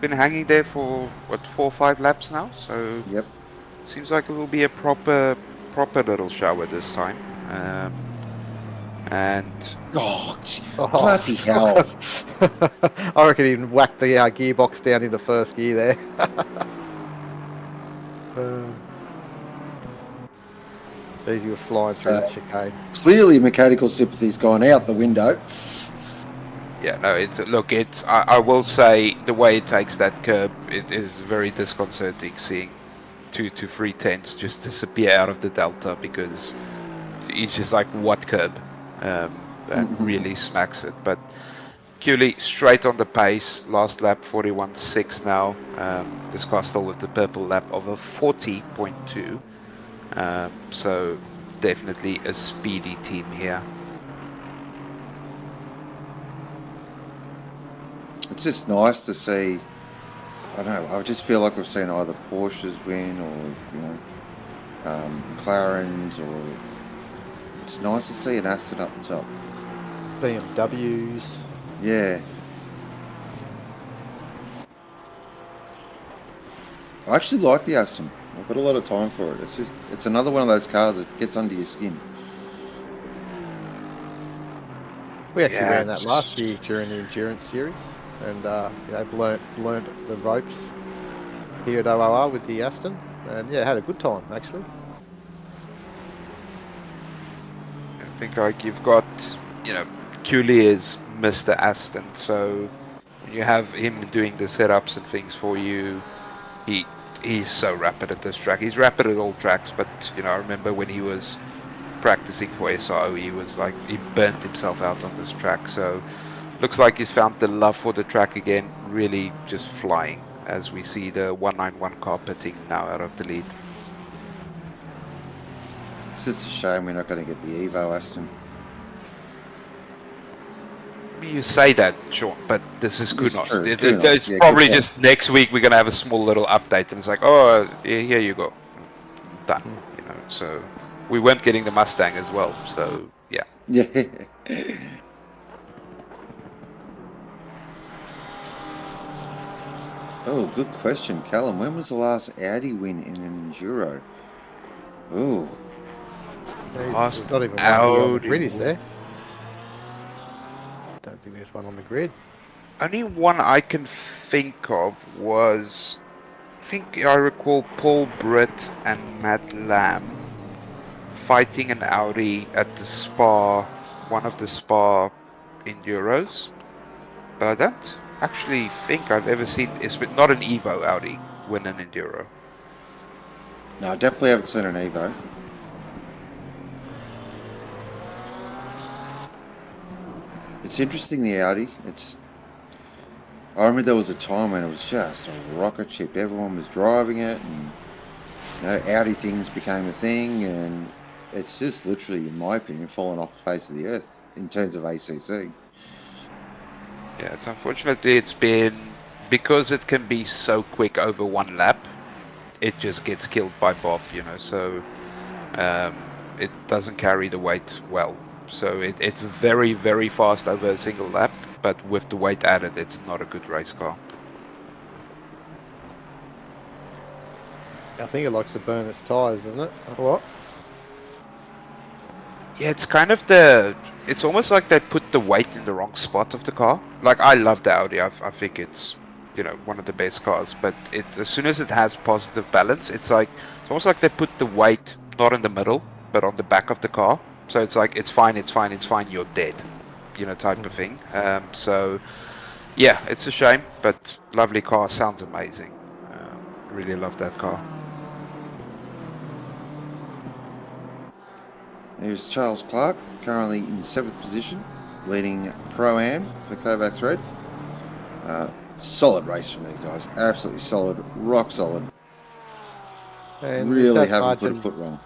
hanging there for what, 4 or 5 laps now. So Yep. seems like it will be a proper little shower this time. And Bloody hell. I reckon he whacked the gearbox down in the first gear there. Jeez, he was flying through that chicane. Clearly mechanical sympathy's gone out the window. yeah, no, I will say the way it takes that curb, it is very disconcerting seeing 2 to 3 tenths just disappear out of the delta, because it's just like, what curb? That really smacks it. But Cooley straight on the pace, last lap 41.6 now. This car still with the purple lap of a 40.2. So definitely a speedy team here. It's just nice to see. I don't know. I just feel like we've seen either Porsches win or McLarens, or it's nice to see an Aston up the top. BMWs. Yeah. I actually like the Aston. I've got a lot of time for it. It's another one of those cars that gets under your skin. We actually ran that last year during the endurance series, and learned the ropes here at OOR with the Aston, and yeah, had a good time actually. I think like you've got, Cooley is Mr. Aston, so when you have him doing the setups and things for you, he's so rapid at this track. He's rapid at all tracks, but I remember when he was practicing for SRO, he was like, he burnt himself out on this track. So looks like he's found the love for the track again, really just flying as we see the 191 car pitting now out of the lead. It's just a shame we're not going to get the Evo, Aston. You say that, Sean, but this is It's Kunos. true, it's It's Kunos. Yeah, probably good point. just next week we're gonna have a small little update, and it's like, oh, here you go, done. You know, so we weren't getting the Mustang as well. So yeah, Yeah. Oh, good question, Callum. When was the last Audi win in an Enduro? Oh, Last There's not even one here on the Audi grid, is win. there? Don't think there's one on the grid. only one I can think of was, I think I recall Paul Britt and Matt Lamb fighting an Audi at the Spa, one of the Spa Enduros. But I don't actually think I've ever seen, it's not an Evo Audi win an Enduro. no, I definitely haven't seen an Evo. It's interesting, the Audi. I remember there was a time when it was just a rocket ship. Everyone was driving it, and Audi things became a thing, and it's just literally, in my opinion, fallen off the face of the earth in terms of ACC. Yeah, it's unfortunately it's been, because it can be so quick over one lap, it just gets killed by Bob, so it doesn't carry the weight well. So it's very, very fast over a single lap, but with the weight added, it's not a good race car. I think it likes to burn its tyres, doesn't it? What? Yeah, it's kind of it's almost like they put the weight in the wrong spot of the car. Like, I love the Audi. I think it's, one of the best cars, but as soon as it has positive balance, it's almost like they put the weight not in the middle, but on the back of the car. So it's like, it's fine, you're dead, type of thing. So yeah, it's a shame, but lovely car, sounds amazing. Really love that car. There's Charles Clark, currently in 7th position, leading Pro-Am for Kovacs Red. Solid race from these guys, absolutely solid, rock solid. And is Really that haven't put a margin, foot wrong.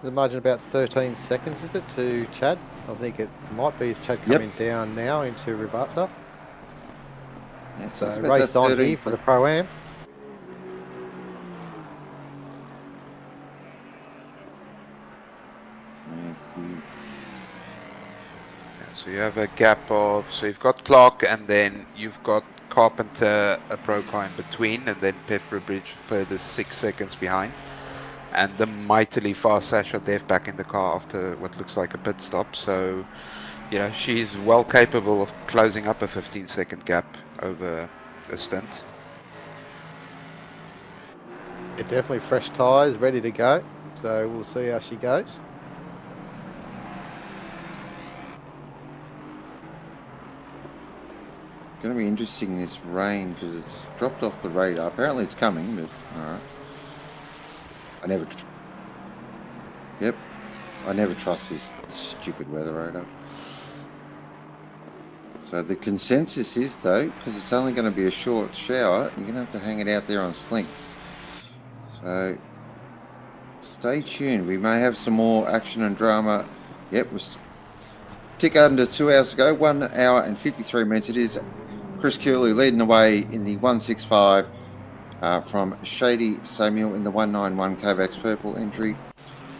the margin about 13 seconds, is it, to Chad? I think it might be, as Chad coming down now into Rivazza. Yeah, So it's about race that on 13 here for the Pro-Am. So you have a gap of, so you've got Clark, and then you've got Carpenter, a pro car in between, and then Pefferbridge further 6 seconds behind. And the mightily fast Sasha Dev back in the car after what looks like a pit stop. So, she's well capable of closing up a 15-second gap over a stint. Yeah, definitely fresh tyres, ready to go. So we'll see how she goes. Going to be interesting, this rain, because it's dropped off the radar. Apparently it's coming, but alright. I never trust this stupid weather radar. So the consensus is, though, because it's only going to be a short shower, you're going to have to hang it out there on slinks. So stay tuned. We may have some more action and drama. Yep, we're tick under 2 hours ago, 1 hour and 53 minutes. It is Chris Curley leading the way in the 165 from Shady Samuel in the 191 Kovacs Purple entry.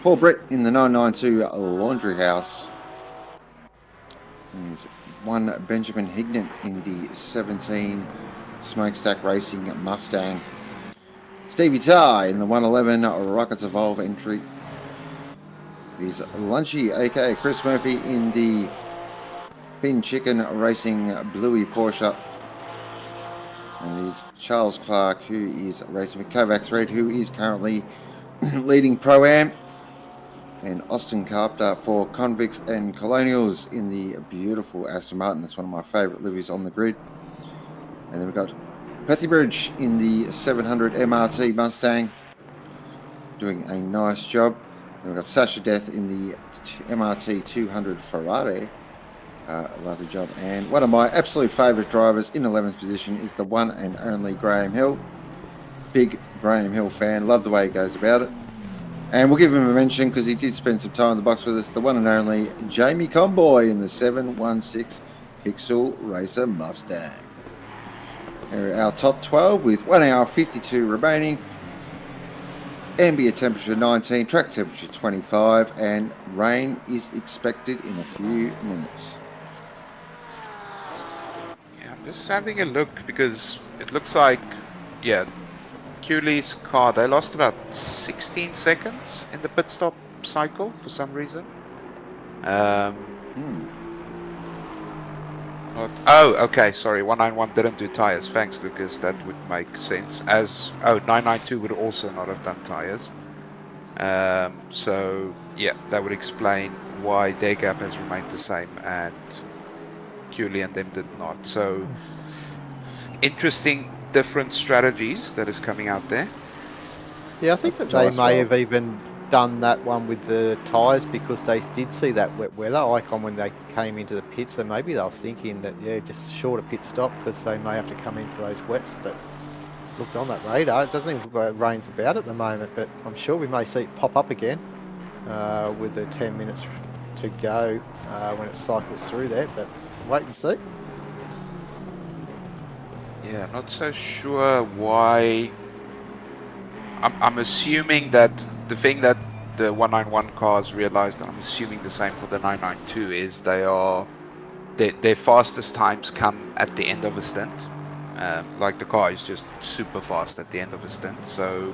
Paul Brett in the 992 Laundry House. There's one Benjamin Hignett in the 17 Smokestack Racing Mustang. Stevie Ty in the 111 Rockets Evolve entry. There's Lunchy, aka Chris Murphy, in the Pin Chicken Racing Bluey Porsche. And it's Charles Clark, who is racing for Kovacs Red, who is currently leading Pro-Am. And Austin Carpenter for Convicts and Colonials in the beautiful Aston Martin. That's one of my favourite liveries on the grid. And then we've got Pethybridge in the 700 MRT Mustang, doing a nice job. Then we've got Sasha Death in the MRT 200 Ferrari. Lovely job. And one of my absolute favourite drivers in 11th position is the one and only Graham Hill. Big Graham Hill fan. Love the way he goes about it. And we'll give him a mention because he did spend some time in the box with us. The one and only Jamie Comboy in the 716 Pixel Racer Mustang. Here are our top 12 with 1 hour 52 remaining. Ambient temperature 19, track temperature 25, and rain is expected in a few minutes. Yeah, I'm just having a look because it looks like, yeah, Cooley's car, they lost about 16 seconds in the pit stop cycle for some reason. Oh, okay, sorry, 191 didn't do tires. Thanks, Lucas, that would make sense. 992 would also not have done tires. So, yeah, that would explain why their gap has remained the same and Cooley and them did not. So, interesting different strategies that is coming out there. Yeah, I think that they may have even done that one with the tyres because they did see that wet weather icon when they came into the pits. So maybe they were thinking that, yeah, just shorter pit stop because they may have to come in for those wets. But look, on that radar, it doesn't even look like rain's about at the moment, but I'm sure we may see it pop up again with the 10 minutes to go when it cycles through there. But wait and see. Yeah, not so sure why. I'm assuming that the thing that the 191 cars realized, and I'm assuming the same for the 992, is their fastest times come at the end of a stint. Like the car is just super fast at the end of a stint. So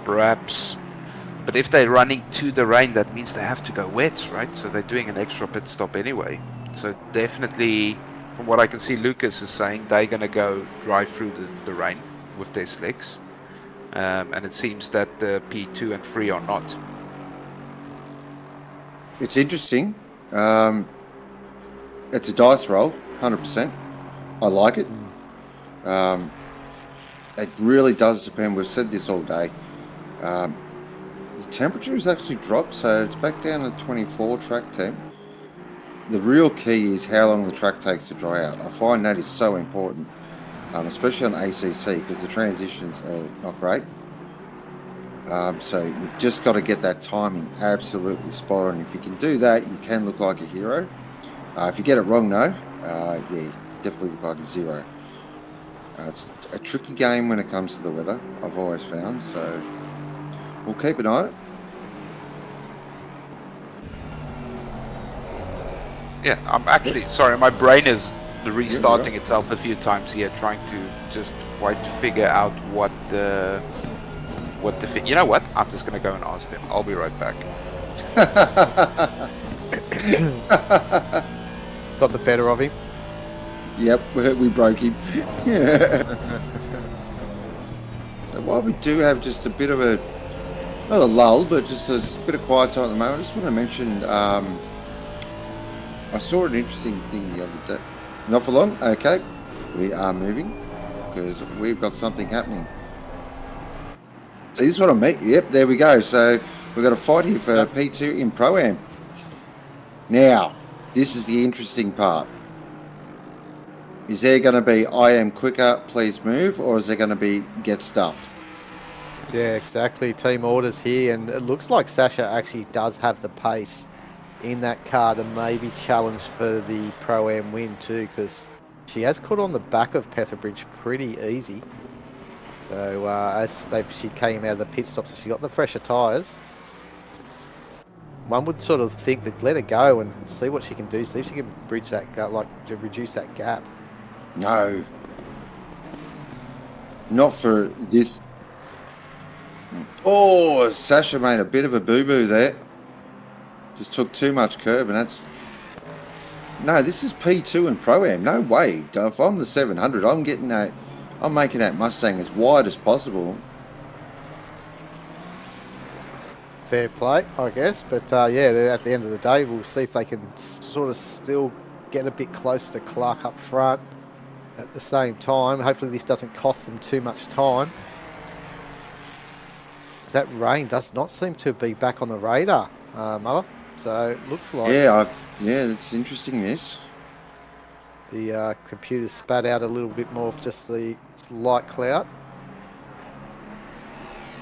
perhaps, but if they're running to the rain, that means they have to go wet, right? So they're doing an extra pit stop anyway. So definitely, from what I can see, Lucas is saying they're going to go drive through the rain with their slicks. And it seems that the P2 and 3 are not. It's interesting. It's a dice roll, 100%. I like it. It really does depend. We've said this all day. The temperature has actually dropped, so it's back down to 24 track temp. The real key is how long the track takes to dry out. I find that is so important. Especially on ACC, because the transitions are not great. So you've just got to get that timing absolutely spot on. If you can do that, you can look like a hero. If you get it wrong, though, yeah, you definitely look like a zero. It's a tricky game when it comes to the weather, I've always found. So we'll keep an eye on it. Yeah, I'm actually sorry. My brain is restarting itself a few times here, trying to just figure out what the you know what? I'm just gonna go and ask them. I'll be right back. Got the better of him. Yep, we broke him. Yeah. So while we do have just a bit of a, not a lull, but just a bit of quiet time at the moment, I just want to mention, I saw an interesting thing the other day. Not for long, okay. We are moving because we've got something happening. See, this is what I mean. Yep, there we go. So we've got a fight here for P2 in Pro-Am. Now, this is the interesting part. Is there going to be I am quicker, please move, or is there going to be get stuffed? Yeah, exactly. Team orders here, and it looks like Sasha actually does have the pace in that car to maybe challenge for the Pro-Am win too, because she has caught on the back of Petherbridge pretty easy. So she came out of the pit stop, so she got the fresher tyres. One would sort of think that let her go and see what she can do, see if she can bridge that gap, to reduce that gap. No. Not for this. Oh, Sasha made a bit of a boo-boo there. Just took too much curb, and that's... No, this is P2 and Pro-Am. No way. If I'm the 700, I'm making that Mustang as wide as possible. Fair play, I guess. But yeah, at the end of the day, we'll see if they can sort of still get a bit closer to Clark up front at the same time. Hopefully this doesn't cost them too much time. That rain does not seem to be back on the radar, Mother. So it looks like... Yeah, yeah, it's interesting, this. The computer spat out a little bit more of just the light cloud.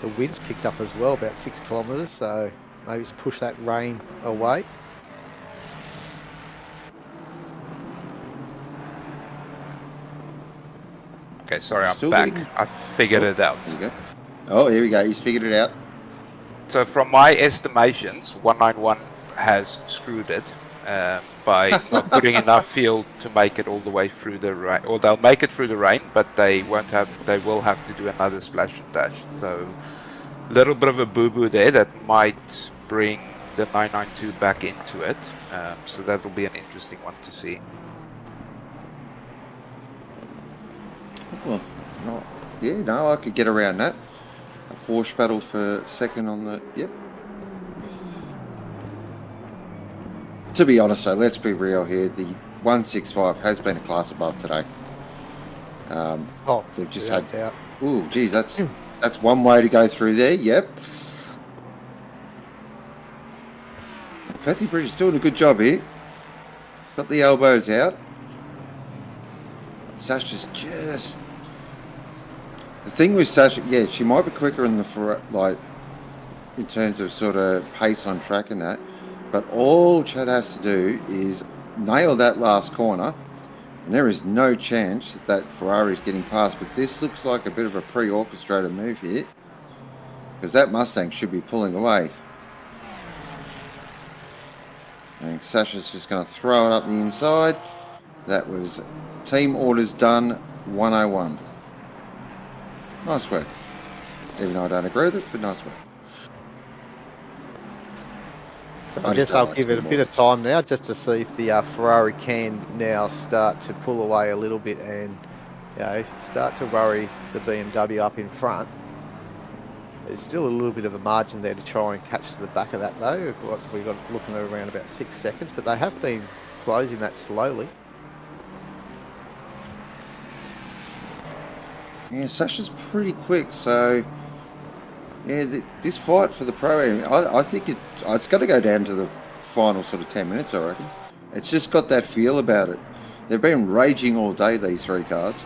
The wind's picked up as well, about 6 kilometres, so maybe it's pushed that rain away. Okay, sorry, I'm Still back. getting- I figured it out. There you go. Oh, here we go. He's figured it out. So from my estimations, 191 has screwed it by not putting enough fuel to make it all the way through the rain. Or they'll make it through the rain, but they won't have. They will have to do another splash and dash. So a little bit of a boo-boo there that might bring the 992 back into it. So that will be an interesting one to see. Well, no, I could get around that. A Porsche battle for second on the... Yep. To be honest, though, let's be real here. The 165 has been a class above today. They've just without had... doubt. Ooh, geez, that's one way to go through there. Yep. Pathy Bridge is doing a good job here. Got the elbows out. Sasha's just... The thing with Sasha, yeah, she might be quicker in the in terms of sort of pace on track and that, but all Chad has to do is nail that last corner, and there is no chance that Ferrari's getting past. But this looks like a bit of a pre-orchestrated move here, because that Mustang should be pulling away. I think Sasha's just going to throw it up the inside. That was team orders done 101. Nice work. Even though I don't agree with it, but nice work. So I I just guess don't I'll like give it a team bit of orders. time now just to see if the Ferrari can now start to pull away a little bit and, start to worry the BMW up in front. There's still a little bit of a margin there to try and catch the back of that though. We've got looking at around about 6 seconds, but they have been closing that slowly. Yeah, Sasha's pretty quick, so yeah, this fight for the pro, I think it's got to go down to the final sort of 10 minutes, I reckon. It's just got that feel about it. They've been raging all day, these three cars.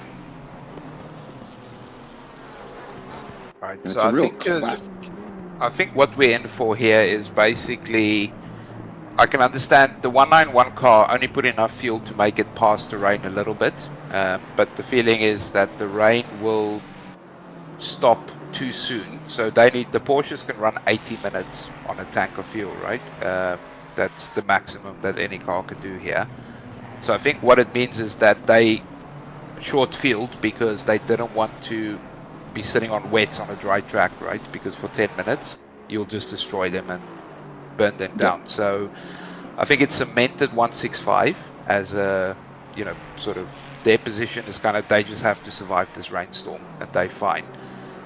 Right, And so it's a I real think classic. I think what we're in for here is basically, I can understand the 191 car only put enough fuel to make it past the rain a little bit, but the feeling is that the rain will stop too soon. So the Porsches can run 80 minutes on a tank of fuel, right? That's the maximum that any car can do here. So I think what it means is that they short fueled because they didn't want to be sitting on wets on a dry track, right? Because for 10 minutes you'll just destroy them and burn them down. So I think it's cemented 165 as a, sort of their position is kind of, they just have to survive this rainstorm and they're fine.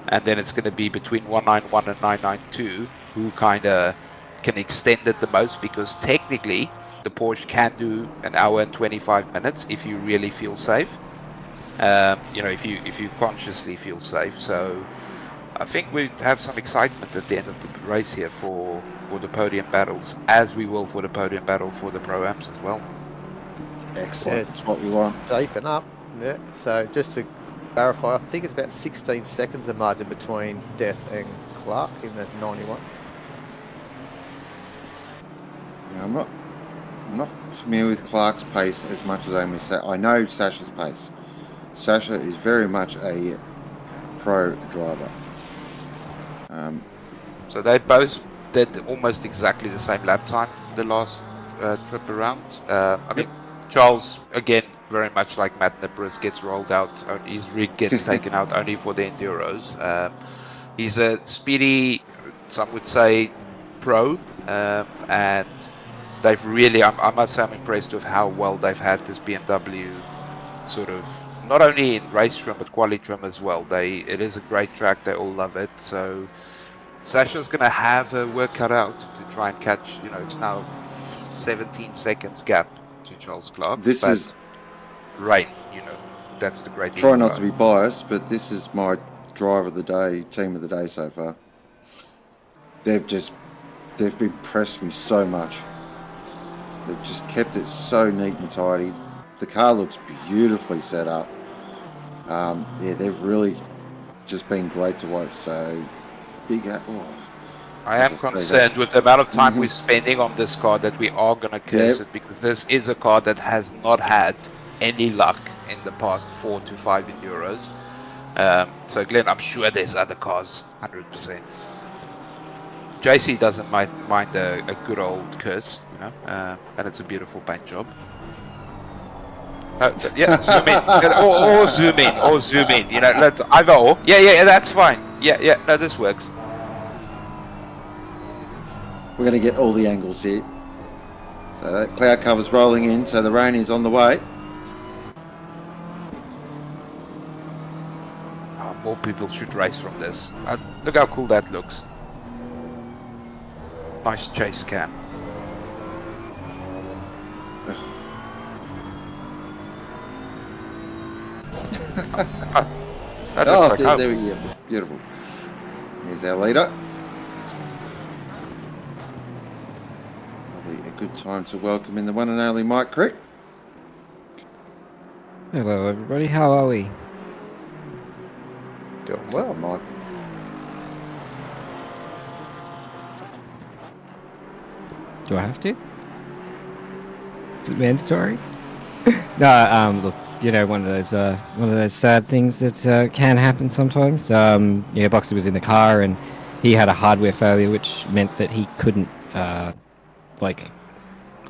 And then it's going to be between 191 and 992 who kind of can extend it the most, because technically the Porsche can do an hour and 25 minutes if you really feel safe. If you consciously feel safe. So I think we have some excitement at the end of the race here for the podium battles, as we will for the podium battle for the Pro-Ams as well. Excellent. Yes. That's what we want. Shaping up. Yeah. So just to clarify, I think it's about 16 seconds of margin between Death and Clark in the 91. Yeah, I'm not familiar with Clark's pace as much as I know Sasha's pace. Sasha is very much a pro driver. So they both did almost exactly the same lap time the last trip around. Charles, again, very much like Matt Nipris, gets rolled out. His rig gets taken out only for the Enduros. He's a speedy, some would say, pro, and they've really, I must say, I'm impressed with how well they've had this BMW sort of, not only in race trim but quality trim as well. It is a great track. They all love it. So Sasha's going to have her work cut out to try and catch. It's now 17 seconds gap to Charles Clark. This is rain. That's the great. Try not to be biased, but this is my driver of the day, team of the day so far. They've impressed me so much. They've just kept it so neat and tidy. the car looks beautifully set up. Yeah, they've really just been great to watch. So big. I am concerned with the amount of time we're spending on this car that we are going to curse it, because this is a car that has not had any luck in the past 4 to 5 Enduros. So Glenn, I'm sure there's other cars, 100%. JC doesn't mind a good old curse, you know, and it's a beautiful paint job. Yeah, zoom in, or zoom in, you know, either or. Yeah, that's fine. Yeah, no, this works. We're going to get all the angles here. So that cloud cover's rolling in, so the rain is on the way. More people should race from this. Look how cool that looks. Nice chase cam. That looks like there we go. Beautiful. Here's our leader. Probably a good time to welcome in the one and only Mike Crick. Hello, everybody. How are we? Doing well, Mike. Do I have to? Is it mandatory? No, look, you know, one of those sad things that can happen sometimes. Yeah, Boxer was in the car and he had a hardware failure, which meant that he couldn't like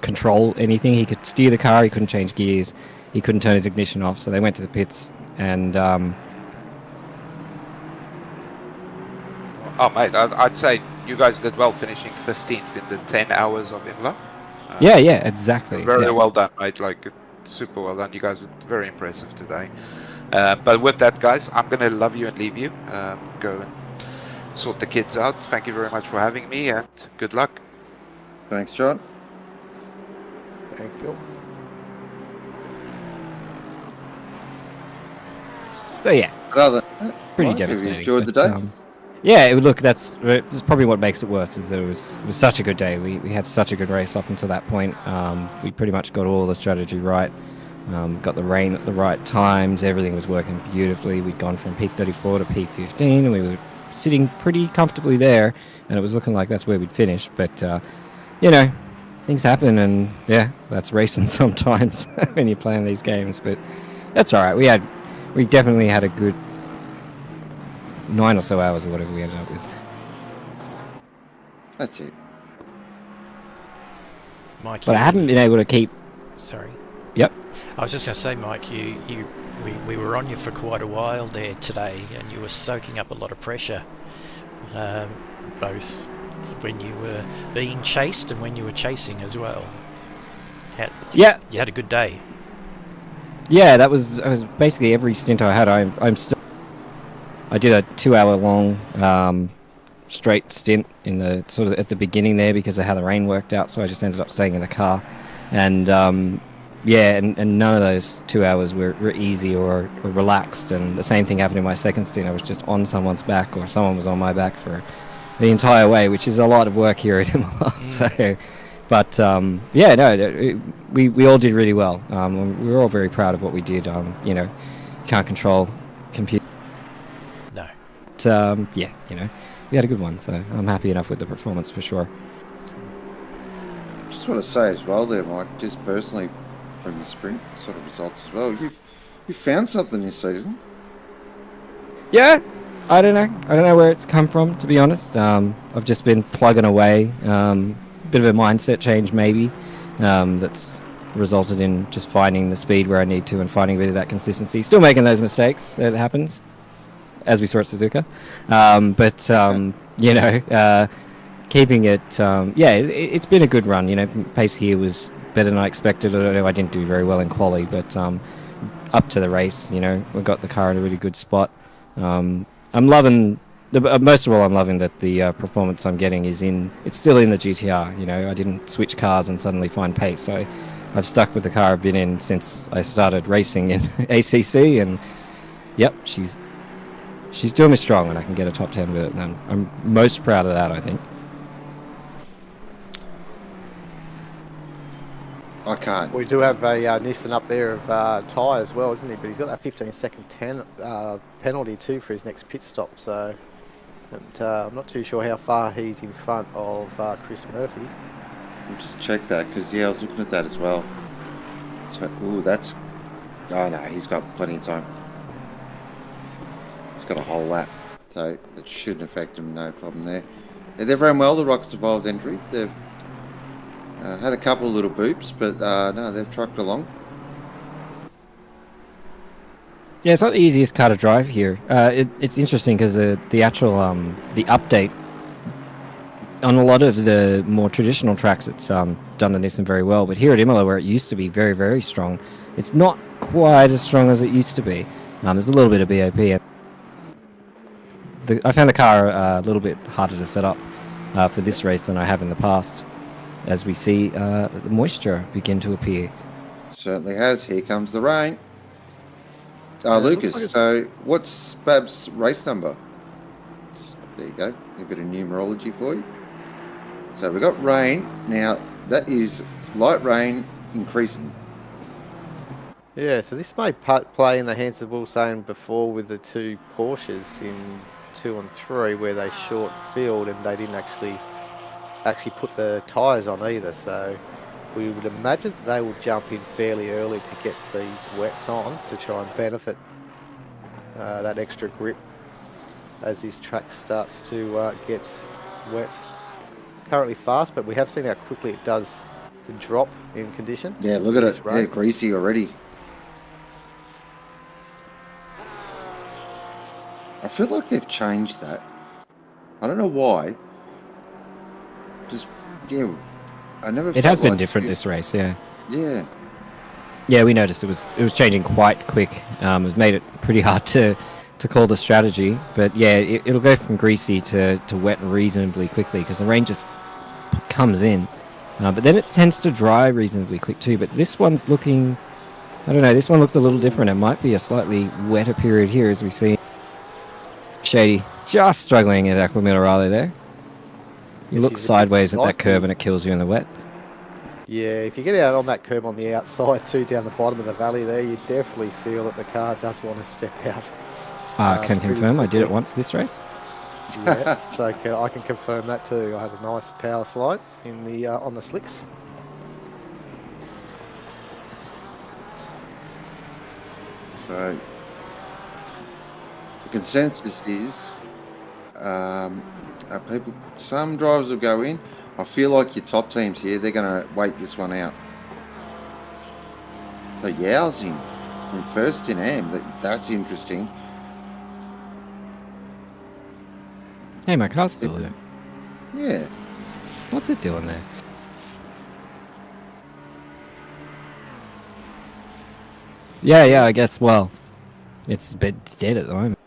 control anything. He could steer the car, he couldn't change gears, he couldn't turn his ignition off. So they went to the pits and. Oh mate, I'd say you guys did well, finishing 15th in the 10 hours of Imola. Yeah, exactly. Very well done, mate. Like, super well done. You guys were very impressive today. But with that, guys, I'm going to love you and leave you. Go and sort the kids out. Thank you very much for having me, and good luck. Thanks, John. Thank you. So yeah, pretty Mike, devastating. Have you enjoyed the day? Yeah, look, that's probably what makes it worse. Is that it was such a good day. We had such a good race up until that point. We pretty much got all the strategy right. Got the rain at the right times. Everything was working beautifully. We'd gone from P34 to P15, and we were sitting pretty comfortably there. And it was looking like that's where we'd finish. But you know, things happen, and yeah, that's racing sometimes when you're playing these games. But that's all right. We definitely had a good 9 or so hours or whatever we ended up with. That's it. Mike, But I hadn't been able to keep. Sorry. Yep. I was just going to say, Mike, we were on you for quite a while there today, and you were soaking up a lot of pressure, both when you were being chased and when you were chasing as well. Yeah. You had a good day. Yeah, I was basically every stint I had. I did a 2-hour long straight stint in the sort of at the beginning there because of how the rain worked out. So I just ended up staying in the car, and yeah, and none of those 2 hours were easy or relaxed. And the same thing happened in my second stint. I was just on someone's back, or someone was on my back for the entire way, which is a lot of work here at Imola. So, but yeah, no, we all did really well. We were all very proud of what we did. You know, can't control computer. No. But, yeah, you know, we had a good one, so I'm happy enough with the performance for sure. Just want to say as well there, Mike, just personally from the sprint sort of results as well, you've found something this season. Yeah, I don't know where it's come from, to be honest. I've just been plugging away. Bit of a mindset change maybe that's resulted in just finding the speed where I need to and finding a bit of that consistency. Still making those mistakes, it happens, as we saw at Suzuka. But you know, keeping it, yeah, it's been a good run. You know, pace here was better than I expected. I didn't do very well in quali, but up to the race, you know, we got the car in a really good spot. I'm loving. Most of all, I'm loving that the performance I'm getting it's still in the GTR. You know, I didn't switch cars and suddenly find pace. So I've stuck with the car I've been in since I started racing in ACC, and yep, she's doing me strong, and I can get a top 10 with it. And I'm most proud of that, I think. I can't. We do have a Nissan up there of Ty as well, isn't he? But he's got that 15-second penalty too for his next pit stop. So, and, I'm not too sure how far he's in front of Chris Murphy. We'll just check that because I was looking at that as well. So, that's. Oh no, he's got plenty of time. He's got a whole lap, so it shouldn't affect him. No problem there. Yeah, they've run well. The Rockets Evolved entry. They've had a couple of little boops, but no, they've trucked along. Yeah, it's not the easiest car to drive here. It's interesting because the actual the update on a lot of the more traditional tracks, it's done the Nissan very well. But here at Imola, where it used to be very, very strong, it's not quite as strong as it used to be. There's a little bit of BOP. I found the car a little bit harder to set up for this race than I have in the past, as we see the moisture begin to appear. Certainly has. Here comes the rain. Lucas, like so what's Bab's race number? There you go. A bit of numerology for you. So we've got rain. Now, that is light rain increasing. Yeah, so this may play in the hands of Will saying before with the two Porsches in 2 and 3 where they short field and they didn't actually put the tyres on either. So we would imagine they will jump in fairly early to get these wets on to try and benefit that extra grip as this track starts to get wet. Currently fast, but we have seen how quickly it does drop in condition. Yeah, look at it. Yeah, greasy already. I feel like they've changed that. I don't know why. Just, yeah, I never. It has been different this race, yeah. Yeah. Yeah, we noticed it was changing quite quick. It made it pretty hard to call the strategy, but yeah, it'll go from greasy to wet reasonably quickly because the rain just comes in. But then it tends to dry reasonably quick too. But this one's looking, I don't know, this one looks a little different. It might be a slightly wetter period here as we see Shady just struggling at Aqua Minerale there. You look sideways at that curb and it kills you in the wet. Yeah, if you get out on that curb on the outside too, down the bottom of the valley there, you definitely feel that the car does want to step out. I can confirm I did it once this race. Yeah, so I can confirm that too. I had a nice power slide in the on the slicks. So the consensus is, people. Some drivers will go in. I feel like your top teams here, they're going to wait this one out. So Yow's in from first in AM. That's interesting. Hey, my car's still there. Yeah. What's it doing there? Yeah, I guess, well, it's a bit dead at the moment.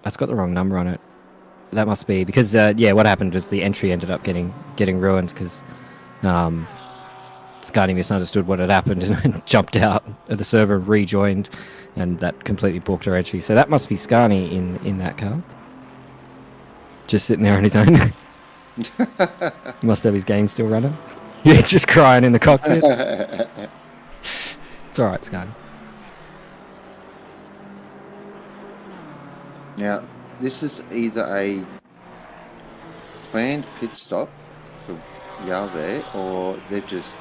That's got the wrong number on it. That must be, because, what happened was the entry ended up getting ruined because Scotty misunderstood what had happened and jumped out of the server, rejoined, and that completely balked our entry. So that must be Scani in that car. Just sitting there on his own. Must have his game still running. Yeah, just crying in the cockpit. It's alright, Scotty. Now, this is either a planned pit stop for Yao there, or they've just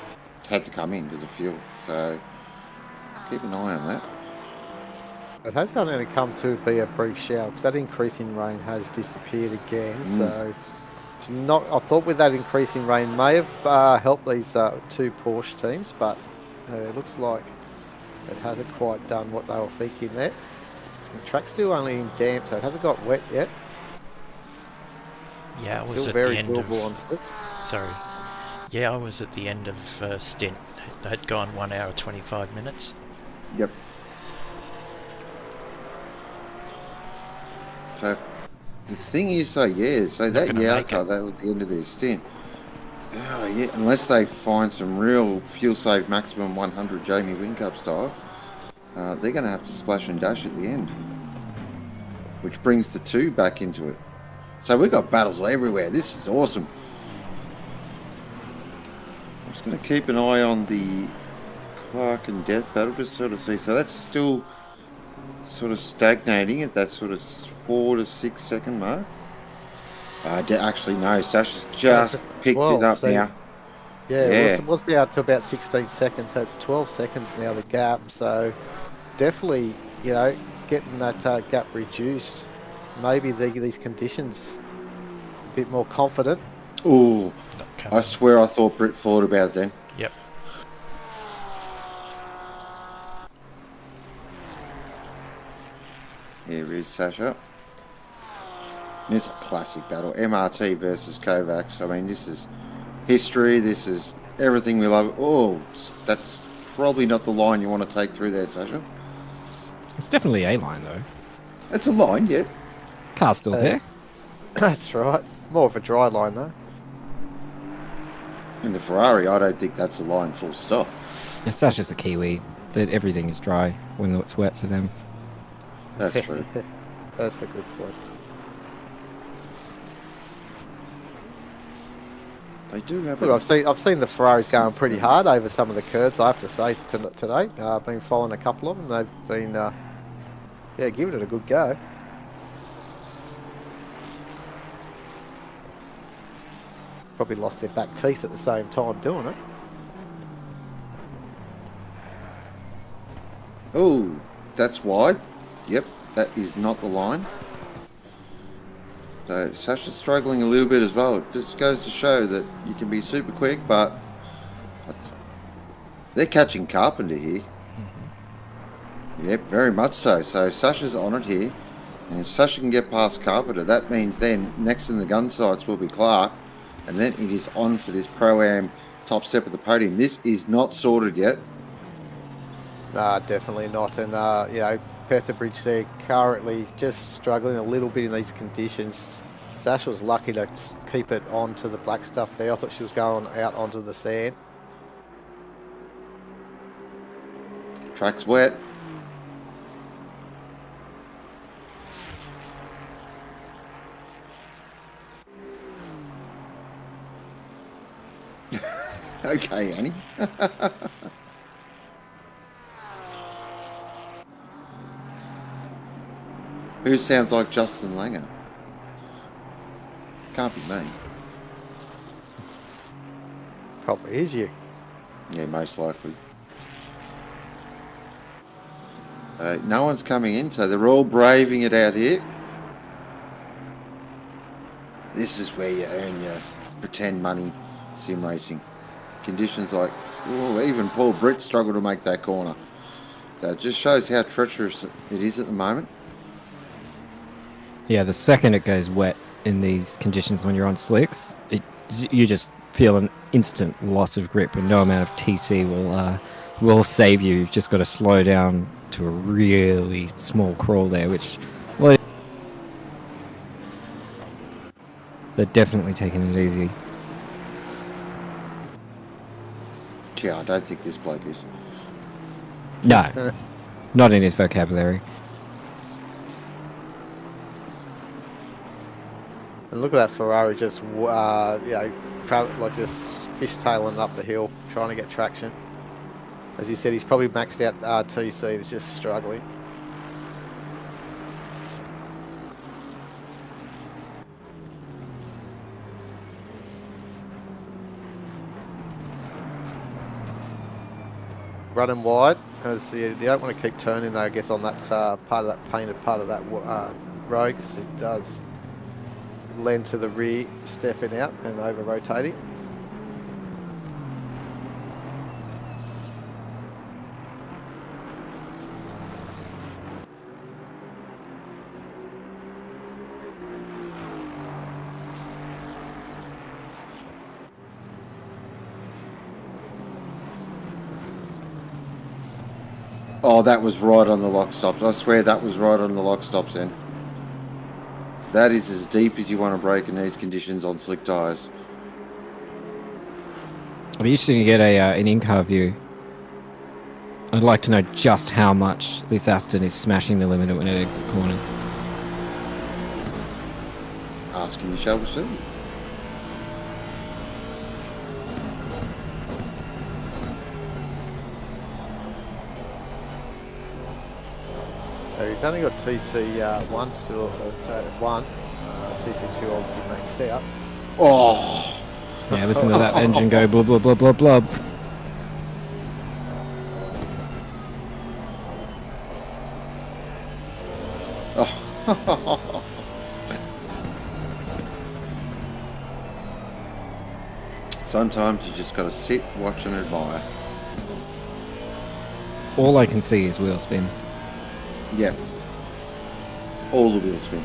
had to come in because of fuel. So keep an eye on that. It has only come to be a brief shower because that increase in rain has disappeared again. So it's not. I thought with that increase in rain may have helped these two Porsche teams, but it looks like it hasn't quite done what they were thinking there. The track's still only in damp, so it hasn't got wet yet. Yeah, I was Still at very the end of. doable on slicks. Sorry. Yeah, I was at the end of stint. It had gone 1 hour 25 minutes. Yep. So the thing is, so that Yao car, that was the end of their stint. Oh yeah, unless they find some real fuel save maximum 100 Jamie Whincup style, they're going to have to splash and dash at the end, which brings the two back into it. So we've got battles everywhere. This is awesome. I'm just going to keep an eye on the Clark and Death battle, just sort of see. So that's still sort of stagnating at that sort of 4 to 6 second mark. Actually, no, Sasha's just picked 12, it up so- now. Yeah, Yeah. it was now to about 16 seconds, so it's 12 seconds now, the gap. So definitely, getting that gap reduced. Maybe these conditions a bit more confident. Oh, Not I coming. swear I thought Britt thought about it then. Yep. Here is Sasha. And it's a classic battle. MRT versus Kovacs. I mean, this is history. This is everything we love. Oh, that's probably not the line you want to take through there, Sasha. It's definitely a line though. It's a line, yeah. Car's still there. That's right. More of a dry line, though. In the Ferrari, I don't think that's a line full stop. Yes, that's just a Kiwi. Everything is dry when it's wet for them. That's true. That's a good point. They do have Look, I've seen the Ferraris going pretty hard over some of the curbs, I have to say, today. I've been following a couple of them. They've been, giving it a good go. Probably lost their back teeth at the same time doing it. Oh, that's wide. Yep, that is not the line. So Sasha's struggling a little bit as well. It just goes to show that you can be super quick, but they're catching Carpenter here. Yep, very much so. So Sasha's on it here. And if Sasha can get past Carpenter, that means then next in the gun sights will be Clark. And then it is on for this Pro-Am top step of the podium. This is not sorted yet. Nah, definitely not. And, Petherbridge there currently just struggling a little bit in these conditions. Sasha was lucky to keep it onto the black stuff there. I thought she was going out onto the sand. Track's wet. Okay, Annie. Who sounds like Justin Langer? Can't be me. Probably is you. Yeah, most likely. No one's coming in, so they're all braving it out here. This is where you earn your pretend money sim racing. Conditions like, even Paul Britt struggled to make that corner. So it just shows how treacherous it is at the moment. Yeah, the second it goes wet in these conditions when you're on slicks, you just feel an instant loss of grip, and no amount of TC will save you. You've just got to slow down to a really small crawl there, which, well, they're definitely taking it easy. Yeah, I don't think this bloke is. No, not in his vocabulary. And look at that Ferrari just, just fishtailing up the hill, trying to get traction. As he said, he's probably maxed out TC and is just struggling. Running wide, as you don't want to keep turning though, I guess, on that part of that painted part of that road, because it does lend to the rear stepping out and over rotating. Oh, that was right on the lock stops. I swear that was right on the lock stops then. That is as deep as you want to break in these conditions on slick tyres. It'll be interesting to get an in-car view. I'd like to know just how much this Aston is smashing the limiter when it exits corners. Asking you shall see. So he's only got TC1 still at 1. TC2 obviously maxed out. Oh, Yeah, listen to that engine go blub blub blub blub blub. oh. Sometimes you just got to sit, watch, and admire. All I can see is wheel spin. Yep. All the wheel spin.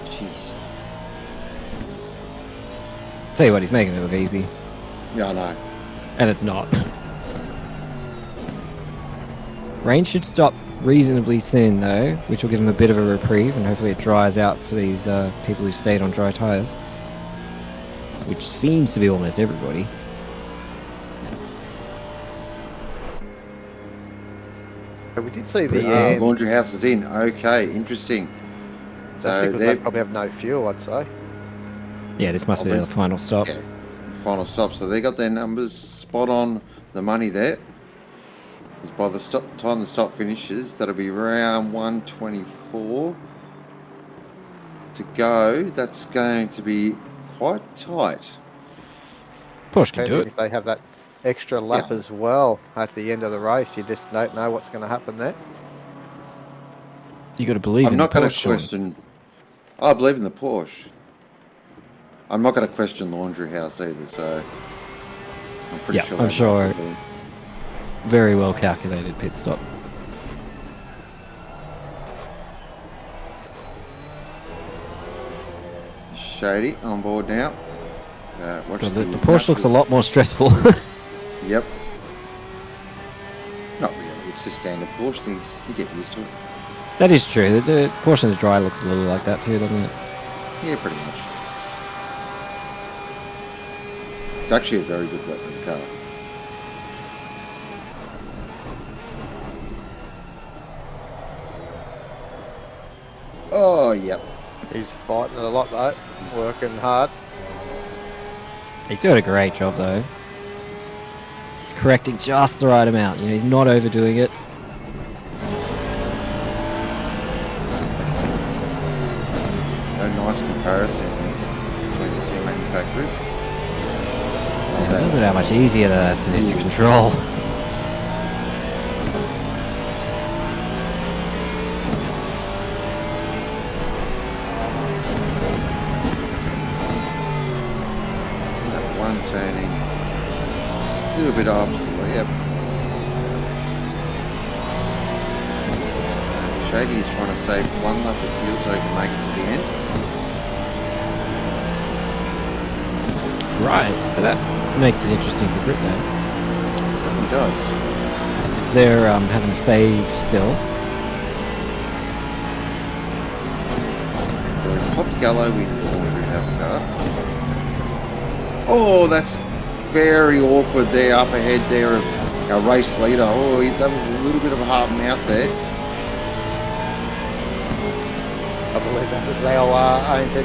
Jeez. Tell you what, he's making it look easy. Yeah, I know. And it's not. Rain should stop reasonably soon though, which will give him a bit of a reprieve, and hopefully it dries out for these people who stayed on dry tyres. Which seems to be almost everybody. But we did see the laundry house is in. Okay, interesting. That's because they probably have no fuel, I'd say. Yeah, this must be the final stop. Yeah, final stop. So they got their numbers spot on the money there. Because by the time the stop finishes, that'll be around 1:24 to go. That's going to be quite tight. Porsche can do If it. they have that extra lap as well at the end of the race, you just don't know what's going to happen there. You got to believe I'm in not the going Porsche. to question. I believe in the Porsche. I'm not going to question laundry house either. So I'm pretty sure. I'm sure. Very well calculated pit stop. Shady on board now. Watch God, the Porsche looks a lot more stressful. Yep. Not really. It's just standard Porsche things. You get used to it. That is true. The Porsche in the dry looks a little like that too, doesn't it? Yeah, pretty much. It's actually a very good weapon car. Oh, yep. He's fighting it a lot though, working hard. He's doing a great job though. He's correcting just the right amount. You know, he's not overdoing it. No nice comparison here between the two manufacturers. Yeah, look at how much easier that is to control. That one turning. A little bit obstacle, yep. Shady is trying to save one lap of fuel so he can make it to the end. Right, so that makes it interesting for Grit then. He does. They're having a save still. So popped Gallo in the laundry house car. Oh, that's very awkward there up ahead there of our race leader. Oh, that was a little bit of a hard mouth there. I believe that was our ANZ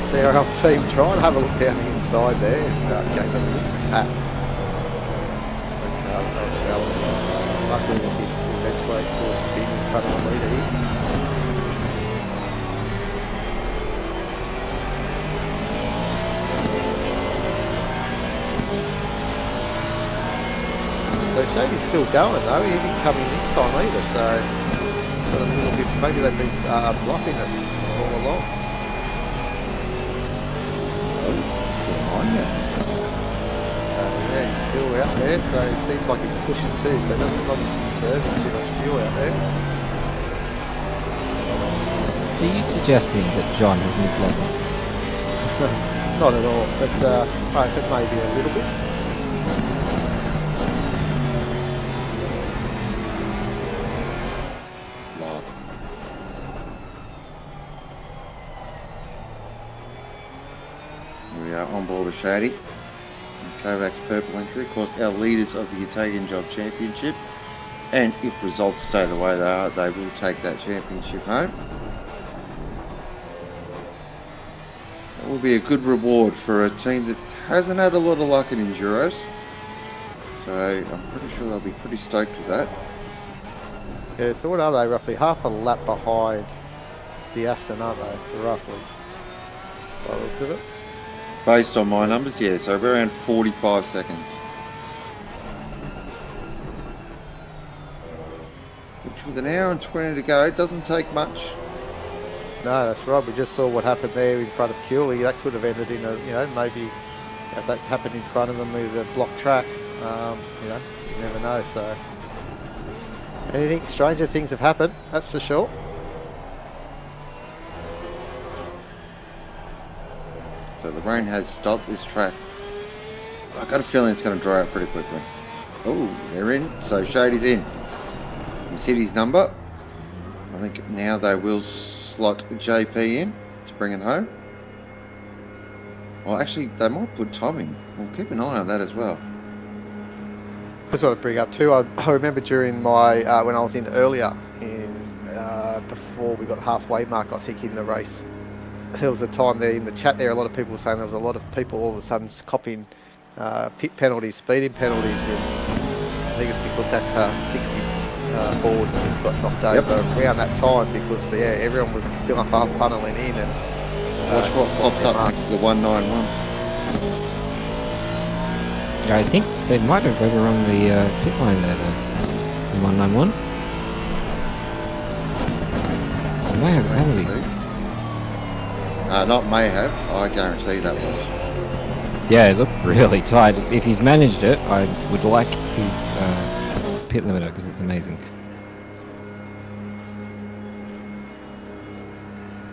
team trying to have a look down the inside there and gave it a little tap. Luckily it did eventuate to a spin in front of the leader here. So Shady's still going though, he didn't come in this time either, so it's got a little bit, maybe they've been bluffing us all along. Yeah, he's still out there, so it seems like he's pushing too, so it doesn't look like he's conserving too much fuel out there. Are you suggesting that John has misled us? Not at all, but I reckon maybe a little bit. We are on board with Shady. Kovac's purple entry. Of course, our leaders of the Italian Job Championship. And if results stay the way they are, they will take that championship home. That will be a good reward for a team that hasn't had a lot of luck in Enduros. So I'm pretty sure they'll be pretty stoked with that. Yeah, so what are they? Roughly half a lap behind the Aston, aren't they? Roughly. By the looks of it. Based on my numbers, yeah, so we're around 45 seconds. Which with an hour and 20 to go, doesn't take much. No, that's right. We just saw what happened there in front of Cooley. That could have ended in a, maybe if that happened in front of them with a blocked track. You never know. So anything stranger things have happened. That's for sure. So the rain has stopped this track. I've got a feeling it's going to dry out pretty quickly. Oh, they're in. So Shady's in. He's hit his number. I think now they will slot JP in to bring it home. Well, actually, they might put Tom in. We'll keep an eye on that as well. Just want to bring up too. I remember during my when I was in earlier in before we got halfway mark, I think in the race, there was a time there in the chat there. A lot of people were saying there was a lot of people all of a sudden copying pit penalties, speeding penalties, and I think it's because that's 60 board got knocked over around that time because everyone was funneling in and watch what pops up next to the 191. I think they might have overrun the pit line there, though. The 191. They may have penalty. Not may have. I guarantee that was. Yeah, it looked really tight. If he's managed it, I would like his pit limiter because it's amazing.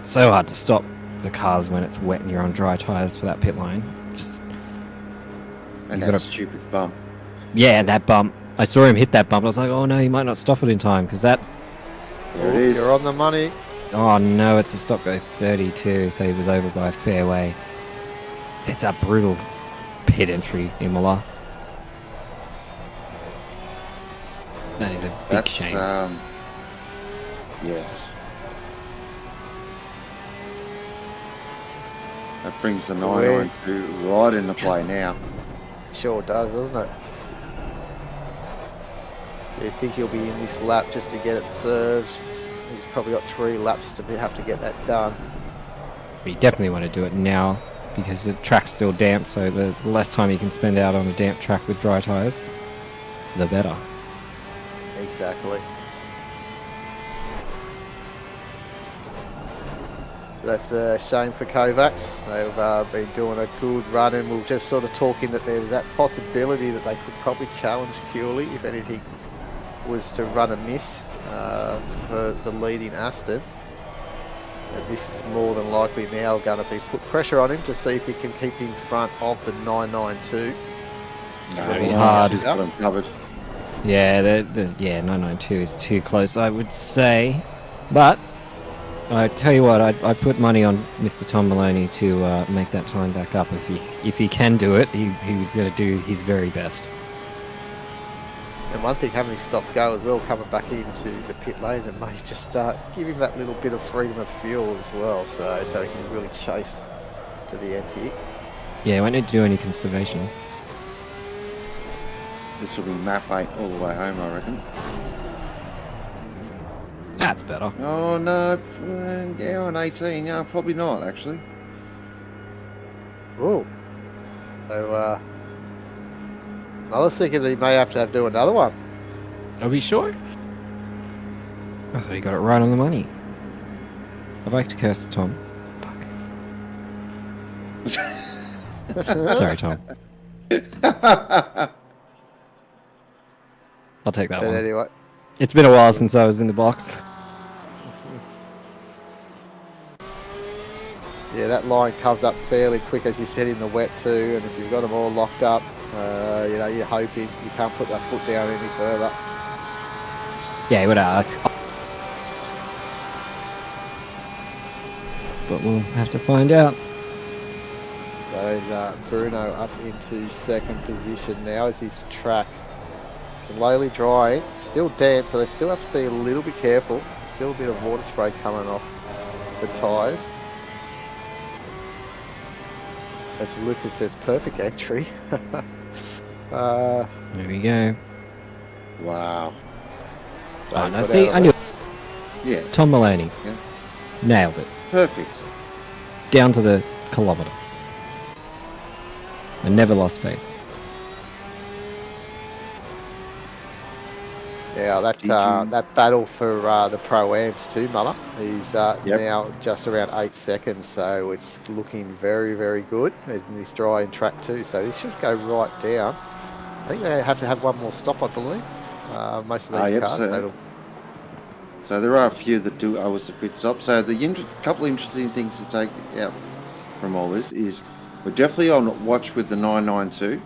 So hard to stop the cars when it's wet and you're on dry tyres for that pit line. Just And that stupid bump. yeah, that bump. I saw him hit that bump. I was like, oh no, he might not stop it in time because that. There it is. You're on the money. Oh no, it's a stop go 32, so he was over by a fair way. It's a brutal pit entry, Imola. That is a big shame. Yes. That brings the 992 right into play now. It sure does, doesn't it? You think he'll be in this lap just to get it served. He's probably got 3 laps to have to get that done. We definitely want to do it now because the track's still damp, so the less time you can spend out on a damp track with dry tyres, the better. Exactly. That's a shame for Kovacs. They've been doing a good run, and we were just sort of talking that there's that possibility that they could probably challenge Cooley if anything was to run amiss for the lead in Aston. And this is more than likely now going to be put pressure on him to see if he can keep in front of the 992. Very hard. He's got him covered. Yeah, 992 is too close, I would say. But I tell you what, I put money on Mr. Tom Maloney to make that time back up. If he can do it, he was going to do his very best. And one thing, having his stop go as well, coming back into the pit lane, and may just give him that little bit of freedom of fuel as well, so he can really chase to the end here. Yeah, won't need to do any conservation. This will be map 8 all the way home, I reckon. That's better. Oh no, yeah, on 18, yeah, probably not actually. Oh, so I was thinking that he may have to do another one. Are we sure? I thought he got it right on the money. I'd like to curse Tom. Fuck. Sorry, Tom. I'll take that But one. anyway, It's been a while since I was in the box. yeah, that line comes up fairly quick, as you said, in the wet too, and if you've got them all locked up, you're hoping you can't put that foot down any further. Yeah, he would ask. But we'll have to find out. So Bruno up into second position now as his track slowly drying, still damp, so they still have to be a little bit careful. Still a bit of water spray coming off the tyres. As Lucas says, perfect entry. There we go. Wow. So Oh, no, got see, out I of knew Yeah, Tom Maloney. Yeah. Nailed it. perfect. Down to the kilometre. I never lost faith. Yeah, that Did you- that battle for the Pro-Ams too, Muller, is Yep. now just around 8 seconds, so it's looking very, very good in this dry in track 2, so this should go right down. I think they have to have one more stop, I believe. Most of these Yep, cars. So there are a few that do owe us a pit stop. So the couple of interesting things to take out from all this is we're definitely on watch with the 992.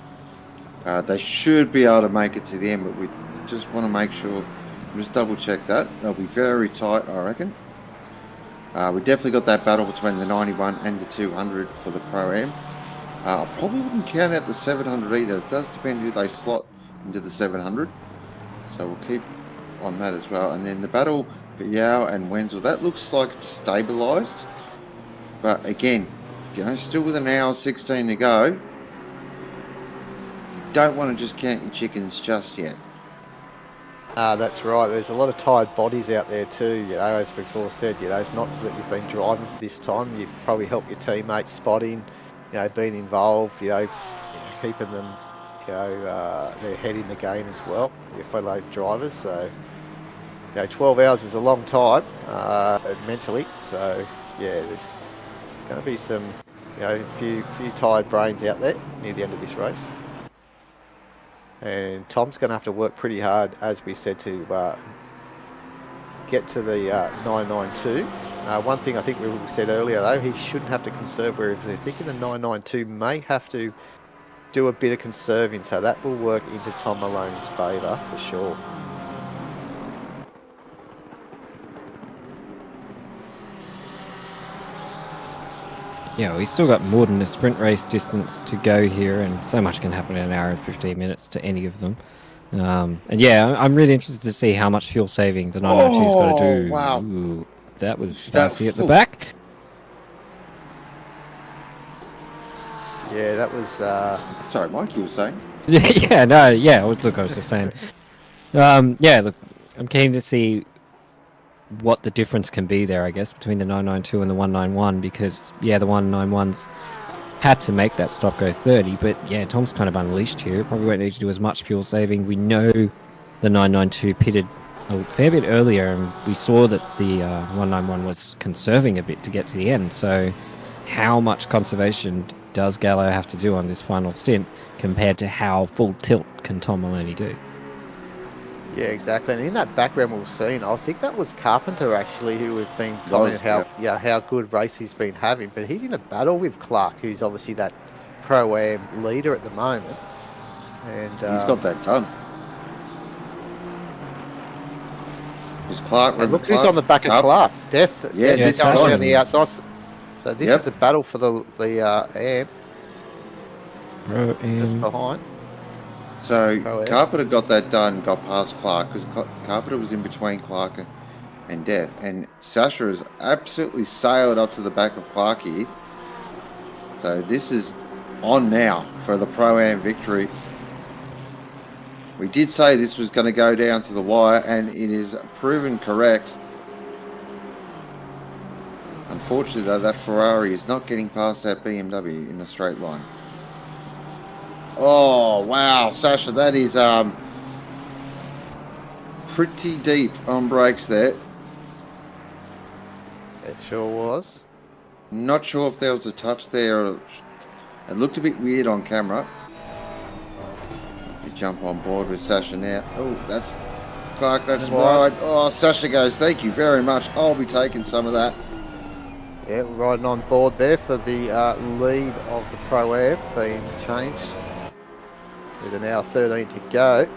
They should be able to make it to the end, but we just want to make sure, just double check that. They'll be very tight, I reckon. We definitely got that battle between the 91 and the 200 for the Pro-Am. I probably wouldn't count out the 700 either. It does depend who they slot into the 700. So we'll keep on that as well. And then the battle for Yao and Wenzel, that looks like it's stabilised. But again, still with an hour 16 to go. You don't want to just count your chickens just yet. That's right. There's a lot of tired bodies out there too. As before said, it's not that you've been driving for this time. You've probably helped your teammates spotting, being involved, keeping them, their head in the game as well. Your fellow drivers. So, 12 hours is a long time mentally. So, there's going to be some, a few tired brains out there near the end of this race. And Tom's going to have to work pretty hard, as we said, to get to the 992. One thing I think we said earlier, though, he shouldn't have to conserve wherever they're thinking the 992 may have to do a bit of conserving, so that will work into Tom Maloney's favour for sure. Yeah, we've still got more than a sprint race distance to go here, and so much can happen in an hour and 15 minutes to any of them. And yeah, I'm really interested to see how much fuel saving the 992's got to do. Wow. Ooh, that was That's fancy at the full. back. Yeah, that was... Sorry, Mike, you were saying? I was just saying. Look, I'm keen to see what the difference can be there, I guess, between the 992 and the 191, because, the 191s had to make that stop go 30, but, Tom's kind of unleashed here. Probably won't need to do as much fuel saving. We know the 992 pitted a fair bit earlier, and we saw that the 191 was conserving a bit to get to the end, so how much conservation does Gallo have to do on this final stint compared to how full tilt can Tom Maloney do? Yeah, exactly. And in that background we've seen, I think that was Carpenter actually, who we've been commenting how good race he's been having. But he's in a battle with Clark, who's obviously that Pro-Am leader at the moment. And He's got that done. Because Clark... and look who's on the back of Clark. Death. Yeah, Death it's going on. on the outside. So this is a battle for the Am just behind. So Pro-Am. Carpenter got that done, got past Clark, because Carpenter was in between Clark and Death. And Sasha has absolutely sailed up to the back of Clark here. So this is on now for the Pro-Am victory. We did say this was going to go down to the wire, and it is proven correct. Unfortunately, though, that Ferrari is not getting past that BMW in a straight line. Oh, wow, Sasha, that is pretty deep on brakes there. It sure was. Not sure if there was a touch there. It looked a bit weird on camera. You jump on board with Sasha now. Oh, that's Clark, that's right. Oh, Sasha goes, thank you very much. I'll be taking some of that. Yeah, riding on board there for the lead of the Pro-Am being changed with an hour 13 to go.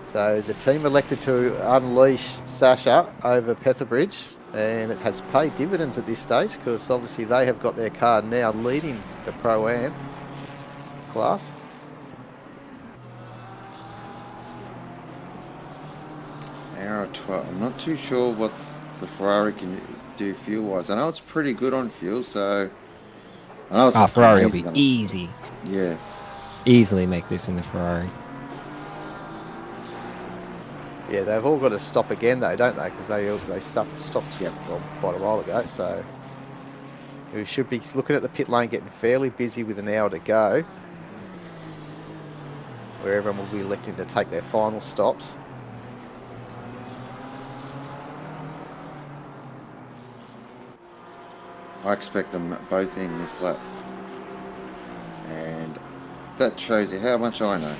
So the team elected to unleash Sasha over Petherbridge, and it has paid dividends at this stage because obviously they have got their car now leading the Pro-Am class. hour 12. I'm not too sure what the Ferrari can do fuel-wise. I know it's pretty good on fuel, so I know it's Ferrari will amazing be on- easy. Yeah. Easily make this in the Ferrari. Yeah, they've all got to stop again though, don't they? Because they stopped Yep. well, quite a while ago. So we should be looking at the pit lane, getting fairly busy with an hour to go, where everyone will be electing to take their final stops. I expect them both in this lap. And that shows you how much I know.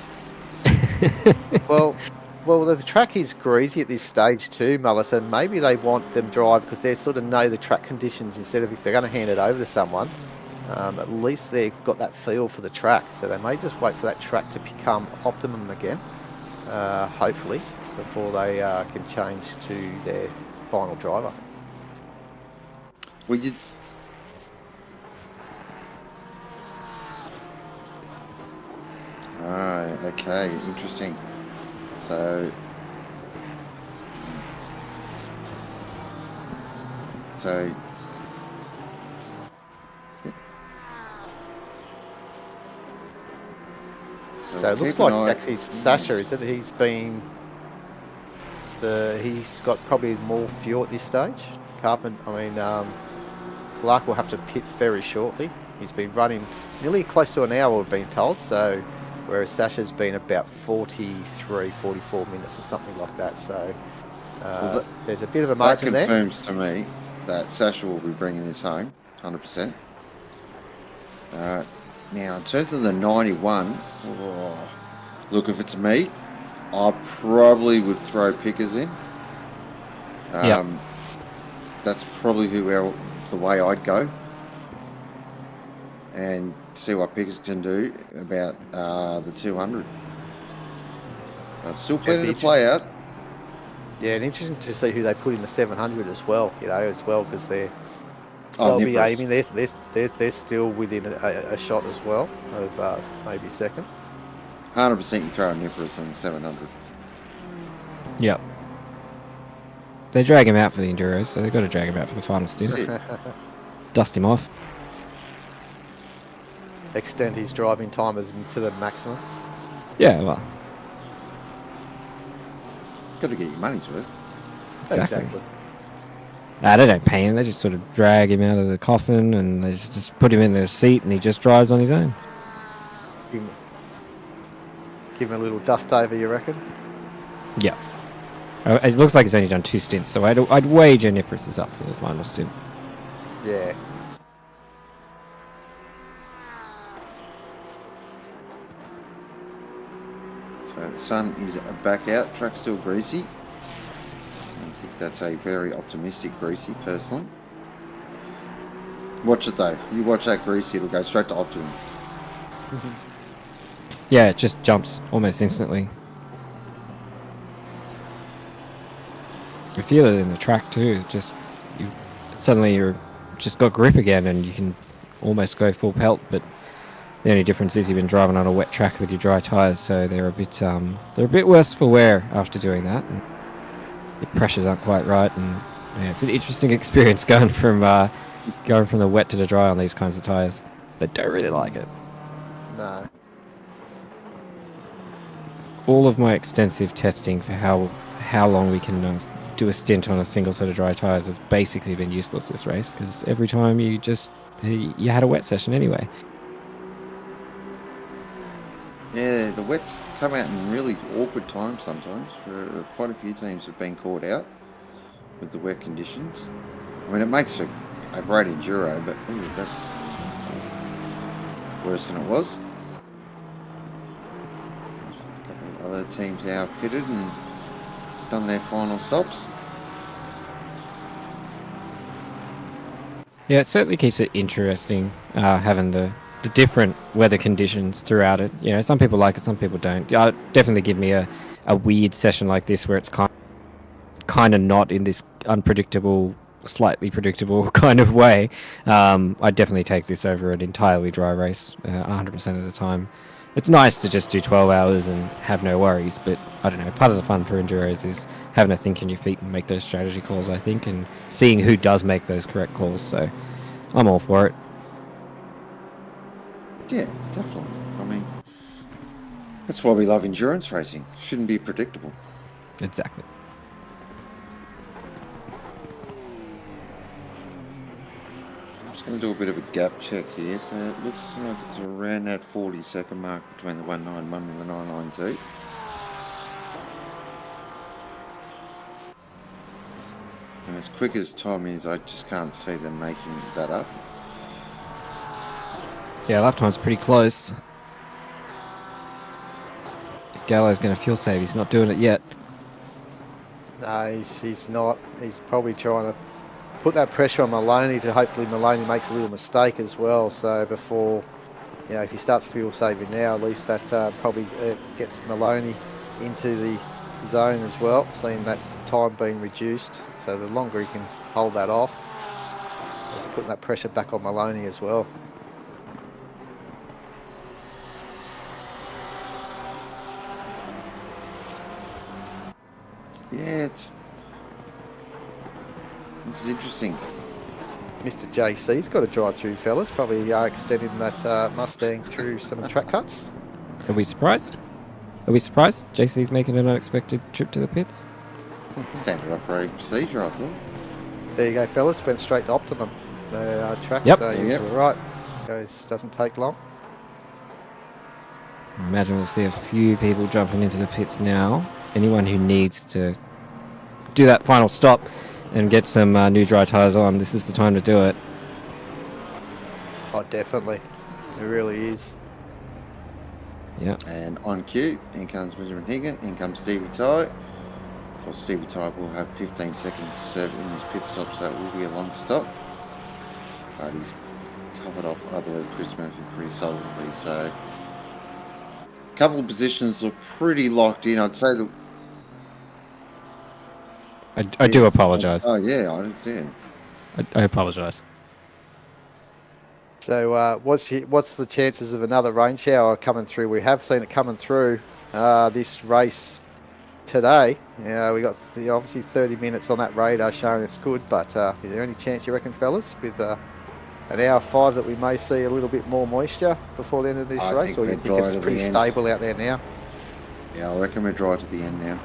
Well, the track is greasy at this stage too, Mullis, and maybe they want them drive because they sort of know the track conditions instead of if they're going to hand it over to someone. At least they've got that feel for the track, so they may just wait for that track to become optimum again, hopefully, before they can change to their final driver. Well, you... Alright, okay, interesting. So... So... Yeah. So it looks keep an like eye- actually it's Sasha, is it? He's got probably more fuel at this stage. Clark will have to pit very shortly. He's been running nearly close to an hour, we've been told, so whereas Sasha's been about 43, 44 minutes or something like that. So there's a bit of a That margin there. confirms to me that Sasha will be bringing this home, 100%. Now, in terms of the 91, look, if it's me, I probably would throw Pickers in. Yep. That's probably the way I'd go. And see what Pickers can do about the 200. But still plenty to play out. Yeah, and interesting to see who they put in the 700 as well, because Oh, they'll be Nippers. aiming. They're still within a shot as well of maybe second. 100% you throw a Nippers in the 700. Yep. They drag him out for the Enduros, so they've got to drag him out for the final stint. That's it. Dust him off. Extend his driving time to the maximum. Yeah, well, Got to get your money's worth. exactly. Nah, they don't pay him. They just sort of drag him out of the coffin and they just put him in the seat and he just drives on his own. Give him a little dust over, you reckon? Yeah. It looks like he's only done 2 stints, so I'd wager Nippers is up for the final stint. Yeah. So the sun is back out. Track's still greasy. I think that's a very optimistic greasy, personally. Watch it though. You watch that greasy, it'll go straight to optimum. Yeah, it just jumps almost instantly. You feel it in the track too. It's just suddenly you're just got grip again, and you can almost go full pelt. But the only difference is you've been driving on a wet track with your dry tires, so they're a bit worse for wear after doing that. And the pressures aren't quite right, and yeah, it's an interesting experience going from the wet to the dry on these kinds of tires. They don't really like it. No. All of my extensive testing for how long we can do a stint on a single set of dry tires has basically been useless this race, because every time you had a wet session anyway. Yeah, the wets come out in really awkward times sometimes. For quite a few teams have been caught out with the wet conditions. I mean, it makes a great enduro, but that's worse than it was. A couple of other teams now have pitted and done their final stops. Yeah, it certainly keeps it interesting having the different weather conditions throughout it. You know, some people like it, some people don't. Definitely give me a weird session like this where it's kind of not in this unpredictable, slightly predictable kind of way. I'd definitely take this over an entirely dry race 100% of the time. it's nice to just do 12 hours and have no worries, but I don't know, part of the fun for enduros is having to think on your feet and make those strategy calls, I think, and seeing who does make those correct calls. So I'm all for it. Yeah, definitely. I mean, that's why we love endurance racing. Shouldn't be predictable. Exactly. I'm just going to do a bit of a gap check here. So it looks like it's around that 40-second mark between the 191 and the 992. And as quick as time is, I just can't see them making that up. Yeah, lap time's pretty close. If Gallo's going to fuel save, he's not doing it yet. No, he's not. He's probably trying to put that pressure on Maloney to hopefully Maloney makes a little mistake as well. So before, you know, if he starts fuel saving now, at least that probably gets Maloney into the zone as well, seeing that time being reduced. So the longer he can hold that off, it's putting that pressure back on Maloney as well. Yeah, this is interesting. Mr. JC's got to drive through, fellas. Probably extending that Mustang through some track cuts. Are we surprised? Are we surprised? JC's making an unexpected trip to the pits? Standard operating procedure, I thought. There you go, fellas. Went straight to Optimum, the track. Yep. So you were right. Doesn't take long. I imagine we'll see a few people jumping into the pits now. Anyone who needs to do that final stop and get some new dry tyres on, this is the time to do it. Oh, definitely. It really is. Yeah. And on cue, in comes Benjamin Higgin, in comes Stevie Ty. Of course, Stevie Ty will have 15 seconds to serve in his pit stop, so it will be a long stop. But he's covered off, I believe, Chris Murphy pretty solidly. So a couple of positions look pretty locked in. I'd say that. I do apologise. Oh, yeah, yeah. I apologise. So what's the chances of another rain shower coming through? We have seen it coming through this race today. We got obviously 30 minutes on that radar showing it's good, but is there any chance, you reckon, fellas, with an hour 5 that we may see a little bit more moisture before the end of this race, or you think it's pretty stable out there now? Yeah, I reckon we're dry to the end now.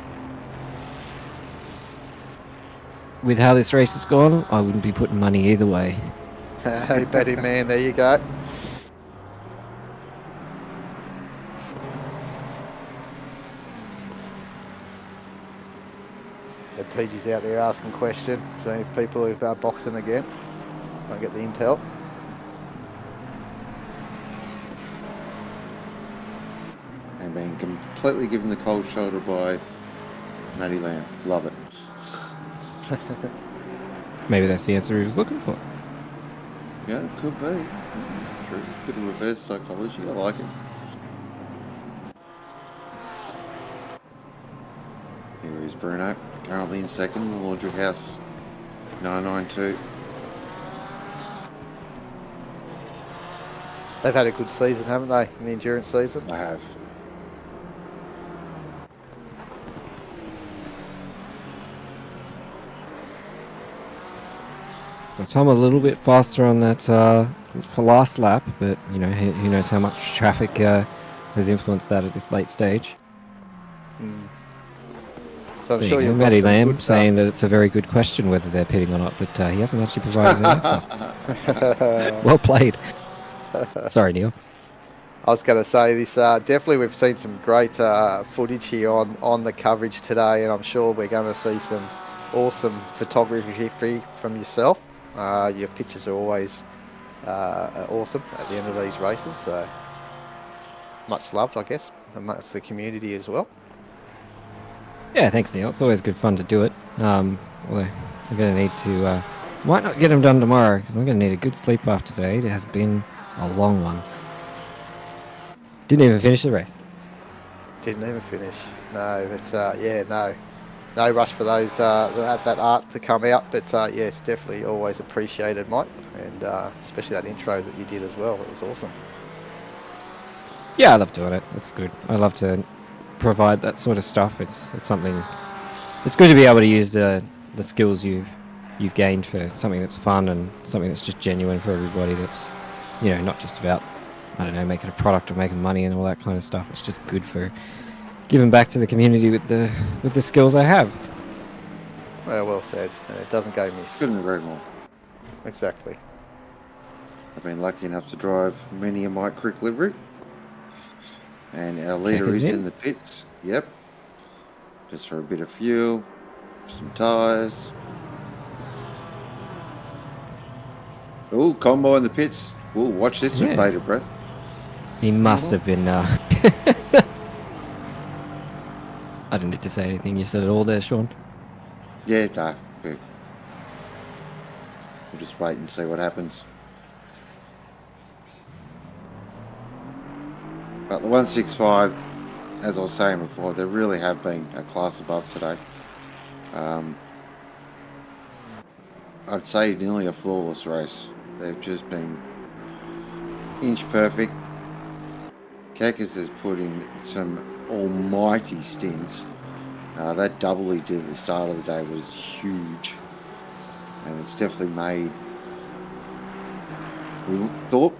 With how this race has gone, I wouldn't be putting money either way. Hey, Betty man, there you go. And PG's out there asking questions, seeing if people are boxing again. I'll get the intel. And being completely given the cold shoulder by Matty Lamb. Love it. Maybe that's the answer he was looking for. Yeah, it could be. True. Bit of reverse psychology. I like it. Here is Bruno, currently in second in the Laundry House 992. They've had a good season, haven't they, in the endurance season? I have. So I'm a little bit faster on that for last lap, but who knows how much traffic has influenced that at this late stage. So I'm sure you've Matty got some Lamb good, saying that it's a very good question whether they're pitting or not, but he hasn't actually provided an answer. Well played. Sorry, Neil. I was going to say this. Definitely, we've seen some great footage here on the coverage today, and I'm sure we're going to see some awesome photography from yourself. Your pictures are always awesome at the end of these races. So much loved, I guess, amongst the community as well. Yeah, thanks, Neil. It's always good fun to do it. Although I'm going to need to... might not get them done tomorrow, because I'm going to need a good sleep after today. It has been a long one. Didn't even finish the race. Didn't even finish. No, but no rush for those that art to come out. But yes, definitely always appreciated, Mike, and especially that intro that you did as well. It was awesome. Yeah, I love doing it. It's good. I love to provide that sort of stuff. It's something. It's good to be able to use the skills you've gained for something that's fun and something that's just genuine for everybody. That's, you know, not just about, I don't know, making a product or making money and all that kind of stuff. It's just good for giving back to the community with the skills I have. Well said. It doesn't go miss. Couldn't agree more. Exactly. I've been lucky enough to drive many a Mike Crick livery. And our leader Checkers is in. in the pits. Yep. Just for a bit of fuel, some tyres. Oh, combo in the pits. Oh, watch this with Yeah. bated breath. He must have been. I didn't need to say anything. You said it all there, Sean. Yeah, no. We'll just wait and see what happens. But the 165, as I was saying before, they really have been a class above today. I'd say nearly a flawless race. They've just been inch perfect. Kekas has put in some almighty stints. That double he did at the start of the day was huge. And it's definitely made... We thought,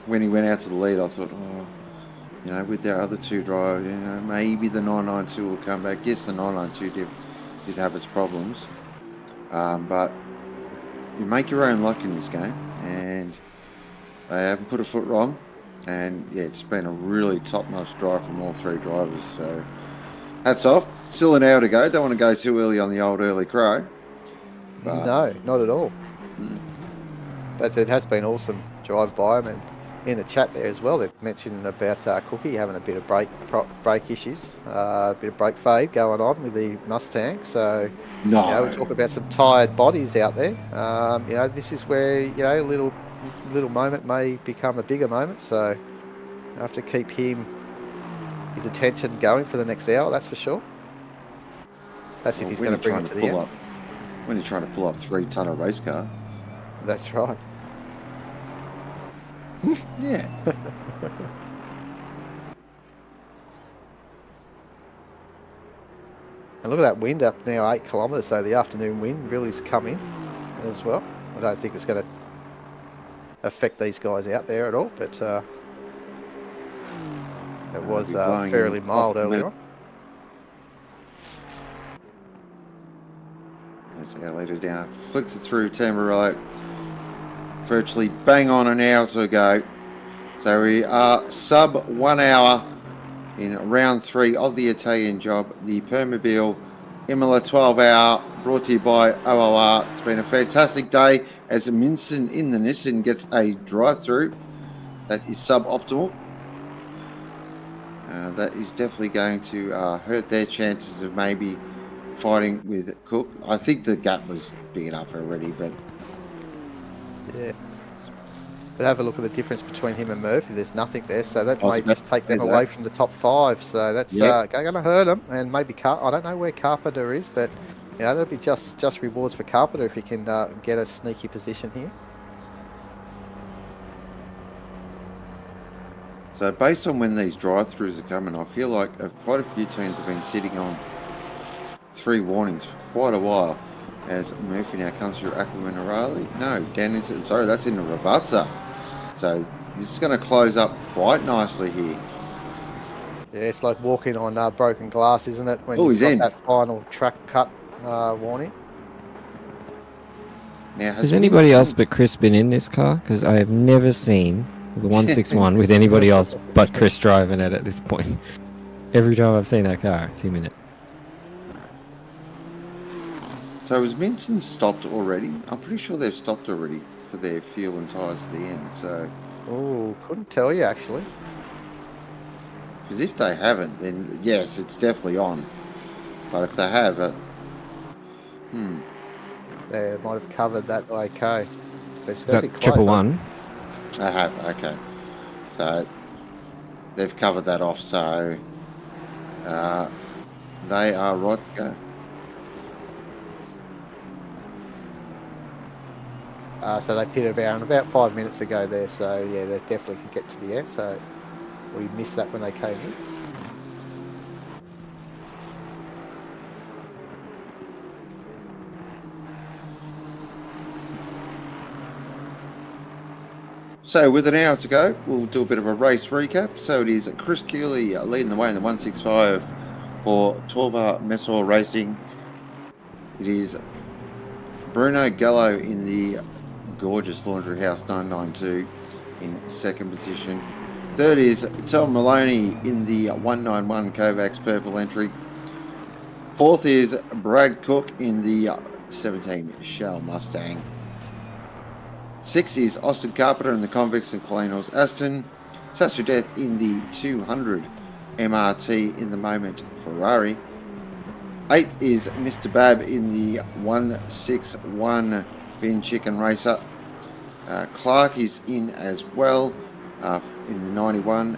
when he went out to the lead, I thought, oh, you know, with their other two drivers, you know, maybe the 992 will come back. Yes, the 992 did have its problems. But you make your own luck in this game, and they haven't put a foot wrong. And yeah, it's been a really top-notch drive from all three drivers. So hats off. Still an hour to go. Don't want to go too early on the old early crow. But, No, not at all. But it has been awesome drive by them, and in the chat there as well, they've mentioned about Cookie having a bit of brake issues, a bit of brake fade going on with the Mustang. So no. you know, we talk about some tired bodies out there. You know, this is where, you know, a little moment may become a bigger moment. So you have to keep his attention going for the next hour. That's for sure. That's if he's going to bring it to the end. When you're trying to pull up 3-tonne race car. That's right. Yeah. And look at that wind up now, 8 kilometres. So the afternoon wind really has come in as well. I don't think it's going to affect these guys out there at all, but it was fairly mild earlier on. That's our leader down. Flicks it through Tamburello. Virtually bang on an hour to go. So we are sub 1 hour in round 3 of the Italian job. The Permobil Imola 12 hour brought to you by OOR. It's been a fantastic day as Minson in the Nissan gets a drive-through. That is suboptimal. That is definitely going to hurt their chances of maybe fighting with Cook. I think the gap was big enough already, but yeah. But have a look at the difference between him and Murphy. There's nothing there, so that may just take them away from the top 5. So that's going to hurt them, and maybe I don't know where Carpenter is, but you know, that'll be just rewards for Carpenter if he can get a sneaky position here. So based on when these drive-throughs are coming, I feel like quite a few teams have been sitting on 3 warnings for quite a while. As Murphy now comes through Aquaminarale. No, down into, sorry, that's in the Ravazza. So this is going to close up quite nicely here. Yeah, it's like walking on broken glass, isn't it? When he's in. That final track cut warning. Now, has anybody else but Chris been in this car? Because I have never seen the 161 with anybody else but Chris driving it at this point. Every time I've seen that car, it's him in it. So has Minson stopped already? I'm pretty sure they've stopped already for their fuel and tyres at the end. So, oh, couldn't tell you actually. Because if they haven't, then yes, it's definitely on. But if they have, they might have covered that. Okay, is that 111? They have. Okay, so they've covered that off. So they are right to go. So they pitted about 5 minutes ago there, so yeah, they definitely could get to the end. So we missed that when they came in. So with an hour to go, we'll do a bit of a race recap. So it is Chris Keeley leading the way in the 165 for Torva Messor Racing. It is Bruno Gallo in the gorgeous Laundry House 992 in second position. Third is Tom Maloney in the 191 Kovacs purple entry. Fourth is Brad Cook in the 17 Shell Mustang. Sixth is Austin Carpenter in the Convicts and Colonials Aston. Sasha Death in the 200 MRT in the Moment Ferrari. Eighth is Mr. Bab in the 161 Bin Chicken Racer. Clark is in as well in the 91.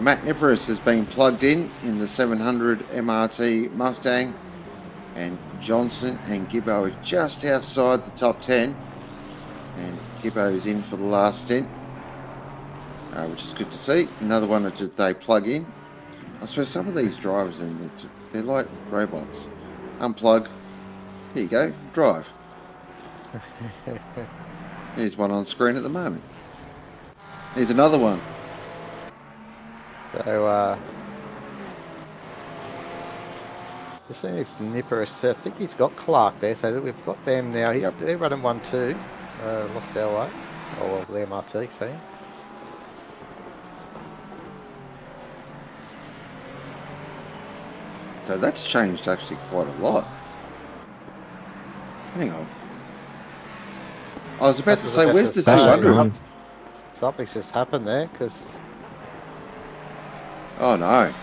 Matt Niparis has been plugged in the 700 MRT Mustang. And Johnson and Gibbo are just outside the top 10. And Gibbo is in for the last stint, which is good to see. Another one that just they plug in. I suppose some of these drivers, they're like robots. Unplug. Here you go. Drive. There's one on screen at the moment. Here's another one. So, just seeing if Niparis, I think he's got Clark there, so that we've got them now. They're running 1-2. Lost our way. Oh, well, the MRT, see? So that's changed actually quite a lot. Hang on. I was about to say, where's the 200? Something's just happened there, because... Oh, no.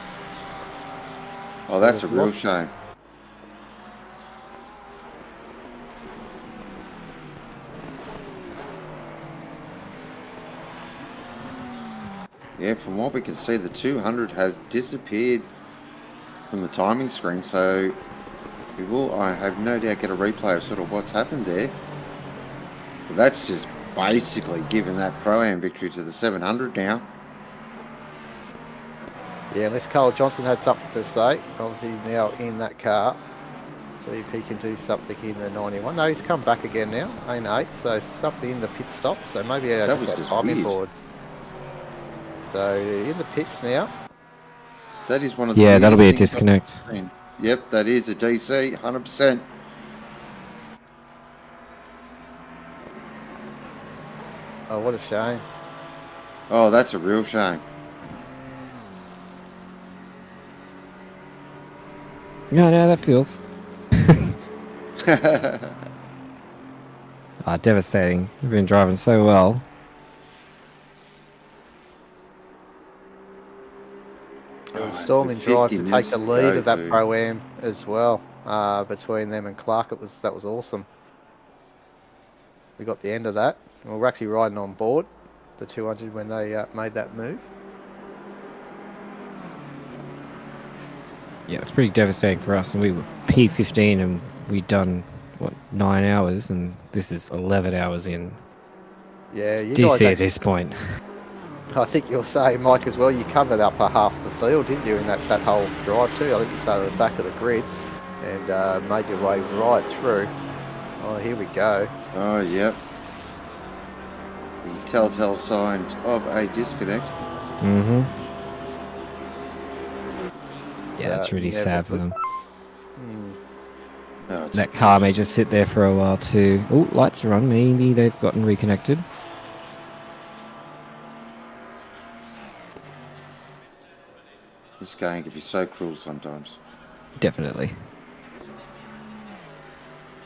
Oh, that's a real shame. Yeah, from what we can see, the 200 has disappeared from the timing screen, so we will, I have no doubt, get a replay of sort of what's happened there. But that's just basically given that Pro-Am victory to the 700 now. Yeah, unless Carl Johnson has something to say. Obviously, he's now in that car. See if he can do something in the 91. No, he's come back again now, in 8, so something in the pit stop. So maybe just that timing board. So in the pits now. That is one of the that'll be a disconnect. Yep, that is a DC, 100%. Oh, what a shame. Oh, that's a real shame. No, that feels. Devastating. We've been driving so well. It was storming drive to take the lead of that Pro-Am as well. Between them and Clark, that was awesome. We got the end of that. And we were actually riding on board the 200 when they made that move. Yeah, it's pretty devastating for us. And we were P15 and we'd done, 9 hours, and this is 11 hours in. Yeah, you DC guys at this point. I think you're saying, Mike, as well, you covered up half the field, didn't you, in that whole drive too? I think you started at the back of the grid and made your way right through. Oh, here we go. Oh, yep. The telltale signs of a disconnect. Mm-hmm. Yeah, that's really sad for them. No, that car may just sit there for a while too. Oh, lights are on. Maybe they've gotten reconnected. This game can be so cruel sometimes. Definitely.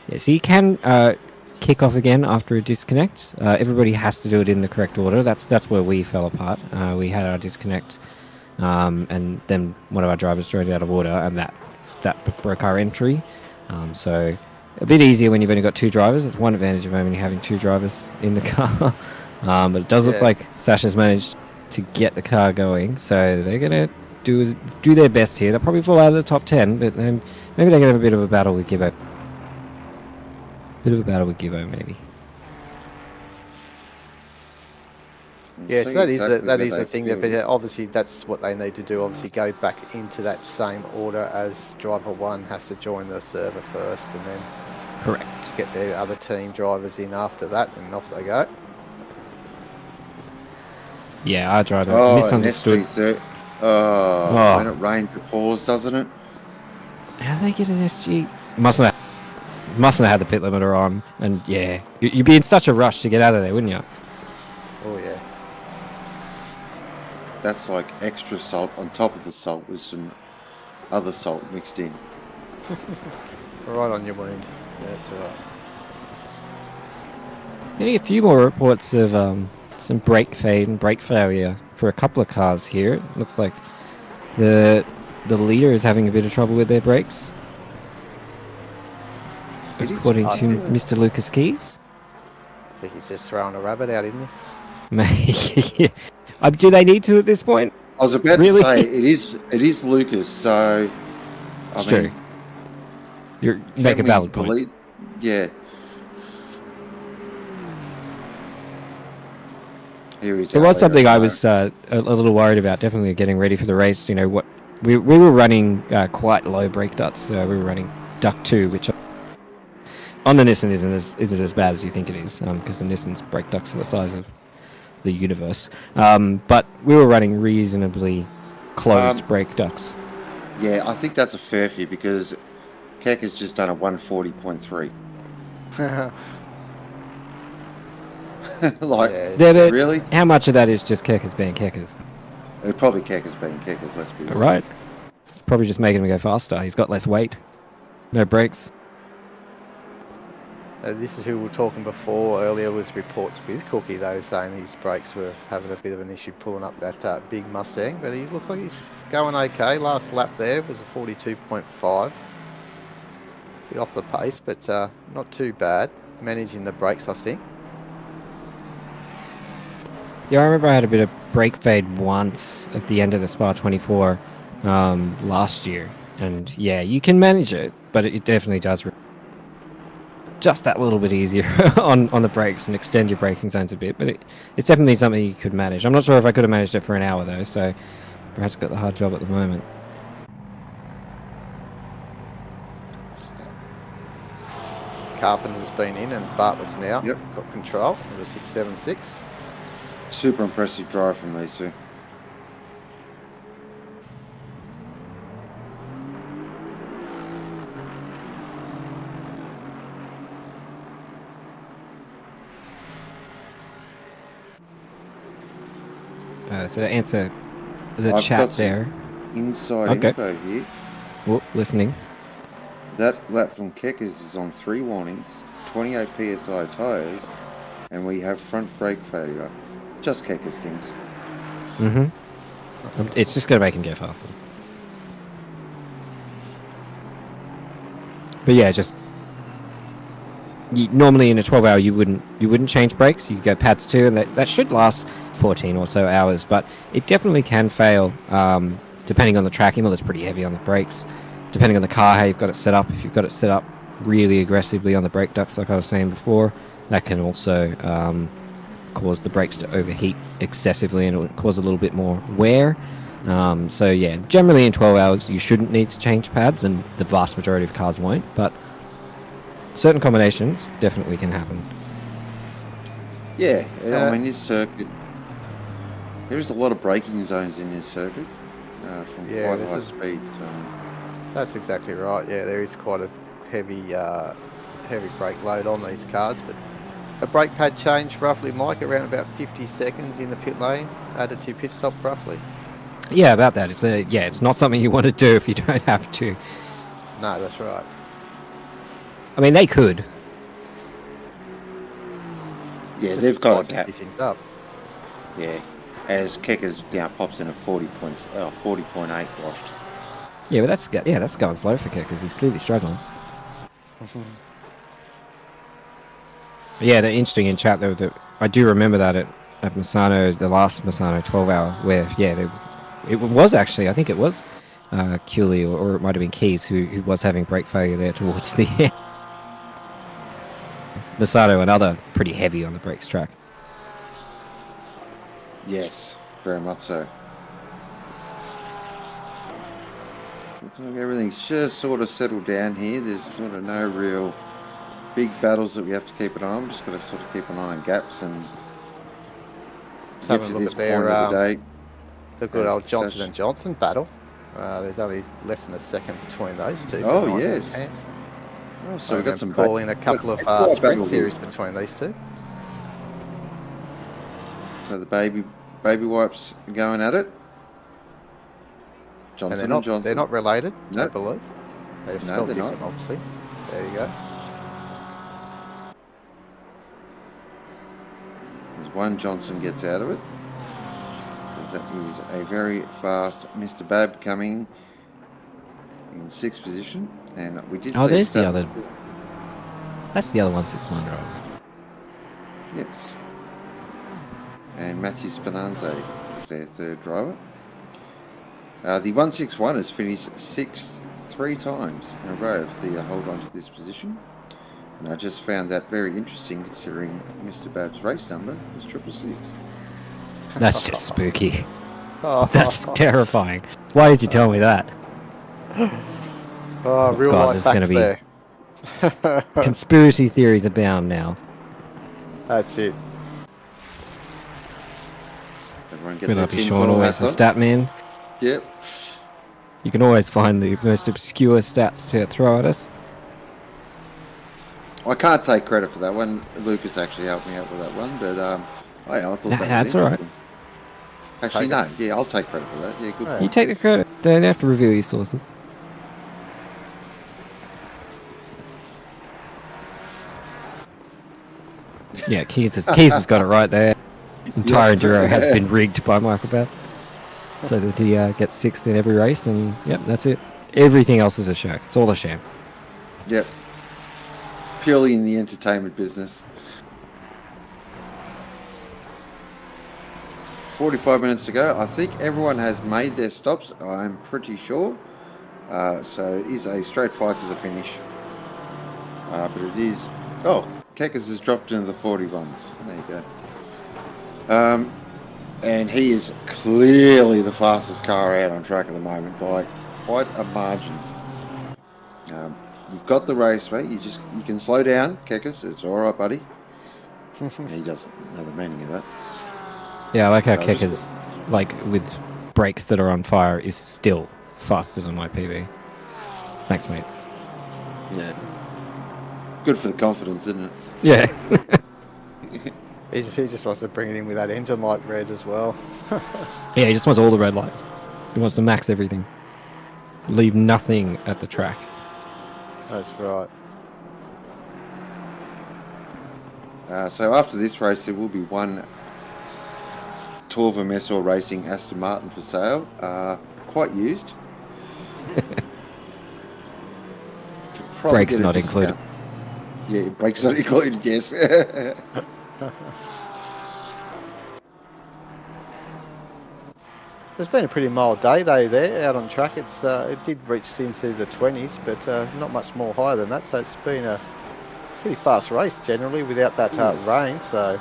Yeah, so you can kick off again after a disconnect. Everybody has to do it in the correct order. That's where we fell apart. We had our disconnect, and then one of our drivers drove it out of order, and that broke our entry. So a bit easier when you've only got 2 drivers. It's one advantage of only having 2 drivers in the car. But it does look like Sasha's managed to get the car going, so they're going to do their best here. They'll probably fall out of the top 10, but maybe they're going to have a bit of a battle with Gibbo. Maybe. and Yes, see that is exactly that where is they the thing. That, feel. but obviously, that's what they need to do. Obviously, go back into that same order as driver one has to join the server first, and then Correct. get their other team drivers in after that, and off they go. Yeah, our driver Oh, misunderstood. an SG30. Oh, Oh. when it rains, it pours, doesn't it? How do they get an SG? Mustn't have had the pit limiter on, and yeah, you'd be in such a rush to get out of there, wouldn't you? Oh yeah. That's like extra salt on top of the salt with some other salt mixed in. Right on your wound. That's right. Getting a few more reports of some brake fade and brake failure for a couple of cars here. It looks like the leader is having a bit of trouble with their brakes, It is according I to think- Mr. Lucas Keys. I think he's just throwing a rabbit out, isn't he? Do they need to at this point? I was about Really? to say it is Lucas, so It's I true. mean, You can make a we valid point. delete- Yeah. Here is It our was something leader, I so- was a little worried about. Definitely getting ready for the race. You know what? We were running quite low brake ducts. We were running duct 2, which on the Nissan isn't as bad as you think it is, because the Nissan's brake ducts are the size of the universe. But we were running reasonably closed brake ducts. Yeah, I think that's a furphy because Keck has just done a 140.3. Like, Yeah, really? How much of that is just Keckers being Keckers? It probably Keck has been Keckers, let's be real. Right? It's probably just making him go faster. He's got less weight, no brakes. This is who we were talking before earlier. Was reports with Cookie though saying his brakes were having a bit of an issue pulling up that big Mustang, but he looks like he's going okay. Last lap there was a 42.5, bit off the pace, but not too bad. Managing the brakes, I think. Yeah, I remember I had a bit of brake fade once at the end of the Spa 24 last year, and yeah, you can manage it, but it definitely does just that little bit easier on the brakes and extend your braking zones a bit, but it's definitely something you could manage. I'm not sure if I could have managed it for an hour though, so perhaps got the hard job at the moment. Carpenter's been in and Bartlett's now Yep. got control of the 676. Super impressive drive from these two. So to answer the I've chat got some there, Inside Okay. info here. listening. That lap from Keckers is on 3 warnings, 28 psi tyres, and we have front brake failure. Just Keckers things. Mm-hmm. It's just gonna make him go faster. But yeah, just normally in a 12-hour you wouldn't change brakes. You go pads 2, and that should last 14 or so hours. But it definitely can fail, depending on the track. Imola's pretty heavy on the brakes. Depending on the car, how you've got it set up. If you've got it set up really aggressively on the brake ducts, like I was saying before, that can also cause the brakes to overheat excessively, and it will cause a little bit more wear. So yeah, generally in 12 hours you shouldn't need to change pads, and the vast majority of cars won't, but certain combinations definitely can happen. Yeah, I mean, this circuit, there is a lot of braking zones in this circuit from Yeah, quite this high is- speed. So. That's exactly right. Yeah, there is quite a heavy brake load on these cars, but a brake pad change roughly, Mike, around about 50 seconds in the pit lane, added to your pit stop roughly. Yeah, about that. It's not something you want to do if you don't have to. No, that's right. I mean, they could. Yeah, Just they've to got a tighten gap. things up. Yeah, as Keckers now pops in a 40.8 washed. Yeah, but that's going slow for Kickers. He's clearly struggling. But yeah, they're interesting in chat though. I do remember that at Misano, the last Misano 12-hour, where it was actually, I think it was Cooley or it might have been Keys who was having brake failure there towards the end. Misano, another pretty heavy on the brakes track. Yes, very much so. Looks like everything's just sort of settled down here. There's sort of no real big battles that we have to keep an eye on. Just got to sort of keep an eye on gaps and get to this point of the day. The good as old Johnson such. and Johnson battle. There's only less than a second between those two. Oh, behind yes. the hands. Oh, so we've got some calling a couple of baby sprint battle series here. between these two. So the baby wipes are going at it. Johnson And and Johnson. they're not related, I Nope. believe. They're No, spelled they're not. different, obviously. There you go. As one Johnson gets out of it. That is a very fast Mr. Bab coming in 6th position. And we did Oh, see there's the Stab- other. That's the other 161 driver. Yes. And Matthew Spinanze is their third driver. The 161 has finished 6th 3 times in a row if they hold on to this position. And I just found that very interesting considering Mr. Bab's race number is 666. That's just spooky. Oh, That's terrifying. Why did you tell me that? oh, real God, life there's gonna facts be- there. Conspiracy theories abound now. That's it. Everyone get Will their that be tin Sean foil always hats the on. stat man? Yep. You can always find the most obscure stats to throw at us. I can't take credit for that one. Lucas actually helped me out with that one, but I thought Nah, that that's was all right. interesting. Actually, no. Yeah, I'll take credit for that. Yeah, good. Right. You take the credit. Don't have to reveal your sources. Yeah, Keys has got it right there. Entire Enduro has been rigged by Michael Bell, so that he gets 6th in every race, and yep, that's it. Everything else is a show. It's all a sham. Yep. Purely in the entertainment business. 45 minutes to go. I think everyone has made their stops. I'm pretty sure. So it is a straight fight to the finish. But it is... Oh, Kekas has dropped into the 41s. There you go. And he is clearly the fastest car out on track at the moment by quite a margin. You've got the race, mate. You can slow down, Kekas. It's all right, buddy. He doesn't know the meaning of that. Yeah, I like how No, Kekka's, like, with brakes that are on fire, is still faster than my PB. Thanks, mate. Yeah. Good for the confidence, isn't it? Yeah. He just wants to bring it in with that engine light red as well. Yeah, he just wants all the red lights. He wants to max everything. Leave nothing at the track. That's right. So after this race, there will be one Torva Messor Racing Aston Martin for sale. Quite used. Could probably Brakes get a not discount. included. Yeah, brakes not included, yes. It's been a pretty mild day there out on track. It did reach into the 20s, but not much more higher than that. So it's been a pretty fast race generally without that rain. So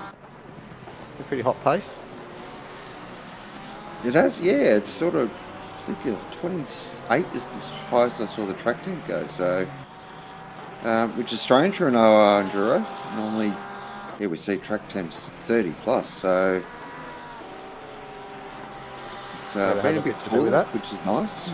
a pretty hot pace. It has, yeah. It's sort of, I think 28 is the highest I saw the track temp go. So, which is strange for an OOR Enduro. Normally, yeah, we see track temps 30 plus. So it's Gotta been have a a bit bit to do with cooler, that. which is nice.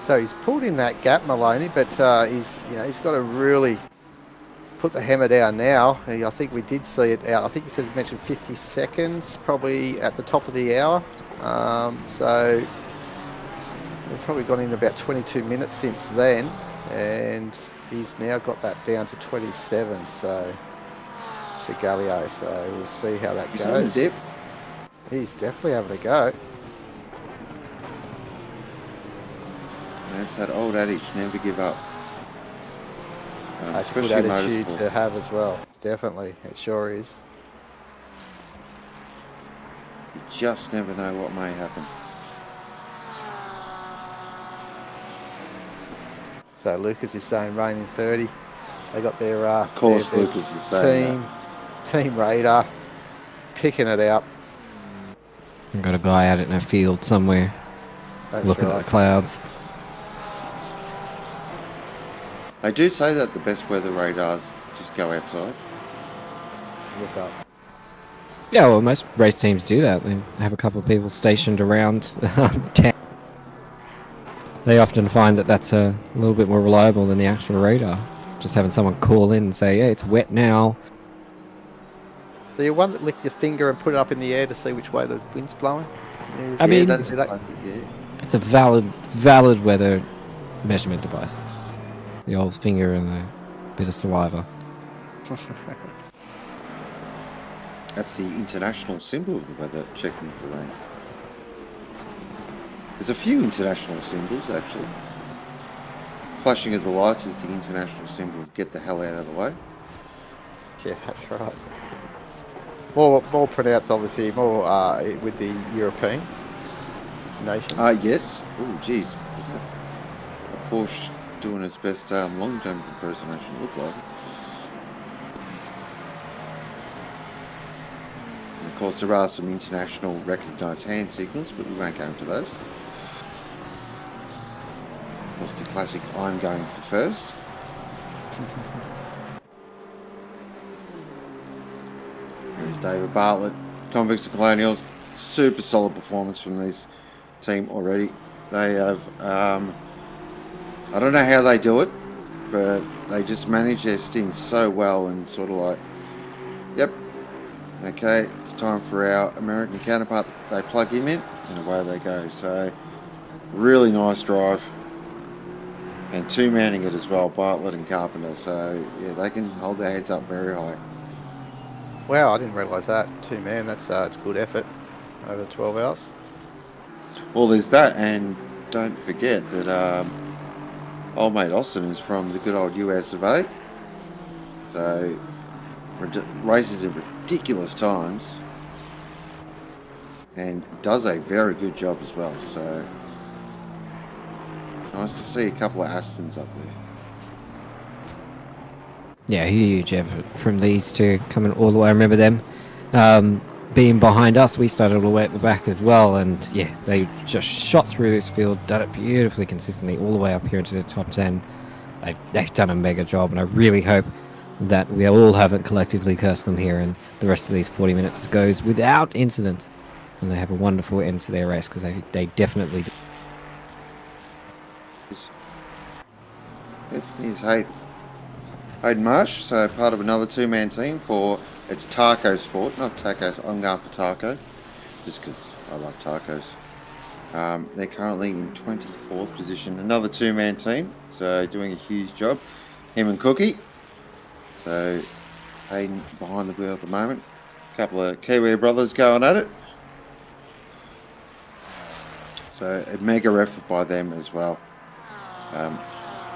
So he's pulled in that gap, Maloney, but he's got to really put the hammer down now. I think we did see it out. I think he mentioned 50 seconds, probably at the top of the hour. So we've probably gone in about 22 minutes since then, and he's now got that down to 27. So to Gallio. So we'll see how that He's having a goes. dip. He's definitely having a go. That's that old adage, never give up. That's a good especially attitude motorsport. to have as well. Definitely, it sure is. You just never know what may happen. So Lucas is saying rain in 30. They got their Of course, their Lucas is saying team radar picking it out. I've got a guy out in a field somewhere That's looking right. at the clouds. They do say that the best weather radars just go outside. Look up. Yeah, well, most race teams do that. They have a couple of people stationed around town. They often find that that's a little bit more reliable than the actual radar. Just having someone call in and say, "Hey, it's wet now." So you're one that licked your finger and put it up in the air to see which way the wind's blowing? I mean, that's is that- yeah. It's a valid weather measurement device. The old finger and a bit of saliva. That's the international symbol of the weather, checking for rain. There's a few international symbols, actually. Flashing of the lights is the international symbol of get the hell out of the way. Yeah, that's right. More pronounced, obviously, more with the European nations. Yes. Oh, geez. Was that a Porsche doing its best long jump impersonation? Look like it. And of course, there are some international recognised hand signals, but we won't go into those. What's the classic I'm going for first? There's David Bartlett, Convicts and Colonials. Super solid performance from this team already. They have, I don't know how they do it, but they just manage their stints so well and sort of like, yep, okay, it's time for our American counterpart. They plug him in and away they go. So really nice drive. And two-manning it as well, Bartlett and Carpenter. So, yeah, they can hold their heads up very high. Wow, I didn't realise that. 2-man, that's it's good effort over 12 hours. Well, there's that, and don't forget that old mate Austin is from the good old US of A. So, races at ridiculous times and does a very good job as well. So, nice to see a couple of Astons up there. Yeah, huge effort from these two coming all the way. I remember them being behind us. We started all the way at the back as well, and yeah, they just shot through this field, done it beautifully, consistently, all the way up here into the top 10. They've done a mega job, and I really hope that we all haven't collectively cursed them here, and the rest of these 40 minutes goes without incident, and they have a wonderful end to their race, because they definitely do. Yep, here's Hayden Marsh, so part of another two-man team for it's Taco Sport, not tacos. I'm going for taco, just because I love tacos. They're currently in 24th position, another two-man team, so doing a huge job. Him and Cookie. So Hayden behind the wheel at the moment. A couple of Kiwi brothers going at it. So a mega effort by them as well.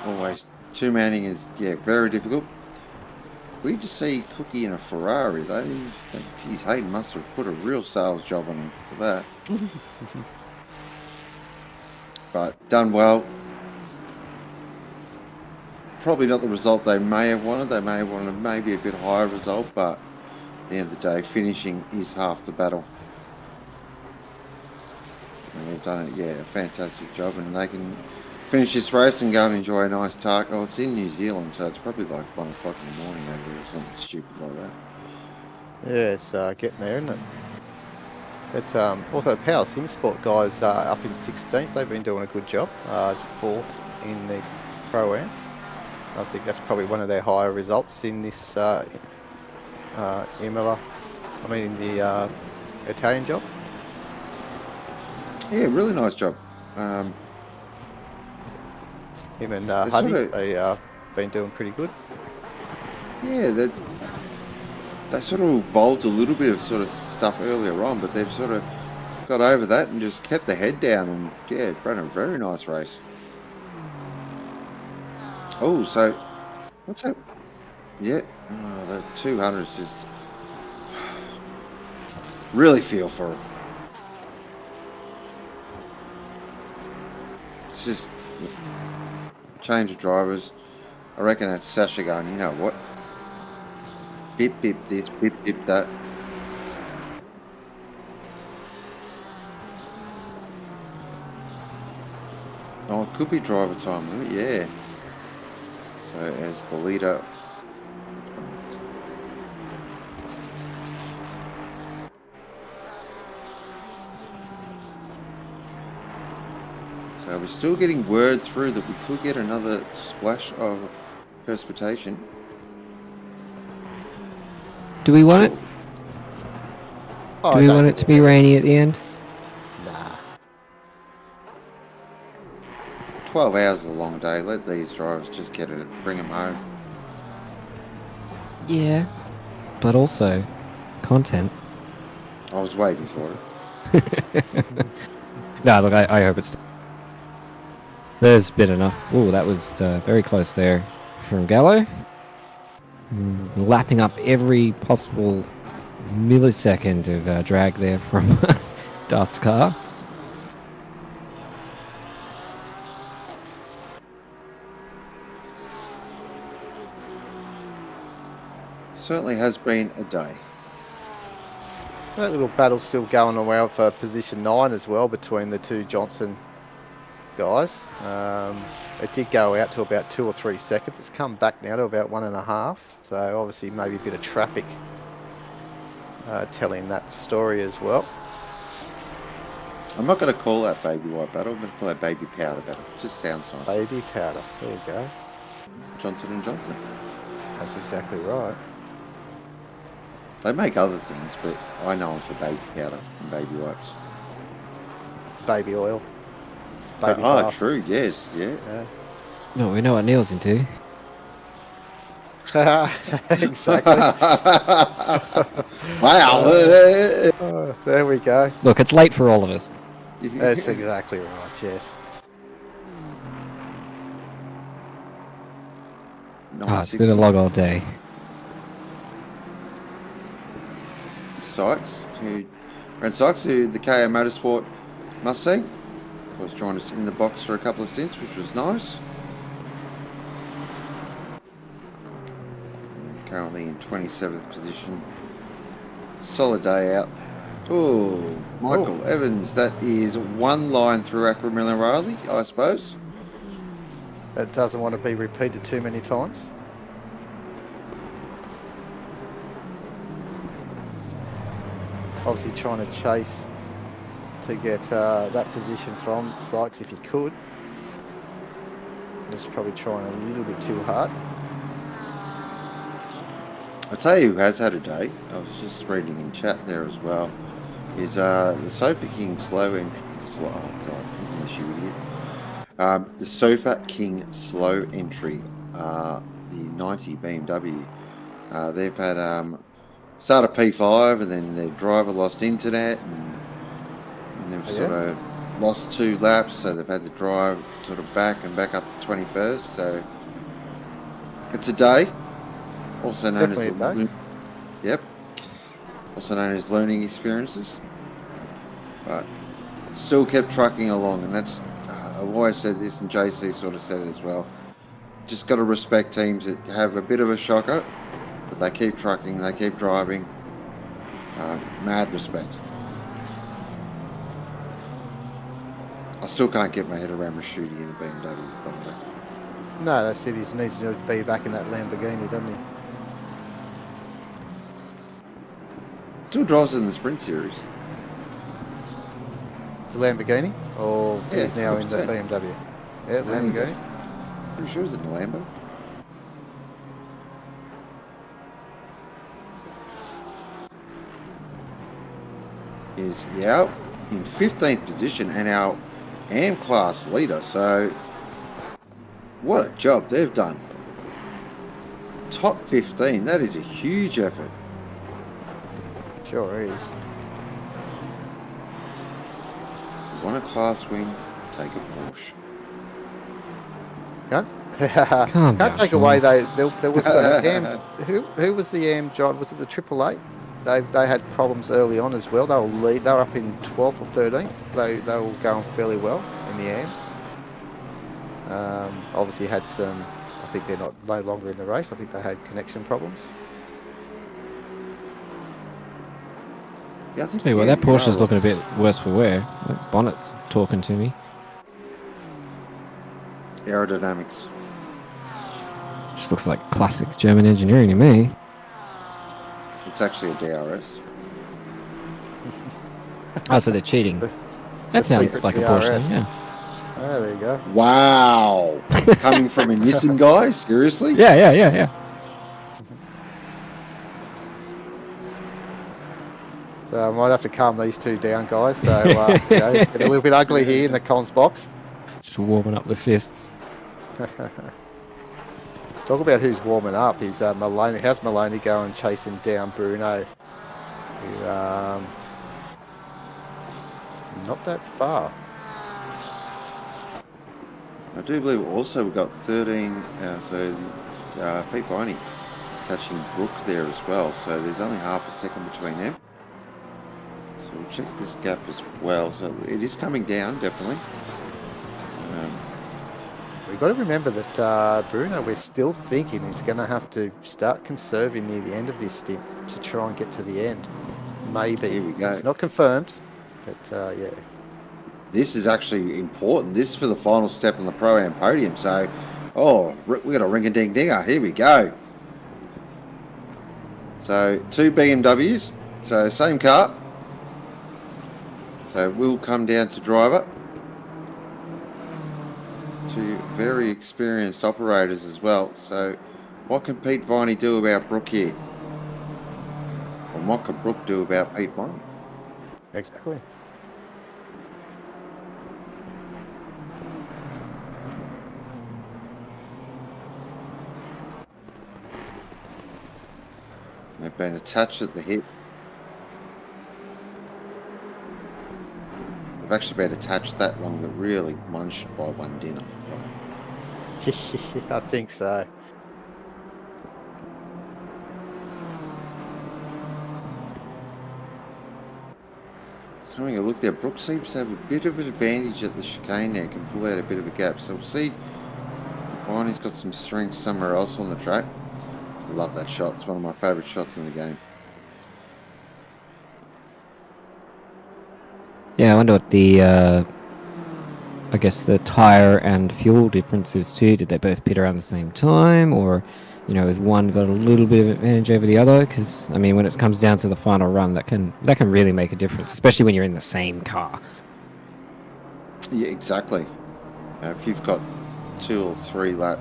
Always two-manning is, very difficult. We just see Cookie in a Ferrari. Geez, Hayden must have put a real sales job on him for that. But done well. Probably not the result they may have wanted. They may have wanted maybe a bit higher result, but at the end of the day, finishing is half the battle. And they've done a fantastic job, and they can finish this race and go and enjoy a nice taco. It's in New Zealand, so it's probably like 1 o'clock in the morning over there or something stupid like that. Yeah, it's getting there, isn't it? But also the Power Sim Sport guys up in 16th. They've been doing a good job. 4th in the Pro-Am. I think that's probably one of their higher results in this Imola. I mean, in the Italian job. Yeah, really nice job. Him and They're Huddy, sort of- they been doing pretty good. Yeah, they sort of evolved a little bit of sort of stuff earlier on, but they've sort of got over that and just kept the head down and, ran a very nice race. Oh, so, what's that? Yeah, the 200's just really feel for him. It's just change of drivers. I reckon that's Sasha going, you know what? Bip, bip this, bip, bip that. Oh, it could be driver time limit, yeah. So as the leader... So we're still getting word through that we could get another splash of precipitation. Do we want it? Surely. Oh, Do I we don't want it think to be rainy at the end? Nah. 12 hours is a long day. Let these drivers just get it, bring them home. Yeah. But also, content. I was waiting for it. No, look, I hope it's... There's been enough. Oh, that was very close there from Gallo. Lapping up every possible millisecond of drag there from Dart's car. Certainly has been a day. That little battle's still going around for position 9 as well between the two Johnson guys. It did go out to about 2 or 3 seconds. It's come back now to about 1.5. So obviously maybe a bit of traffic telling that story as well. I'm not going to call that baby white battle. I'm going to call that baby powder battle. It just sounds nice. Baby powder. There you go. Johnson & Johnson. That's exactly right. They make other things, but I know them for baby powder and baby wipes. Baby oil. Baby Oh, bath. true. Yes. Yeah. Yeah. No, we know what Neil's into. Exactly. Wow. Oh, there we go. Look, it's late for all of us. That's exactly right, yes. It's been a long old day. Sykes, Brent Sykes, who the KO Motorsport Mustang, of course, joined us in the box for a couple of stints, which was nice. And currently in 27th position. Solid day out. Oh, Michael Evans, that is one line through Aquamarine and Riley, I suppose. That doesn't want to be repeated too many times. Obviously trying to chase to get that position from Sykes if he could. Just probably trying a little bit too hard. I'll tell you who has had a day, I was just reading in chat there as well, is the Sofa King slow entry. Oh god, English, you idiot. The Sofa King slow entry, the 90 BMW. They've had started P5 and then their driver lost internet and they've sort of lost 2 laps, so they've had to drive sort of back up to 21st. So it's a day. Also known Definitely as a day. Yep. Also known as learning experiences. But still kept trucking along, and that's I've always said this, and JC sort of said it as well. Just got to respect teams that have a bit of a shocker, but they keep trucking, they keep driving. Mad respect. I still can't get my head around Rashidi in a BMW, by the way. No, that's it. He needs to be back in that Lamborghini, doesn't he? Still drives in the Sprint Series. The Lamborghini? Or Yeah, he's now in the 100%. BMW? Yeah, Lamborghini. Pretty sure it's in the Lambo. Is out in 15th position and our AM class leader. So what a job they've done. Top 15. That is a huge effort. Sure is. If you want a class win, take a Porsche. Can't, Calm can't down, take Sean. away there was AM, who was the AM driver? Was it the Triple Eight? They had problems early on as well. They were up in 12th or 13th. They were going fairly well in the AMs. Obviously had some I think they're no longer in the race. I think they had connection problems. Yeah, I think. Hey, well, yeah, that you Porsche's are looking a bit worse for wear. That bonnet's talking to me. right. Aerodynamics. Just looks like classic German engineering to me. It's actually a DRS. Oh, so they're cheating. The That sounds secret like a DRS. Porsche thing, yeah. Oh, there you go. Wow. Coming from a Nissan guy? Seriously? Yeah. So I might have to calm these two down, guys. So it's getting a little bit ugly here in the comms box. Just warming up the fists. Talk about who's warming up. Is Maloney? How's Maloney going chasing down Bruno? Who, not that far. I do believe also we've got 13. Pete Viney is catching Brooke there as well. So there's only half a second between them. So we'll check this gap as well. So it is coming down, definitely. We've got to remember that Bruno, we're still thinking he's going to have to start conserving near the end of this stint to try and get to the end. Maybe. Here we go. It's not confirmed, but yeah. This is actually important. This is for the final step on the Pro-Am podium. So, we got a ring-a-ding-dinger. Here we go. So, 2 BMWs. So, same car. So, we'll come down to driver. 2 very experienced operators as well. So, what can Pete Viney do about Brooke here? And what can Brooke do about Pete Viney? Exactly. They've been attached at the hip. They've actually been attached that long that really munched by one dinner. I think so. So having a look there, Brooke seems to have a bit of an advantage at the chicane there, can pull out a bit of a gap. So we'll see if Viney's got some strength somewhere else on the track. I love that shot. It's one of my favourite shots in the game. Yeah, I wonder what the, I guess the tyre and fuel difference is too. Did they both pit around the same time, or, has one got a little bit of advantage over the other? Because, I mean, when it comes down to the final run, that can really make a difference, especially when you're in the same car. Yeah, exactly. If you've got 2 or 3 lap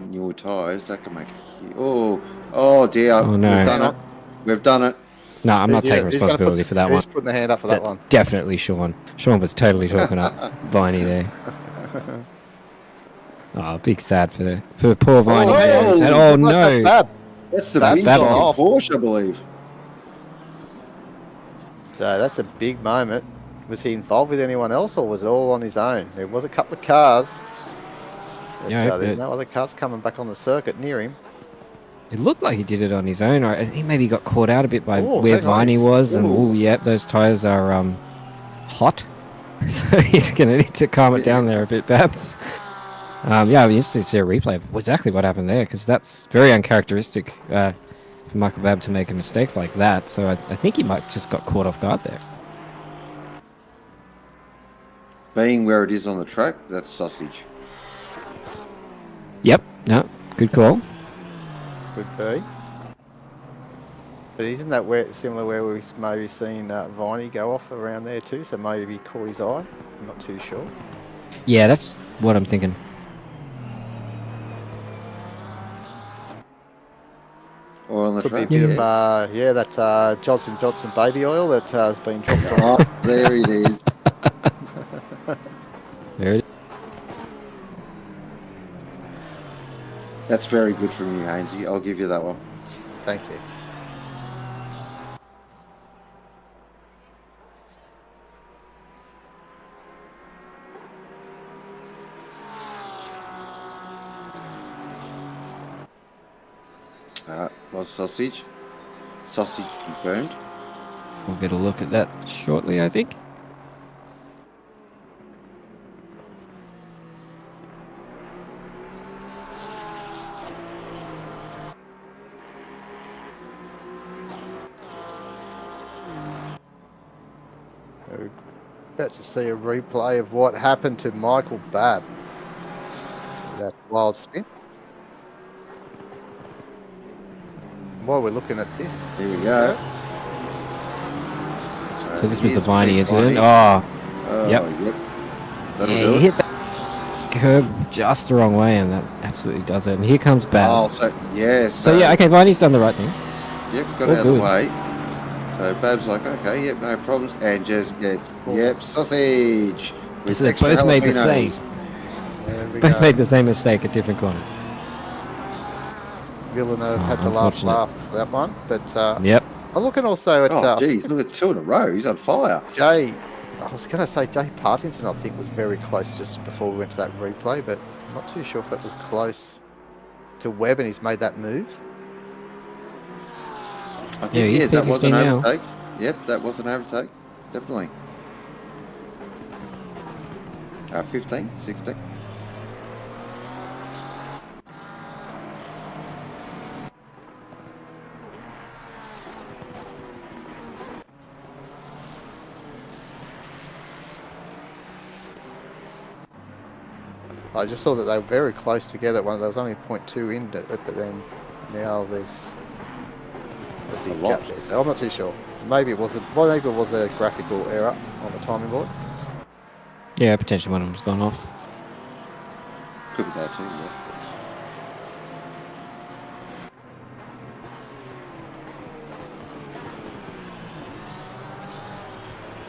newer tyres, that can make a huge... Oh dear. Oh, no. We've done it. No, I'm not taking Who's responsibility for that one. Who's putting the hand up for that That's one? definitely Sean. Sean was totally talking up Viney there. Oh, big sad for poor Viney. Oh, no. That's the That's big bad one off. Porsche, I believe. So that's a big moment. Was he involved with anyone else, or was it all on his own? There was a couple of cars. But, Yeah, there's no other cars coming back on the circuit near him. It looked like he did it on his own. Or he maybe got caught out a bit by Oh, where very Viney nice. was. And, Ooh. yep, those tyres are hot. So he's going to need to calm it down there a bit, perhaps. I'd be interested to see a replay of exactly what happened there, because that's very uncharacteristic for Michael Babb to make a mistake like that. So I think he might just got caught off guard there. Being where it is on the track, that's sausage. Yep, no, good call. Could be. But isn't that similar where we've maybe seen Viney go off around there too? So maybe he caught his eye. I'm not too sure. Yeah, that's what I'm thinking. Or on the Could be a track. bit Yeah. of that Johnson Johnson baby oil that has been dropped on. Oh, there it is. There it is. That's very good from you, Hainsey. I'll give you that one. Thank you. Was sausage. Sausage confirmed. We'll get a look at that shortly, I think. about to see a replay of what happened to Michael Babb. That wild spin. While we're looking at this, Here we go. So this was the here's Viney Big incident. Viney. Oh, Oh, yep. yep. That'll yeah, do he it. hit that curb just the wrong way, and that absolutely does it. And here comes Oh, Babb. so yeah. So yeah, okay, Viney's done the right thing. Yep, got All out of the good. way. So Bab's like, okay, yep, no problems, and just gets sausage with So they extra both made the same. jalapenos. there we Both go. made the same mistake at different corners. Villeneuve Oh, had the last unfortunate. laugh for that one. But Yep. I'm looking also at Oh, geez, look at 2 in a row. He's on fire. Jay. I was going to say Jay Partington, I think, was very close just before we went to that replay, but I'm not too sure if that was close to Webb and he's made that move. I think, he's that was an P15 now. overtake. Yep, that was an overtake. Definitely. 15th, 16th. I just saw that they were very close together. There was only 0.2 in it, but then now there's a big lot. gap there. So I'm not too sure. Maybe it was a graphical error on the timing board. Yeah, potentially one of them's gone off. Could be that too, yeah.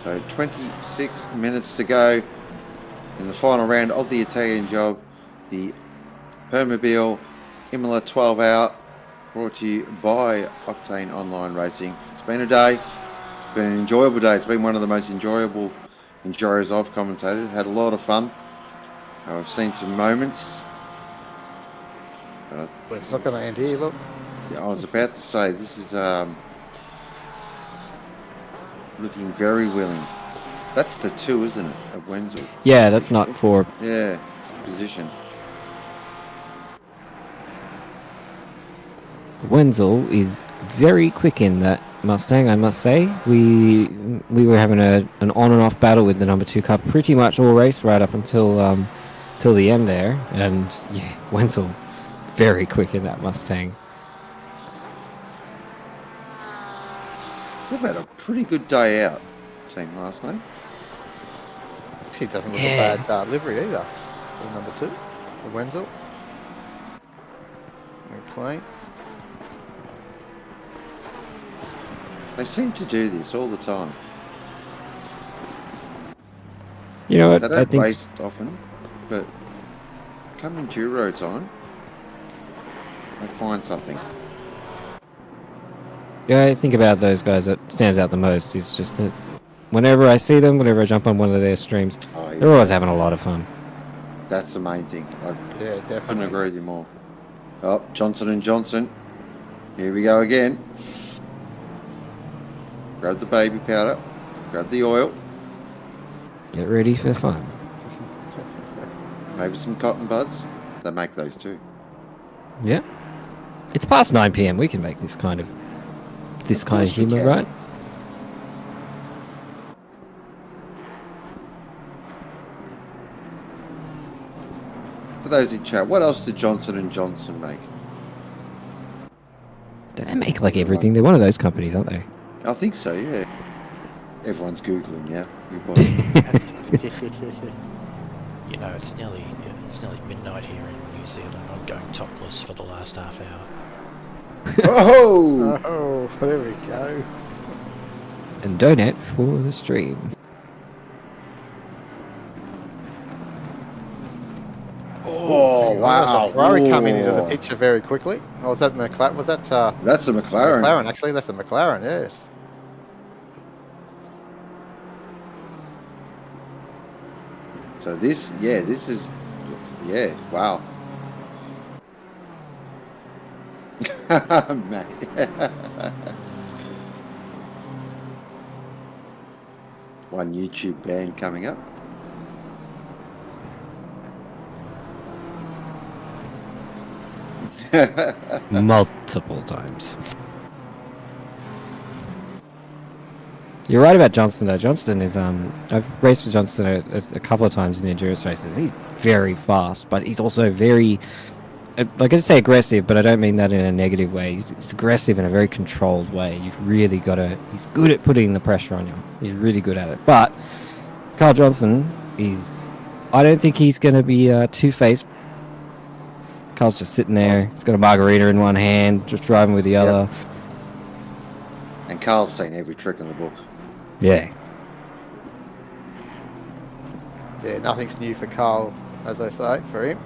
So 26 minutes to go in the final round of the Italian job. The Permobil Imola 12 hour brought to you by Octane Online Racing. It's been a day. It's been an enjoyable day. It's been one of the most enjoyable enjoyers I've commentated. Had a lot of fun. I've seen some moments. But But it's not going to end here, look. I was about to say, this is looking very willing. That's the 2, isn't it, of Wenzel? Yeah, that's not for. Yeah, position. Wenzel is very quick in that Mustang, I must say. We were having an on and off battle with the number 2 car pretty much all race right up until till the end there, and yeah, Wenzel very quick in that Mustang. They've had a pretty good day out, team last night. He doesn't look Yeah. a bad livery either. The number 2, the Wenzel. Very clean. They seem to do this all the time. You know what? They I don't think race often, but come enduro time, they find something. yeah, I think about those guys that stands out the most is just that whenever I see them, whenever I jump on one of their streams, Oh, they're always having a lot of fun. That's the main thing. I Yeah, couldn't definitely. agree with you more. Oh, Johnson & Johnson. Here we go again. Grab the baby powder. Grab the oil. Get ready for fun. Maybe some cotton buds. They make those too. Yeah. It's past 9 p.m. We can make this kind of Of course we humor, can. right? For those in chat, what else did Johnson & Johnson make? Do they make like everything? They're one of those companies, aren't they? I think so, yeah. Everyone's Googling now. You know, it's nearly midnight here in New Zealand. I'm going topless for the last half hour. Oh! Oh, there we go. And donate for the stream. Oh, wow. There's a Ferrari coming into the Whoa. picture very quickly. Oh, was that McLaren? Was that That's a McLaren. McLaren? Actually, that's a McLaren. Yes. So this is, yeah, wow. Mate. One YouTube ban coming up. Multiple times. You're right about Johnston though. Johnston is I've raced with Johnston a couple of times in endurance races. He's very fast, but he's also very, like I'd say aggressive, but I don't mean that in a negative way. He's aggressive in a very controlled way. You've really got to. He's good at putting the pressure on you. He's really good at it. But Carl Johnson is. I don't think he's going to be two-faced. Carl's just sitting there. He's got a margarita in one hand, just driving with the other. And Carl's seen every trick in the book. Yeah. Yeah, nothing's new for Carl, as they say, for him.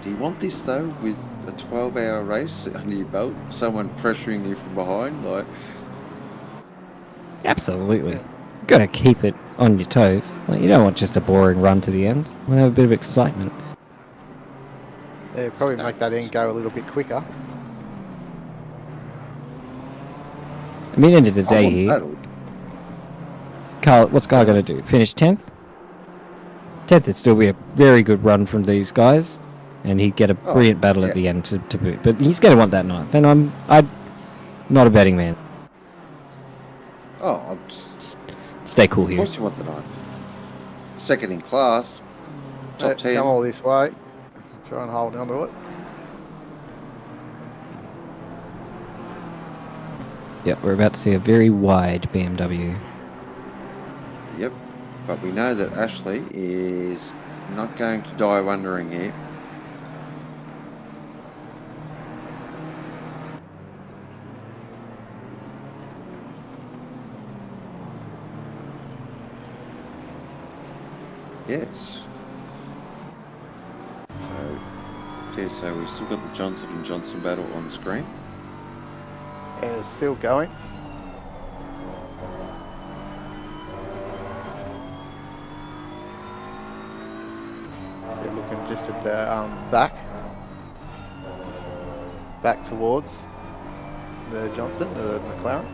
Do you want this though, with a 12-hour race under your belt? Someone pressuring you from behind, like? Absolutely. You've got to keep it on your toes. Like, you don't want just a boring run to the end. You want to have a bit of excitement. Yeah, probably make that end go a little bit quicker. I mean, end of the day here, Battle. Carl, what's Carl going to do? Finish 10th? 10th would still be a very good run from these guys, and he'd get a brilliant battle at the end to boot. But he's going to want that 9th, and I'm not a betting man. Oh, Stay cool of here. course you want the 9th. Second in class, top 10. Come all this way. Try and hold on to it. Yep, we're about to see a very wide BMW. Yep, but we know that Ashley is not going to die wondering here. Yes. So we've still got the Johnson and Johnson battle on the screen. Yeah, it's still going. They're looking just at the back towards the Johnson, the McLaren.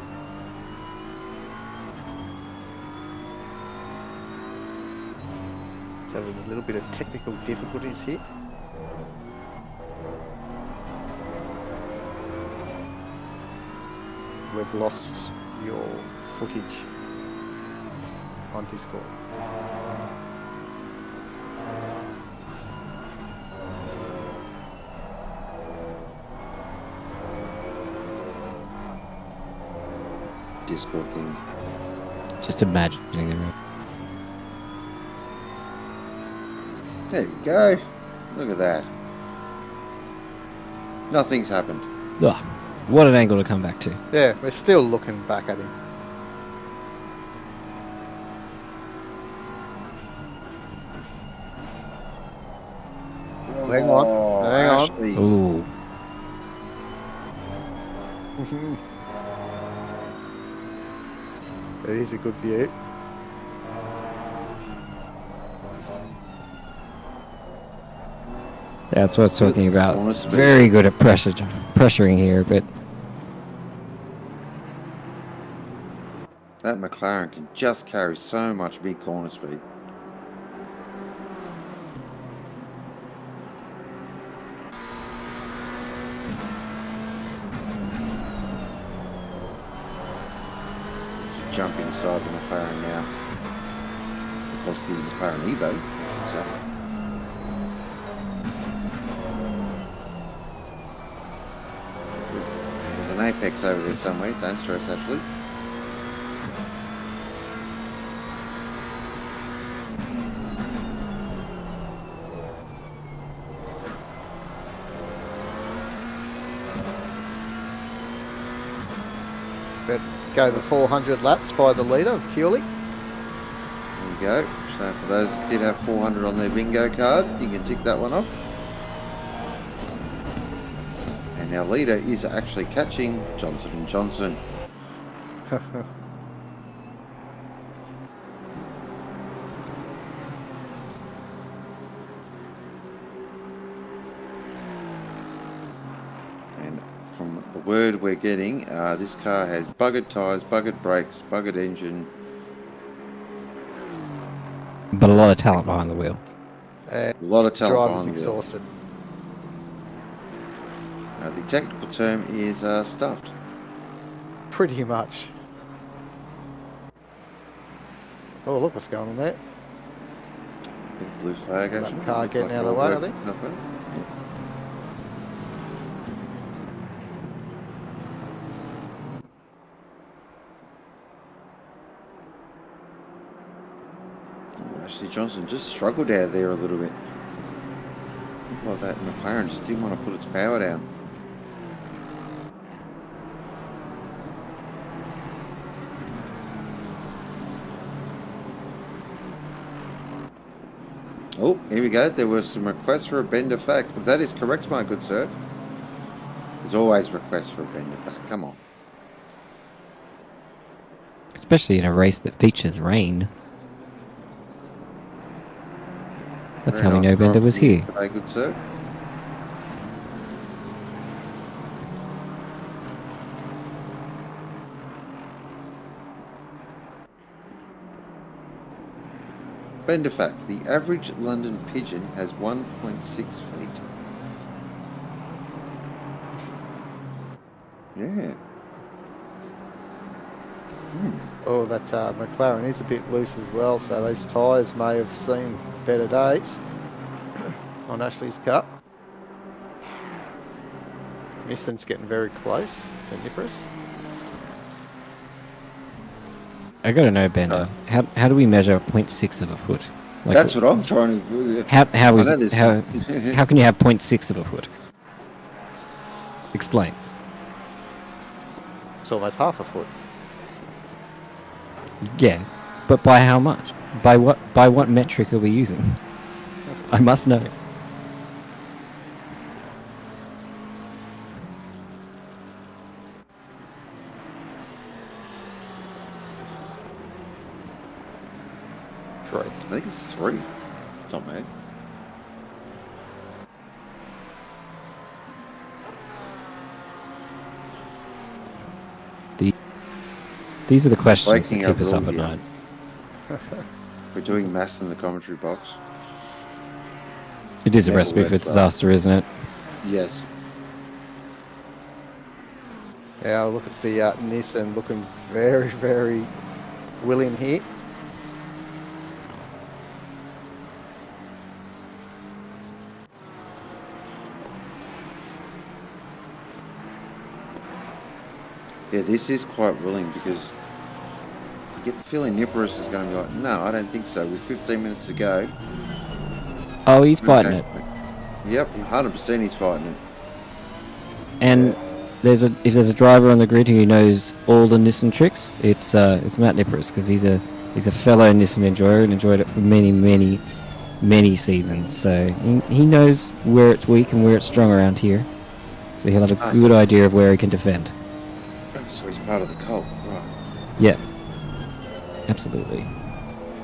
It's having a little bit of technical difficulties here. We've lost your footage on Discord. Discord thing. Just imagining it. There you go. Look at that. Nothing's happened. Ugh, what an angle to come back to. Yeah, we're still looking back at him. Hang on, hang on. Ashley. Ooh. It is a good view. That's what I was talking about. Honestly. Very good at pressuring here, but That McLaren can just carry so much big corner speed. Jump inside the McLaren now. Of course, the McLaren Evo. So. There's an apex over there somewhere. Don't stress, Ashley. But go the 400 laps by the leader of Keeley. There you go. So for those that did have 400 on their bingo card, you can tick that one off. And our leader is actually catching Johnson & Johnson. And from the word we're getting, this car has buggered tyres, buggered brakes, buggered engine. a lot of talent behind the wheel. And A lot of talent driver's behind the wheel. exhausted. The technical term is stuffed. Pretty much. Oh, look what's going on there. Bit of blue flag That action. car Looks getting like out of it the all way, I worked think. itself out. Oh, Ashley Johnson just struggled out there a little bit. Looked like that McLaren just didn't want to put its power down. Oh, here we go. There was some requests for a bend of fact. That is correct, my good sir. There's always requests for a bend of fact. Come on. Especially in a race that features rain. That's Very how we nice know Bender drive was from you here. today, good sir. Bend of fact. The average London pigeon has 1.6 feet. Yeah. Oh, that McLaren is a bit loose as well, so those tyres may have seen better days on Ashley's car. Miston's getting very close to Nippers. I gotta know, Bender. How do we measure 0.6 of a foot? Like, That's what I'm trying to. how I is know it, this. how can you have 0.6 of a foot? Explain. It's almost half a foot. Yeah, but by how much? By what metric are we using? I must know. Great. I think it's 3. It's not bad. These are the questions Breaking that keep our us up rule at here. night. We're doing maths in the commentary box. It is a Never recipe for works well. disaster, isn't it? Yes. Yeah, look at the Nissan looking very, very willing here. Yeah, this is quite willing because you get the feeling Nippers is going to be like, no, I don't think so. With 15 minutes to go. Oh, he's fighting it. Yep, 100% he's fighting it. And if there's a driver on the grid who knows all the Nissan tricks, it's Matt Nippers, because he's a fellow Nissan enjoyer and enjoyed it for many seasons. So he knows where it's weak and where it's strong around here. So he'll have a good idea of where he can defend. So he's part of the cult, right? Yeah, absolutely.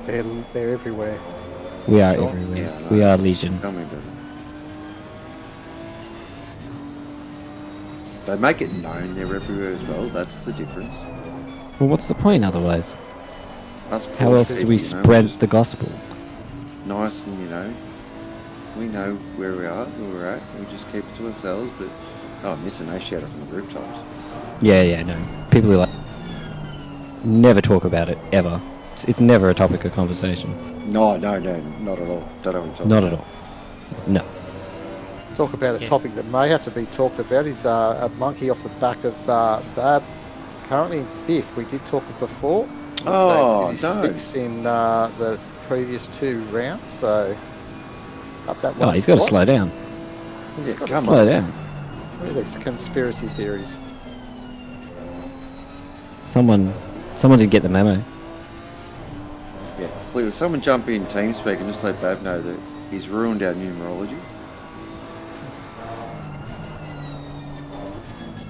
They're everywhere. We are Sure. everywhere. Yeah, I know. We are Legion. Tell me about it. They make it known they're everywhere as well. That's the difference. Well, what's the point otherwise? Us How poor else do people, we you know, spread we're just the gospel? nice and, you know, we know where we are, where we're at. We just keep it to ourselves. But oh, missing no shout out from the rooftops. Yeah, no. People who never talk about it ever. It's never a topic of conversation. No, not at all. Don't know what I'm talking Not about. at all. No. Talk about a Yeah. topic that may have to be talked about is a monkey off the back of Bab. Currently in 5th. We did talk it before. Oh, He's no. 6th in the previous 2 rounds, so up that Oh, one he's got to spot. slow down. He's Yeah, got to come Slow on. down. What are these conspiracy theories? Someone did get the memo. Yeah, please, someone jump in TeamSpeak and just let Bab know that he's ruined our numerology.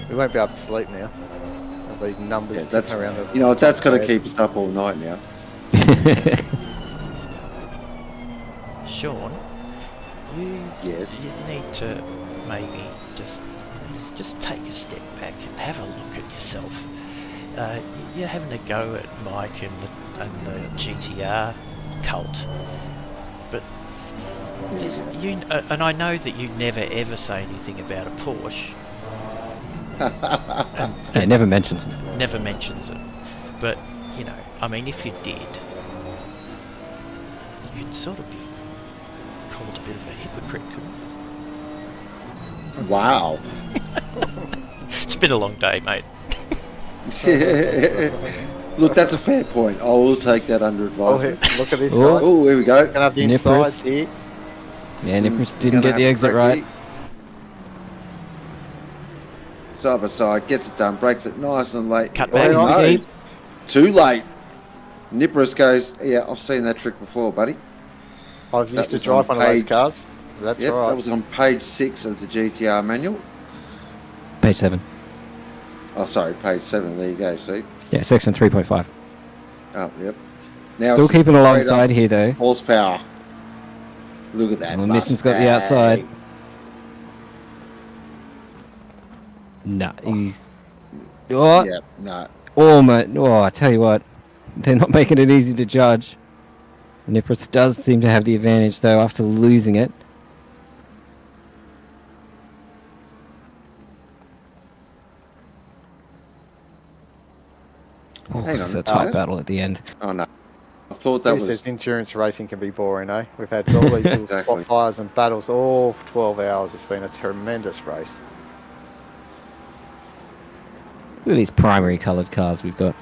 We won't be able to sleep now. All these numbers Yeah, that's, ticking around the you know, that's got to pad. keep us up all night now. Sean, you Yes. you need to maybe just take a step back and have a look at yourself. You're having a go at Mike and the GTR cult, but and I know that you never ever say anything about a Porsche, It never mentions it. Never mentions it. But, you know, I mean, if you did, you could sort of be called a bit of a hypocrite, couldn't Wow. you? It's been a long day, mate. Look, that's a fair point. I will take that under Oh, advisement. look at this, Oh. guys. Oh, here we go. Gonna have the Nippers. inside here. Yeah, Nippers didn't Gonna get have the to exit crack right. here. Side by side, gets it done, breaks it nice and late. Cut Oh, back. no, Deep. too late. Nippers goes, yeah, I've seen that trick before, buddy. I've That used to was drive on one of those page- cars. That's Yep, right. that was on page 6 of the GTR manual. Page 7. Oh, sorry, page 7. There you go, see? Yeah, section 3.5. Oh, yep. Now Still it's keeping straight alongside up here, though. horsepower. Look at that. Well, Nissan's got the Mustang. outside. No, he's... What? Yep, no. Almost. Oh, I tell you what. They're not making it easy to judge. Nippers does seem to have the advantage, though, after losing it. Oh, Hang it's on, a tight uh, battle at the end. Oh, no. I thought that Who was... says endurance racing can be boring, eh? We've had all these little Exactly. spot fires and battles all for 12 hours. It's been a tremendous race. Look at these primary coloured cars we've got.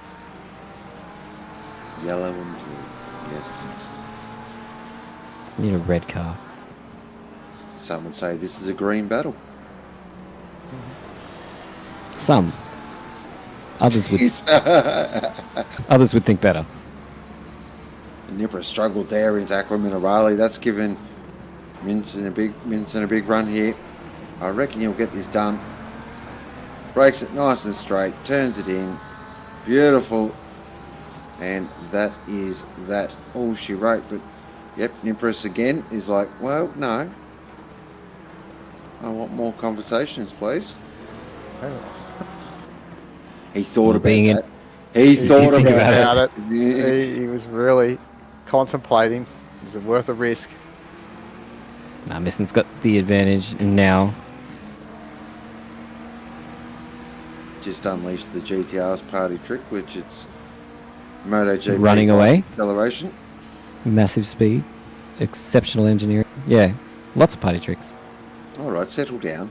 Yellow and blue. Yes. Need a red car. Some would say this is a green battle. Some. Others would think better. Nipper struggled there into Aqua Minerale. That's given Minson a big run here. I reckon he'll get this done. Breaks it nice and straight, turns it in. Beautiful. And that is that all she wrote. But yep, Nimpress again is like, well, no. I want more conversations, please. He thought Well, about being in- that. He thought think about, about it. it. He was really contemplating. Is it worth a risk? Nah, Misson's got the advantage now. Just unleashed the GTR's party trick, which it's MotoGP Running away. acceleration. Massive speed. Exceptional engineering. Yeah, lots of party tricks. All right, settle down.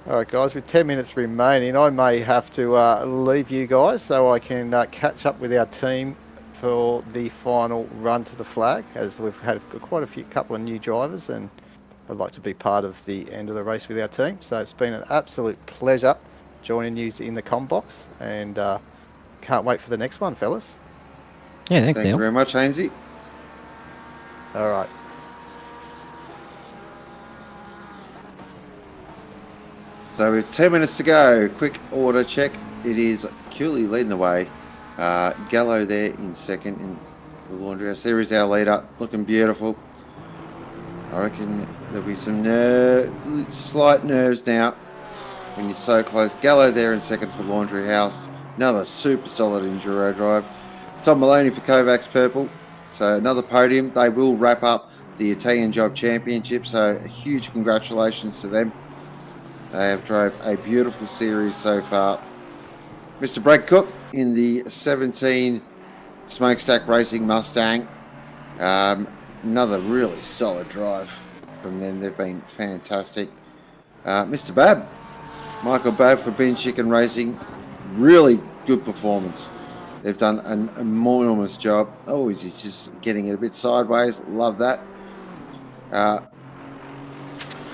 All right, guys, with 10 minutes remaining, I may have to leave you guys so I can catch up with our team for the final run to the flag, as we've had quite a couple of new drivers, and I'd like to be part of the end of the race with our team. So it's been an absolute pleasure joining you in the comm box, and can't wait for the next one, fellas. Yeah, thanks, Thank you Neil. very much, Hainsey. All right. So with 10 minutes to go, quick order check. It is Cooley leading the way. Gallo there in second in the laundry house. There is our leader, looking beautiful. I reckon there'll be some slight nerves now when you're so close. Gallo there in second for laundry house. Another super solid enduro drive. Tom Maloney for Kovacs Purple. So another podium. They will wrap up the Italian Job Championship. So a huge congratulations to them. They have drove a beautiful series so far. Mr. Brad Cook in the 17 Smokestack Racing Mustang. Another really solid drive from them. They've been fantastic. Mr. Babb, Michael Babb for Bean Chicken Racing. Really good performance. They've done an enormous job. Oh, he's just getting it a bit sideways. Love that.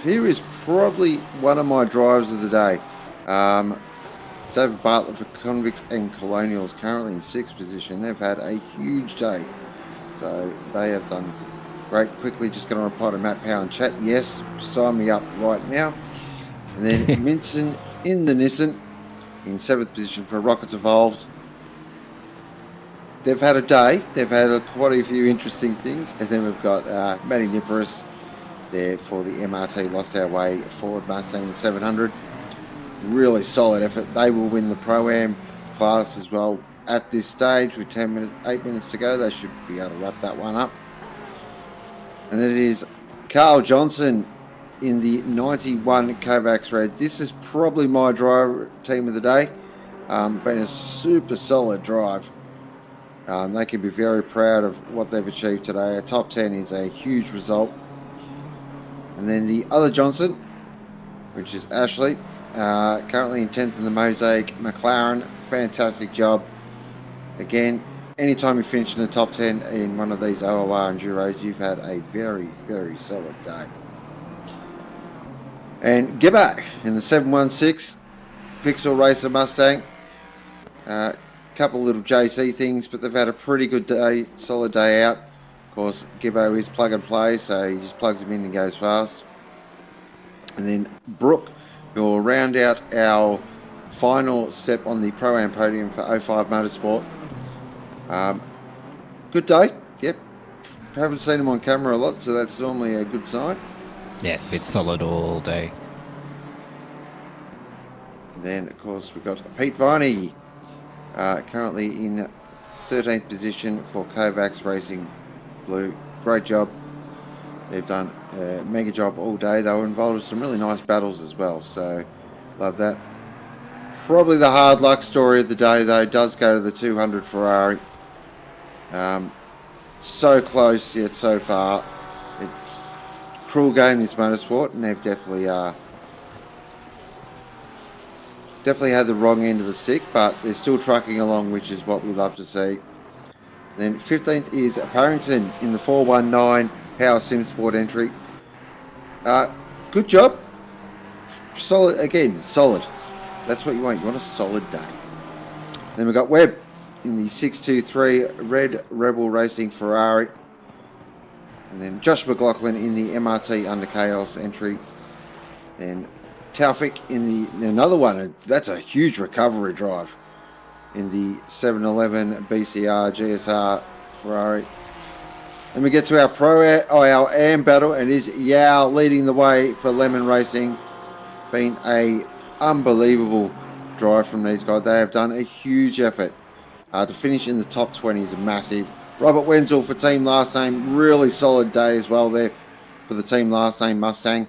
Here is probably one of my drives of the day. David Bartlett for Convicts and Colonials, currently in 6th position. They've had a huge day. So they have done great. Quickly just going to reply to Matt Powell and chat. Yes, sign me up right now. And then Minson in the Nissan in 7th position for Rockets Evolved. They've had a day. They've had quite a few interesting things. And then we've got Matty Nippers there for the MRT Lost Our Way Ford Mustang 700. Really solid effort. They will win the Pro-Am class as well at this stage with 8 minutes to go. They should be able to wrap that one up. And then it is Carl Johnson in the 91 Kovacs Red. This is probably my driver team of the day. Been a super solid drive. They can be very proud of what they've achieved today. A top 10 is a huge result. And then the other Johnson, which is Ashley, currently in 10th in the Mosaic McLaren. Fantastic job. Again, anytime you finish in the top 10 in one of these OOR Enduros, you've had a very, very solid day. And Gibback in the 716 Pixel Racer Mustang. Couple little JC things, but they've had a pretty good day, solid day out. Of course, Gibbo is plug and play, so he just plugs them in and goes fast. And then Brooke, who will round out our final step on the Pro-Am podium for 05 Motorsport. Good day, yep. Haven't seen him on camera a lot, so that's normally a good sign. Yeah, it's solid all day. And then, of course, we've got Pete Viney. Currently in 13th position for Kovacs Racing Blue. Great job. They've done a mega job all day. They were involved in some really nice battles as well, so love that. Probably the hard luck story of the day, though, does go to the 200 Ferrari. So close yet so far. It's a cruel game, this motorsport, and they've definitely had the wrong end of the stick, but they're still trucking along, which is what we love to see. Then 15th is Parrington in the 419 Power Sim Sport entry. Good job. Solid, again, solid. That's what you want. You want a solid day. Then we've got Webb in the 623 Red Rebel Racing Ferrari. And then Josh McLaughlin in the MRT Under Chaos entry. Then Taufik in the another one, that's a huge recovery drive in the 711 BCR GSR Ferrari. Then we get to our AM battle, and it is Yao leading the way for Lemon Racing. Been a unbelievable drive from these guys. They have done a huge effort to finish in the top 20 is massive. Robert Wenzel for Team Last Name, really solid day as well there for the Team Last Name Mustang.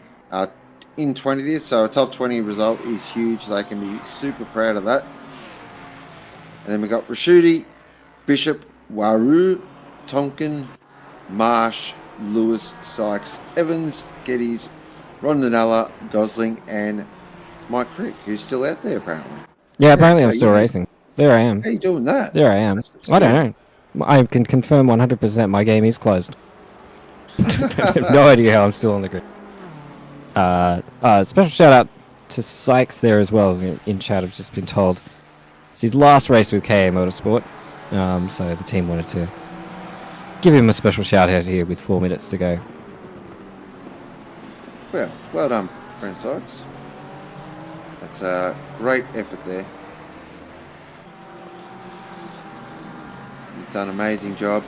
In 20th, so a top 20 result is huge. They can be super proud of that. And then we got Rashudi, Bishop, Waru, Tonkin, Marsh, Lewis, Sykes, Evans, Geddes, Rondinella, Gosling, and Mike Crick, who's still out there apparently. Yeah, apparently I'm still racing. There I am. How are you doing that? There I am. I don't know. I can confirm 100% my game is closed. I have no idea how I'm still on the grid. Special shout out to Sykes there as well in chat. I've just been told it's his last race with KA Motorsport, so the team wanted to give him a special shout out here with 4 minutes to go. Well done, Brent Sykes. That's a great effort there. You've done an amazing job.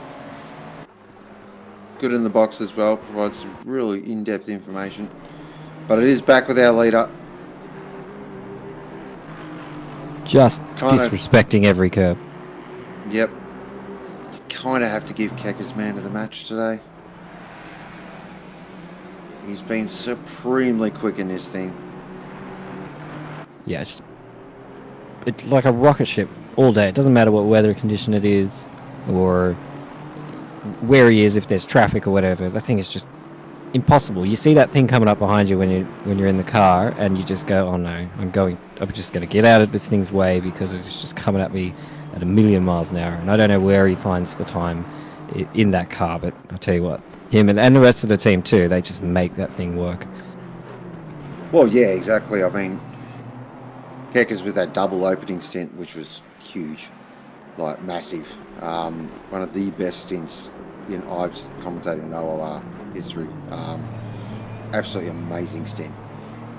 Good in the box as well, provides some really in-depth information. But it is back with our leader. Just disrespecting every curb. Yep. You kind of have to give Kekka's man of the match today. He's been supremely quick in this thing. Yeah, it's like a rocket ship all day. It doesn't matter what weather condition it is or where he is, if there's traffic or whatever. I think it's just impossible. You see that thing coming up behind you when you're in the car, and you just go, "Oh no, I'm just going to get out of this thing's way because it's just coming at me at 1,000,000 miles an hour." And I don't know where he finds the time in that car, but I'll tell you what, him and the rest of the team too, they just make that thing work. Well, yeah, exactly. I mean, Kekka's with that double opening stint, which was huge, like massive. One of the best stints I've commentated in OOR history. Absolutely amazing stint.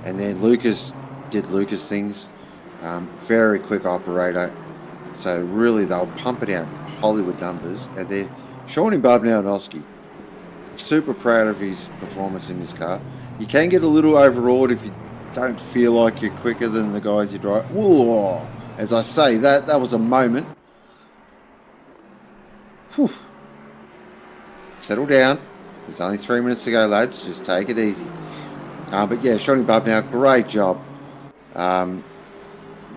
And then Lucas did Lucas things. Very quick operator. So really they'll pump it out Hollywood numbers. And then Shawnee Bobnowski, super proud of his performance in this car. You can get a little overawed if you don't feel like you're quicker than the guys you drive. Whoa! As I say, that was a moment. Whew. Settle down. There's only 3 minutes to go, lads. Just take it easy. But yeah, Shawnee Bub now, great job.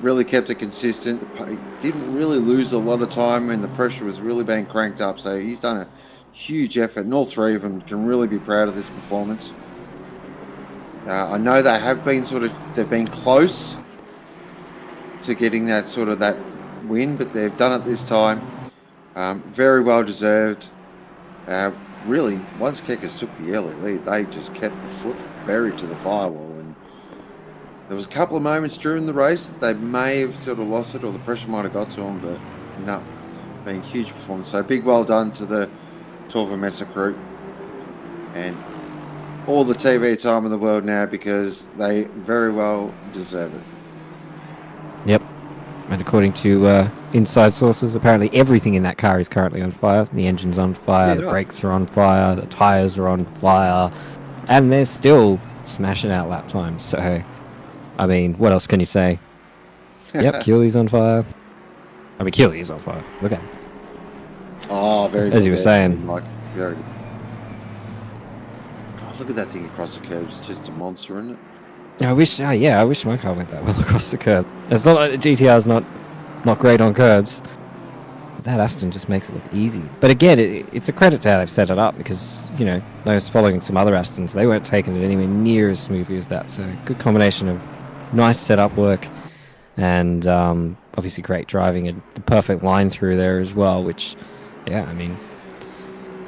Really kept it consistent. He didn't really lose a lot of time when the pressure was really being cranked up. So he's done a huge effort, and all three of them can really be proud of this performance. I know they have been they've been close to getting that win, but they've done it this time. Very well deserved. Really, once Keckers took the early lead, they just kept the foot buried to the firewall, and there was a couple of moments during the race that they may have sort of lost it, or the pressure might have got to them, but no, been a huge performance. So big well done to the Torva Mesa crew, and all the TV time in the world now, because they very well deserve it. Yep. And according to inside sources, apparently everything in that car is currently on fire. The engine's on fire, Yeah, the right. brakes are on fire, the tyres are on fire, and they're still smashing out lap times. So, I mean, what else can you say? Yep, Keely's on fire. I mean, Keely is on fire. Look at him. Oh, very good. As you were saying. Mike. Very good. God, look at that thing across the curb. It's just a monster, isn't it? I wish my car went that well across the curb. It's not like the GTR's not great on curbs, but that Aston just makes it look easy. But again, it's a credit to how they've set it up, because those following some other Astons, they weren't taking it anywhere near as smoothly as that. So good combination of nice setup work and obviously great driving and the perfect line through there as well. Which, yeah, I mean,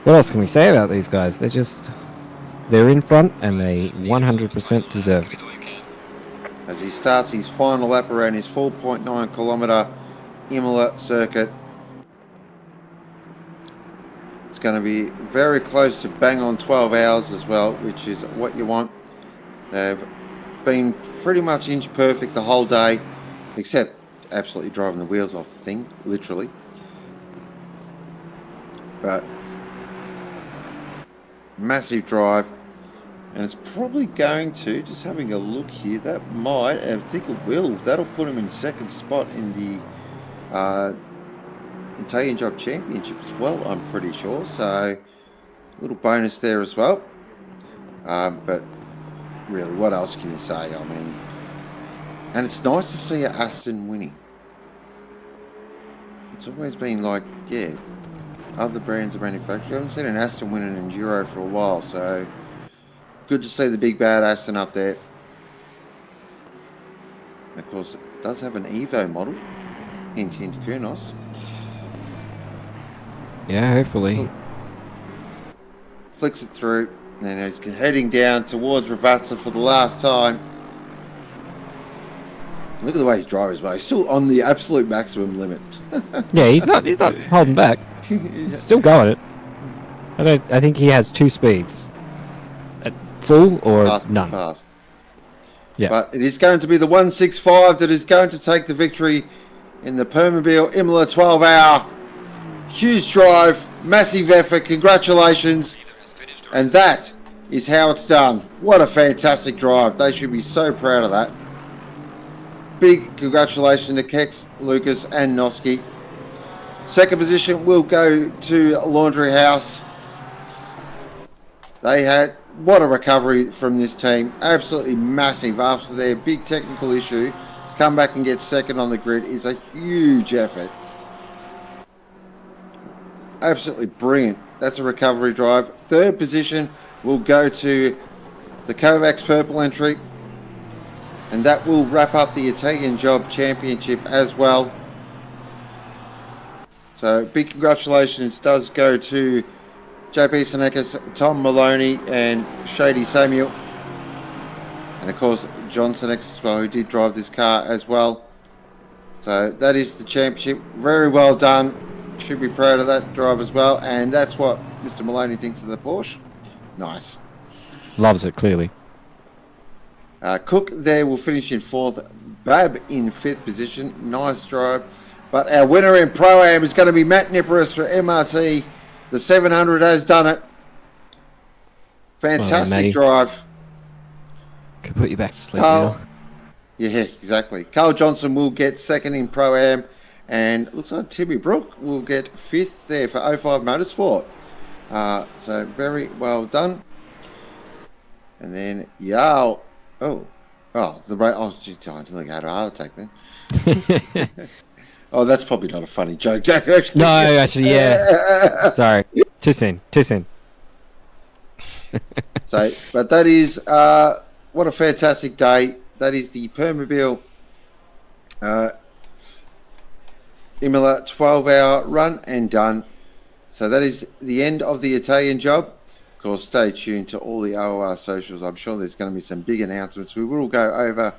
what else can we say about these guys? They're in front, and they 100% deserved it. As he starts his final lap around his 4.9 kilometre Imola circuit. It's going to be very close to bang on 12 hours as well, which is what you want. They've been pretty much inch perfect the whole day, except absolutely driving the wheels off the thing, literally. But massive drive. And it's probably going to, just having a look here, that might, and I think it will, that'll put him in second spot in the Italian Job Championship as well, I'm pretty sure. So, a little bonus there as well. But really, what else can you say? I mean, and it's nice to see Aston winning. It's always been like, yeah, other brands are manufactured. I haven't seen an Aston win an Enduro for a while, so good to see the big bad Aston up there. Of course, it does have an Evo model. Hint, hint, Kurnos. Yeah, hopefully. Flicks it through, and he's heading down towards Ravazza for the last time. Look at the way he's driving as well. He's still on the absolute maximum limit. Yeah, he's not holding back. He's still going it. I think he has two speeds. At full or Fast, none. fast. Yeah. But it is going to be the 165 that is going to take the victory in the Permobil Imola 12-hour. Huge drive, massive effort, congratulations. And that is how it's done. What a fantastic drive. They should be so proud of that. Big congratulations to Kex, Lucas and Noski. Second position will go to Laundry House. They had, what a recovery from this team. Absolutely massive after their big technical issue. To come back and get second on the grid is a huge effort. Absolutely brilliant. That's a recovery drive. Third position will go to the Kovacs purple entry. And that will wrap up the Italian Job Championship as well. So big congratulations does go to JP Senekis, Tom Maloney and Shady Samuel. And of course John Senekis as well, who did drive this car as well. So that is the championship. Very well done. Should be proud of that drive as well. And that's what Mr. Maloney thinks of the Porsche. Nice. Loves it, clearly. Cook there will finish in fourth. Bab in fifth position. Nice drive. But our winner in Pro-Am is going to be Matt Niparis for MRT. The 700 has done it. Fantastic drive. Could put you back to sleep Carl, now. yeah, exactly. Carl Johnson will get second in Pro-Am. And it looks like Timmy Brook will get fifth there for 05 Motorsport. So very well done. And then Yao. Oh, the race. Oh, gee, I didn't think I had a heart attack then. Oh, that's probably not a funny joke, Jack. Actually. No, actually, yeah. Sorry. Too soon. So, but that is what a fantastic day. That is the Permobil Imola 12-hour run and done. So that is the end of the Italian job. Of course, stay tuned to all the OOR socials. I'm sure there's going to be some big announcements. We will go over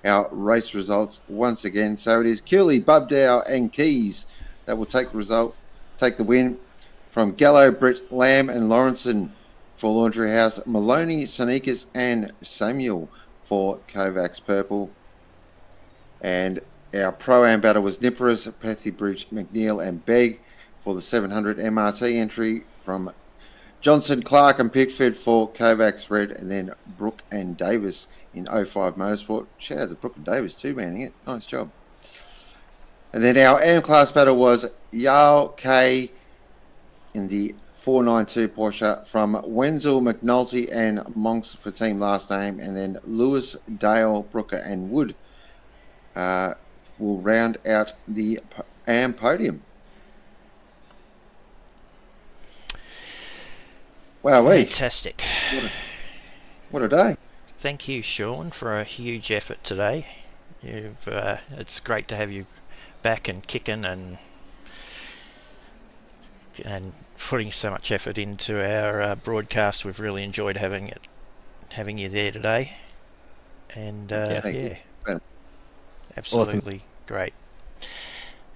our race results once again. So it is Keeley, Bubdow and Keys that will take the win from Gallo, Britt, Lamb and Lawrenson for Laundry House, Maloney, Sonikas and Samuel for Kovacs Purple. And our Pro-Am battle was Nipperus, Pethybridge, McNeil and Begg for the 700 MRT entry from Johnson, Clark and Pickford for Kovacs Red, and then Brooke and Davis in 05 Motorsport. Shout out to Brooke and Davis too, manning it. Nice job. And then our AM class battle was Yao K in the 492 Porsche from Wenzel, McNulty and Monks for team last name, and then Lewis, Dale, Brooker and Wood will round out the AM podium. Wow, Fantastic. What a day. Thank you, Sean, for a huge effort today. It's great to have you back and kicking and putting so much effort into our broadcast. We've really enjoyed having you there today. And Thank you. Absolutely great.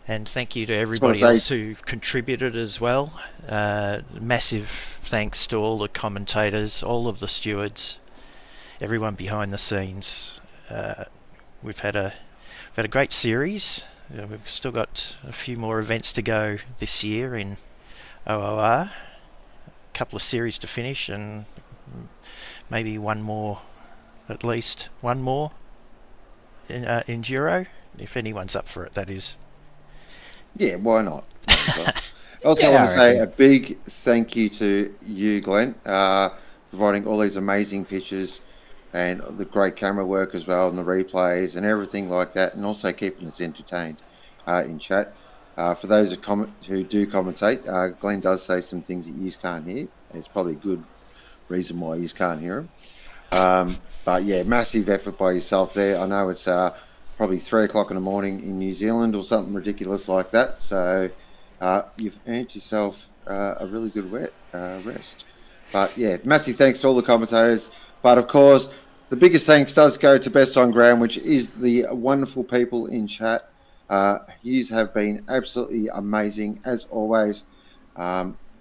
And thank you to everybody else who contributed as well. Massive thanks to all the commentators, all of the stewards, everyone behind the scenes. We've had a great series. We've still got a few more events to go this year in OOR. A couple of series to finish, and maybe at least one more in Enduro, if anyone's up for it, that is. Yeah, why not? I also want to say a big thank you to you, Glenn, providing all these amazing pictures and the great camera work as well, and the replays and everything like that, and also keeping us entertained in chat. For those who do commentate, Glenn does say some things that you can't hear. It's probably a good reason why you can't hear them. But yeah, massive effort by yourself there. I know it's probably 3 o'clock in the morning in New Zealand or something ridiculous like that. So you've earned yourself a really good rest. But yeah, massive thanks to all the commentators. But of course, the biggest thanks does go to Best on Ground, which is the wonderful people in chat. You have been absolutely amazing as always.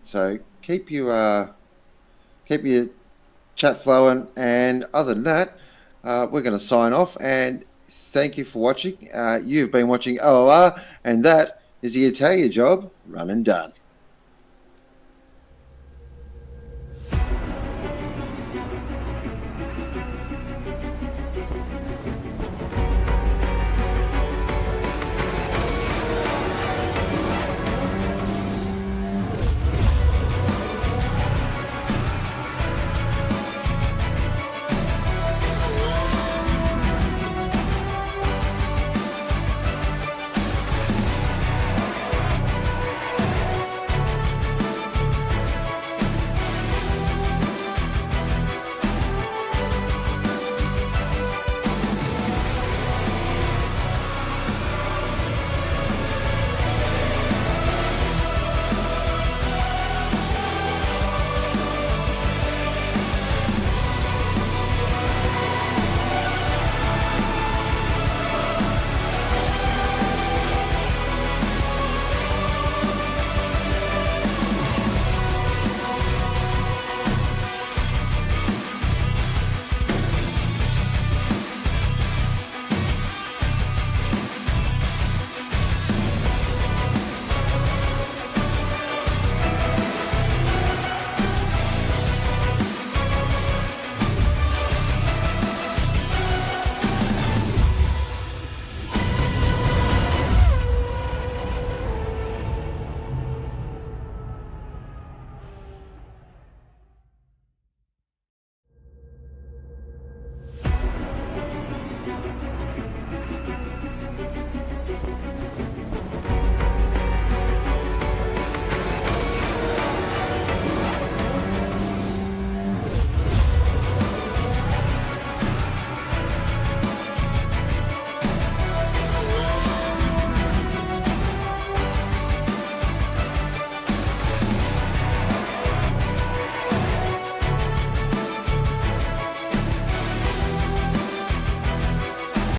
So keep your chat flowing. And other than that, we're going to sign off. And thank you for watching. You've been watching OOR, and that is the Italia job run and done.